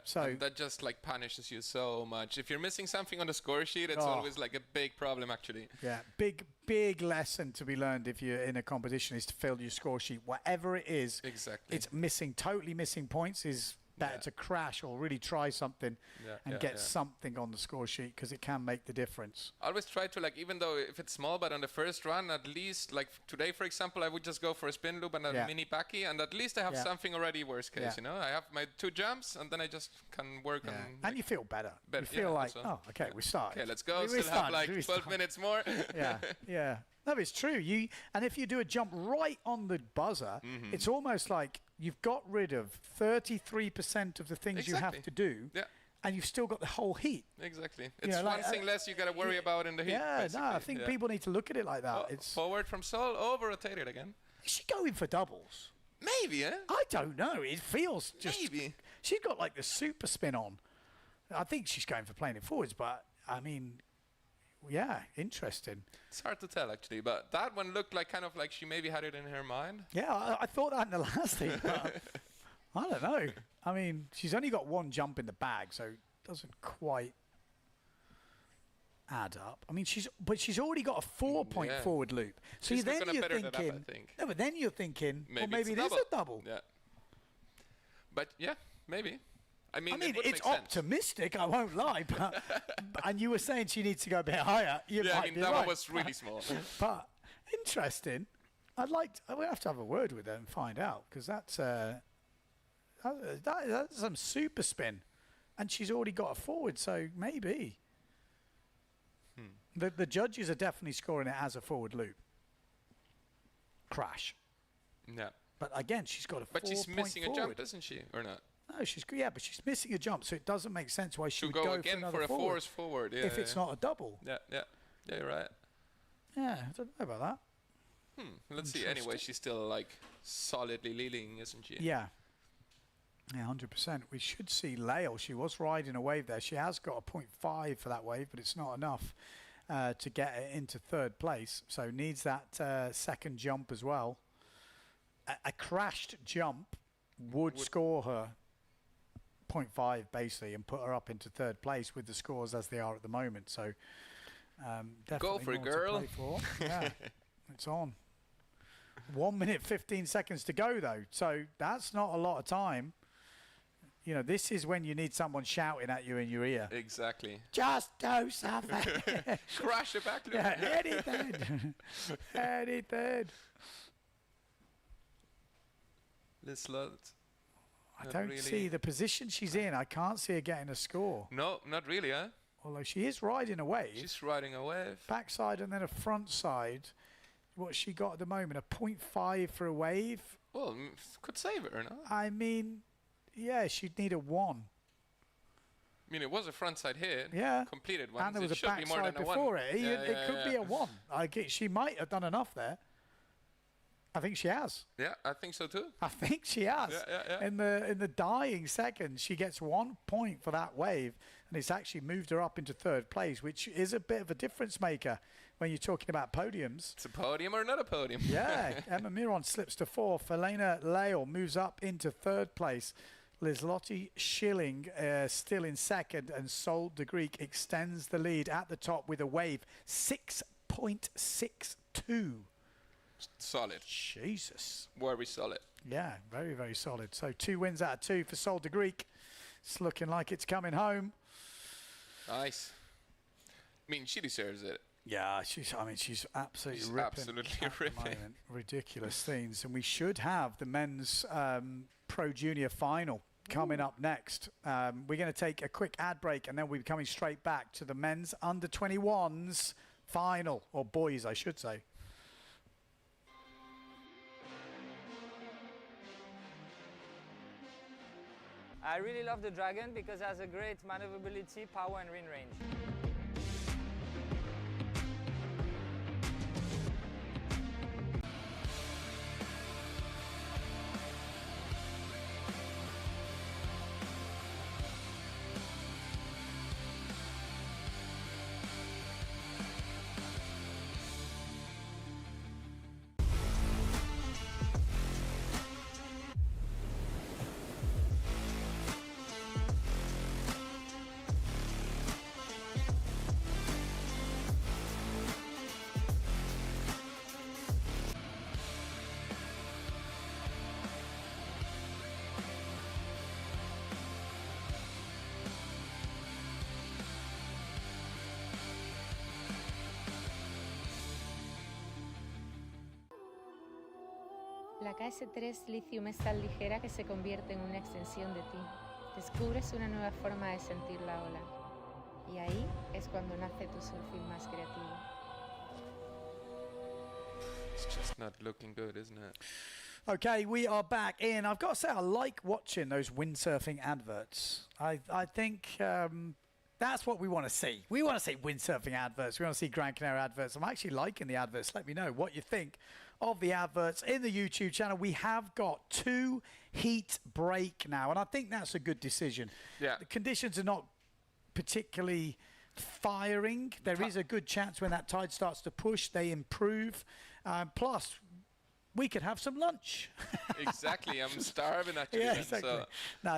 So and that just like punishes you so much. If you're missing something on the score sheet, it's always like a big problem, actually. Yeah, big lesson to be learned if you're in a competition is to fill your score sheet. Whatever it is, it's totally missing points is better to crash or really try something and get something on the score sheet, because it can make the difference. I always try to, like, even though if it's small, but on the first run, at least, like today, for example, I would just go for a spin loop and a mini backy, and at least I have something already worst case, you know? I have my 2 jumps, and then I just can work on... And you feel better. You feel like, okay, we started. Okay, let's go. Still have like 12 minutes more. Yeah. No, it's true. And if you do a jump right on the buzzer, it's almost like you've got rid of 33% of the things you have to do, and you've still got the whole heat. Exactly. It's one thing less you got to worry about in the heat. Yeah, no, I think people need to look at it like that. It's forward from Sol, over rotated again. Is she going for doubles? Maybe, I don't know. It feels just... Maybe. She's got like the super spin on. I think she's going for playing it forwards, but, I mean... Yeah, interesting. It's hard to tell, actually, but that one looked like kind of like she maybe had it in her mind. Yeah, I thought that in the last thing, but I don't know. I mean, she's only got 1 jump in the bag, so it doesn't quite add up. I mean, she's already got a 4-point forward loop. So she's then you're thinking, no, but then you're thinking, maybe it is a double. Yeah. But yeah, maybe. I mean it's optimistic, I won't lie, but and you were saying she needs to go a bit higher. That one was really small. But interesting. We'll have to have a word with her and find out, because that's some super spin, and she's already got a forward, so maybe. The judges are definitely scoring it as a forward loop. Crash. Yeah. But again, she's got a 4-point But she's missing forward. a jump, doesn't she, or not? No, but she's missing a jump, so it doesn't make sense why she would go again for a forced forward. If it's not a double. Yeah, you're right. Yeah, I don't know about that. Let's see. Anyway, she's still like solidly leading, isn't she? Yeah. Yeah, 100%. We should see Lael. She was riding a wave there. She has got a 0.5 for that wave, but it's not enough to get it into third place. So needs that second jump as well. A crashed jump would score her 0.5 basically and put her up into third place with the scores as they are at the moment. So definitely go for it, more girl. to play for. Yeah, it's on. 1 minute 15 seconds to go though, so that's not a lot of time. You know, this is when you need someone shouting at you in your ear. Exactly. Just do something. Crash it back. Yeah, anything. Anything. Liz-Lot. I don't see the position she's in. I can't see her getting a score. No, not really, huh? Although she is riding a wave. She's riding a wave. Backside and then a front side. What she got at the moment, a 0.5 for a wave. Well, could save her, no? I mean, yeah, she'd need a 1. I mean, it was a frontside hit. Yeah. Completed one. And there was a backside before it. It could be a 1. She might have done enough there. I think she has. Yeah, I think so too. I think she has. Yeah. In the dying seconds, she gets 1 point for that wave, and it's actually moved her up into third place, which is a bit of a difference maker when you're talking about podiums. It's a podium or not a podium. Yeah, Emma Miron slips to 4th. Elena Lael moves up into third place. Liz-Lotte Schilling still in second, and Sol de Greek extends the lead at the top with a wave 6.62. Solid. Jesus. Very solid. Yeah, very, very solid. So 2 wins out of 2 for Sol de Greek. It's looking like it's coming home. Nice. I mean, she deserves it. Yeah, she's absolutely ripping. Absolutely ripping. Ridiculous things. And we should have the men's Pro Junior final coming up next. We're going to take a quick ad break, and then we'll be coming straight back to the men's under 21s final, or boys, I should say. I really love the Dragon because it has a great maneuverability, power and wind range. La KS3 Lithium es tan ligera que se convierte en una extensión de ti. Descubres una nueva forma de sentir la ola. Y ahí es cuando nace tu surfing más creativo. It's just not looking good, isn't it? Okay, we are back in. I've got to say, I like watching those windsurfing adverts. I think that's what we want to see. We want to see windsurfing adverts. We want to see Gran Canaria adverts. I'm actually liking the adverts. Let me know what you think of the adverts in the YouTube channel. We have got 2 heat break now, and I think that's a good decision. Yeah. The conditions are not particularly firing. There is a good chance when that tide starts to push, they improve. Plus, we could have some lunch. Exactly. I'm starving actually. Yeah, exactly.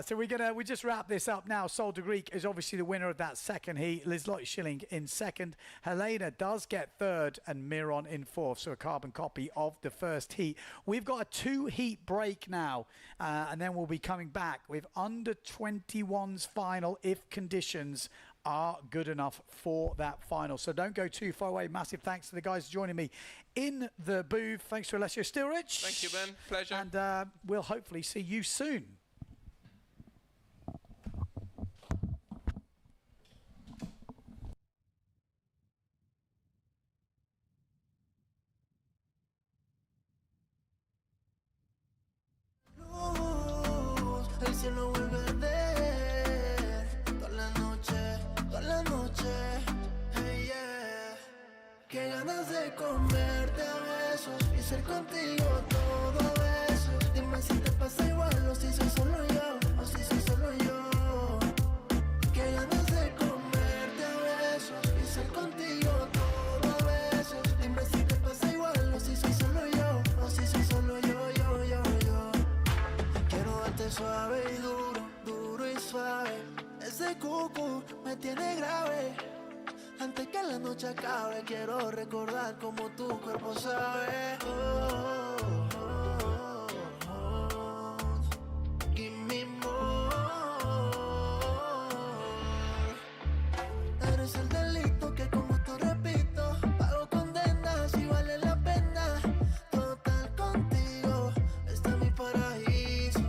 So we just wrap this up now. Sol de Greek is obviously the winner of that second heat. Liz-Lotte Schilling in second. Helena does get third, and Miron in 4th. So a carbon copy of the first heat. We've got a 2 heat break now, and then we'll be coming back with under 21's final if conditions are good enough for that final. So don't go too far away. Massive thanks to the guys joining me in the booth. Thanks to Alessio Stilrich. Thank you, Ben. Pleasure. And we'll hopefully see you soon. El cielo vuelve a arder toda la noche, hey, yeah. Qué ganas de de comerte a besos y ser contigo todo a besos. Dime si te pasa igual o si soy solo yo, o si soy solo yo. Qué ganas de comerte a besos y ser contigo todo a besos. Dime si te pasa igual o si soy solo yo, o si soy solo yo. Quiero darte suave y duro, duro y suave. Ese cucu me tiene grave. Antes que la noche acabe, quiero recordar como tu cuerpo sabe. Give me more. Eres el delito que con gusto repito. Pago condena si vale la pena. Total contigo está mi paraíso.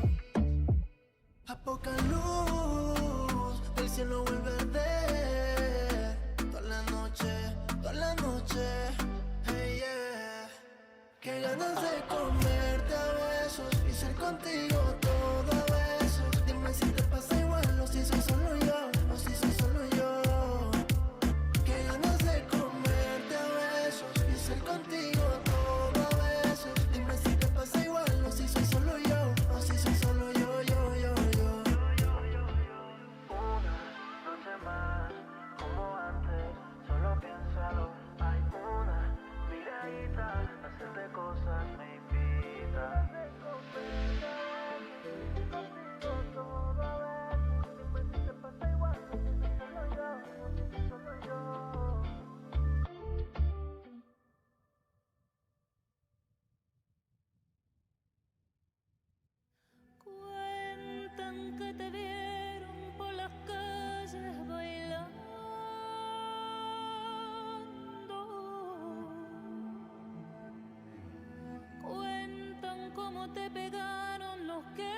A poca luz, el cielo vuelve a arder. Toda la noche, hey yeah. Qué ganas de comerte a besos y ser contigo todo a besos. Dime si te pasa igual o si soy solo yo, o si soy solo yo. Qué ganas de comerte a besos y ser contigo todo a besos. Dime si te pasa igual o si soy solo yo, o si soy solo yo. Una noche más, como antes, solo piénsalo. Hay una miradita, hacerte cosas me invita. Cuentan que te vieron por las calles bailando. Cuentan cómo te pegaron los que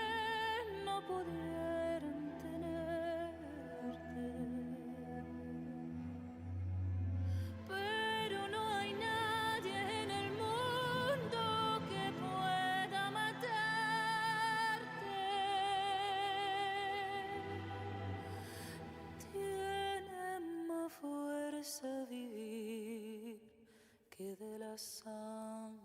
no pudieron tenerte. Pero no hay nadie en el mundo que pueda matarte. Tiene más fuerza vivir que de la sangre.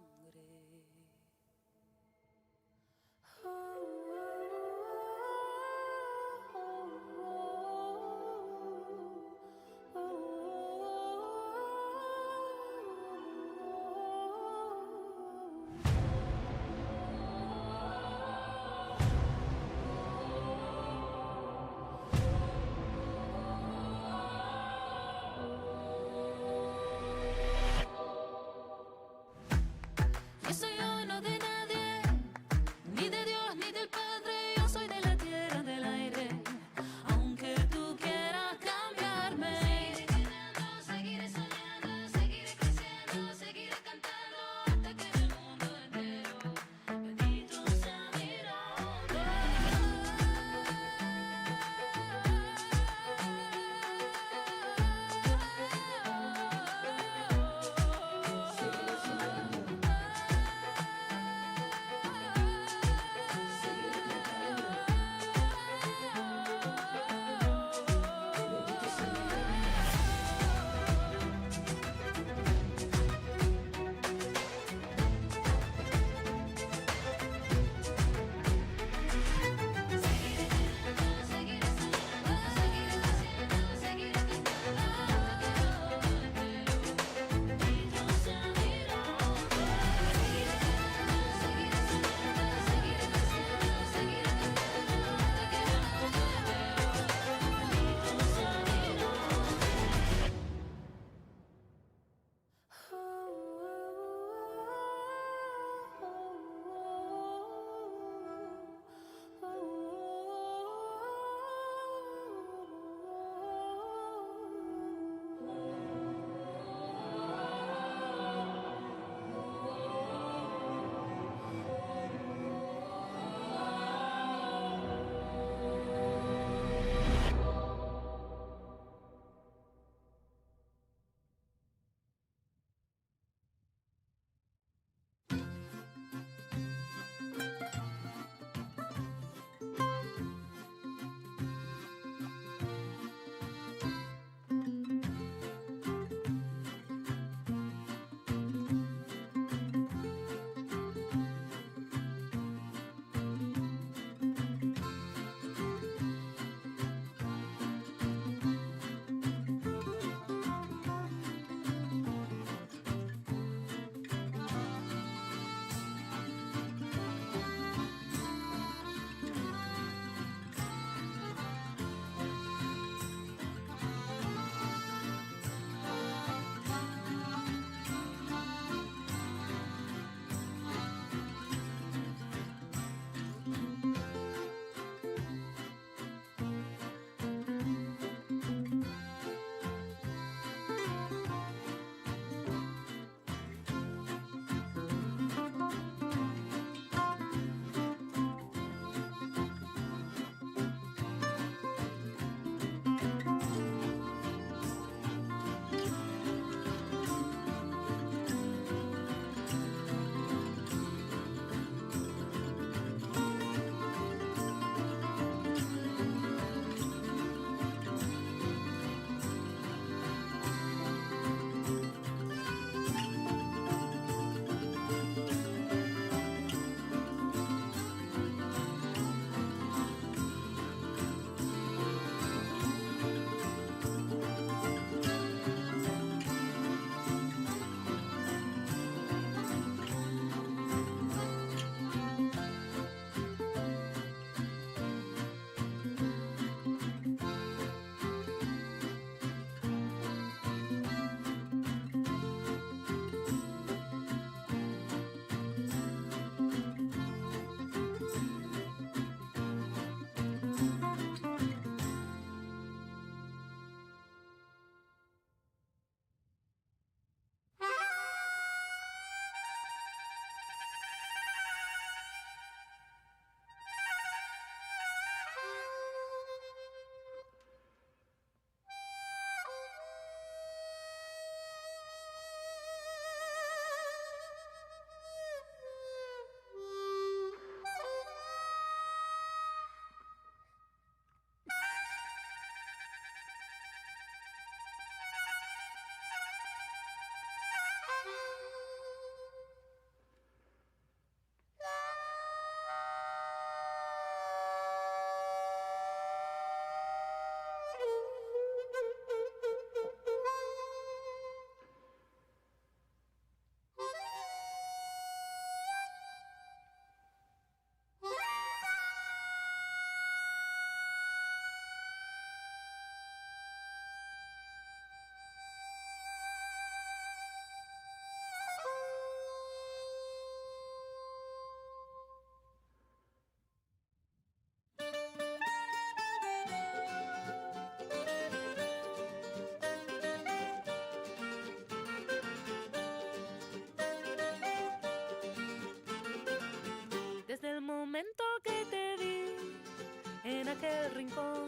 aquel rincón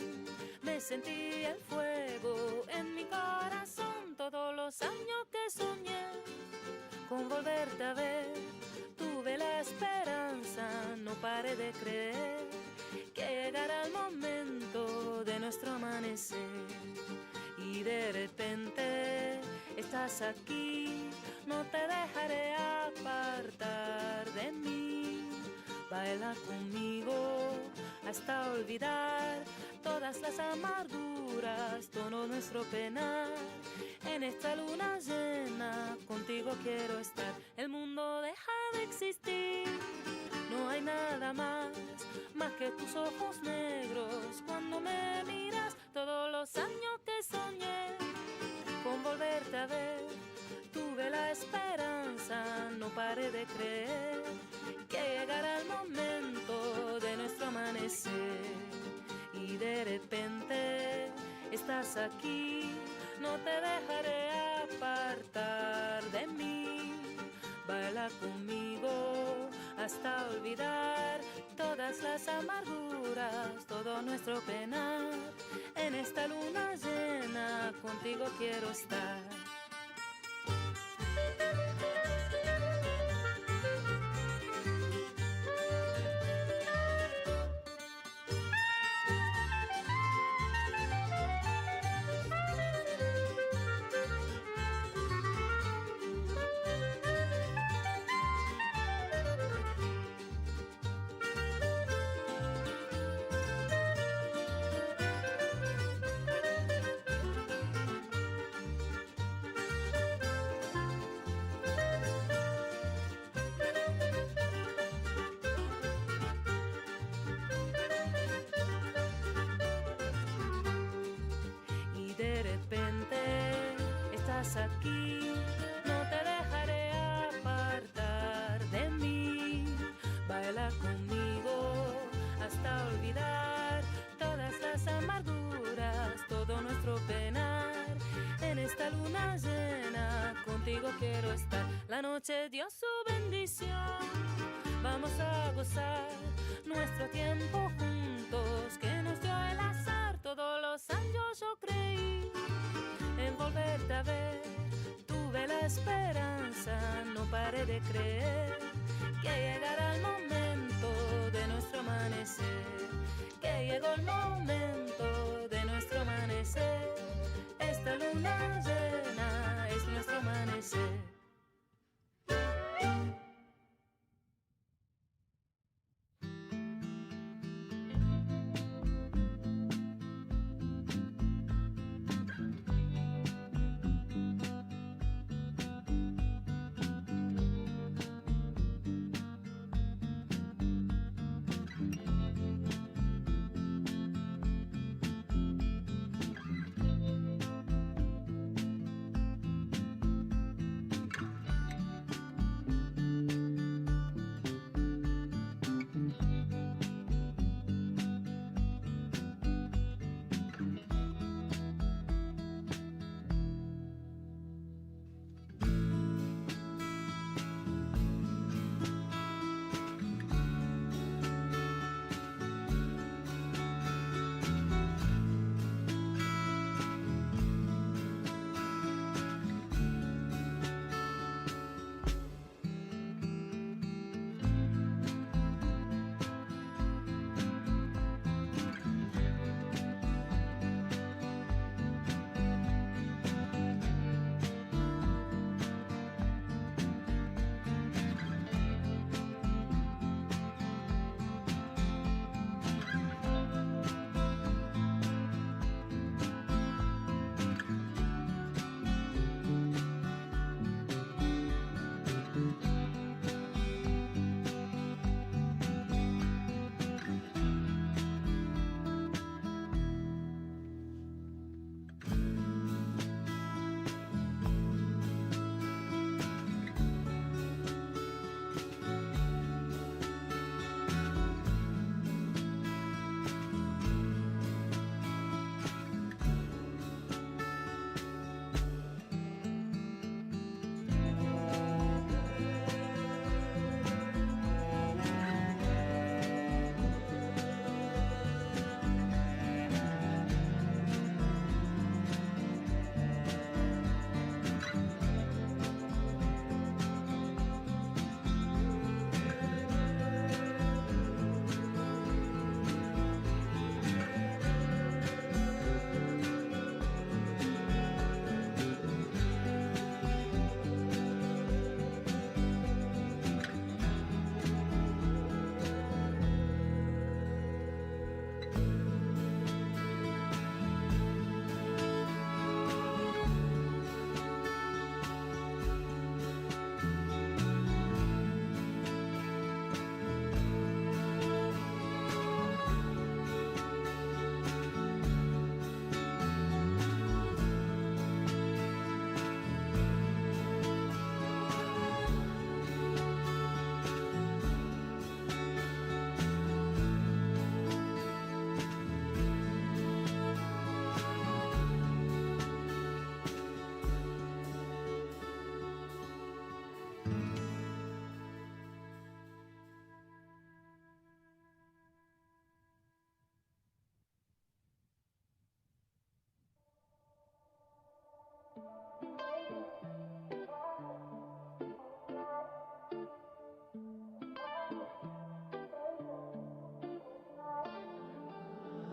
me sentí el fuego en mi corazón. Todos los años que soñé con volverte a ver, tuve la esperanza, no paré de creer que llegara el momento de nuestro amanecer. Y de repente estás aquí, no te dejaré apartar de mí. Baila conmigo hasta olvidar todas las amarguras, todo nuestro penar. En esta luna llena contigo quiero estar. El mundo deja de existir, no hay nada más que tus ojos negros cuando me miras. Todos los años que soñé con volverte a ver, tuve la esperanza, no paré de creer que llegara el momento de nuestro amanecer. Y de repente estás aquí, no te dejaré apartar de mí. Baila conmigo hasta olvidar todas las amarguras, todo nuestro penar. En esta luna llena contigo quiero estar. Aquí, no te dejaré apartar de mí. Baila conmigo hasta olvidar todas las amarguras, todo nuestro penar. En esta luna llena contigo quiero estar. La noche dio su bendición, vamos a gozar nuestro tiempo juntos que nos dio el azar. Todos los años yo creí en volverte a ver, tuve la esperanza, no paré de creer que llegara el momento de nuestro amanecer, que llegó el momento de nuestro amanecer. Esta luna llena es nuestro amanecer.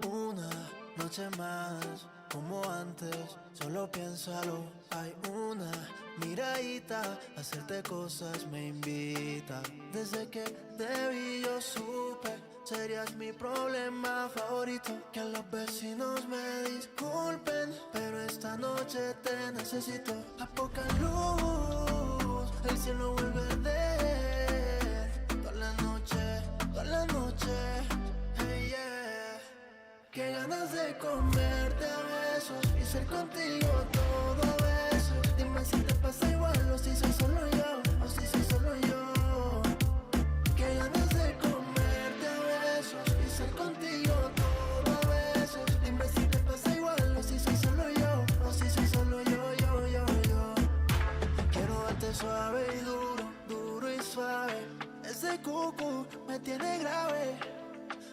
una noche más, como antes, solo piénsalo. Hay una miradita, hacerte cosas me invita. Desde que te vi yo supe, serías mi problema favorito. Que los vecinos me disculpen, pero esta noche te necesito. A poca luz, el cielo vuelve a arder. Toda la noche, hey yeah. Qué ganas de comerte a besos y ser contigo todo a besos. Dime si te pasa igual o si soy solo yo, o si soy solo yo. Qué ganas de comerte a besos y ser contigo todo a besos. Dime si te pasa igual o si soy solo yo, o si soy solo yo. Quiero darte suave y duro, duro y suave. Ese cucu me tiene grave.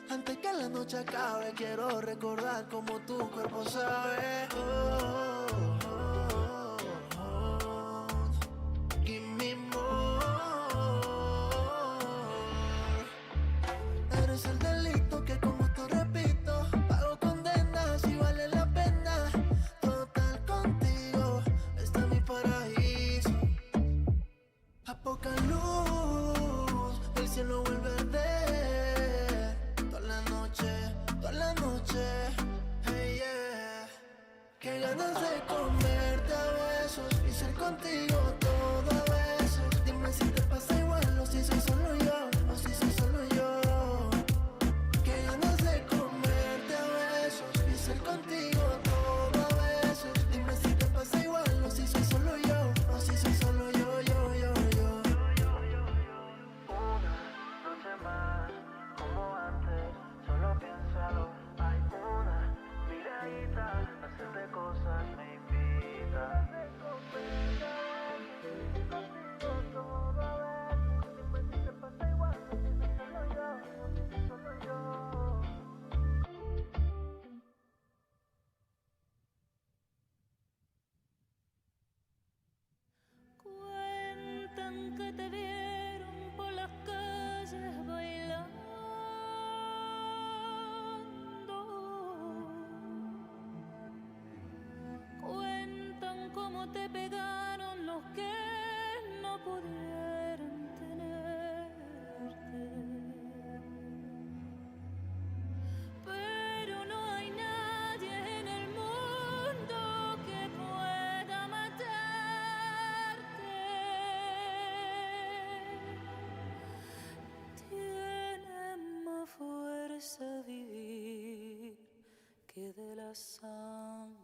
Antes que la noche acabe, quiero recordar como tu cuerpo sabe. Give me more. Eres el delito que como te repito, pago condena si vale la pena. Total contigo, está mi paraíso. A poca luz, el cielo vuelve a arder. Toda la noche, hey yeah. Qué ganas de comerte a besos y ser contigo todo a besos. Dime si te pasa igual o si soy solo yo, o si soy solo yo. Qué ganas de comerte a besos y ser contigo todo a besos. Dime si te pasa igual o si soy solo yo, o si soy solo yo. Una noche más, como antes, solo piénsalo. Hay una miradita, hacerte cosas me invita. Contigo todo a ver. Dime si te pasa igual, o si soy solo yo, o si soy solo yo. Cuentan que te vieron por las calles bailando. Cuentan cómo te pegaron los que no pudieron tenerte. Pero no hay nadie en el mundo que pueda matarte. Tiene más fuerza vivir que de la sangre.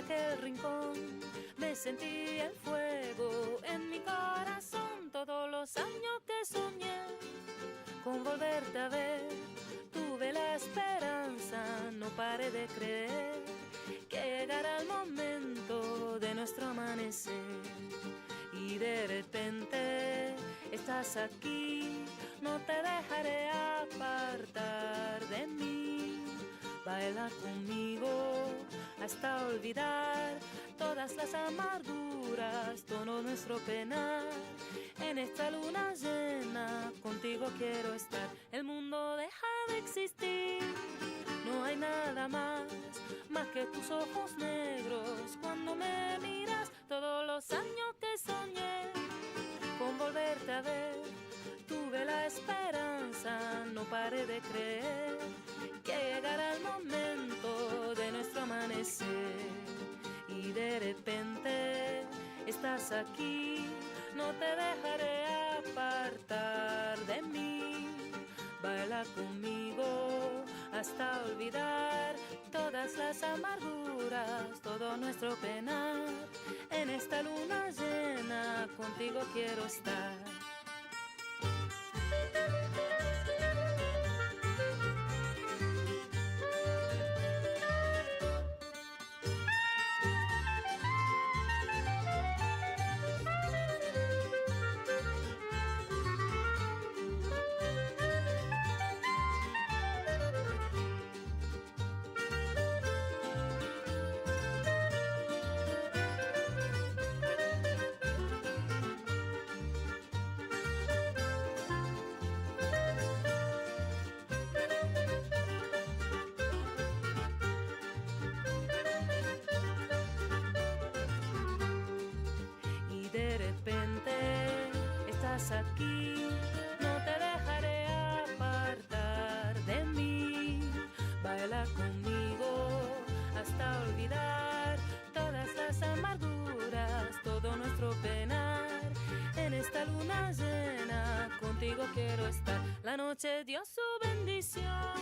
aquel rincón me sentí el fuego en mi corazón. Todos los años que soñé con volverte a ver, tuve la esperanza, no paré de creer que llegará el momento de nuestro amanecer. Y de repente estás aquí, no te dejaré apartar de mí. Baila conmigo hasta olvidar todas las amarguras, todo nuestro penar. En esta luna llena contigo quiero estar. El mundo deja de existir, no hay nada más que tus ojos negros cuando me miras. Todos los años que soñé con volverte a ver, tuve la esperanza, no paré de creer que llegará el momento de nuestro amanecer. Y de repente estás aquí, no te dejaré apartar de mí. Baila conmigo hasta olvidar todas las amarguras, todo nuestro penar. En esta luna llena contigo quiero estar. Aquí, no te dejaré apartar de mí. Baila conmigo hasta olvidar todas las amarguras, todo nuestro penar. En esta luna llena contigo quiero estar. La noche dio su bendición,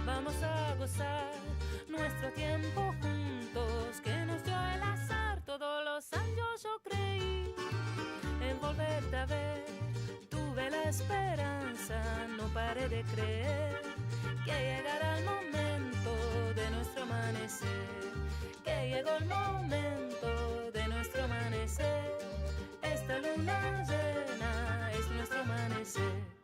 vamos a gozar nuestro tiempo juntos que nos dio el azar. Todos los años yo creí en volverte a ver, tuve la esperanza, no paré de creer que llegará el momento de nuestro amanecer, que llegó el momento de nuestro amanecer. Esta luna llena es nuestro amanecer.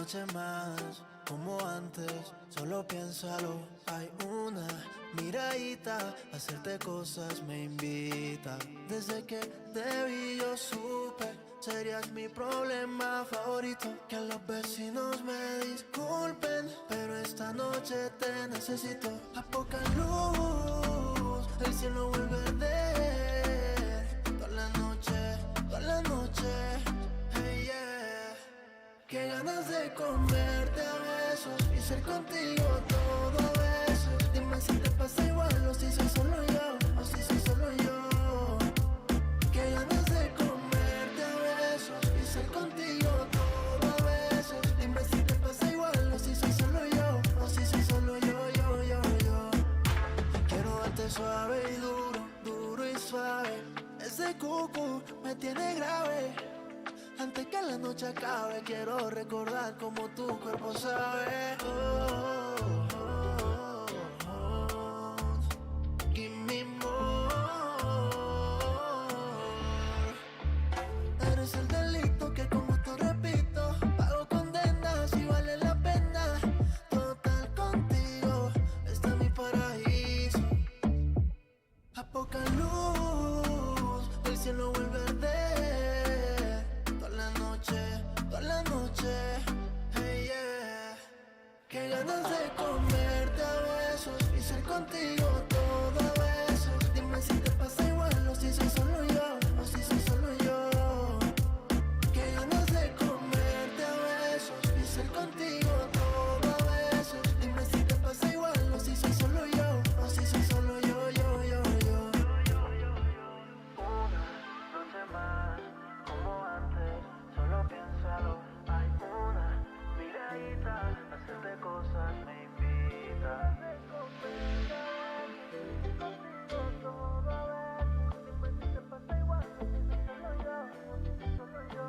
noche más, como antes, solo piénsalo. Hay una miradita, hacerte cosas me invita. Desde que te vi yo supe, serías mi problema favorito. Que los vecinos me disculpen, pero esta noche te necesito. A poca luz, el cielo vuelve a arder. Toda la noche, hey yeah. Qué ganas de comerte a besos y ser contigo todo a veces. Dime si te pasa igual o si soy solo yo, o si soy solo yo. Qué ganas de comerte a besos y ser contigo todo a veces. Dime si te pasa igual o si soy solo yo, o si soy solo yo. Quiero darte suave y duro, duro y suave. Ese cucu me tiene grave. Antes que la noche acabe, quiero recordar como tu cuerpo sabe. Give me more. Eres el delito que con gusto repito. Pago condena si vale la pena. Total contigo, está mi paraíso. A poca luz, el cielo vuelve a arder. Toda la noche, hey yeah. Qué ganas de comerte a besos y ser contigo todo a veces. Dime si te pasa igual o si soy solo yo, o si soy solo yo. Qué ganas de comerte a besos y ser contigo todo a veces. Dime si te pasa igual o si soy solo yo, o si soy solo yo. Una noche más, como antes, solo piénsalo. Hay una miradita, hacerte cosas me invita. Contigo todo a ver. Dime si te pasa igual, o si soy solo yo, o si soy solo yo.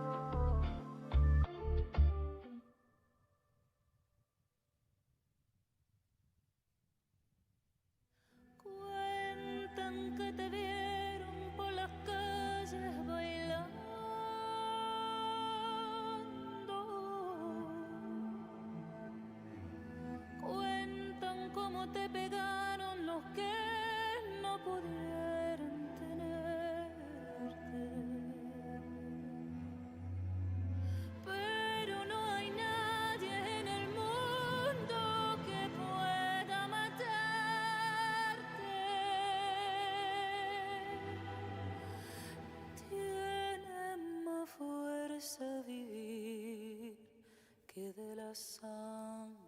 Cuentan que te vieron por las calles bailando. Cuentan cómo te pegaron los que no pudieron tenerte. Pero no hay nadie en el mundo que pueda matarte. Tiene más fuerza vivir que de la sangre.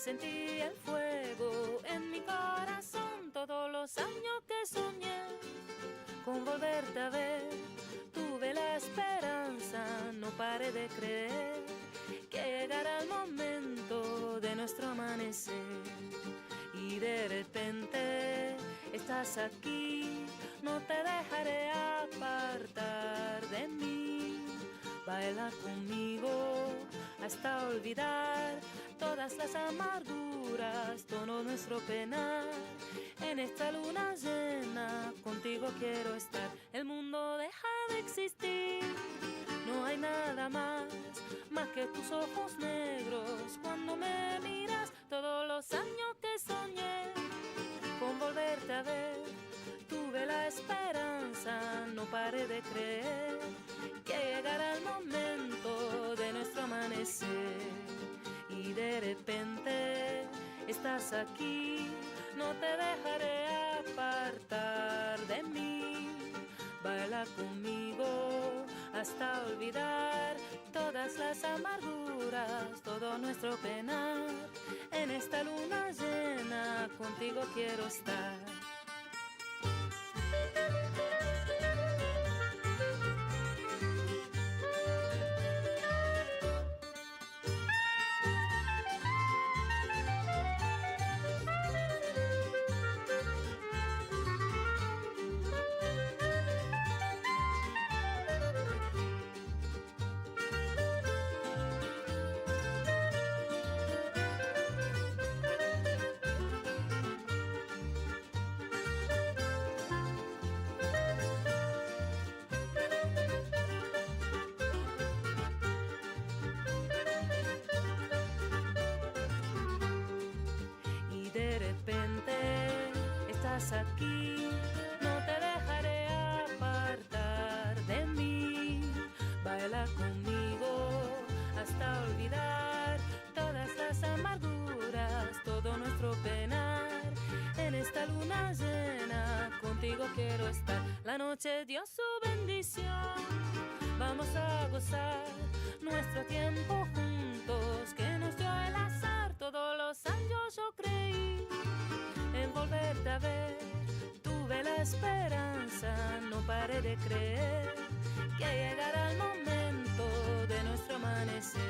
sentí el fuego en mi corazón todos los años que soñé con volverte a ver. Tuve la esperanza, no paré de creer que llegará el momento de nuestro amanecer. Y de repente estás aquí, no te dejaré apartar de mí. Baila conmigo hasta olvidar todas las amarguras, todo nuestro penar. En esta luna llena contigo quiero estar. El mundo deja de existir, no hay nada más que tus ojos negros cuando me miras. Todos los años que soñé con volverte a ver, tuve la esperanza, no paré de creer que llegará el momento de nuestro amanecer. Y de repente estás aquí, no te dejaré apartar de mí. Baila conmigo hasta olvidar todas las amarguras, todo nuestro penar. En esta luna llena contigo quiero estar. Aquí, no te dejaré apartar de mí. Baila conmigo hasta olvidar todas las amarguras, todo nuestro penar. En esta luna llena contigo quiero estar. La noche dio su bendición, vamos a gozar nuestro tiempo juntos que nos dio el azar. Todos los años yo creí en volverte a ver, tuve la esperanza, no paré de creer que llegará el momento de nuestro amanecer,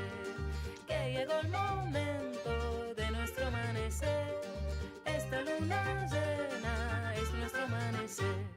que llegó el momento de nuestro amanecer. Esta luna llena es nuestro amanecer.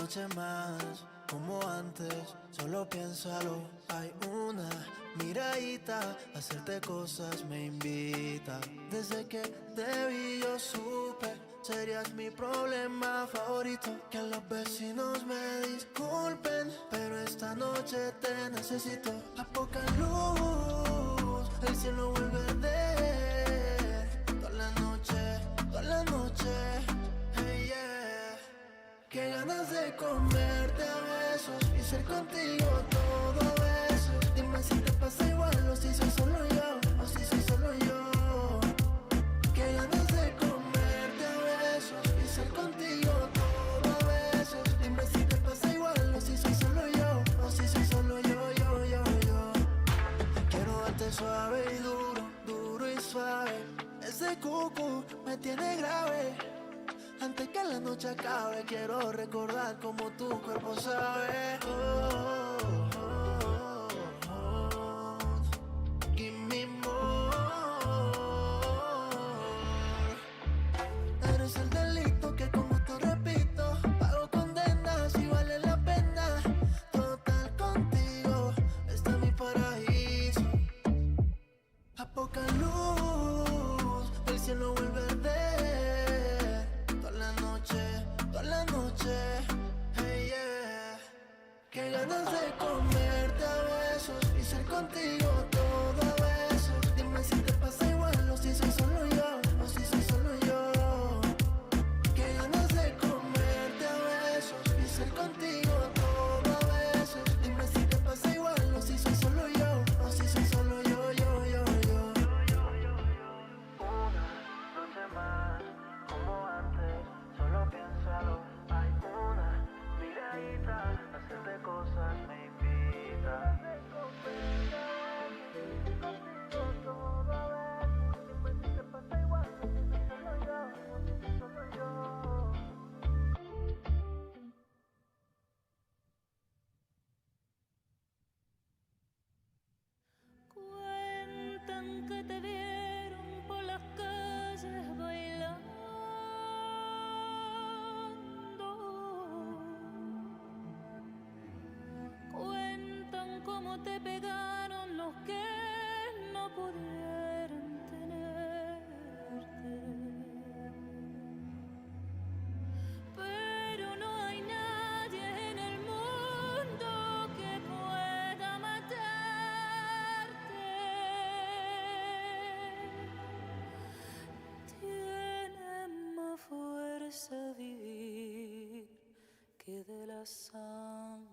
noche más, como antes, solo piénsalo. Hay una miradita, hacerte cosas me invita. Desde que te vi yo supe, serías mi problema favorito. Que los vecinos me disculpen, pero esta noche te necesito. A poca luz, el cielo vuelve a arder. Toda la noche, hey yeah. Qué ganas de comerte a besos y ser contigo todo besos. Dime si te pasa igual o si soy solo yo, o si soy solo yo. Qué ganas de comerte a besos y ser contigo todo besos. Dime si te pasa igual o si soy solo yo, o si soy solo yo. Quiero darte suave y duro, duro y suave. Ese cucu me tiene grave. Antes que la noche acabe, quiero recordar como tu cuerpo sabe. Give me more. Eres el delito que con gusto repito. Pago condena si vale la pena. Total contigo, está mi paraíso. A poca luz, el cielo vuelve a arder. Toda la noche, hey yeah. Qué ganas de comerte a besos y ser contigo todo a besos. Dime si te pasa igual o si soy solo yo, o si soy solo yo. Qué ganas de comerte a besos y ser contigo todo a besos. Dime si te pasa igual o si soy solo yo, o si soy solo yo. Una noche más, como antes, solo piénsalo. Hay una miradita, hacerte cosas me invita. Contigo todo a ver. Dime si te pasa igual, o si soy solo yo, o si soy solo yo. Cuentan que te vieron por las calles bailando. Cuentan cómo te pegaron los que no pudieron tenerte. Pero no hay nadie en el mundo que pueda matarte. Tiene más fuerza vivir que de la sangre.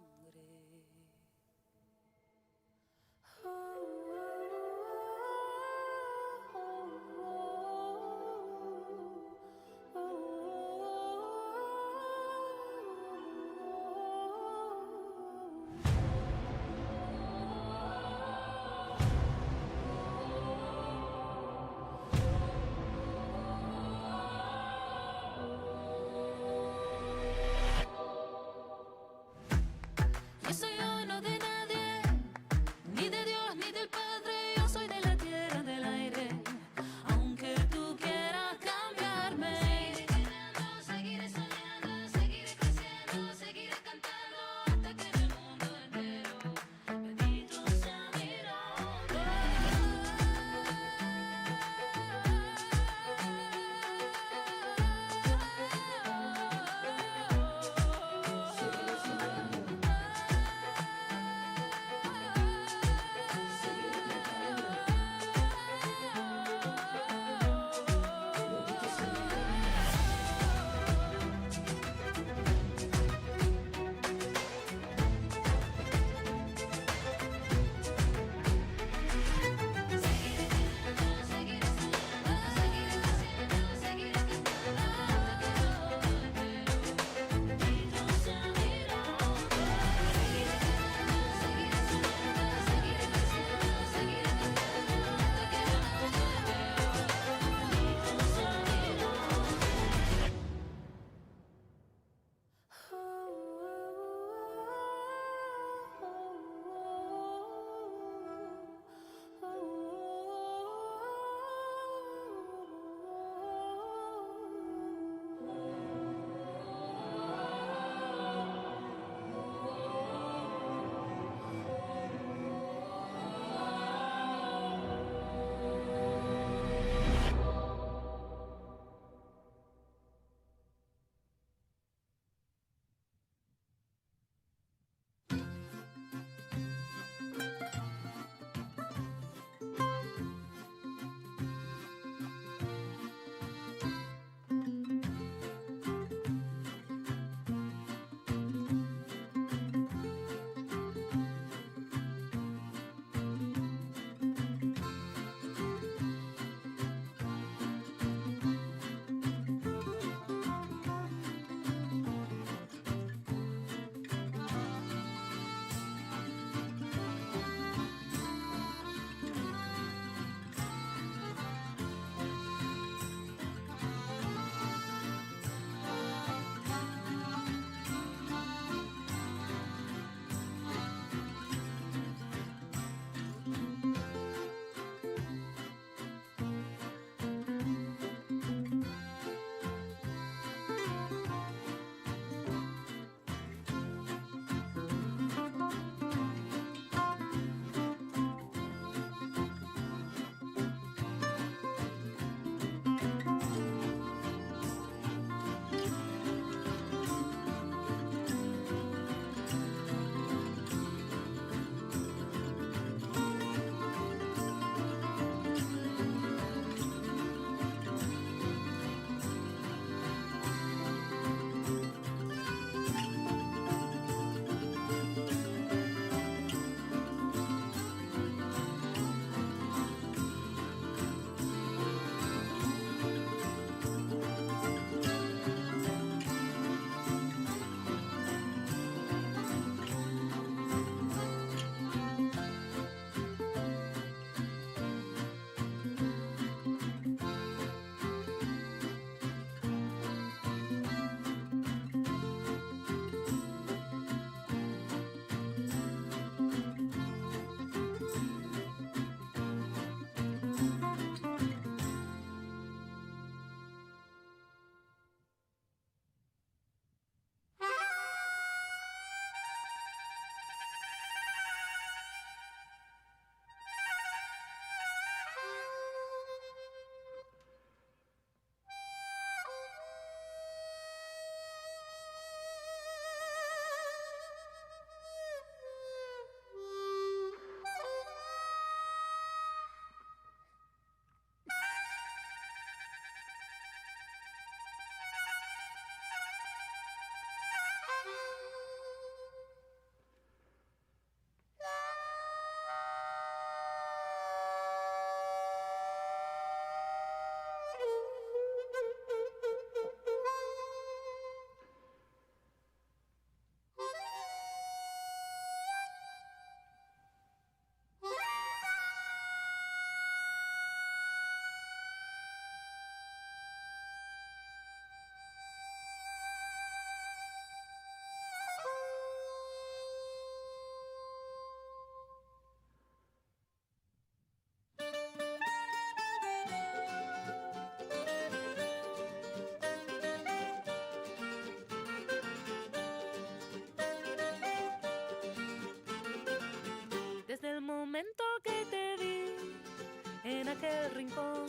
en aquel rincón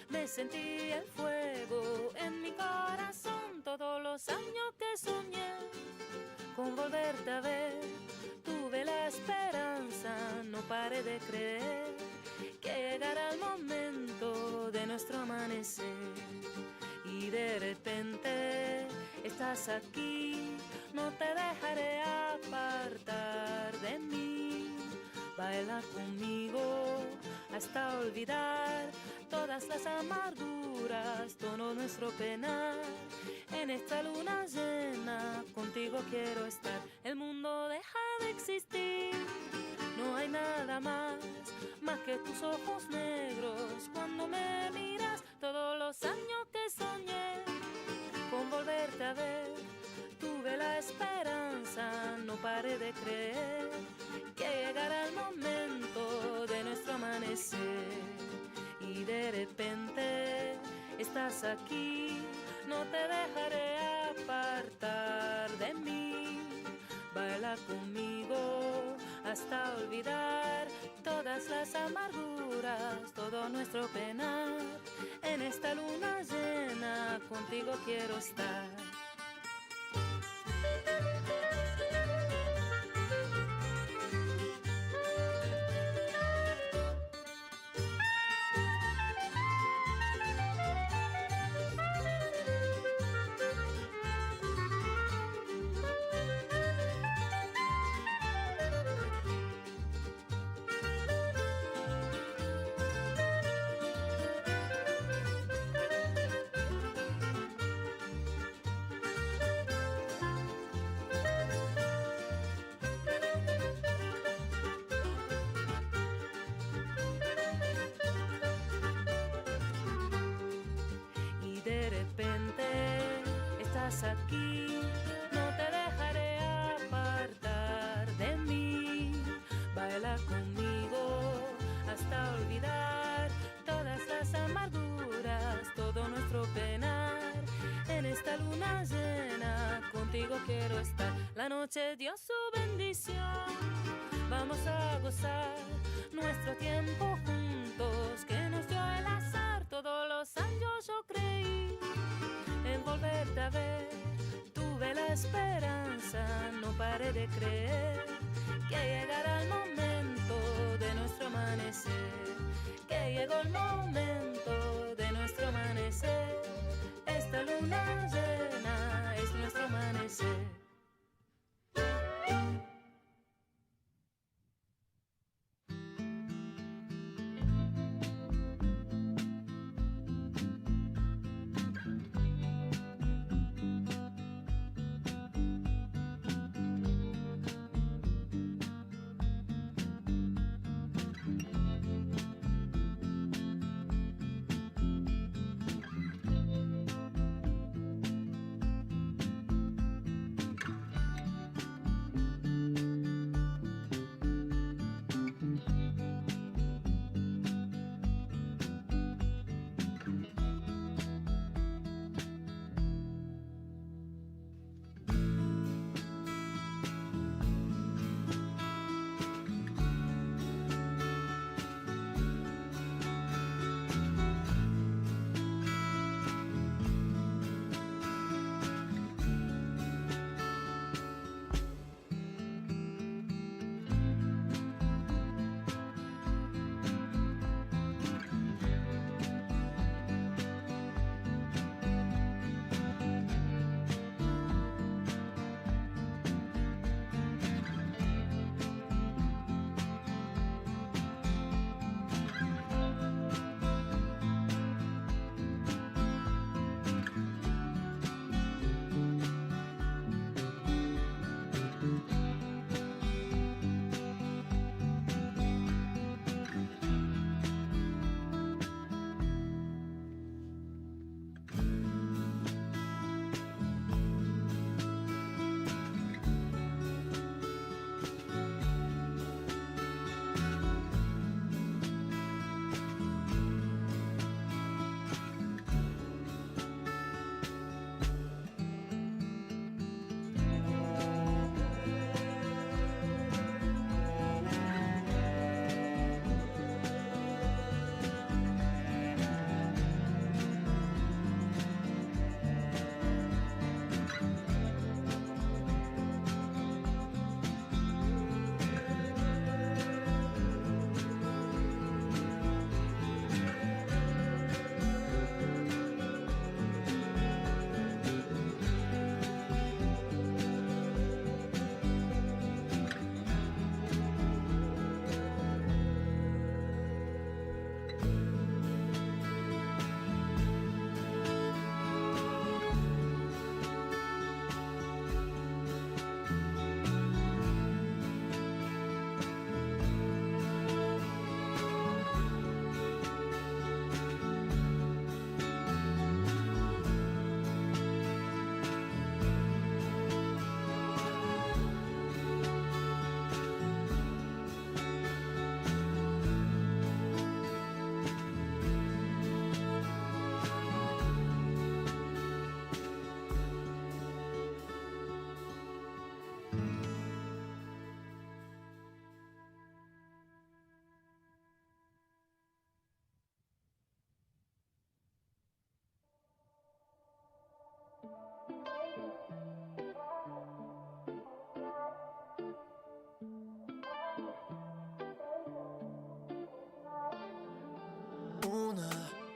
me sentí el fuego en mi corazón. Todos los años que soñé con volverte a ver, tuve la esperanza, no paré de creer que llegara el momento de nuestro amanecer. Y de repente estás aquí, no te dejaré apartar de mí. Baila conmigo hasta olvidar todas las amarguras, todo nuestro penar. En esta luna llena contigo quiero estar. El mundo deja de existir, no hay nada más que tus ojos negros cuando me miras. Todos los años que soñé con volverte a ver, tuve la esperanza, no paré de creer que llegara el momento de nuestro amanecer. Y de repente estás aquí, no te dejaré apartar de mí. Baila conmigo hasta olvidar todas las amarguras, todo nuestro penar. En esta luna llena contigo quiero estar. Aquí, no te dejaré apartar de mí. Baila conmigo hasta olvidar todas las amarguras, todo nuestro penar. En esta luna llena contigo quiero estar. La noche dio su bendición, vamos a gozar nuestro tiempo juntos que nos dio el azar. Todos los años yo creí en volverte a ver, tuve la esperanza, no paré de creer que llegara el momento de nuestro amanecer, que llegó el momento de nuestro amanecer. Esta luna llena es nuestro amanecer.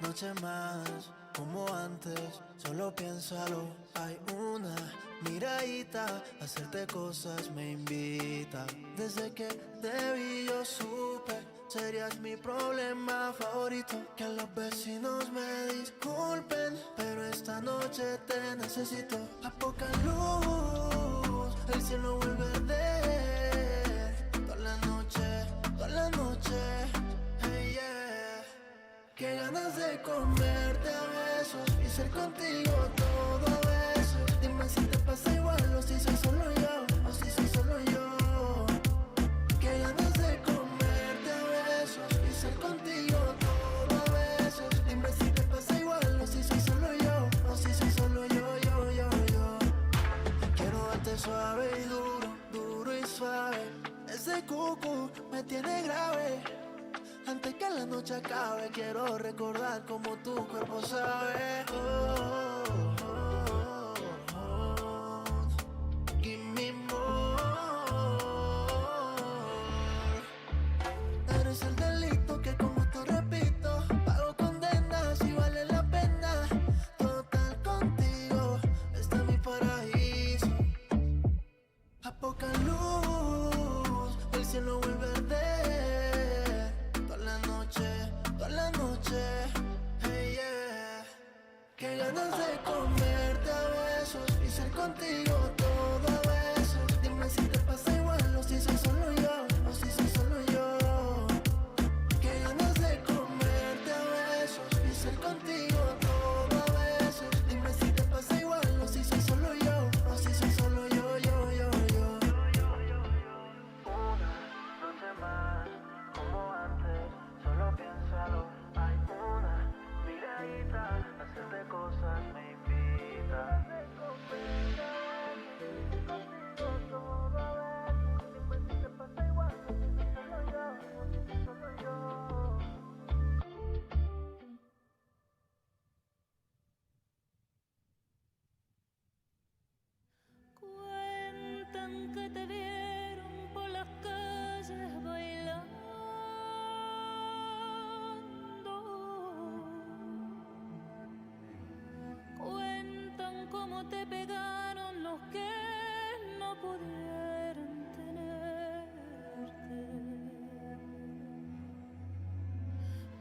noche más, como antes, solo piénsalo. Hay una miradita, hacerte cosas me invita. Desde que te vi yo supe, serías mi problema favorito. Que los vecinos me disculpen, pero esta noche te necesito. A poca luz, el cielo vuelve a arder. Toda la noche, hey yeah. Qué ganas de comerte a besos y ser contigo todo a veces. Dime si te pasa igual o si soy solo yo, o si soy solo yo. Qué ganas de comerte a besos y ser contigo todo a veces. Dime si te pasa igual o si soy solo yo, o si soy solo yo. Quiero darte suave y duro, duro y suave. Ese cucu me tiene grave. Antes que la noche acabe, quiero recordar como tu cuerpo sabe. Give me more. Eres el delito que como tú repito, pago condena si vale la pena. Total contigo está mi paraíso. A poca luz, el cielo vuelve a arder. Toda la noche, hey yeah. Qué ganas de comerte a besos y ser contigo todo a veces. Dime si te pasa igual o si soy solo yo, o si soy solo yo. Qué ganas de comerte a besos y ser contigo todo a veces. Dime si te pasa igual o si soy solo yo, o si soy solo yo. Una noche más, como antes, solo piénsalo. Hay una miradita, hacerte cosas me invita. Contigo todo a veces. Dime si te pasa igual, o si soy solo yo, o si soy solo yo. Cuentan que te vieron por las calles bailando. Cuentan cómo te pegaron los que no pudieron tenerte.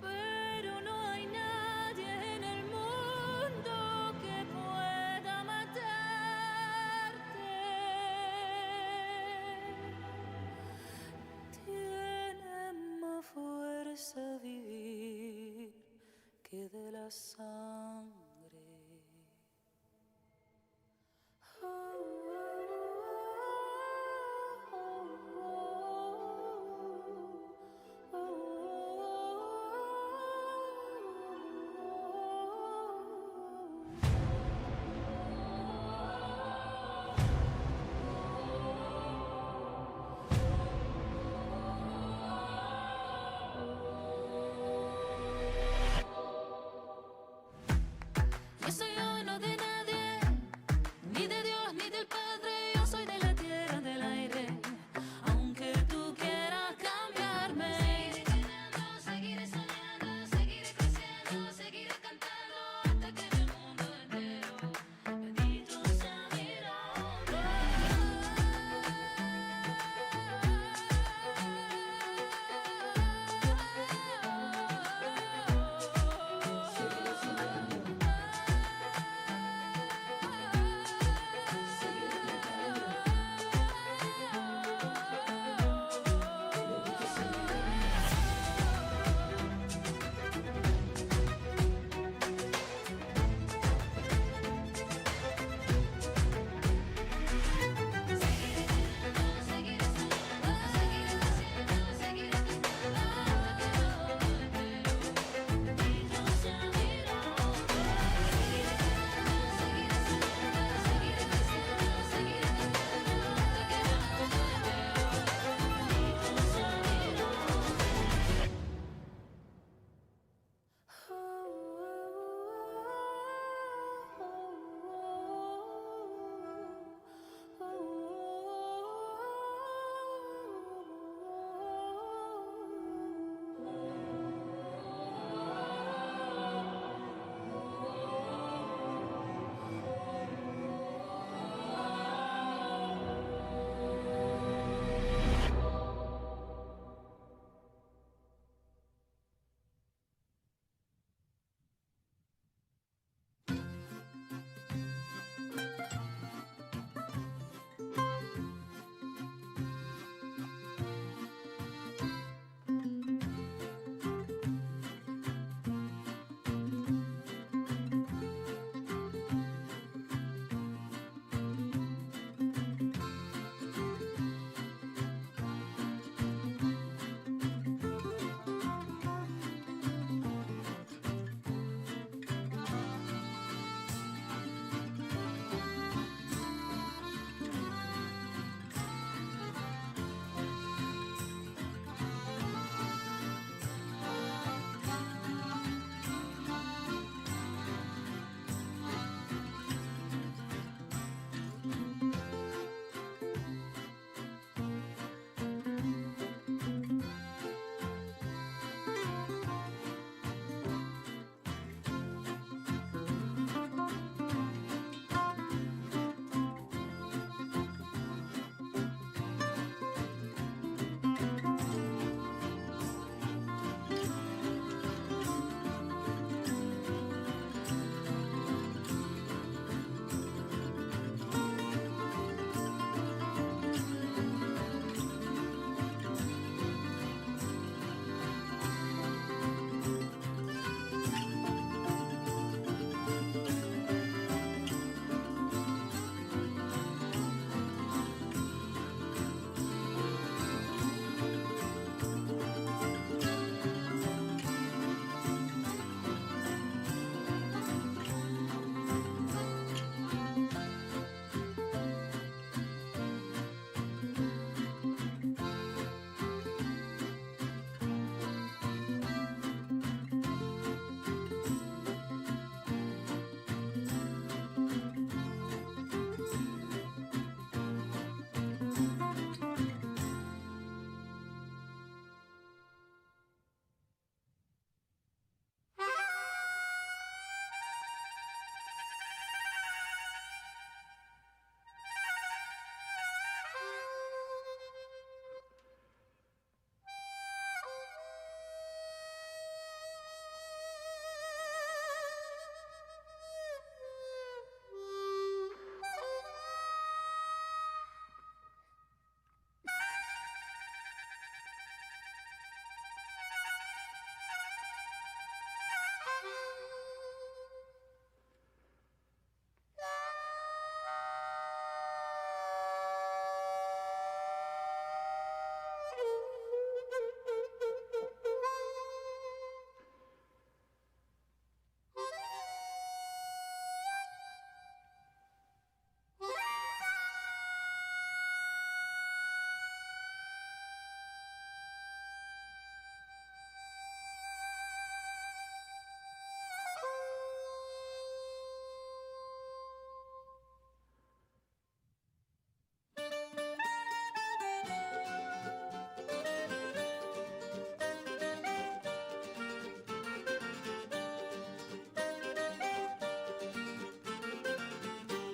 Pero no hay nadie en el mundo que pueda matarte. Tiene más fuerza vivir que de la sangre.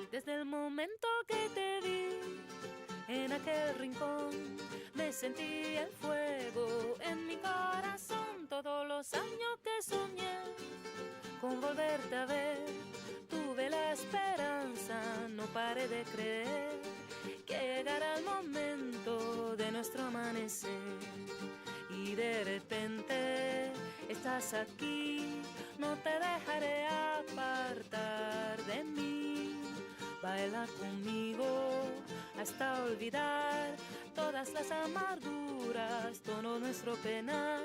Desde el momento que te vi en aquel rincón, me sentí el fuego en mi corazón. Todos los años que soñé con volverte a ver, tuve la esperanza, no paré de creer que llegara el momento de nuestro amanecer. Y de repente estás aquí, no te dejaré apartar de mí. Baila conmigo hasta olvidar todas las amarguras, todo nuestro penar.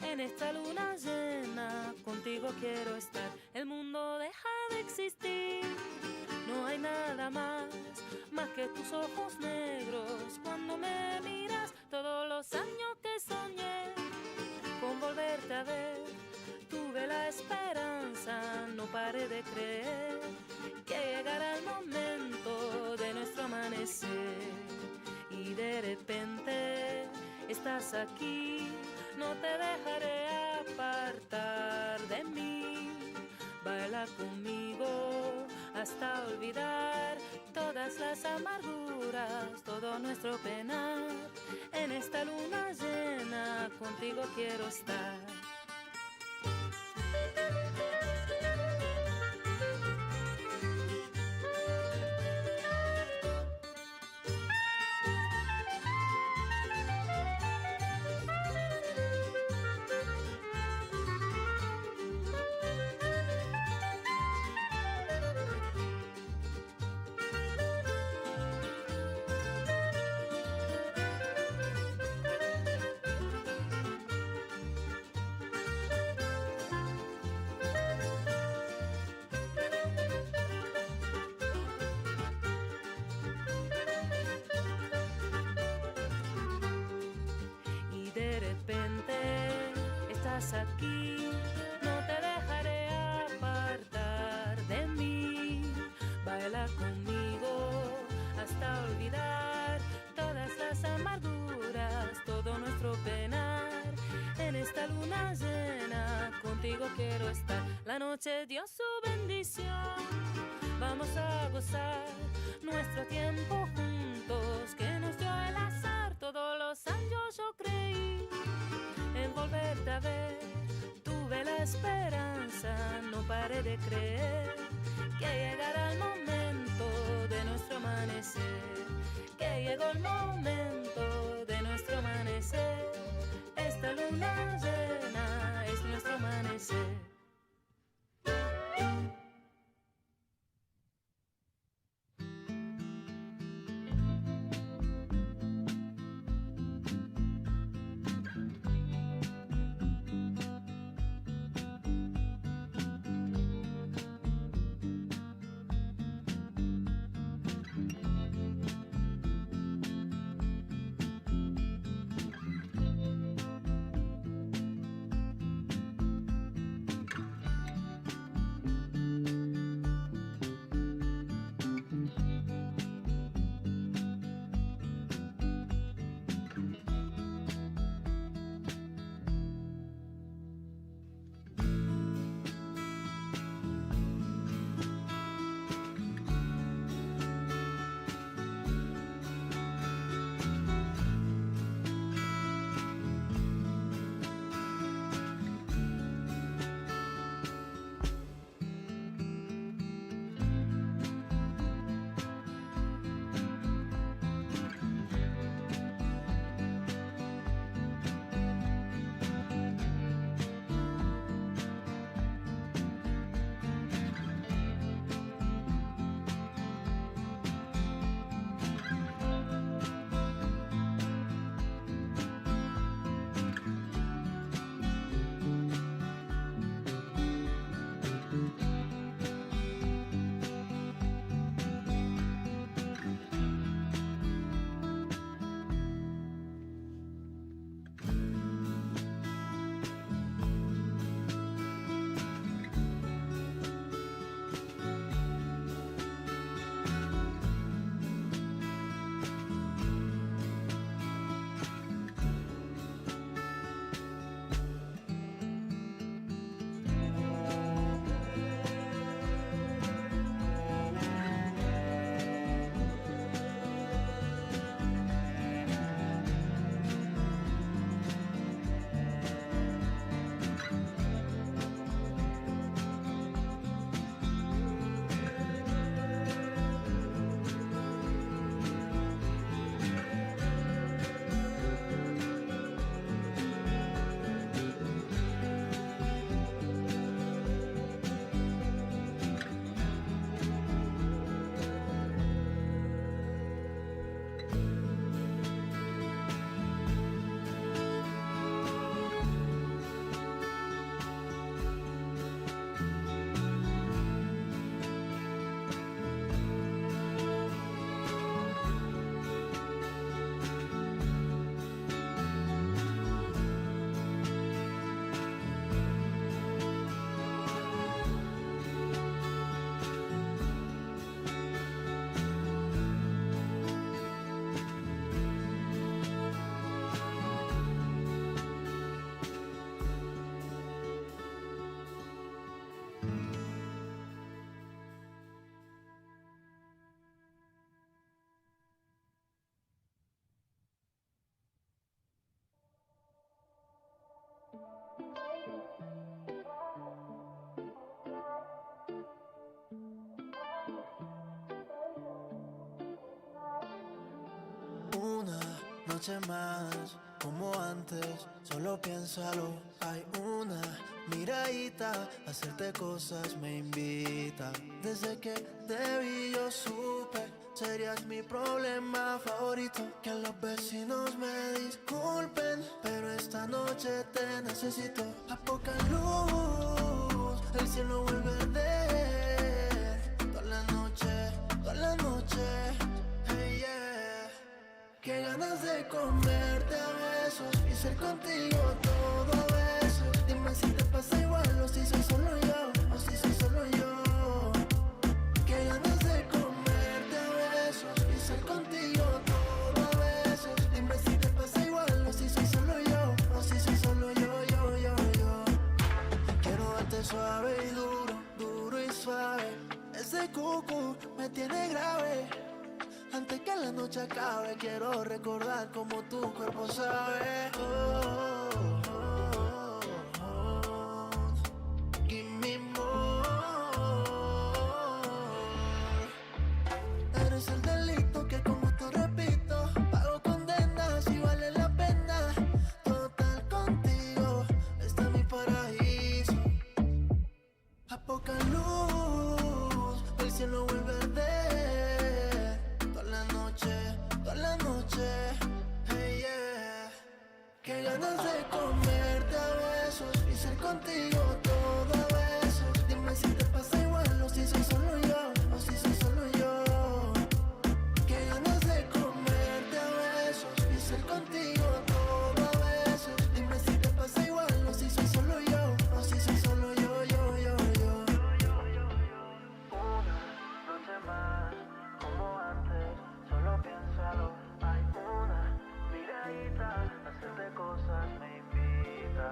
En esta luna llena contigo quiero estar. El mundo deja de existir, no hay nada más que tus ojos negros cuando me miras. Todos los años que soñé con volverte a ver, tuve la esperanza, no paré de creer que llegara el momento de nuestro amanecer. Y de repente estás aquí, no te dejaré apartar de mí. Baila conmigo hasta olvidar todas las amarguras, todo nuestro penar. En esta luna llena contigo quiero estar. Aquí, no te dejaré apartar de mí. Baila conmigo hasta olvidar todas las amarguras, todo nuestro penar. En esta luna llena contigo quiero estar. La noche dio su bendición, vamos a gozar nuestro tiempo juntos que nos dio el azar. Todos los años yo creí en volverte a ver, tuve la esperanza, no paré de creer que llegara el momento de nuestro amanecer, que llegó el momento de nuestro amanecer. Esta luna llena es nuestro amanecer. una noche más, como antes, solo piénsalo. Hay una miradita, hacerte cosas me invita. Desde que te vi yo supe, serías mi problema favorito. Que los vecinos me disculpen, pero esta noche te necesito. A poca luz, el cielo vuelve a arder. Toda la noche, hey yeah. Qué ganas de comerte a besos y ser contigo todo a besos. Dime si te pasa igual o si soy solo yo, o si soy solo yo. Qué ganas de comerte a besos y ser contigo todo a besos. Dime si te pasa igual o si soy solo yo, o si soy solo yo. Quiero darte suave y duro, duro y suave. Ese cucú me tiene grave. Antes que la noche acabe, quiero recordar como tu cuerpo sabe. Give me more. Eres el delito que con gusto repito. Pago condena si vale la pena. Total contigo está mi paraíso. A poca luz, el cielo vuelve a arder. Toda la noche, hey yeah. Qué ganas de comerte a besos y ser contigo todo a besos. Dime si te pasa igual o si soy solo yo, o si soy solo yo. Qué ganas de comerte a besos y ser contigo todo a besos. Dime si te pasa igual o si soy solo yo, o si soy solo yo. Una noche más, como antes, solo piénsalo. Hay una miradita, hacerte cosas me invita.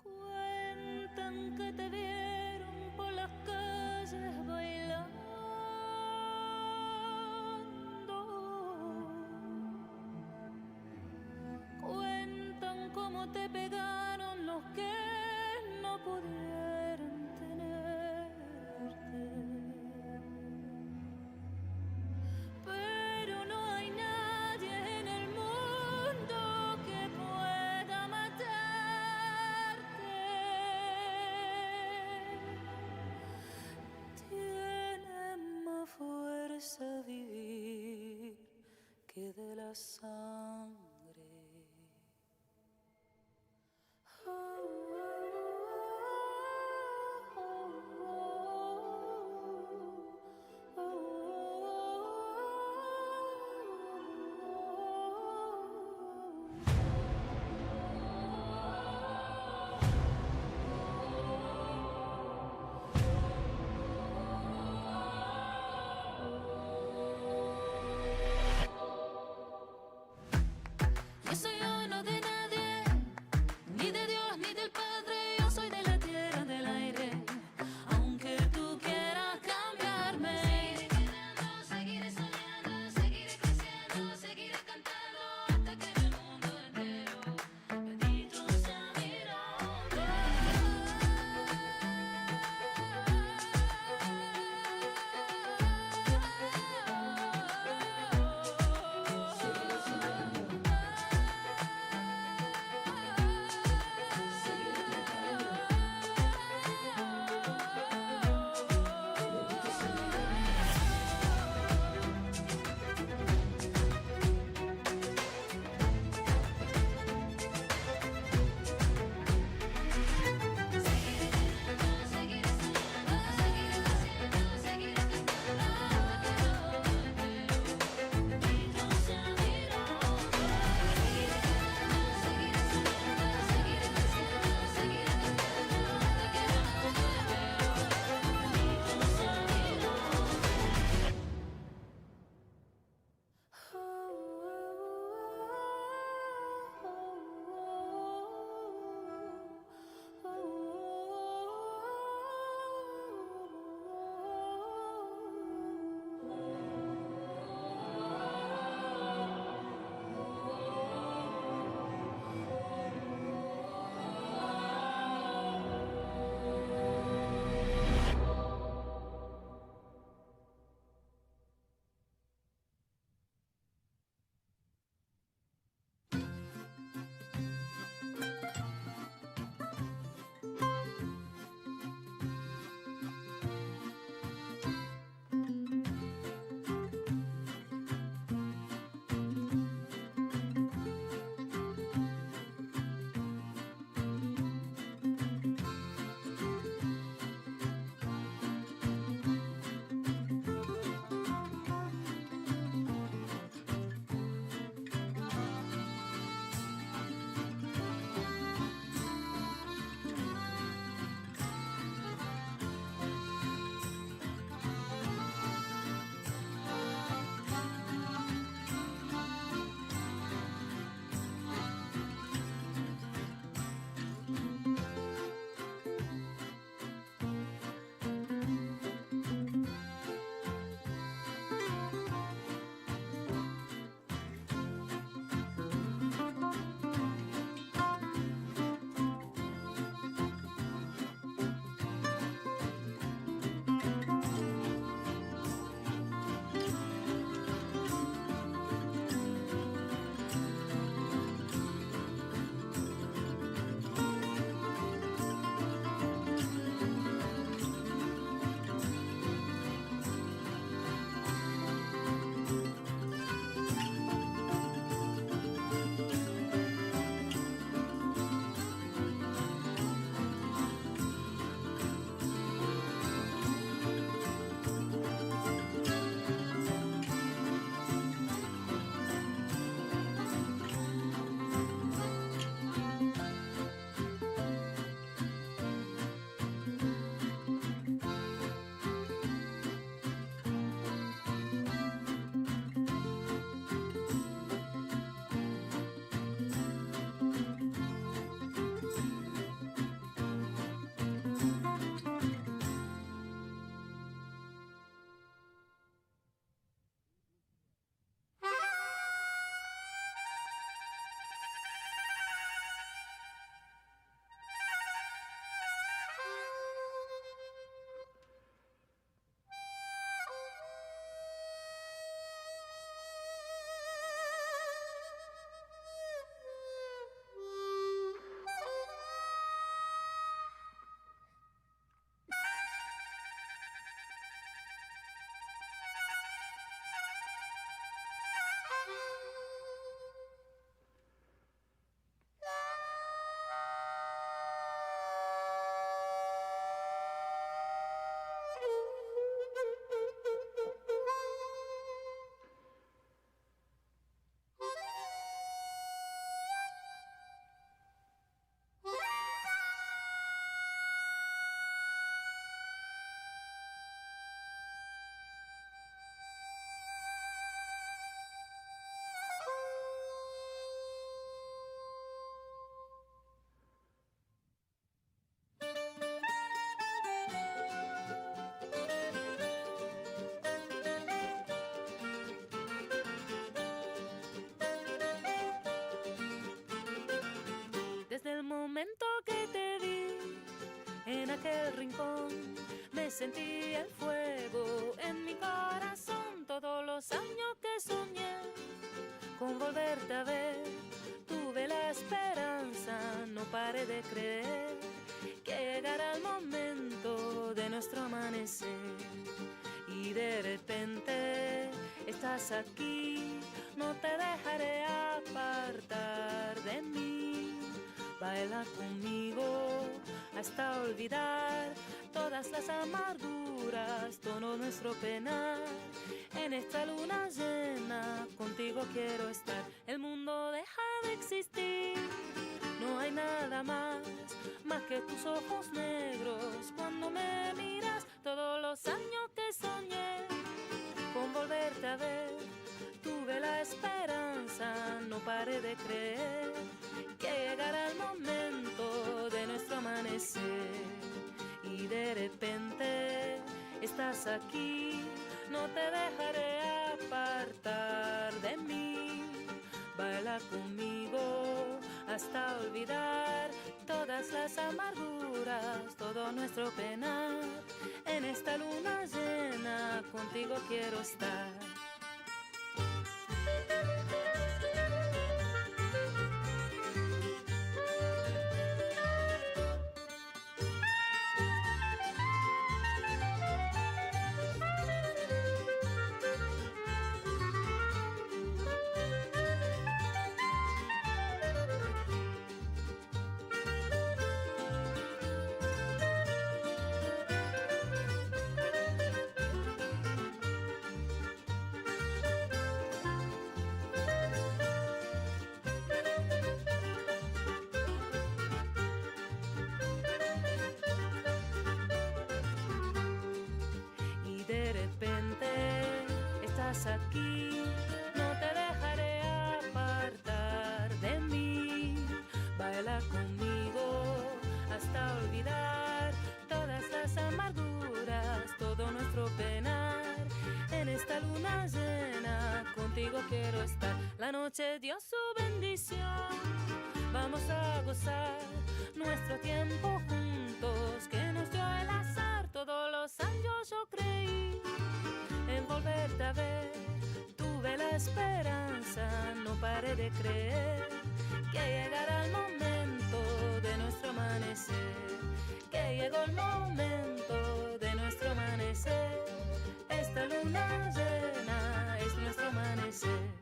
Cuentan que te vieron por las calles bailando. Cuentan cómo te pegaron los que no pudieron tenerte. Pero no hay nadie en el mundo que pueda matarte. Tiene más fuerza vivir que de la sangre. aquel rincón me sentí el fuego en mi corazón. Todos los años que soñé con volverte a ver, tuve la esperanza, no paré de creer que llegara el momento de nuestro amanecer. Y de repente estás aquí, no te dejaré apartar de mí. Baila conmigo hasta olvidar todas las amarguras, todo nuestro penar. En esta luna llena contigo quiero estar. El mundo deja de existir, no hay nada más que tus ojos negros cuando me miras. Todos los años que soñé con volverte a ver, tuve la esperanza, no paré de creer que llegara el momento de nuestro amanecer. Y de repente estás aquí, no te dejaré apartar de mí. Baila conmigo hasta olvidar todas las amarguras, todo nuestro penar. En esta luna llena contigo quiero estar. Aquí, no te dejaré apartar de mí. Baila conmigo hasta olvidar todas las amarguras, todo nuestro penar. En esta luna llena contigo quiero estar. La noche dio su bendición, vamos a gozar nuestro tiempo juntos que nos dio el azar. Todos los años yo creí en volverte a ver, tuve la esperanza, no paré de creer que llegara el momento de nuestro amanecer, que llegó el momento de nuestro amanecer. Esta luna llena es nuestro amanecer.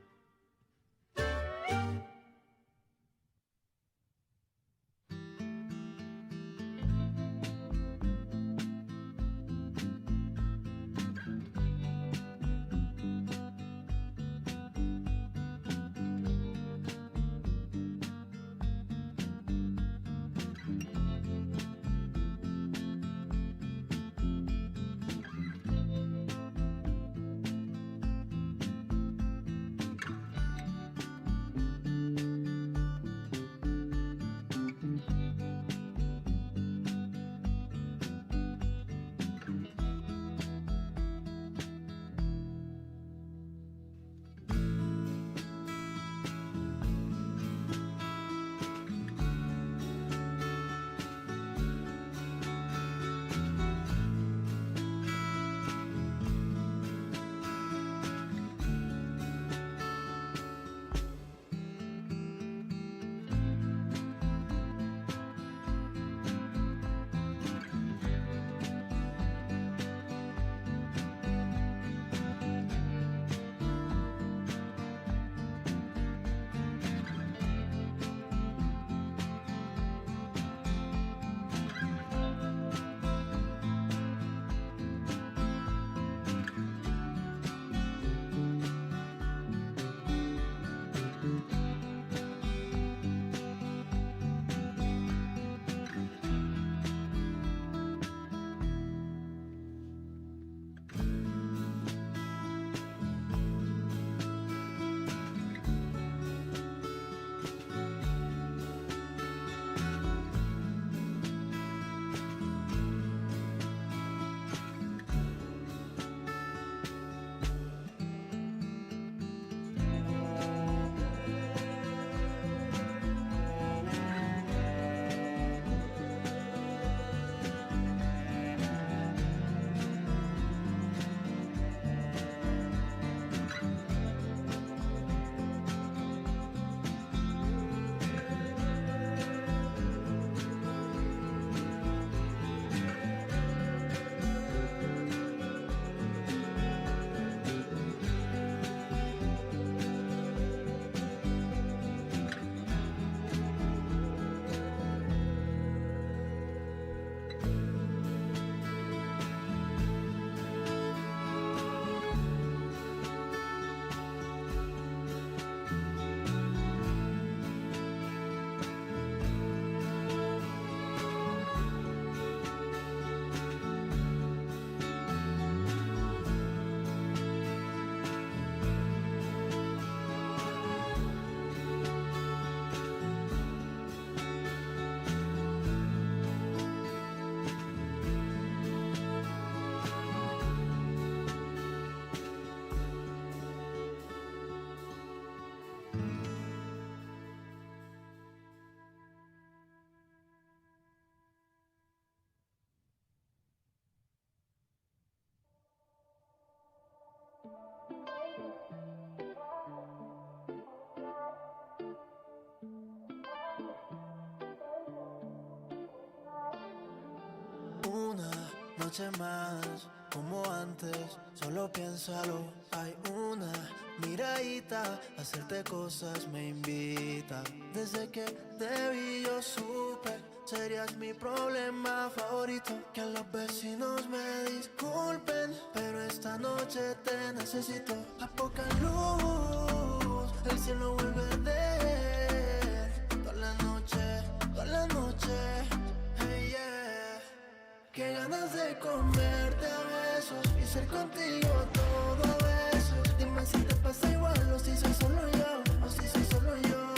noche más, como antes, solo piénsalo. Hay una miradita, hacerte cosas me invita. Desde que te vi yo supe, serías mi problema favorito. Que los vecinos me disculpen, pero esta noche te necesito. A poca luz, el cielo vuelve a arder. Toda la noche, hey yeah. Qué ganas de comerte a besos y ser contigo todo a besos. Dime si te pasa igual o si soy solo yo, o si soy solo yo.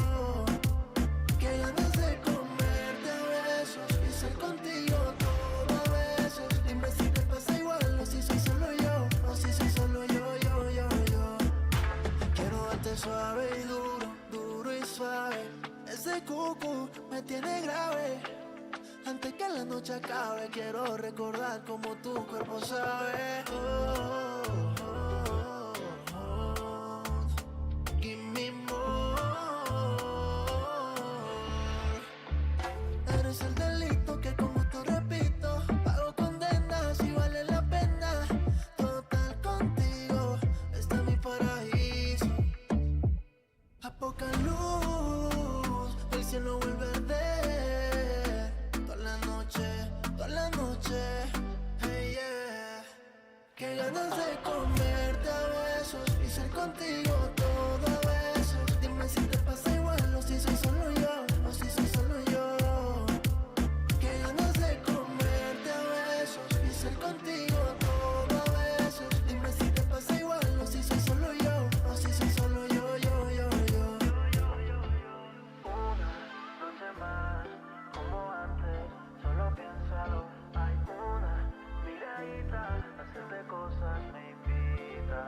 Qué ganas de comerte a besos y ser contigo todo a besos. Dime si te pasa igual o si soy solo yo, o si soy solo yo. Quiero darte suave y duro, duro y suave. Ese cucu me tiene grave. Antes que la noche acabe, quiero recordar como tu cuerpo sabe. Give me more. Eres el delito que con gusto repito. Pago condena si vale la pena. Total contigo está mi paraíso. A poca luz, el cielo vuelve a arder. Toda la noche, hey yeah. Qué ganas de comerte a besos y ser contigo todo a besos. Dime si te pasa igual o si soy solo yo, o si soy solo yo. Qué ganas de comerte a besos y ser contigo todo a besos. Dime si te pasa igual o si soy solo yo, o si soy solo yo. Una noche más, como antes, solo piénsalo. Hay una miradita, hacerte cosas me invita.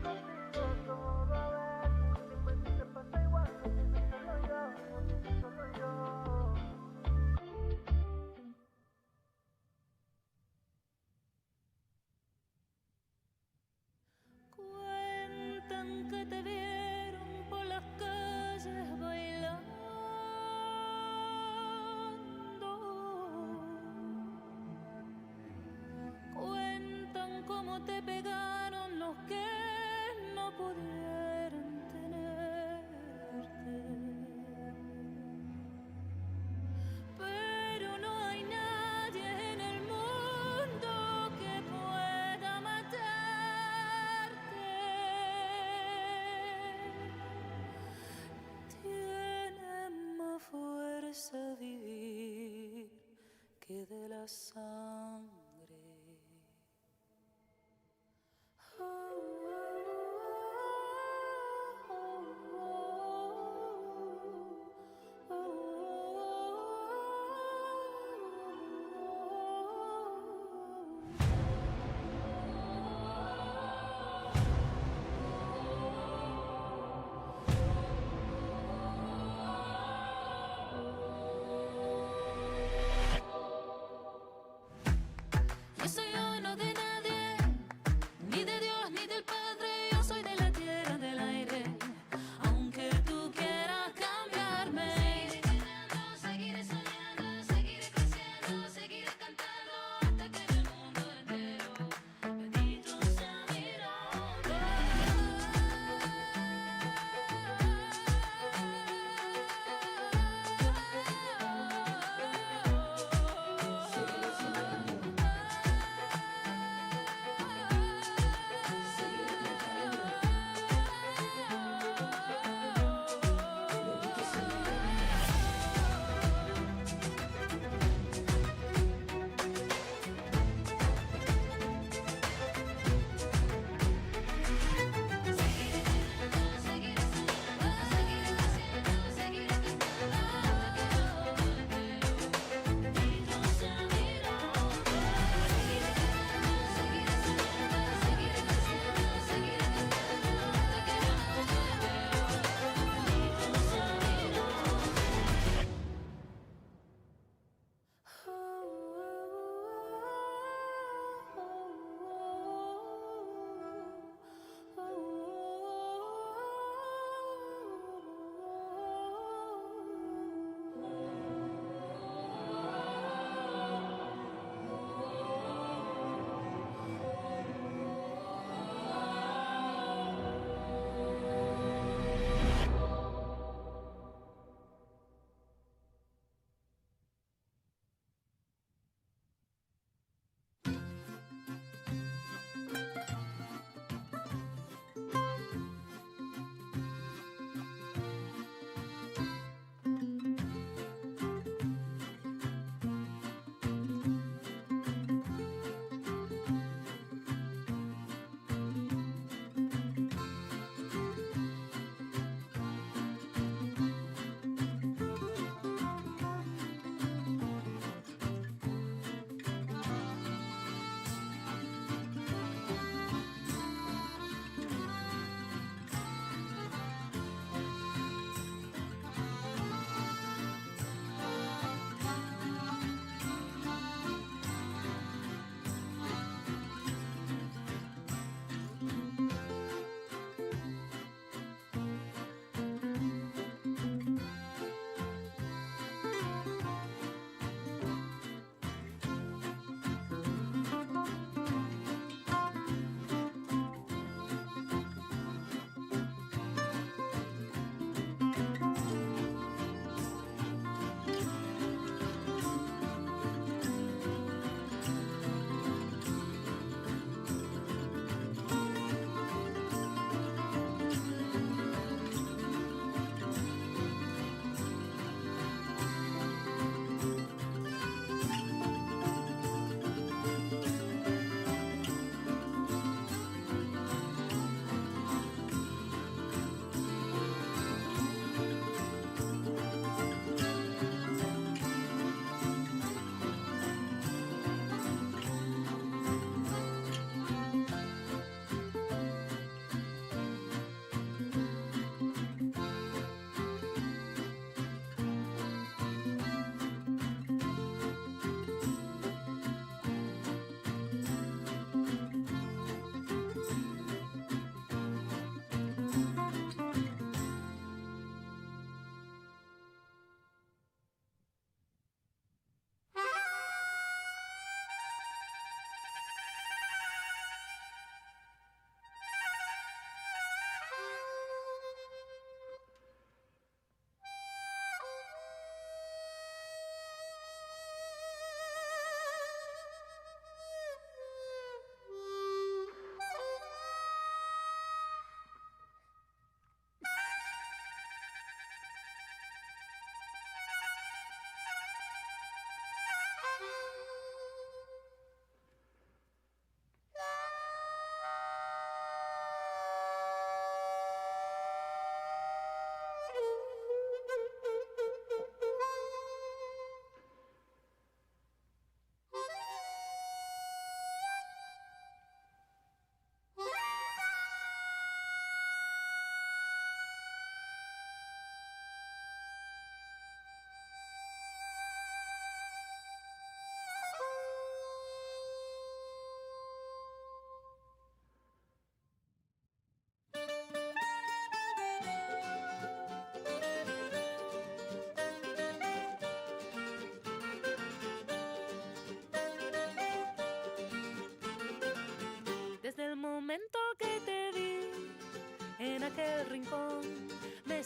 Contigo todo a ver. Dime si te pasa igual, o si soy solo yo, o si soy solo yo. Cuentan que te vieron por las calles bailando. Cuentan cómo te pegaron los que no pudieron tenerte. Pero no hay nadie en el mundo que pueda matarte. Tiene más fuerza vivir que de la sangre. No soy yo, no de nadie, ni de Dios, ni del Padre.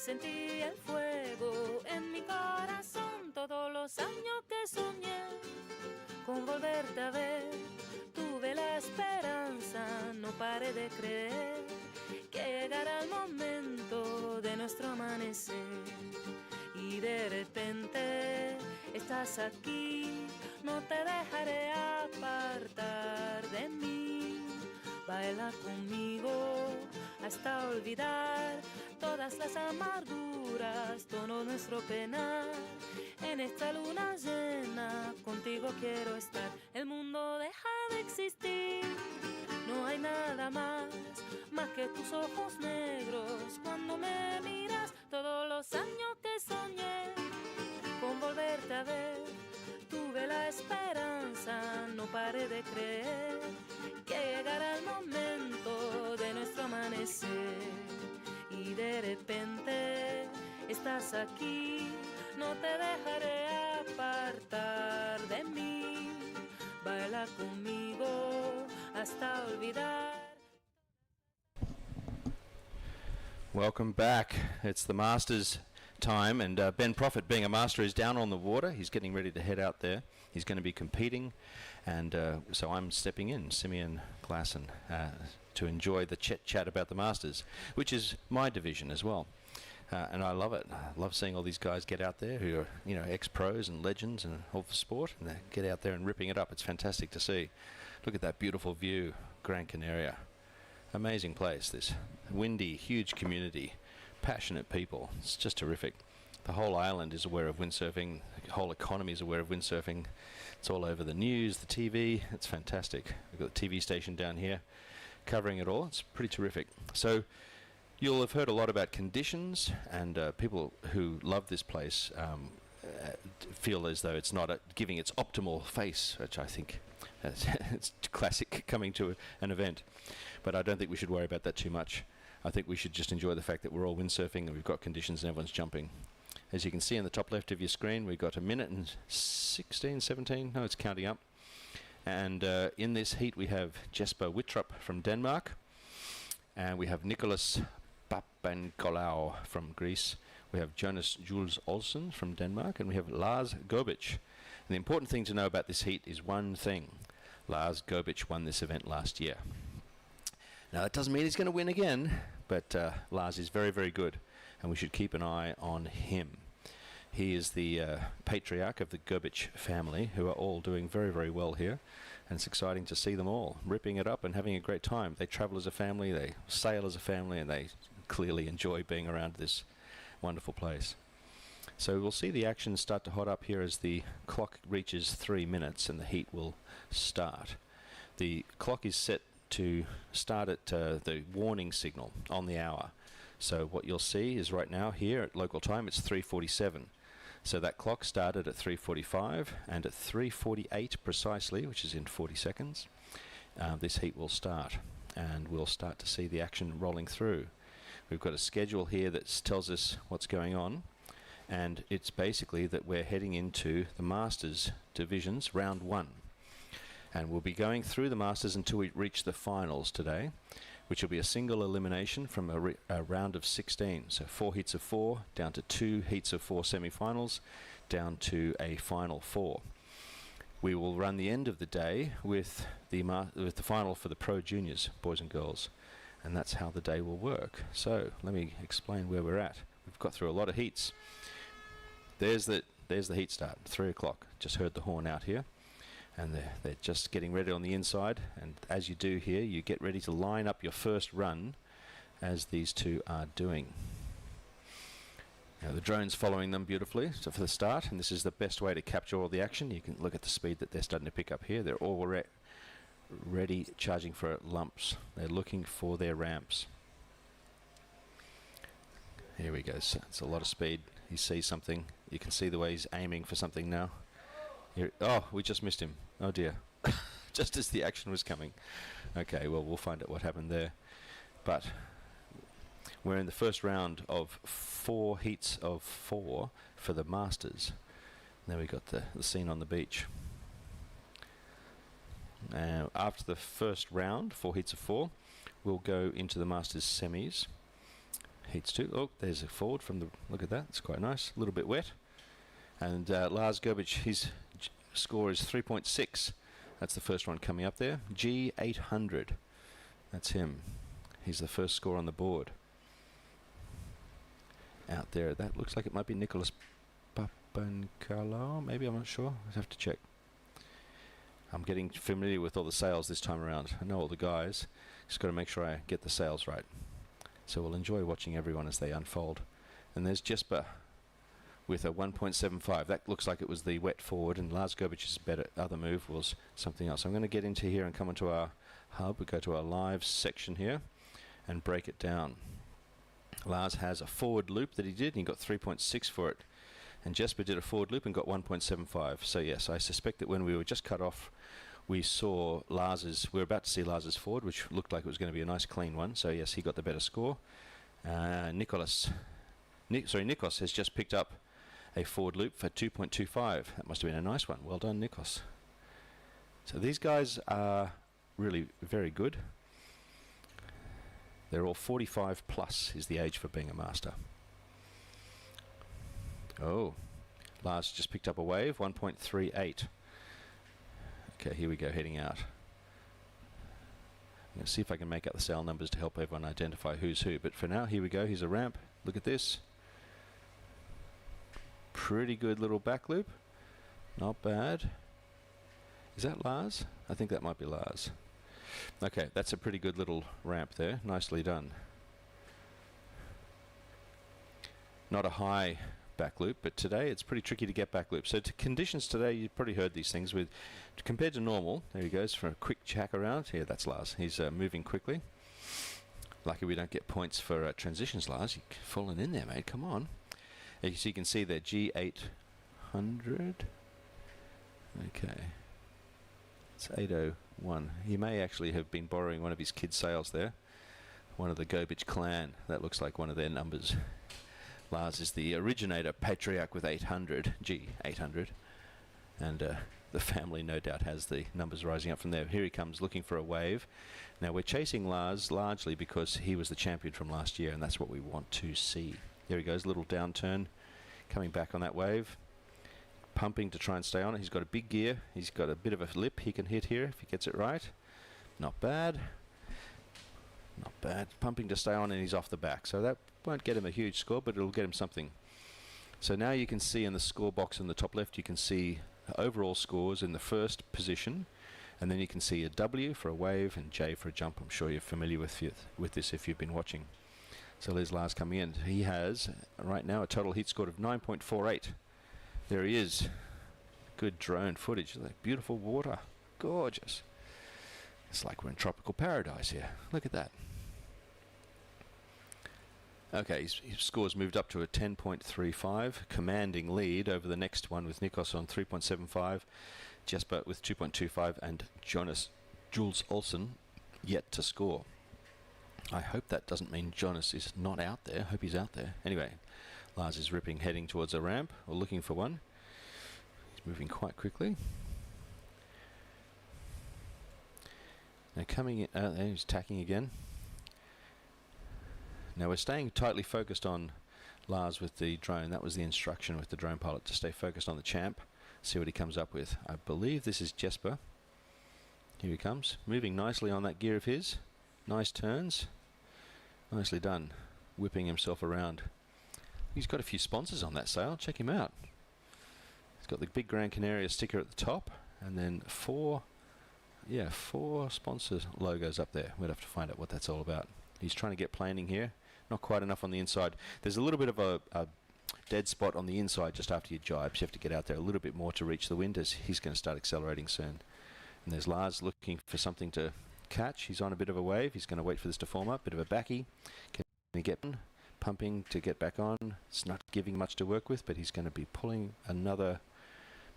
sentí el fuego en mi corazón, todos los años que soñé con volverte a ver. Tuve la esperanza, no paré de creer que llegará el momento de nuestro amanecer. Y de repente estás aquí, no te dejaré apartar de mí. Baila conmigo hasta olvidar todas las amarguras, todo nuestro penar. En esta luna llena contigo quiero estar. El mundo deja de existir, no hay nada más que tus ojos negros cuando me miras. Todos los años que soñé con volverte a ver, tuve la esperanza, no paré de creer que llegará el momento de nuestro amanecer. Y de repente estás aquí, no te dejaré apartar de mí. Baila conmigo hasta olvidar. Welcome back. It's the Masters time, and Ben Prophet, being a master, is down on the water. He's getting ready to head out there. He's going to be competing, and so I'm stepping in, Simeon Glassen, to enjoy the chat about the Masters, which is my division as well. And I love it. I love seeing all these guys get out there who are, you know, ex-pros and legends and all the sport, and they get out there and ripping it up. It's fantastic to see. Look at that beautiful view, Gran Canaria. Amazing place, this windy, huge community, passionate people. It's just terrific. The whole island is aware of windsurfing. The whole economy is aware of windsurfing. It's all over the news, the TV. It's fantastic. We've got the TV station down here covering it all. It's pretty terrific. So you'll have heard a lot about conditions, and people who love this place feel as though it's not giving its optimal face, which I think it's classic coming to an event. But I don't think we should worry about that too much. I think we should just enjoy the fact that we're all windsurfing and we've got conditions and everyone's jumping. As you can see in the top left of your screen, we've got 1 minute and 16, 17, no, it's counting up. And in this heat we have Jesper Wittrup from Denmark, and we have Nicholas Papanikolaou from Greece. We have Jonas Jules Olsen from Denmark, and we have Lars Gobic. And the important thing to know about this heat is one thing. Lars Gobic won this event last year. Now that doesn't mean he's going to win again, but Lars is very, very good, and we should keep an eye on him. He is the patriarch of the Gobic family, who are all doing very, very well here, and it's exciting to see them all ripping it up and having a great time. They travel as a family, they sail as a family, and they clearly enjoy being around this wonderful place. So we'll see the action start to hot up here as the clock reaches 3 minutes and the heat will start. The clock is set to start at the warning signal on the hour. So what you'll see is right now here at local time it's 3:47. So that clock started at 3:45, and at 3:48 precisely, which is in 40 seconds, this heat will start, and we'll start to see the action rolling through. We've got a schedule here that tells us what's going on, and it's basically that we're heading into the Masters divisions, round 1. And we'll be going through the Masters until we reach the finals today, which will be a single elimination from a round of 16. So 4 heats of 4, down to 2 heats of 4 semi-finals, down to a final 4. We will run the end of the day with the final for the Pro Juniors, boys and girls. And that's how the day will work. So let me explain where we're at. We've got through a lot of heats. There's the heat start, 3 o'clock. Just heard the horn out here. And they're just getting ready on the inside, and as you do here, you get ready to line up your first run, as these two are doing. Now the drone's following them beautifully for the start, and this is the best way to capture all the action. You can look at the speed that they're starting to pick up here. They're all ready, charging for lumps. They're looking for their ramps. Here we go. So it's a lot of speed. He sees something. You can see the way he's aiming for something now. Here, oh, we just missed him. Oh dear. Just as the action was coming. Okay, well, we'll find out what happened there. But we're in the first round of 4 heats of 4 for the Masters. There we got the scene on the beach. Now, after the first round, 4 heats of 4, we'll go into the Masters semis. Heats 2. Oh, there's a forward from the... Look at that. It's quite nice. A little bit wet. And Lars Gerbic, his score is 3.6. That's the first one coming up there. G800. That's him. He's the first score on the board. Out there, that looks like it might be Nicholas Papankalo. Maybe, I'm not sure. I'd have to check. I'm getting familiar with all the sails this time around. I know all the guys. Just got to make sure I get the sails right. So we'll enjoy watching everyone as they unfold. And there's Jesper with a 1.75. That looks like it was the wet forward, and Lars Gerbic's better other move was something else. I'm going to get into here and come into our hub. We go to our live section here and break it down. Lars has a forward loop that he did, and he got 3.6 for it. And Jesper did a forward loop and got 1.75. So yes, I suspect that when we were just cut off, we saw Lars's, we were about to see Lars's forward, which looked like it was going to be a nice clean one. So yes, he got the better score. Nikos has just picked up a forward loop for 2.25. That must have been a nice one. Well done, Nikos. So these guys are really very good. They're all 45 plus is the age for being a master. Oh, Lars just picked up a wave, 1.38. Okay, here we go, heading out. I'm going to see if I can make out the sail numbers to help everyone identify who's who. But for now, here we go. Here's a ramp. Look at this. Pretty good little back loop. Not bad. Is that Lars? I think that might be Lars. Okay, that's a pretty good little ramp there. Nicely done. Not a high back loop, but today it's pretty tricky to get back loop. So to conditions today, you've probably heard these things with compared to normal. There he goes for a quick check around. Here, that's Lars. He's moving quickly. Lucky we don't get points for transitions, Lars. You're falling in there, mate. Come on. As you can see there, G800. Okay. It's 801. He may actually have been borrowing one of his kids' sails there. One of the Gerbic clan. That looks like one of their numbers. Lars is the originator, patriarch with 800, G800. And the family no doubt has the numbers rising up from there. Here he comes looking for a wave. Now we're chasing Lars largely because he was the champion from last year, and that's what we want to see. Here he goes, little downturn, coming back on that wave. Pumping to try and stay on it. He's got a big gear. He's got a bit of a lip he can hit here if he gets it right. Not bad. Not bad. Pumping to stay on, and he's off the back. So that won't get him a huge score, but it'll get him something. So now you can see in the score box in the top left, you can see overall scores in the first position, and then you can see a W for a wave and J for a jump. I'm sure you're familiar with this if you've been watching. So there's Lars coming in. He has right now a total heat score of 9.48. There he is. Good drone footage. Like beautiful water. Gorgeous. It's like we're in tropical paradise here. Look at that. Okay, his score's moved up to a 10.35. Commanding lead over the next one with Nikos on 3.75. Jesper with 2.25. And Jules Olsen yet to score. I hope that doesn't mean Jonas is not out there. I hope he's out there. Anyway, Lars is ripping, heading towards a ramp, or looking for one. He's moving quite quickly. Now coming in, he's tacking again. Now we're staying tightly focused on Lars with the drone. That was the instruction with the drone pilot, to stay focused on the champ, see what he comes up with. I believe this is Jesper. Here he comes, moving nicely on that gear of his. Nice turns. Nicely done. Whipping himself around. He's got a few sponsors on that sail. Check him out. He's got the big Gran Canaria sticker at the top, and then four sponsor logos up there. We'll have to find out what that's all about. He's trying to get planing here. Not quite enough on the inside. There's a little bit of a dead spot on the inside just after your jibes. You have to get out there a little bit more to reach the wind, as he's going to start accelerating soon. And there's Lars looking for something to catch. He's on a bit of a wave. He's going to wait for this to form up. Bit of a backy. Can he get pumping to get back on? It's not giving much to work with, but he's going to be pulling another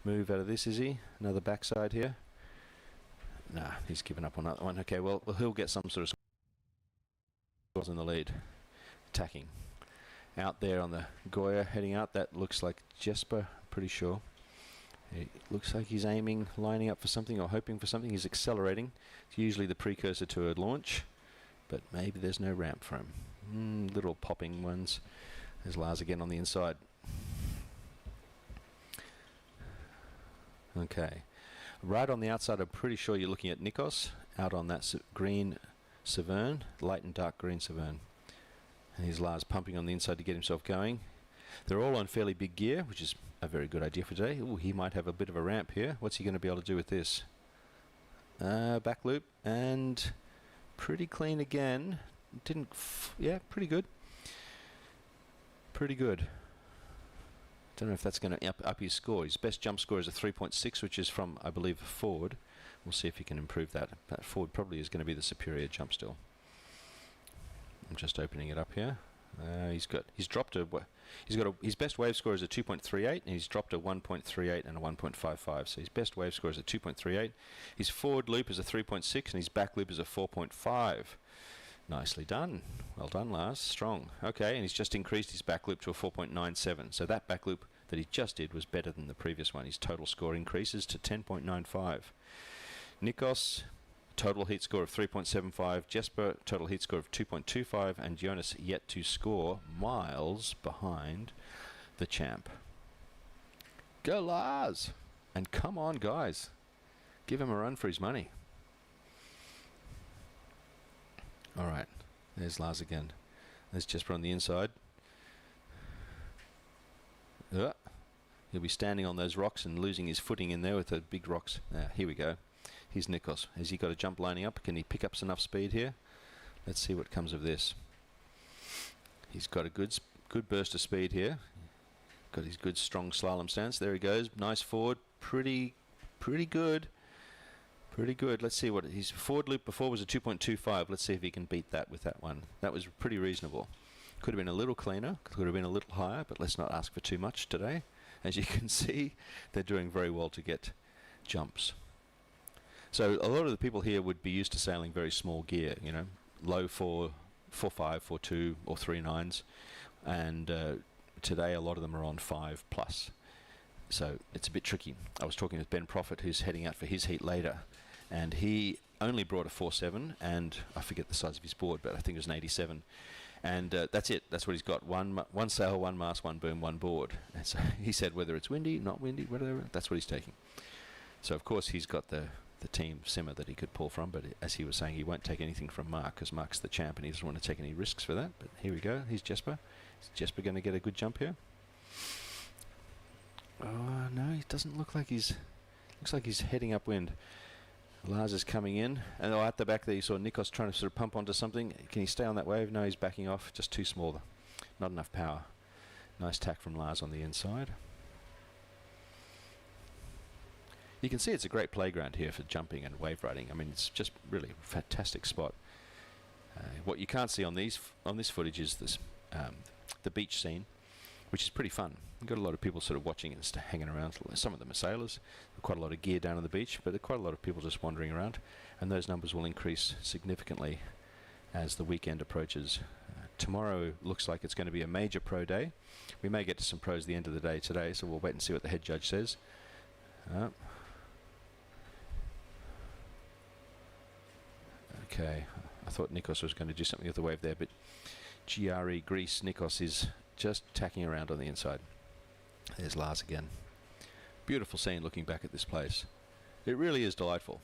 move out of this, is he? Another backside here? Nah, he's given up on that one. Okay, well he'll get some sort of scores in the lead. Attacking. Out there on the Goya, heading out. That looks like Jesper, pretty sure. It looks like he's aiming, lining up for something or hoping for something. He's accelerating. It's usually the precursor to a launch, but maybe there's no ramp for him. Little popping ones. There's Lars again on the inside. Okay. Right on the outside, I'm pretty sure you're looking at Nikos out on that green Severn, light and dark green Severn. And here's Lars pumping on the inside to get himself going. They're all on fairly big gear, which is a very good idea for today. Ooh, he might have a bit of a ramp here. What's he going to be able to do with this? Back loop and pretty clean again. Yeah, pretty good. Pretty good. Don't know if that's going to up his score. His best jump score is a 3.6, which is from, I believe, a forward. We'll see if he can improve that. That forward probably is going to be the superior jump still. I'm just opening it up here. His best wave score is a 2.38, and he's dropped a 1.38 and a 1.55. So his best wave score is a 2.38. His forward loop is a 3.6, and his back loop is a 4.5. Nicely done. Well done, Lars. Strong. Okay, and he's just increased his back loop to a 4.97. So that back loop that he just did was better than the previous one. His total score increases to 10.95. Nikos, total heat score of 3.75. Jesper, total heat score of 2.25. And Jonas yet to score, miles behind the champ. Go Lars! And come on, guys. Give him a run for his money. All right, there's Lars again. There's Jesper on the inside. He'll be standing on those rocks and losing his footing in there with the big rocks. Here we go. Here's Nikos. Has he got a jump lining up? Can he pick up enough speed here? Let's see what comes of this. He's got a good burst of speed here. Got his good strong slalom stance. There he goes. Nice forward. Pretty good. Pretty good. Let's see what his forward loop before was a 2.25. Let's see if he can beat that with that one. That was pretty reasonable. Could have been a little cleaner, could have been a little higher, but let's not ask for too much today. As you can see, they're doing very well to get jumps. So a lot of the people here would be used to sailing very small gear, you know, low 4.5, 4.2 or 3.9s, and today a lot of them are on 5 plus. So it's a bit tricky. I was talking with Ben Prophet, who's heading out for his heat later, and he only brought a 4.7, and I forget the size of his board, but I think it was an 87. And that's it. That's what he's got. One sail, one mast, one boom, one board. And so he said whether it's windy, not windy, whatever, that's what he's taking. So, of course, he's got the team simmer that he could pull from, but as he was saying, he won't take anything from Mark, because Mark's the champ, and he doesn't want to take any risks for that. But here we go. Here's Jesper. Is Jesper going to get a good jump here? Oh, no, he doesn't look like he's... Looks like he's heading upwind. Lars is coming in, and at the back there you saw Nikos trying to sort of pump onto something. Can he stay on that wave? No, he's backing off. Just too small. Not enough power. Nice tack from Lars on the inside. You can see it's a great playground here for jumping and wave riding. I mean, it's just really a fantastic spot. What you can't see on this footage is this the beach scene, which is pretty fun. You've got a lot of people sort of watching and hanging around. Some of them are sailors. Quite a lot of gear down on the beach, but there are quite a lot of people just wandering around. And those numbers will increase significantly as the weekend approaches. Tomorrow looks like it's going to be a major pro day. We may get to some pros at the end of the day today, so we'll wait and see what the head judge says. Okay, I thought Nikos was going to do something with the wave there, but GRE Greece Nikos is just tacking around on the inside. There's Lars again. Beautiful scene looking back at this place. It really is delightful.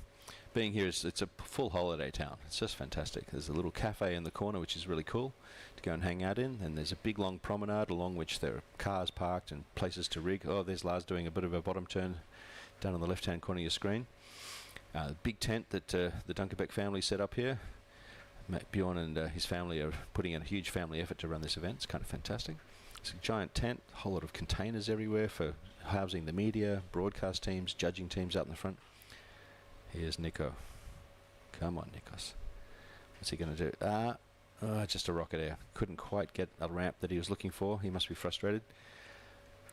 Being here, it's a full holiday town. It's just fantastic. There's a little cafe in the corner which is really cool to go and hang out in, and there's a big long promenade along which there are cars parked and places to rig. Oh, there's Lars doing a bit of a bottom turn down on the left hand corner of your screen. Big tent that the Dunkerbeck family set up here. Bjorn and his family are putting in a huge family effort to run this event. It's kind of fantastic. It's a giant tent, a whole lot of containers everywhere for housing the media, broadcast teams, judging teams out in the front. Here's Nico. Come on, Nikos. What's he going to do? Just a rocket air. Couldn't quite get a ramp that he was looking for. He must be frustrated.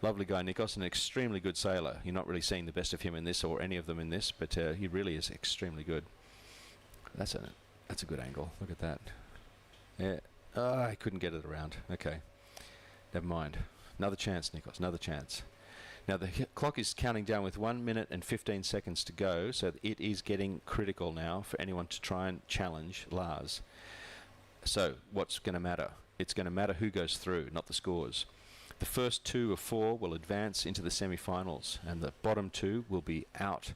Lovely guy, Nikos, an extremely good sailor. You're not really seeing the best of him in this or any of them in this, but he really is extremely good. That's a good angle. Look at that. Yeah. I couldn't get it around. Okay. Never mind. Another chance, Nikos. Another chance. Now the clock is counting down with 1 minute and 15 seconds to go, so it is getting critical now for anyone to try and challenge Lars. So what's going to matter? It's going to matter who goes through, not the scores. The first 2 of 4 will advance into the semi-finals, and the bottom 2 will be out.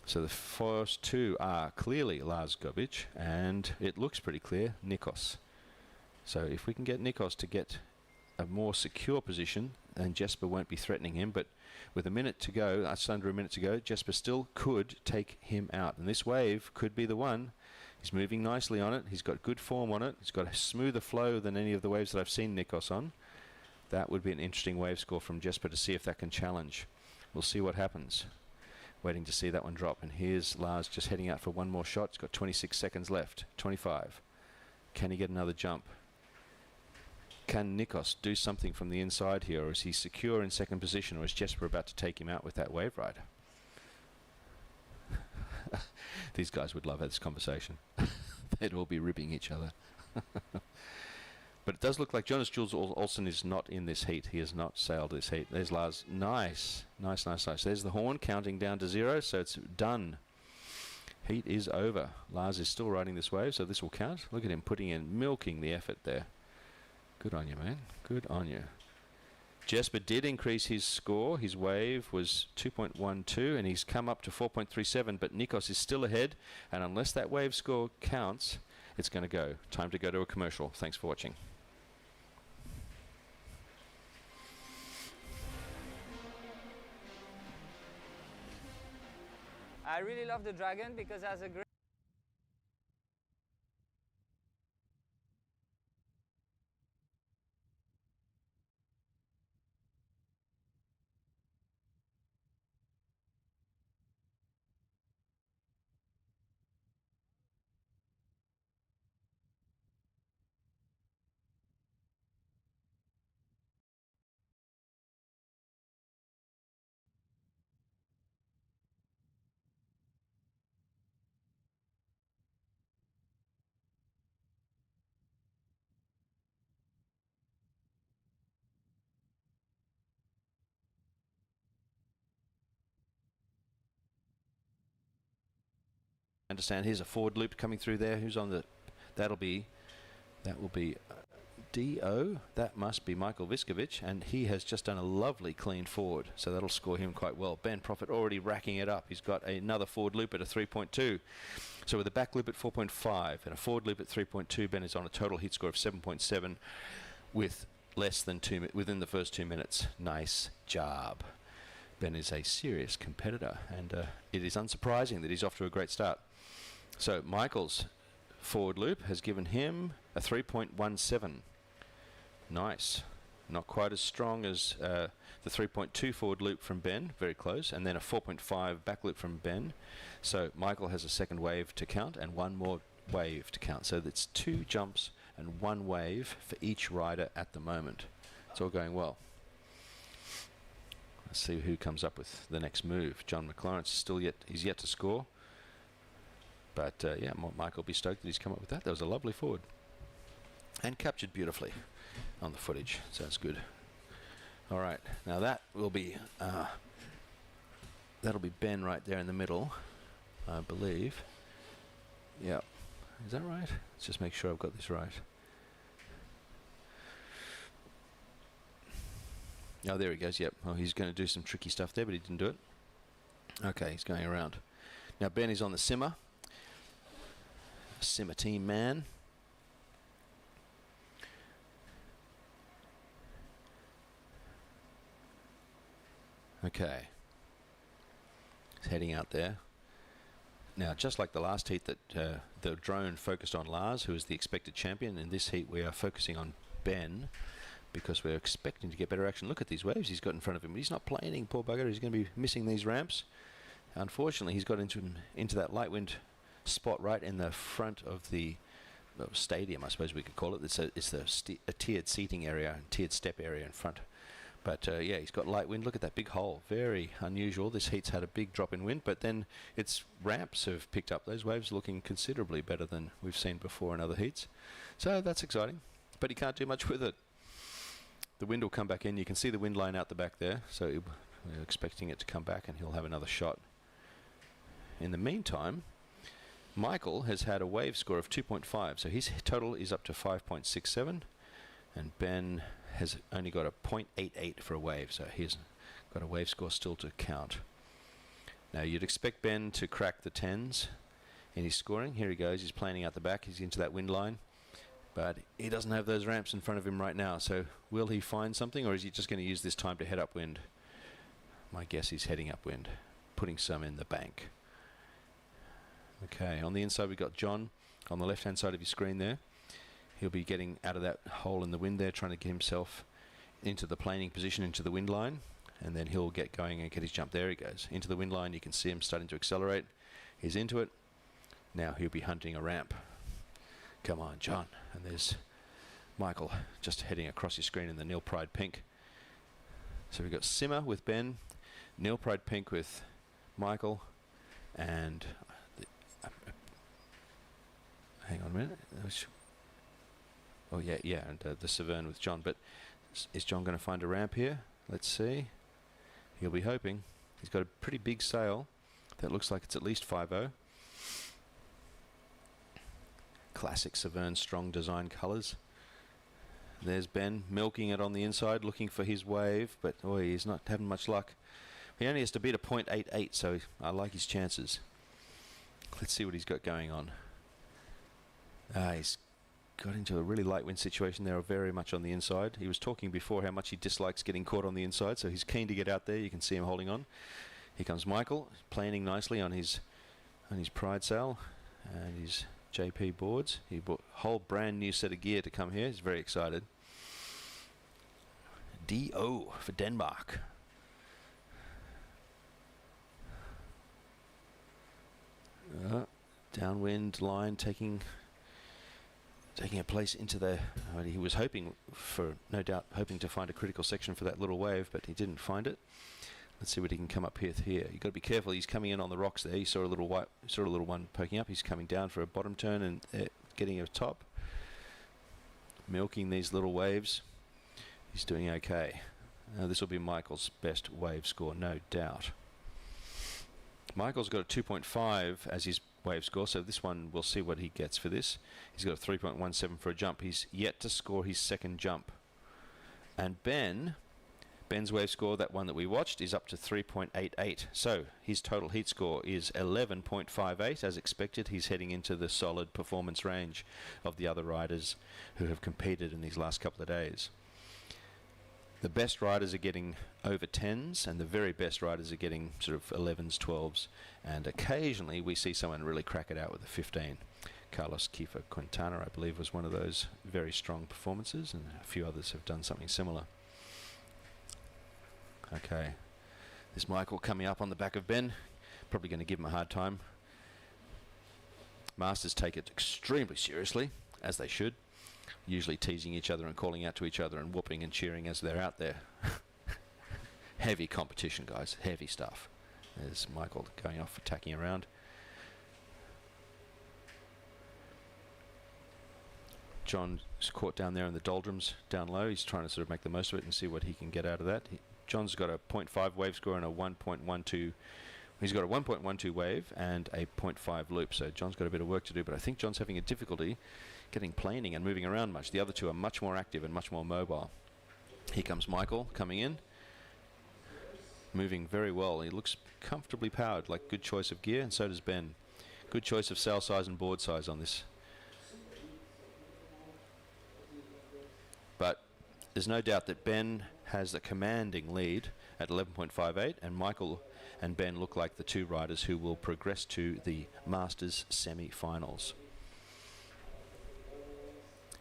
So the first 2 are clearly Lars Gobic, and it looks pretty clear, Nikos. So if we can get Nikos to get a more secure position, then Jesper won't be threatening him. But with a minute to go, that's under a minute to go, Jesper still could take him out. And this wave could be the one. He's moving nicely on it. He's got good form on it. He's got a smoother flow than any of the waves that I've seen Nikos on. That would be an interesting wave score from Jesper to see if that can challenge. We'll see what happens. Waiting to see that one drop. And here's Lars just heading out for one more shot. He's got 26 seconds left. 25. Can he get another jump? Can Nikos do something from the inside here, or is he secure in second position, or is Jesper about to take him out with that wave rider? These guys would love this conversation. They'd all be ribbing each other. But it does look like Jonas Jules Olsen is not in this heat. He has not sailed this heat. There's Lars. Nice. Nice, nice, nice. There's the horn counting down to 0, so it's done. Heat is over. Lars is still riding this wave, so this will count. Look at him putting in, milking the effort there. Good on you, man. Good on you. Jesper did increase his score. His wave was 2.12, and he's come up to 4.37, but Nikos is still ahead, and unless that wave score counts, it's going to go. Time to go to a commercial. Thanks for watching. I really love the Dragon because it has a great Understand. Here's a forward loop coming through there. Who's on the? That will be DO. That must be Michael Viskovic, and he has just done a lovely clean forward, so that'll score him quite well. Ben Prophet already racking it up. He's got another forward loop at a 3.2. So with a back loop at 4.5 and a forward loop at 3.2, Ben is on a total heat score of 7.7 with less than within the first 2 minutes. Nice job. Ben is a serious competitor, and it is unsurprising that he's off to a great start. So Michael's forward loop has given him a 3.17. Nice. Not quite as strong as the 3.2 forward loop from Ben, very close, and then a 4.5 back loop from Ben. So Michael has a second wave to count and one more wave to count. So that's 2 jumps and 1 wave for each rider at the moment. It's all going well. Let's see who comes up with the next move. John McLaren he's yet to score. But yeah, Michael will be stoked that he's come up with that. That was a lovely forward. And captured beautifully on the footage. So that's good. All right. Now that will be that'll be Ben right there in the middle, I believe. Yeah. Is that right? Let's just make sure I've got this right. Oh, there he goes. Yep. Oh, he's going to do some tricky stuff there, but he didn't do it. Okay, he's going around. Now Ben is on the simmer. Simmer team man. Okay. He's heading out there. Now, just like the last heat that the drone focused on Lars, who is the expected champion, in this heat we are focusing on Ben, because we're expecting to get better action. Look at these waves he's got in front of him. He's not planing, poor bugger. He's going to be missing these ramps. Unfortunately, he's got into that light wind spot right in the front of the stadium, I suppose we could call it. It's a tiered seating area, tiered step area in front. But yeah, he's got light wind. Look at that big hole. Very unusual. This heat's had a big drop in wind, but then its ramps have picked up. Those waves are looking considerably better than we've seen before in other heats. So that's exciting, but he can't do much with it. The wind will come back in. You can see the wind line out the back there, so we're expecting it to come back and he'll have another shot. In the meantime, Michael has had a wave score of 2.5, so his total is up to 5.67, and Ben has only got a 0.88 for a wave, so he's got a wave score still to count. Now you'd expect Ben to crack the 10s in his scoring. Here he goes, he's planing out the back, he's into that wind line, but he doesn't have those ramps in front of him right now, so will he find something, or is he just going to use this time to head upwind? My guess he's heading upwind, putting some in the bank. Okay, on the inside we've got John on the left hand side of your screen there. He'll be getting out of that hole in the wind there, trying to get himself into the planing position, into the wind line, and then he'll get going and get his jump. There he goes, into the wind line. You can see him starting to accelerate. He's into it. Now he'll be hunting a ramp. Come on, John. And there's Michael just heading across your screen in the Nil Pride pink. So we've got Simmer with Ben, Nil Pride pink with Michael, and hang on a minute. Oh yeah, and the Severn with John. But is John going to find a ramp here? Let's see. He'll be hoping. He's got a pretty big sail that looks like it's at least 5.0. Classic Severn strong design colours. There's Ben milking it on the inside, looking for his wave, but he's not having much luck. He only has to beat a 0.88, so I like his chances. Let's see what he's got going on. He's got into a really light wind situation there, very much on the inside. He was talking before how much he dislikes getting caught on the inside, so he's keen to get out there. You can see him holding on. Here comes Michael, planing nicely on his Pride sail and his JP boards. He bought a whole brand new set of gear to come here. He's very excited. DO for Denmark. Downwind line taking a place into the... he was hoping for, no doubt, hoping to find a critical section for that little wave, but he didn't find it. Let's see what he can come up here. You've got to be careful. He's coming in on the rocks there. You saw a little one poking up. He's coming down for a bottom turn and getting a top. Milking these little waves. He's doing okay. This will be Michael's best wave score, no doubt. Michael's got a 2.5 as his wave score, so this one, we'll see what he gets for this. He's got a 3.17 for a jump. He's yet to score his second jump. And Ben's wave score, that one that we watched, is up to 3.88. So his total heat score is 11.58. As expected, he's heading into the solid performance range of the other riders who have competed in these last couple of days. The best riders are getting over 10s, and the very best riders are getting sort of 11s, 12s, and occasionally we see someone really crack it out with a 15. Carlos Kiefer Quintana, I believe, was one of those very strong performances, and a few others have done something similar. Okay, there's Michael coming up on the back of Ben, probably going to give him a hard time. Masters take it extremely seriously, as they should, usually teasing each other and calling out to each other and whooping and cheering as they're out there. Heavy competition, guys, heavy stuff. There's Michael going off, attacking around. John's caught down there in the doldrums down low. He's trying to sort of make the most of it and see what he can get out of that. John's got a 0.5 wave score and a 1.12. He's got a 1.12 wave and a 0.5 loop, so John's got a bit of work to do, but I think John's having a difficulty getting planing and moving around much. The other two are much more active and much more mobile. Here comes Michael coming in, moving very well. He looks comfortably powered, like good choice of gear, and so does Ben. Good choice of sail size and board size on this. But there's no doubt that Ben has the commanding lead at 11.58, and Michael and Ben look like the two riders who will progress to the Masters semi-finals.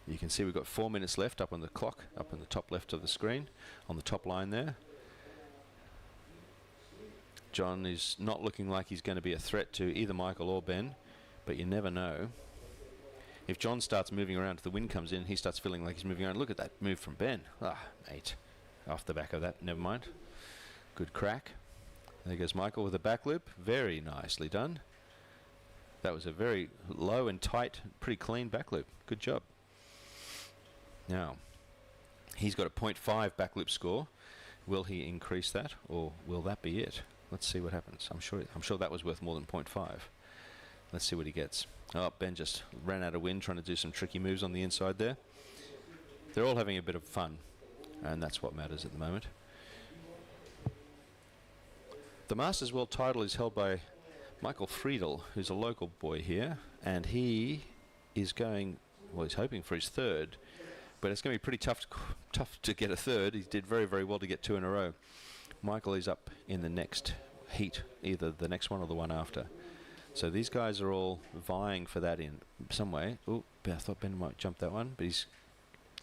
You can see we've got 4 minutes left up on the clock, up in the top left of the screen, on the top line there. John is not looking like he's going to be a threat to either Michael or Ben, but you never know. If John starts moving around, if the wind comes in, he starts feeling like he's moving around. Look at that move from Ben. Mate. Off the back of that, never mind. Good crack. There goes Michael with a back loop. Very nicely done. That was a very low and tight, pretty clean back loop. Good job. Now, he's got a 0.5 back loop score. Will he increase that, or will that be it? Let's see what happens. I'm sure that was worth more than 0.5. Let's see what he gets. Oh, Ben just ran out of wind trying to do some tricky moves on the inside there. They're all having a bit of fun, and that's what matters at the moment. The Masters World title is held by Michael Friedel, who's a local boy here, and he is going, well, he's hoping for his third, but it's going to be pretty tough to get a third. He did very, very well to get 2 in a row. Michael is up in the next heat, either the next one or the one after. So these guys are all vying for that in some way. Oh, I thought Ben might jump that one, but he's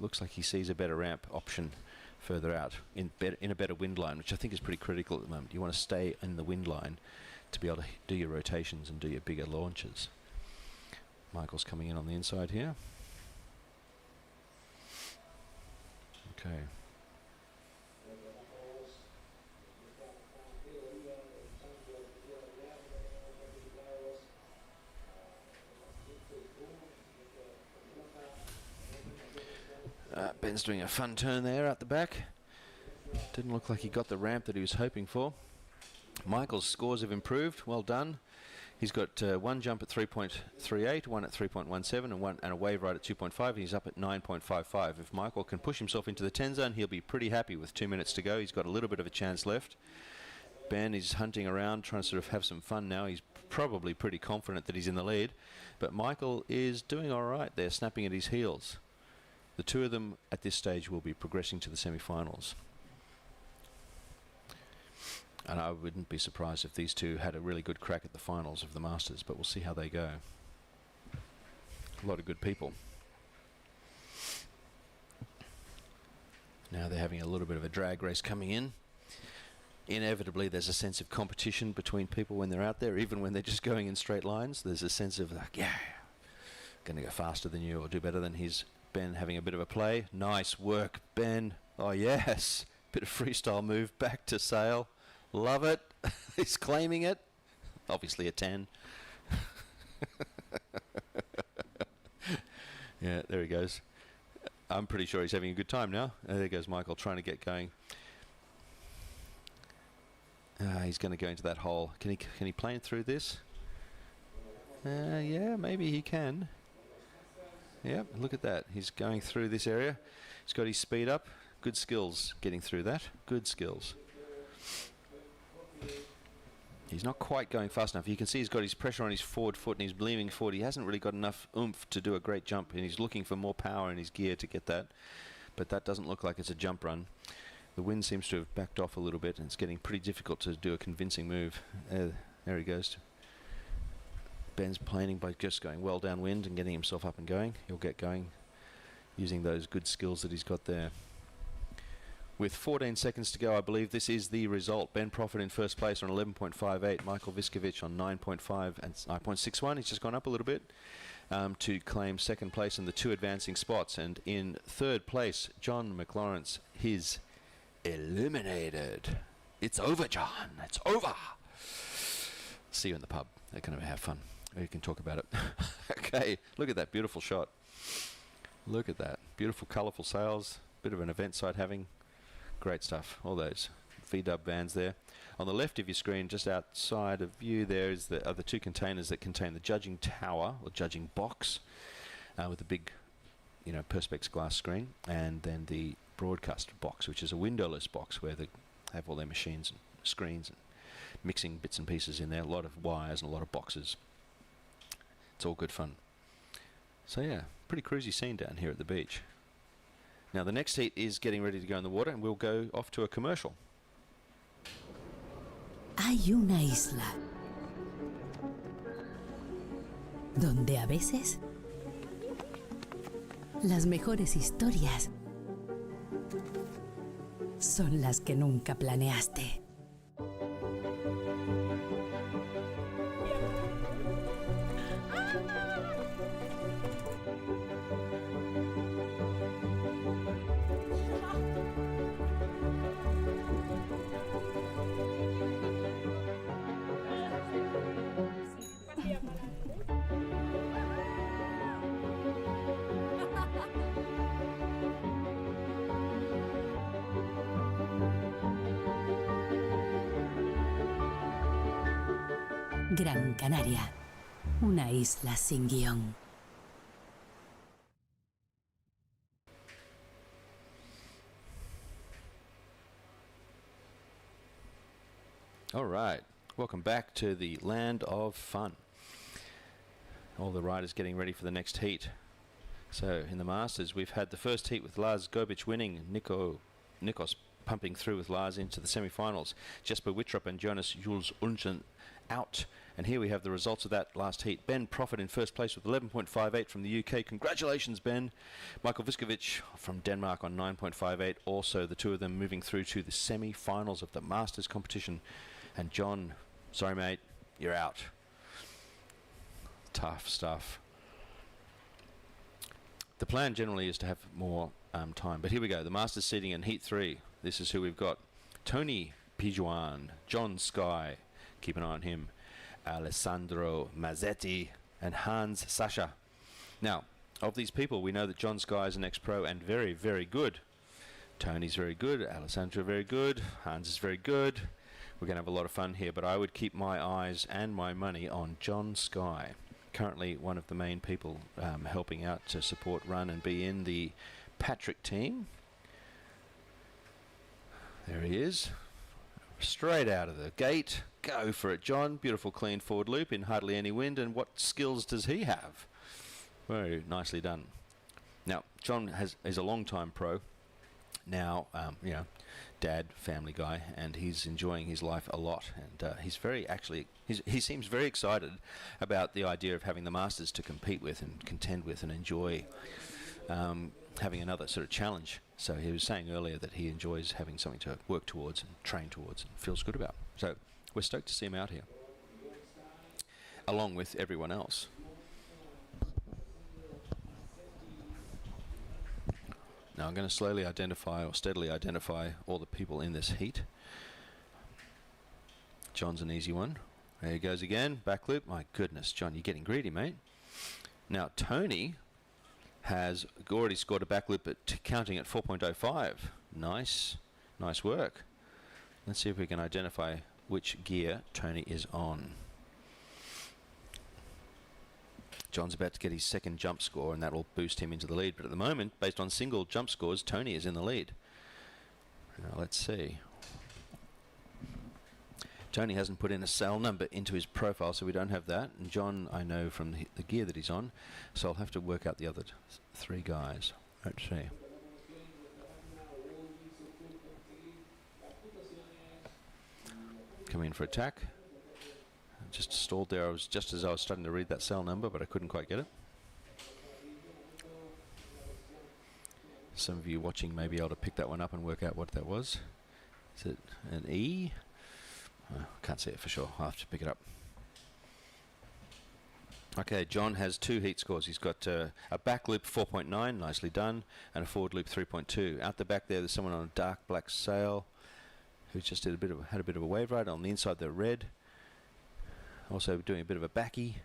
looks like he sees a better ramp option further out in a better wind line, which I think is pretty critical at the moment. You want to stay in the wind line to be able to do your rotations and do your bigger launches. Michael's coming in on the inside here. Okay. Ben's doing a fun turn there at the back. Didn't look like he got the ramp that he was hoping for. Michael's scores have improved. Well done. He's got one jump at 3.38, one at 3.17, and a wave right at 2.5. He's up at 9.55. If Michael can push himself into the 10 zone, he'll be pretty happy with 2 minutes to go. He's got a little bit of a chance left. Ben is hunting around, trying to sort of have some fun now. He's probably pretty confident that he's in the lead, but Michael is doing all right there, snapping at his heels. The two of them at this stage will be progressing to the semi-finals. And I wouldn't be surprised if these two had a really good crack at the finals of the Masters, but we'll see how they go. A lot of good people. Now they're having a little bit of a drag race coming in. Inevitably, there's a sense of competition between people when they're out there, even when they're just going in straight lines. There's a sense of, like, yeah, going to go faster than you or do better than his. Ben having a bit of a play. Nice work, Ben. Oh, yes. Bit of freestyle move back to sail. Love it. He's claiming it. Obviously a 10. Yeah, there he goes. I'm pretty sure he's having a good time now. There goes Michael trying to get going. He's going to go into that hole. Can he plane through this? Yeah, maybe he can. Yeah, look at that. He's going through this area. He's got his speed up. Good skills getting through that. Good skills. He's not quite going fast enough. You can see he's got his pressure on his forward foot and he's leaning forward. He hasn't really got enough oomph to do a great jump, and he's looking for more power in his gear to get that. But that doesn't look like it's a jump run. The wind seems to have backed off a little bit, and it's getting pretty difficult to do a convincing move. There he goes. Ben's planing by just going well downwind and getting himself up and going. He'll get going using those good skills that he's got there. With 14 seconds to go, I believe this is the result. Ben Profit in first place on 11.58. Michael Viskovich on 9.5 and 9.61. He's just gone up a little bit to claim second place in the two advancing spots. And in third place, John McLawrence, he's eliminated. It's over, John. It's over. See you in the pub. They're going to have fun. You can talk about it. Okay, look at that beautiful shot. Look at that. Beautiful, colourful sails. Bit of an event site having. Great stuff. All those VW vans there. On the left of your screen, just outside of view, there is are the two containers that contain the judging tower, or judging box, with a big, Perspex glass screen, and then the broadcast box, which is a windowless box where they have all their machines and screens and mixing bits and pieces in there. A lot of wires and a lot of boxes. It's all good fun. So yeah, pretty cruisy scene down here at the beach. Now the next heat is getting ready to go in the water, and we'll go off to a commercial. Hay una isla donde a veces las mejores historias son las que nunca planeaste. Gran Canaria. Una isla sin guión. All right, welcome back to the land of fun. All the riders getting ready for the next heat. So in the Masters, we've had the first heat with Lars Gobic winning, Nikos pumping through with Lars into the semi-finals, Jesper Wittrup and Jonas Jules Unsen out. And here we have the results of that last heat. Ben Profit in first place with 11.58 from the UK. Congratulations, Ben. Michael Viskovic from Denmark on 9.58. Also, the two of them moving through to the semi-finals of the Masters competition. And John, sorry mate, you're out. Tough stuff. The plan generally is to have more time, but here we go. The Masters seeding in Heat 3. This is who we've got. Tony Pijuan, John Sky, keep an eye on him, Alessandro Mazzetti, and Hans Sasha. Now, of these people, we know that John Sky is an ex-pro and very, very good. Tony's very good, Alessandro very good, Hans is very good. We're going to have a lot of fun here, but I would keep my eyes and my money on John Sky. Currently one of the main people helping out to support, run and be in the Patrick team. There he is. Straight out of the gate. Go for it, John. Beautiful clean forward loop in hardly any wind. And what skills does he have? Very nicely done. Now, John is a long-time pro. Now, you know, dad, family guy, and he's enjoying his life a lot. And he's he seems very excited about the idea of having the Masters to compete with and contend with and enjoy having another sort of challenge. So he was saying earlier that he enjoys having something to work towards and train towards and feels good about. So we're stoked to see him out here, along with everyone else. Now I'm going to slowly identify or steadily identify all the people in this heat. John's an easy one. There he goes again, back loop. My goodness, John, you're getting greedy, mate. Now Tony has already scored a back loop at counting at 4.05. Nice work. Let's see if we can identify which gear Tony is on. John's about to get his second jump score, and that will boost him into the lead. But at the moment, based on single jump scores, Tony is in the lead. Now let's see. Tony hasn't put in a cell number into his profile, so we don't have that. And John, I know from the gear that he's on, so I'll have to work out the other three guys. Let's see. Come in for attack. Just stalled there. Just as I was starting to read that cell number, but I couldn't quite get it. Some of you watching may be able to pick that one up and work out what that was. Is it an E? Can't see it for sure. I'll have to pick it up. Okay, John has two heat scores. He's got a back loop 4.9, nicely done, and a forward loop 3.2. Out the back there's someone on a dark black sail who just had a bit of a wave ride. On the inside they're red. Also doing a bit of a backy.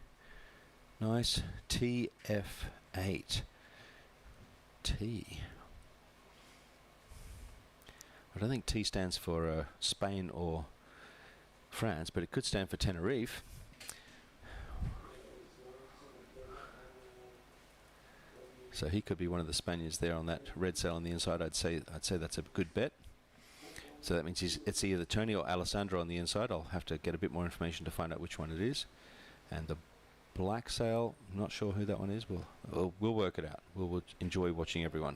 Nice. TF8. T. I don't think T stands for Spain or France, but it could stand for Tenerife. So he could be one of the Spaniards there on that red sail on the inside. I'd say that's a good bet. So that means it's either Tony or Alessandro on the inside. I'll have to get a bit more information to find out which one it is. And the black sail, I'm not sure who that one is. We'll work it out. We'll enjoy watching everyone.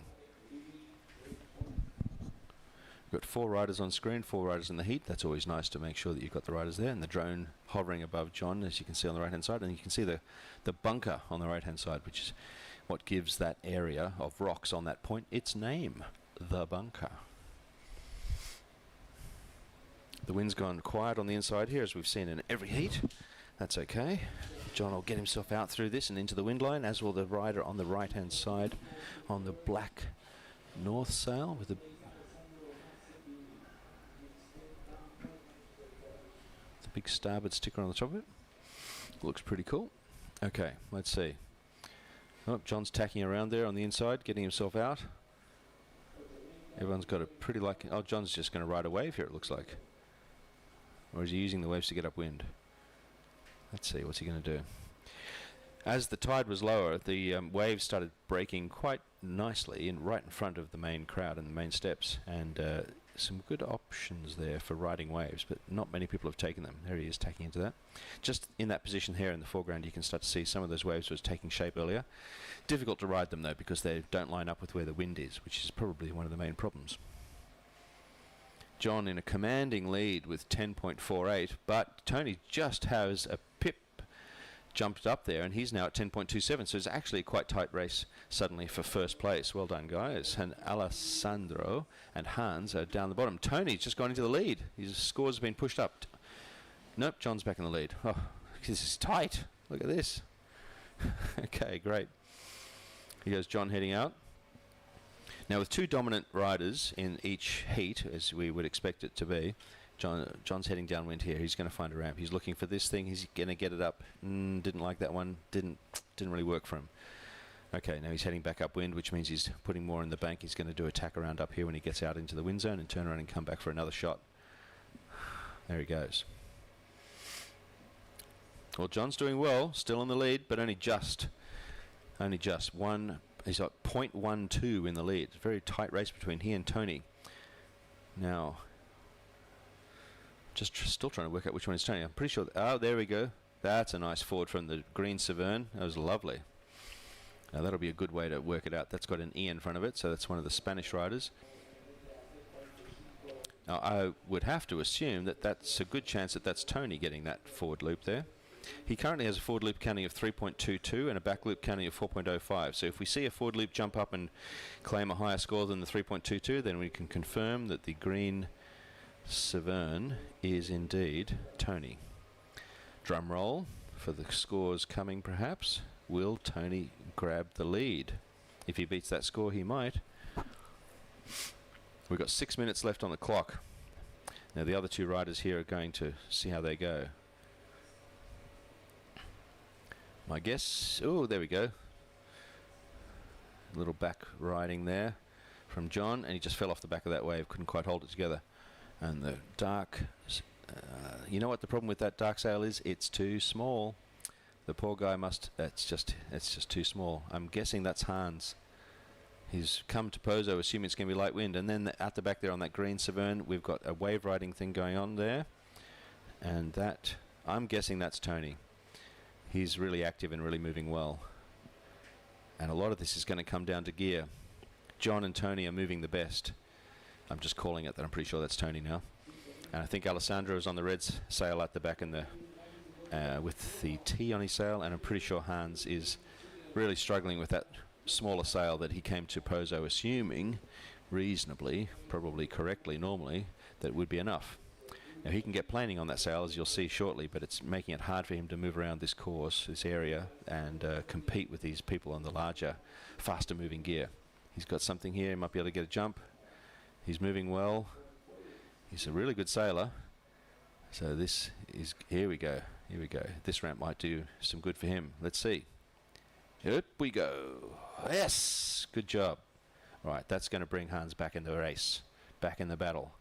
We've got 4 riders on screen, 4 riders in the heat. That's always nice to make sure that you've got the riders there. And the drone hovering above John, as you can see on the right-hand side. And you can see the bunker on the right-hand side, which is what gives that area of rocks on that point its name, the bunker. The wind's gone quiet on the inside here, as we've seen in every heat. That's okay. John will get himself out through this and into the wind line, as will the rider on the right-hand side on the black north sail with the big starboard sticker on the top of it. Looks pretty cool. Okay, let's see. Oh, John's tacking around there on the inside, getting himself out. Everyone's got a pretty lucky... Oh, John's just going to ride a wave here, it looks like. Or is he using the waves to get upwind? Let's see, what's he going to do? As the tide was lower, the waves started breaking quite nicely right in front of the main crowd and the main steps, and some good options there for riding waves, but not many people have taken them. There he is tacking into that. Just in that position here in the foreground, you can start to see some of those waves was taking shape earlier. Difficult to ride them though, because they don't line up with where the wind is, which is probably one of the main problems. John in a commanding lead with 10.48, but Tony just has a pip jumped up there, and he's now at 10.27, so it's actually a quite tight race suddenly for first place. Well done, guys. And Alessandro and Hans are down the bottom. Tony's just gone into the lead. His scores have been pushed up. Nope, John's back in the lead. Oh, this is tight. Look at this. Okay, great. Here goes John heading out. Now, with two dominant riders in each heat, as we would expect it to be, John's heading downwind here. He's going to find a ramp. He's looking for this thing. He's going to get it up. Didn't like that one. Didn't really work for him. Okay, now he's heading back upwind, which means he's putting more in the bank. He's going to do a tack around up here when he gets out into the wind zone and turn around and come back for another shot. There he goes. Well, John's doing well, still in the lead, but only just one. He's got 0.12 in the lead. It's a very tight race between he and Tony. Now, still trying to work out which one is Tony. I'm pretty sure. Oh, there we go. That's a nice forward from the green Severn. That was lovely. Now that'll be a good way to work it out. That's got an E in front of it, so that's one of the Spanish riders. Now I would have to assume that that's a good chance that that's Tony getting that forward loop there. He currently has a forward loop counting of 3.22 and a back loop counting of 4.05. So if we see a forward loop jump up and claim a higher score than the 3.22, then we can confirm that the green Severn is indeed Tony. Drum roll for the scores coming, perhaps. Will Tony grab the lead? If he beats that score, he might. We've got 6 minutes left on the clock. Now the other two riders here are going to see how they go. My guess, oh, there we go. A little back riding there from John, and he just fell off the back of that wave, couldn't quite hold it together. And the dark, you know what the problem with that dark sail is? It's too small. The poor guy it's just too small. I'm guessing that's Hans. He's come to POZO assuming it's going to be light wind, and then at the back there on that green Severn, we've got a wave riding thing going on there. And that, I'm guessing that's Tony. He's really active and really moving well. And a lot of this is going to come down to gear. John and Tony are moving the best. I'm just calling it that. I'm pretty sure that's Tony now. And I think Alessandro is on the red sail at the back in the with the T on his sail, and I'm pretty sure Hans is really struggling with that smaller sail that he came to POZO assuming reasonably, probably correctly normally, that would be enough. Now he can get planing on that sail, as you'll see shortly, but it's making it hard for him to move around this course, this area, and compete with these people on the larger, faster moving gear. He's got something here. He might be able to get a jump. He's moving well. He's a really good sailor. So this is, here we go. Here we go. This ramp might do some good for him. Let's see. Up we go. Yes, good job. All right, that's going to bring Hans back in the race, back in the battle.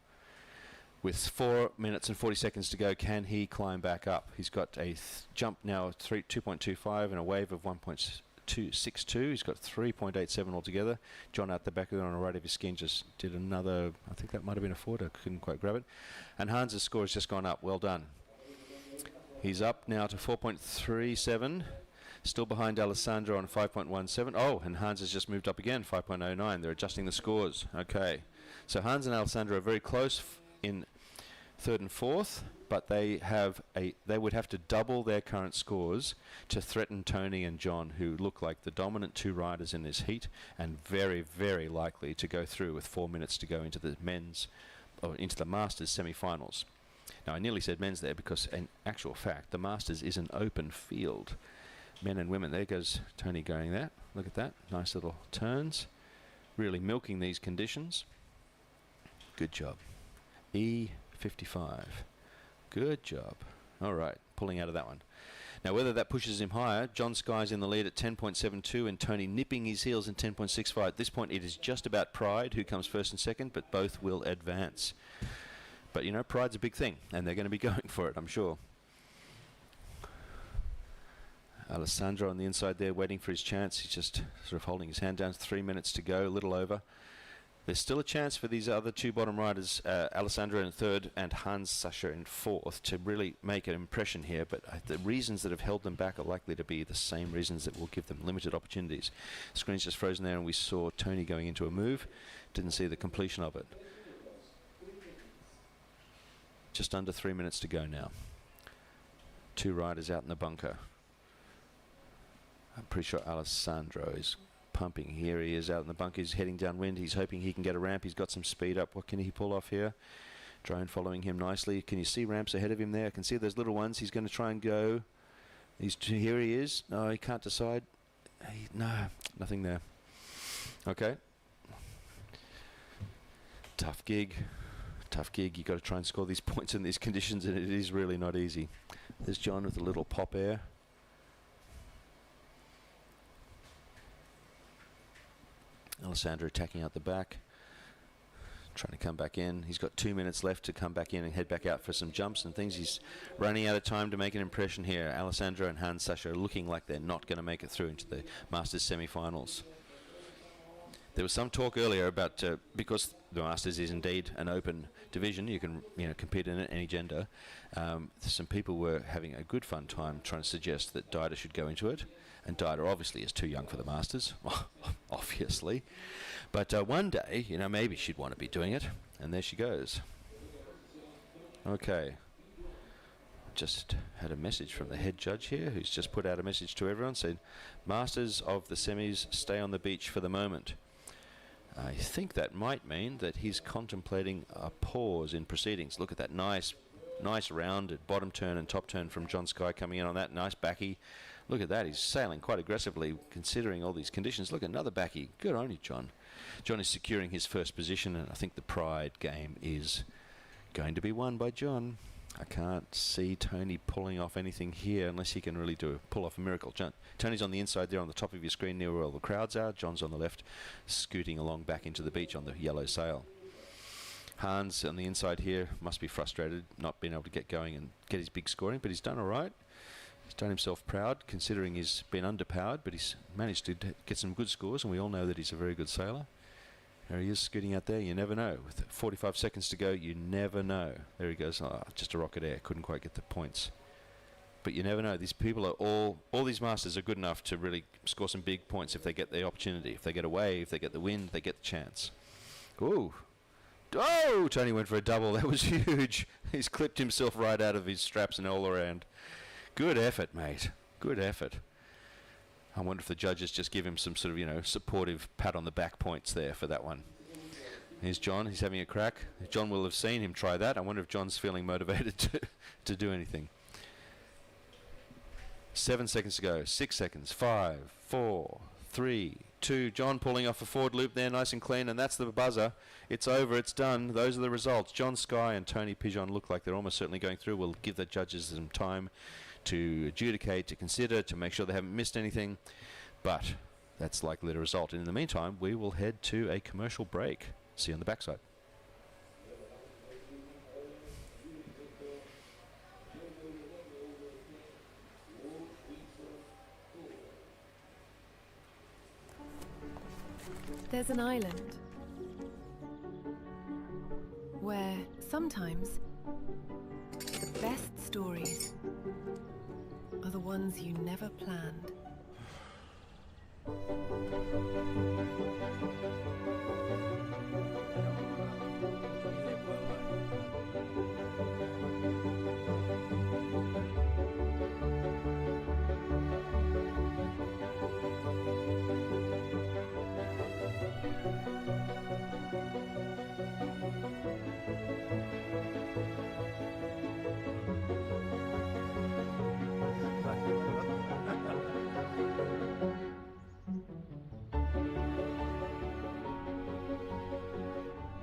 With 4 minutes and 40 seconds to go, can he climb back up? He's got a jump now of 2.25 and a wave of 1.262. He's got 3.87 altogether. John out the back there on the right of his skin just did another, I think that might have been a forward. I couldn't quite grab it. And Hans's score has just gone up. Well done. He's up now to 4.37. Still behind Alessandro on 5.17. Oh, and Hans has just moved up again, 5.09. They're adjusting the scores. Okay. So Hans and Alessandro are very close in third and fourth, but they would have to double their current scores to threaten Tony and John, who look like the dominant two riders in this heat and very, very likely to go through with 4 minutes to go into the into the Masters semi-finals. Now I nearly said men's there because in actual fact the Masters is an open field, men and women. There goes Tony going there. Look at that, nice little turns, really milking these conditions. Good job. E55. Good job. All right, pulling out of that one. Now, whether that pushes him higher, John Sky's in the lead at 10.72 and Tony nipping his heels in 10.65. At this point, it is just about pride who comes first and second, but both will advance. But, you know, pride's a big thing, and they're going to be going for it, I'm sure. Alessandro on the inside there waiting for his chance. He's just sort of holding his hand down. 3 minutes to go, a little over. There's still a chance for these other two bottom riders, Alessandro in third and Hans Sascha in fourth, to really make an impression here, but the reasons that have held them back are likely to be the same reasons that will give them limited opportunities. The screen's just frozen there, and we saw Tony going into a move. Didn't see the completion of it. Just under 3 minutes to go now. Two riders out in the bunker. I'm pretty sure Alessandro is pumping. Here he is out in the bunker. He's heading downwind. He's hoping he can get a ramp. He's got some speed up. What can he pull off here? Drone following him nicely. Can you see ramps ahead of him there? I can see those little ones. He's going to try and go. Here he is. No, he can't decide. No, nothing there. Okay. Tough gig. Tough gig. You've got to try and score these points in these conditions, and it is really not easy. There's John with a little pop air. Alessandro attacking out the back, trying to come back in. He's got 2 minutes left to come back in and head back out for some jumps and things. He's running out of time to make an impression here. Alessandro and Hans Sascha are looking like they're not going to make it through into the Masters semi-finals. There was some talk earlier about because the Masters is indeed an open division, you can compete in it, any gender. Some people were having a good fun time trying to suggest that Dida should go into it, and Dida obviously is too young for the Masters, obviously. But one day, maybe she'd want to be doing it, and there she goes. Okay. Just had a message from the head judge here, who's just put out a message to everyone, said, Masters of the semis, stay on the beach for the moment. I think that might mean that he's contemplating a pause in proceedings. Look at that nice rounded bottom turn and top turn from John Sky coming in on that. Nice backy. Look at that. He's sailing quite aggressively considering all these conditions. Look, another backy. Good on you, John. John is securing his first position, and I think the Pride game is going to be won by John. I can't see Tony pulling off anything here unless he can really pull off a miracle. Tony's on the inside there on the top of your screen near where all the crowds are. John's on the left, scooting along back into the beach on the yellow sail. Hans on the inside here must be frustrated not being able to get going and get his big scoring, but he's done all right. He's done himself proud considering he's been underpowered, but he's managed to get some good scores, and we all know that he's a very good sailor. There he is scooting out there. You never know. With 45 seconds to go, you never know. There he goes. Oh, just a rocket air. Couldn't quite get the points. But you never know. These people are all these Masters are good enough to really score some big points if they get the opportunity. If they get a wave, if they get the wind, they get the chance. Ooh. Oh, Tony went for a double. That was huge. He's clipped himself right out of his straps and all around. Good effort, mate. Good effort. I wonder if the judges just give him some sort of, supportive pat on the back points there for that one. Here's John. He's having a crack. John will have seen him try that. I wonder if John's feeling motivated to do anything. 7 seconds to go. 6 seconds. 5, 4, 3, 2. John pulling off a forward loop there, nice and clean, and that's the buzzer. It's over. It's done. Those are the results. John Sky and Tony Pigeon look like they're almost certainly going through. We'll give the judges some time to adjudicate, to consider, to make sure they haven't missed anything, but that's likely to result. And in the meantime, we will head to a commercial break. See you on the backside. There's an island where sometimes the best stories are the ones you never planned.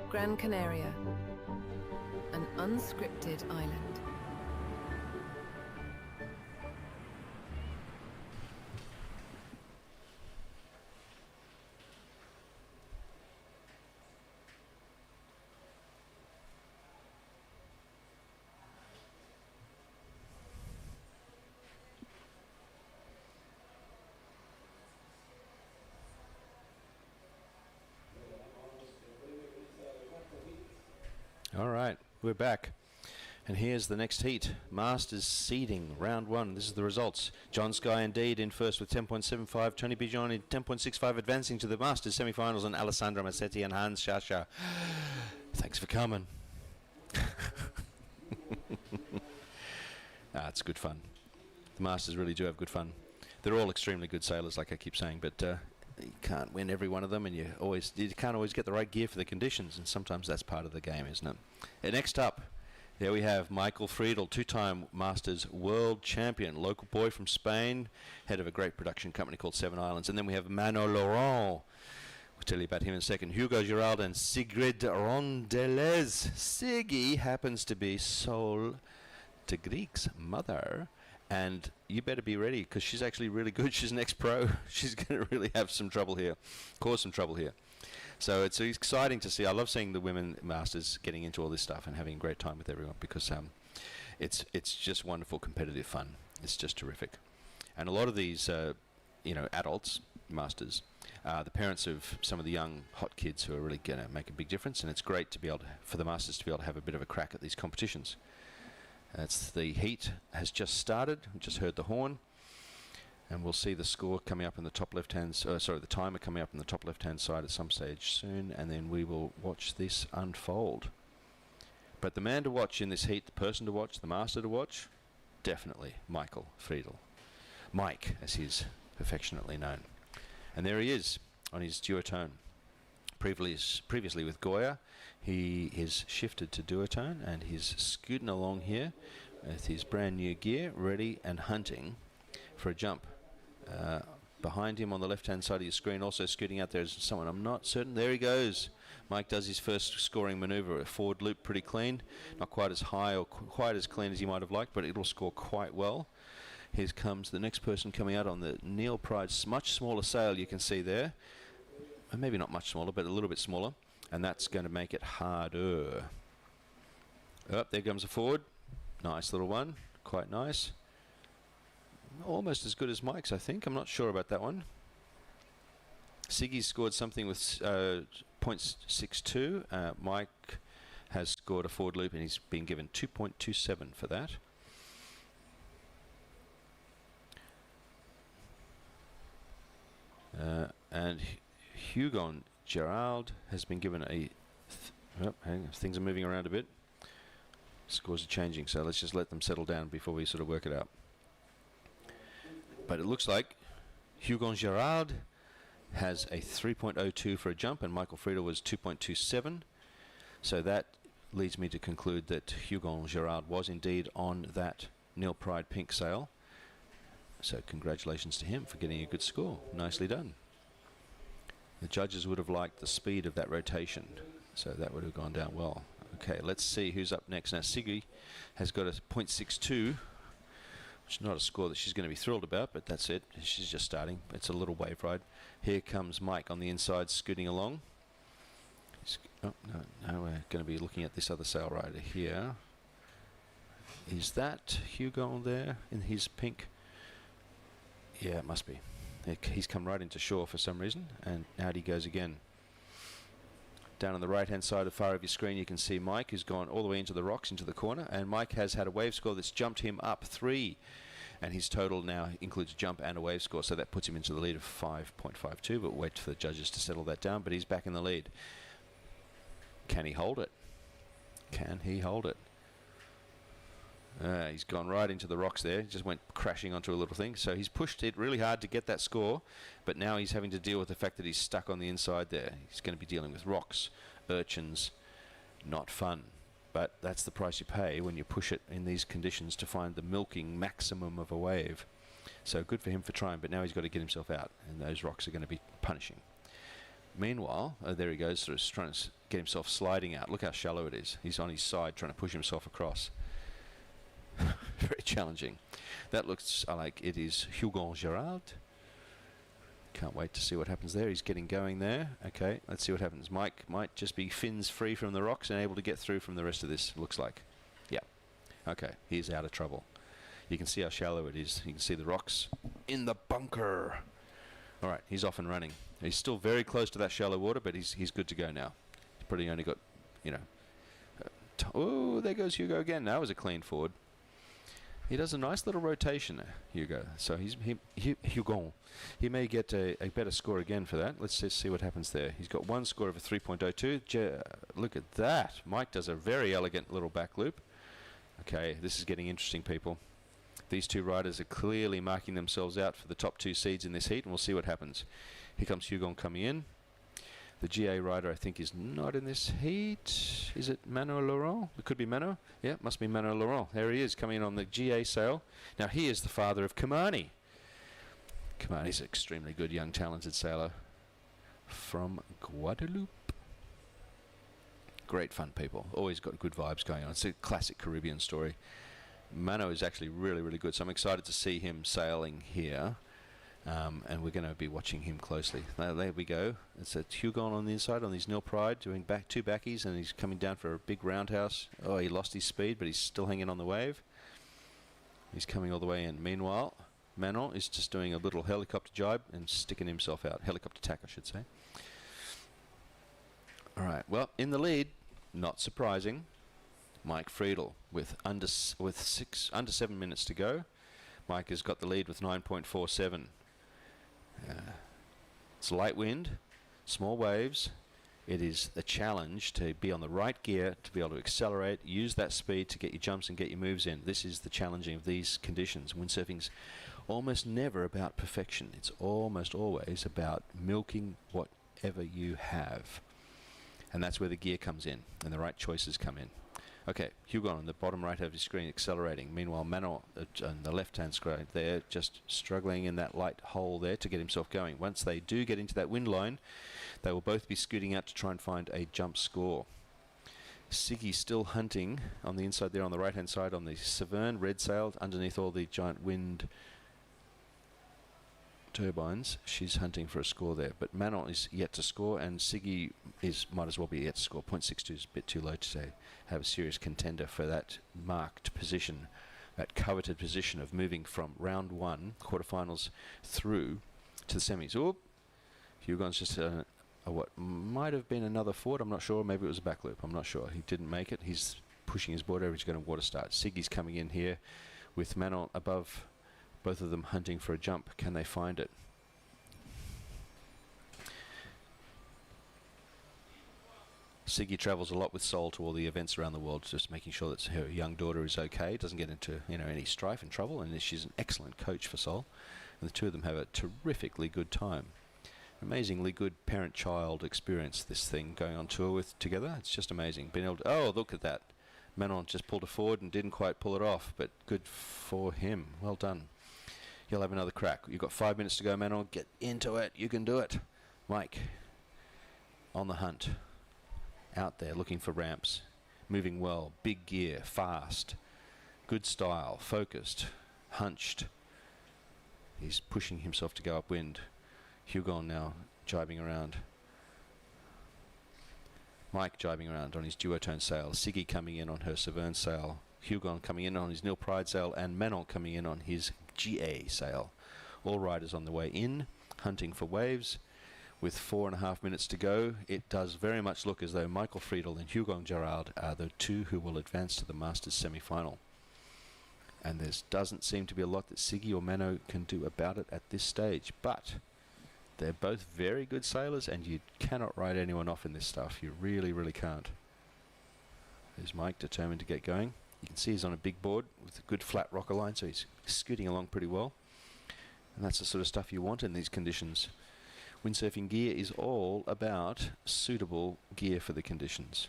Gran Canaria, an unscripted island. we're back. And here's the next heat. Masters seeding, round 1. This is the results. John Sky indeed in first with 10.75. Tony Bijon in 10.65, advancing to the Masters semi-finals. And Alessandro Massetti and Hans Schascha. Thanks for coming. It's good fun. The Masters really do have good fun. They're all extremely good sailors, like I keep saying, but you can't win every one of them, and you can't always get the right gear for the conditions, and sometimes that's part of the game, isn't it? And next up, there we have Michael Friedel, 2-time Masters world champion, local boy from Spain, head of a great production company called Seven Islands. And then we have Mano Laurent. We'll tell you about him in a second. Hugo Girald and Sigrid Rondeles. Siggy happens to be Sol de Grieg's mother. And you better be ready, because she's actually really good. She's an ex-pro. She's going to really have some trouble here, cause some trouble here. So it's exciting to see. I love seeing the women masters getting into all this stuff and having a great time with everyone, because it's just wonderful competitive fun. It's just terrific. And a lot of these, adults, masters, the parents of some of the young hot kids who are really going to make a big difference. And it's great to be able for the masters to be able to have a bit of a crack at these competitions. The heat has just started. We just heard the horn, and we'll see the score coming up in the top left-hand. The timer coming up in the top left-hand side at some stage soon, and then we will watch this unfold. But the man to watch in this heat, the person to watch, the master to watch, definitely Michael Friedel, Mike, as he's affectionately known. And there he is on his duotone. Previously with Goya, he is shifted to duotone, and he's scooting along here with his brand new gear, ready and hunting for a jump. Behind him on the left hand side of your screen, also scooting out there, is someone I'm not certain. There he goes. Mike does his first scoring maneuver, a forward loop, pretty clean, not quite as high or quite as clean as you might have liked, but it'll score quite well. Here comes the next person coming out on the Neil Pride's much smaller sail, you can see there. Maybe not much smaller, but a little bit smaller, and that's going to make it harder. There comes a forward. Nice little one, quite nice. Almost as good as Mike's, I think. I'm not sure about that one. Siggy's scored something with 0.62. Mike has scored a forward loop, and he's been given 2.27 for that. And Hugo Gerald has been given a... hang on, things are moving around a bit. Scores are changing, so let's just let them settle down before we sort of work it out. But it looks like Hugo Gerald has a 3.02 for a jump, and Michael Friedel was 2.27. So that leads me to conclude that Hugo Gerald was indeed on that Neil Pride pink sail. So congratulations to him for getting a good score. Nicely done. The judges would have liked the speed of that rotation, so that would have gone down well. Okay, let's see who's up next. Now, Siggy has got a 0.62, which is not a score that she's going to be thrilled about, but that's it. She's just starting. It's a little wave ride. Here comes Mike on the inside, scooting along. No, we're going to be looking at this other sail rider here. Is that Hugo there in his pink? Yeah, it must be. He's come right into shore for some reason, and out he goes again. Down on the right-hand side far of your screen, you can see Mike, who's gone all the way into the rocks, into the corner, and Mike has had a wave score that's jumped him up 3, and his total now includes a jump and a wave score, so that puts him into the lead of 5.52, but we'll wait for the judges to settle that down, but he's back in the lead. Can he hold it? Can he hold it? He's gone right into the rocks there. He just went crashing onto a little thing. So he's pushed it really hard to get that score, but now he's having to deal with the fact that he's stuck on the inside there. He's going to be dealing with rocks, urchins. Not fun. But that's the price you pay when you push it in these conditions to find the milking maximum of a wave. So good for him for trying, but now he's got to get himself out, and those rocks are going to be punishing. Meanwhile, there he goes, sort of trying to get himself sliding out. Look how shallow it is. He's on his side trying to push himself across. Very challenging. That looks like it is Hugo Gerald. Can't wait to see what happens there. He's getting going there. Okay, let's see what happens. Mike might just be fins free from the rocks and able to get through from the rest of this, looks like. Yeah. Okay, he's out of trouble. You can see how shallow it is. You can see the rocks in the bunker. All right, he's off and running. He's still very close to that shallow water, but he's good to go now. He's probably only got, Oh, there goes Hugo again. That was a clean forward. He does a nice little rotation there, Hugo. So Hugo. He may get a better score again for that. Let's just see what happens there. He's got one score of a 3.02. Look at that. Mike does a very elegant little back loop. Okay, this is getting interesting, people. These two riders are clearly marking themselves out for the top 2 seeds in this heat, and we'll see what happens. Here comes Hugo coming in. The GA rider, I think, is not in this heat. Is it Manuel Laurent? It could be Mano. Yeah, it must be Manuel Laurent. There he is, coming in on the GA sail. Now, he is the father of Kamani. Kamani's an extremely good, young, talented sailor from Guadeloupe. Great fun, people. Always got good vibes going on. It's a classic Caribbean story. Mano is actually really, really good, so I'm excited to see him sailing here. And we're going to be watching him closely. There we go. It's a Hugon on the inside on his nil pride, doing two backies, and he's coming down for a big roundhouse. Oh, he lost his speed, but he's still hanging on the wave. He's coming all the way in. Meanwhile, Manon is just doing a little helicopter jibe and sticking himself out. Helicopter tack, I should say. All right. Well, in the lead, not surprising, Mike Friedel with under 7 minutes to go. Mike has got the lead with 9.47. It's light wind, small waves. It is a challenge to be on the right gear, to be able to accelerate, use that speed to get your jumps and get your moves in. This is the challenging of these conditions. Windsurfing's almost never about perfection. It's almost always about milking whatever you have. And that's where the gear comes in and the right choices come in. Okay, Hugo on the bottom right of your screen accelerating. Meanwhile, Manon on the left-hand screen there, just struggling in that light hole there to get himself going. Once they do get into that wind line, they will both be scooting out to try and find a jump score. Siggy still hunting on the inside there on the right-hand side on the Severn, red sailed underneath all the giant wind turbines. She's hunting for a score there, but Manon is yet to score, and Siggy might as well be yet to score. 0.62 is a bit too low to say have a serious contender for that marked position, that coveted position of moving from round 1 quarterfinals through to the semis. Oop, Hugon's just what might have been another forward. I'm not sure. Maybe it was a back loop. I'm not sure. He didn't make it. He's pushing his board over. He's going to water start. Siggy's coming in here with Manon above. Both of them hunting for a jump. Can they find it? Siggy travels a lot with Sol to all the events around the world, just making sure that her young daughter is okay, doesn't get into any strife and trouble, and she's an excellent coach for Sol. And the two of them have a terrifically good time. Amazingly good parent-child experience, this thing, going on tour with together. It's just amazing. Being able to, oh, look at that. Manon just pulled it forward and didn't quite pull it off, but good for him. Well done. He'll have another crack. You've got 5 minutes to go, Manon. Get into it. You can do it. Mike, on the hunt. Out there looking for ramps. Moving well. Big gear. Fast. Good style. Focused. Hunched. He's pushing himself to go upwind. Hugon now jibing around. Mike jibing around on his duotone sail. Siggy coming in on her Severn sail. Hugon coming in on his nil pride sail, and Manon coming in on his GA sail. All riders on the way in, hunting for waves. With 4.5 minutes to go, it does very much look as though Michael Friedel and Hugon Gerard are the two who will advance to the Masters semi-final. And there doesn't seem to be a lot that Siggy or Manon can do about it at this stage, but they're both very good sailors, and you cannot write anyone off in this stuff. You really, really can't. There's Mike, determined to get going. You can see he's on a big board with a good flat rocker line, so he's scooting along pretty well. And that's the sort of stuff you want in these conditions. Windsurfing gear is all about suitable gear for the conditions.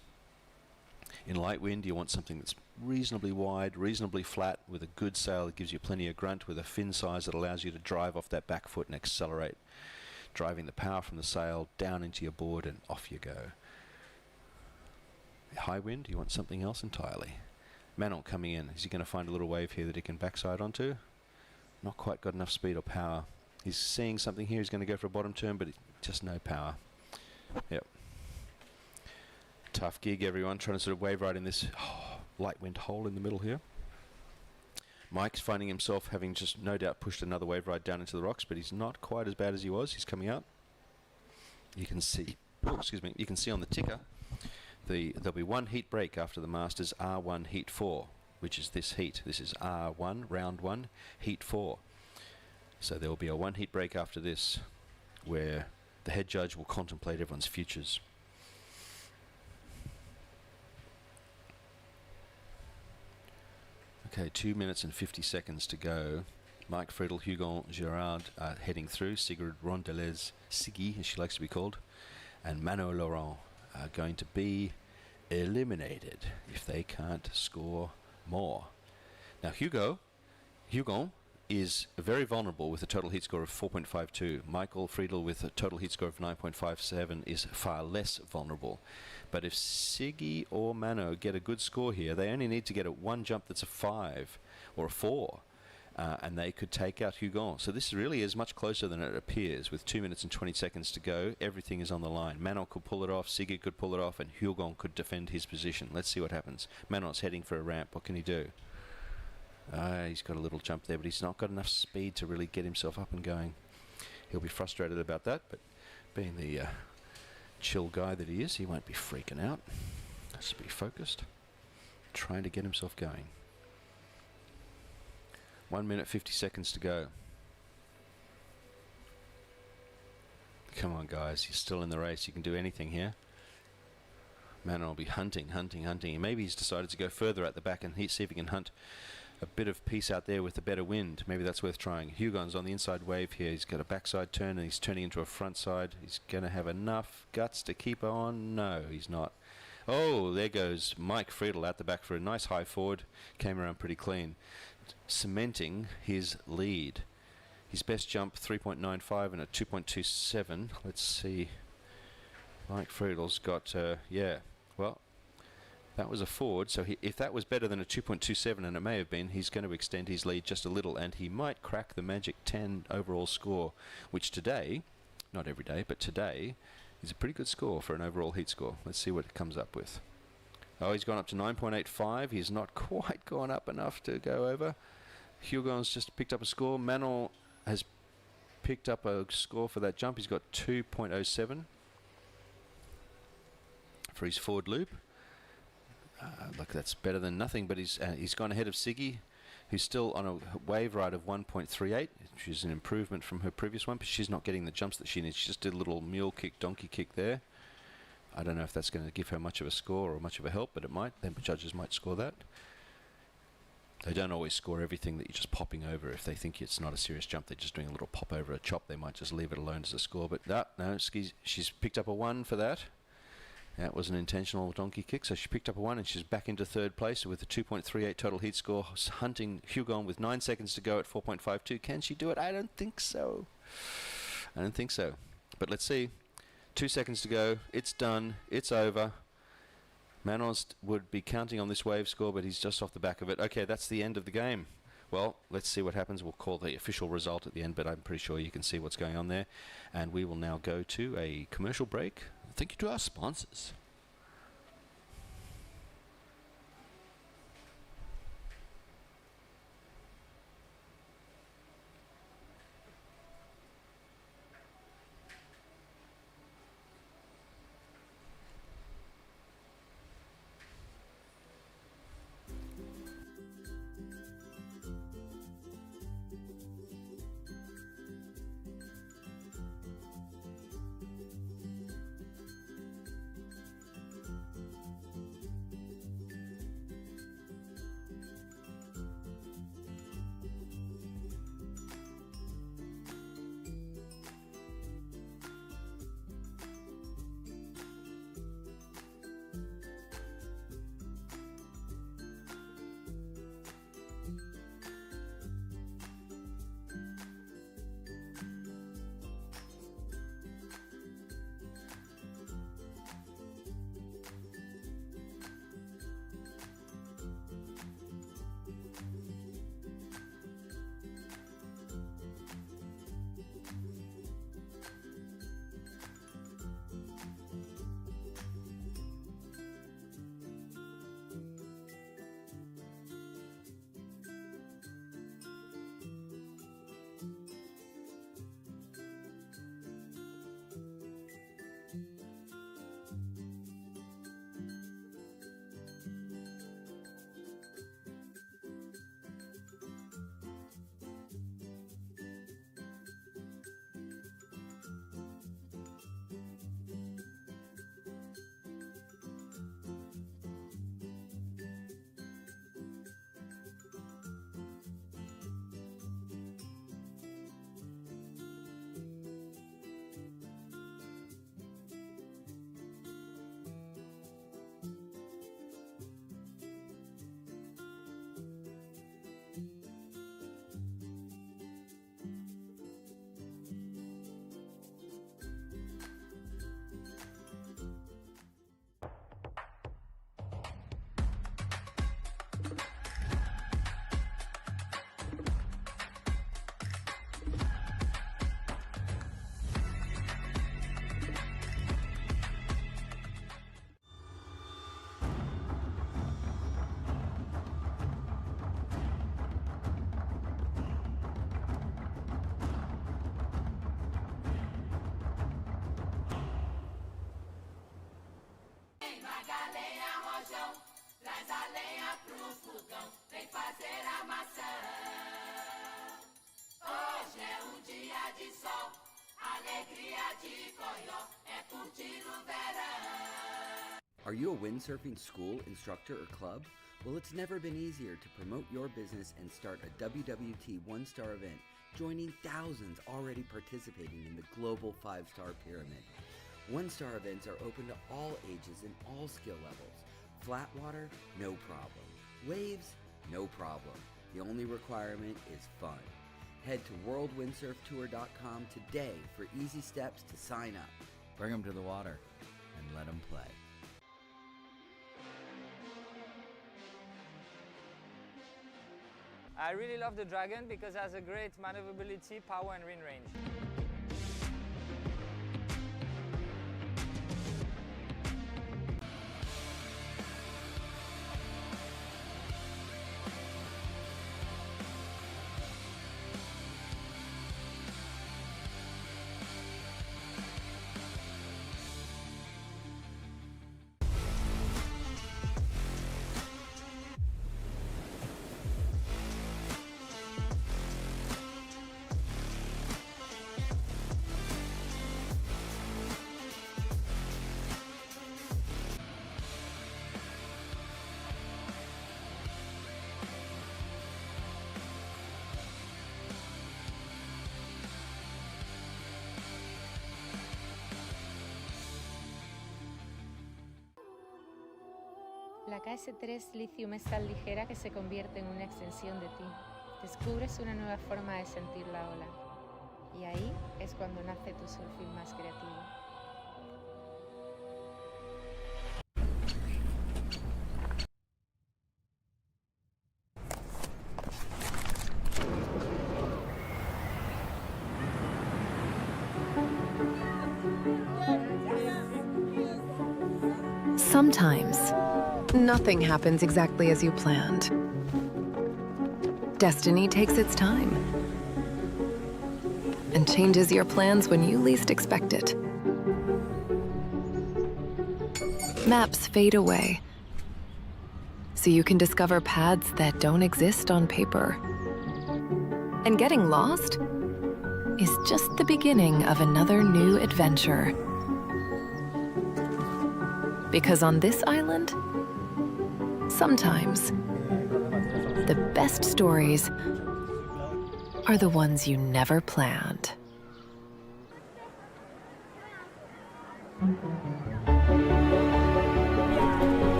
In light wind, you want something that's reasonably wide, reasonably flat, with a good sail that gives you plenty of grunt, with a fin size that allows you to drive off that back foot and accelerate, driving the power from the sail down into your board, and off you go. High wind, you want something else entirely. Manon coming in. Is he going to find a little wave here that he can backside onto? Not quite got enough speed or power. He's seeing something here. He's going to go for a bottom turn, but just no power. Yep. Tough gig, everyone. Trying to sort of wave right in this light wind hole in the middle here. Mike's finding himself having just no doubt pushed another wave ride down into the rocks, but he's not quite as bad as he was. He's coming out. You can see, you can see on the ticker There'll be one heat break after the Masters R1 Heat 4, which is this heat. This is R1, round 1, Heat 4. So there will be a one heat break after this, where the head judge will contemplate everyone's futures. Okay, 2 minutes and 50 seconds to go. Mike Friedel, Hugon Girard are heading through. Sigrid Rondelez, Siggy as she likes to be called, and Mano Laurent are going to be eliminated if they can't score more. Now Hugon is very vulnerable with a total heat score of 4.52. Michael Friedel with a total heat score of 9.57 is far less vulnerable. But if Siggy or Mano get a good score here, they only need to get one jump that's a 5 or a 4. And they could take out Hugon. So this really is much closer than it appears. With 2 minutes and 20 seconds to go, everything is on the line. Manon could pull it off, Siggy could pull it off, and Hugon could defend his position. Let's see what happens. Manon's heading for a ramp. What can he do? He's got a little jump there, but he's not got enough speed to really get himself up and going. He'll be frustrated about that, but being the chill guy that he is, he won't be freaking out. Just be focused, trying to get himself going. 1 minute 50 seconds to go. Come on, guys, you're still in the race. You can do anything here. Manon will be hunting. Maybe he's decided to go further at the back and see if he can hunt a bit of peace out there with a better wind. Maybe that's worth trying. Hugon's on the inside wave here. He's got a backside turn and he's turning into a front side. He's going to have enough guts to keep on. No, he's not. Oh, there goes Mike Friedel at the back for a nice high forward. Came around pretty clean, cementing his lead. His best jump 3.95 and a 2.27. Let's see. Mike Friedel's got well, that was a forward, so if that was better than a 2.27, and it may have been, he's going to extend his lead just a little, and he might crack the magic 10 overall score, which today, not every day, but today, is a pretty good score for an overall heat score. Let's see what it comes up with. Oh, he's gone up to 9.85. He's not quite gone up enough to go over. Hugon's just picked up a score. Manon has picked up a score for that jump. He's got 2.07 for his forward loop. Look, that's better than nothing, but he's gone ahead of Siggy, who's still on a wave ride of 1.38, which is an improvement from her previous one, but she's not getting the jumps that she needs. She just did a little mule kick, donkey kick there. I don't know if that's going to give her much of a score or much of a help, but it might. Then judges might score that. They don't always score everything that you're just popping over. If they think it's not a serious jump, they're just doing a little pop over a chop, they might just leave it alone as a score. But no, she's picked up a 1 for that. That was an intentional donkey kick, so she picked up a 1 and she's back into third place with a 2.38 total heat score, hunting Hugon with 9 seconds to go at 4.52. Can she do it? I don't think so. But let's see. 2 seconds to go. It's done. It's over. Manos would be counting on this wave score, but he's just off the back of it. Okay, that's the end of the game. Well, let's see what happens. We'll call the official result at the end, but I'm pretty sure you can see what's going on there. And we will now go to a commercial break. Thank you to our sponsors. Are you a windsurfing school, instructor, or club? Well, it's never been easier to promote your business and start a WWT one-star event, joining thousands already participating in the global 5-star pyramid. One-star events are open to all ages and all skill levels. Flat water? No problem. Waves? No problem. The only requirement is fun. Head to worldwindsurftour.com today for easy steps to sign up. Bring them to the water and let them play. I really love the Dragon because it has a great maneuverability, power and wind range. La KS3 Lithium es tan ligera que se convierte en una extensión de ti. Descubres una nueva forma de sentir la ola. Y ahí es cuando nace tu surfing más creativo. Sometimes, nothing happens exactly as you planned. Destiny takes its time and changes your plans when you least expect it. Maps fade away, so you can discover paths that don't exist on paper. And getting lost is just the beginning of another new adventure. Because on this island, sometimes the best stories are the ones you never planned.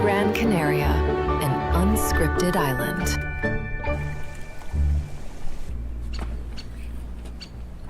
Gran Canaria, an unscripted island.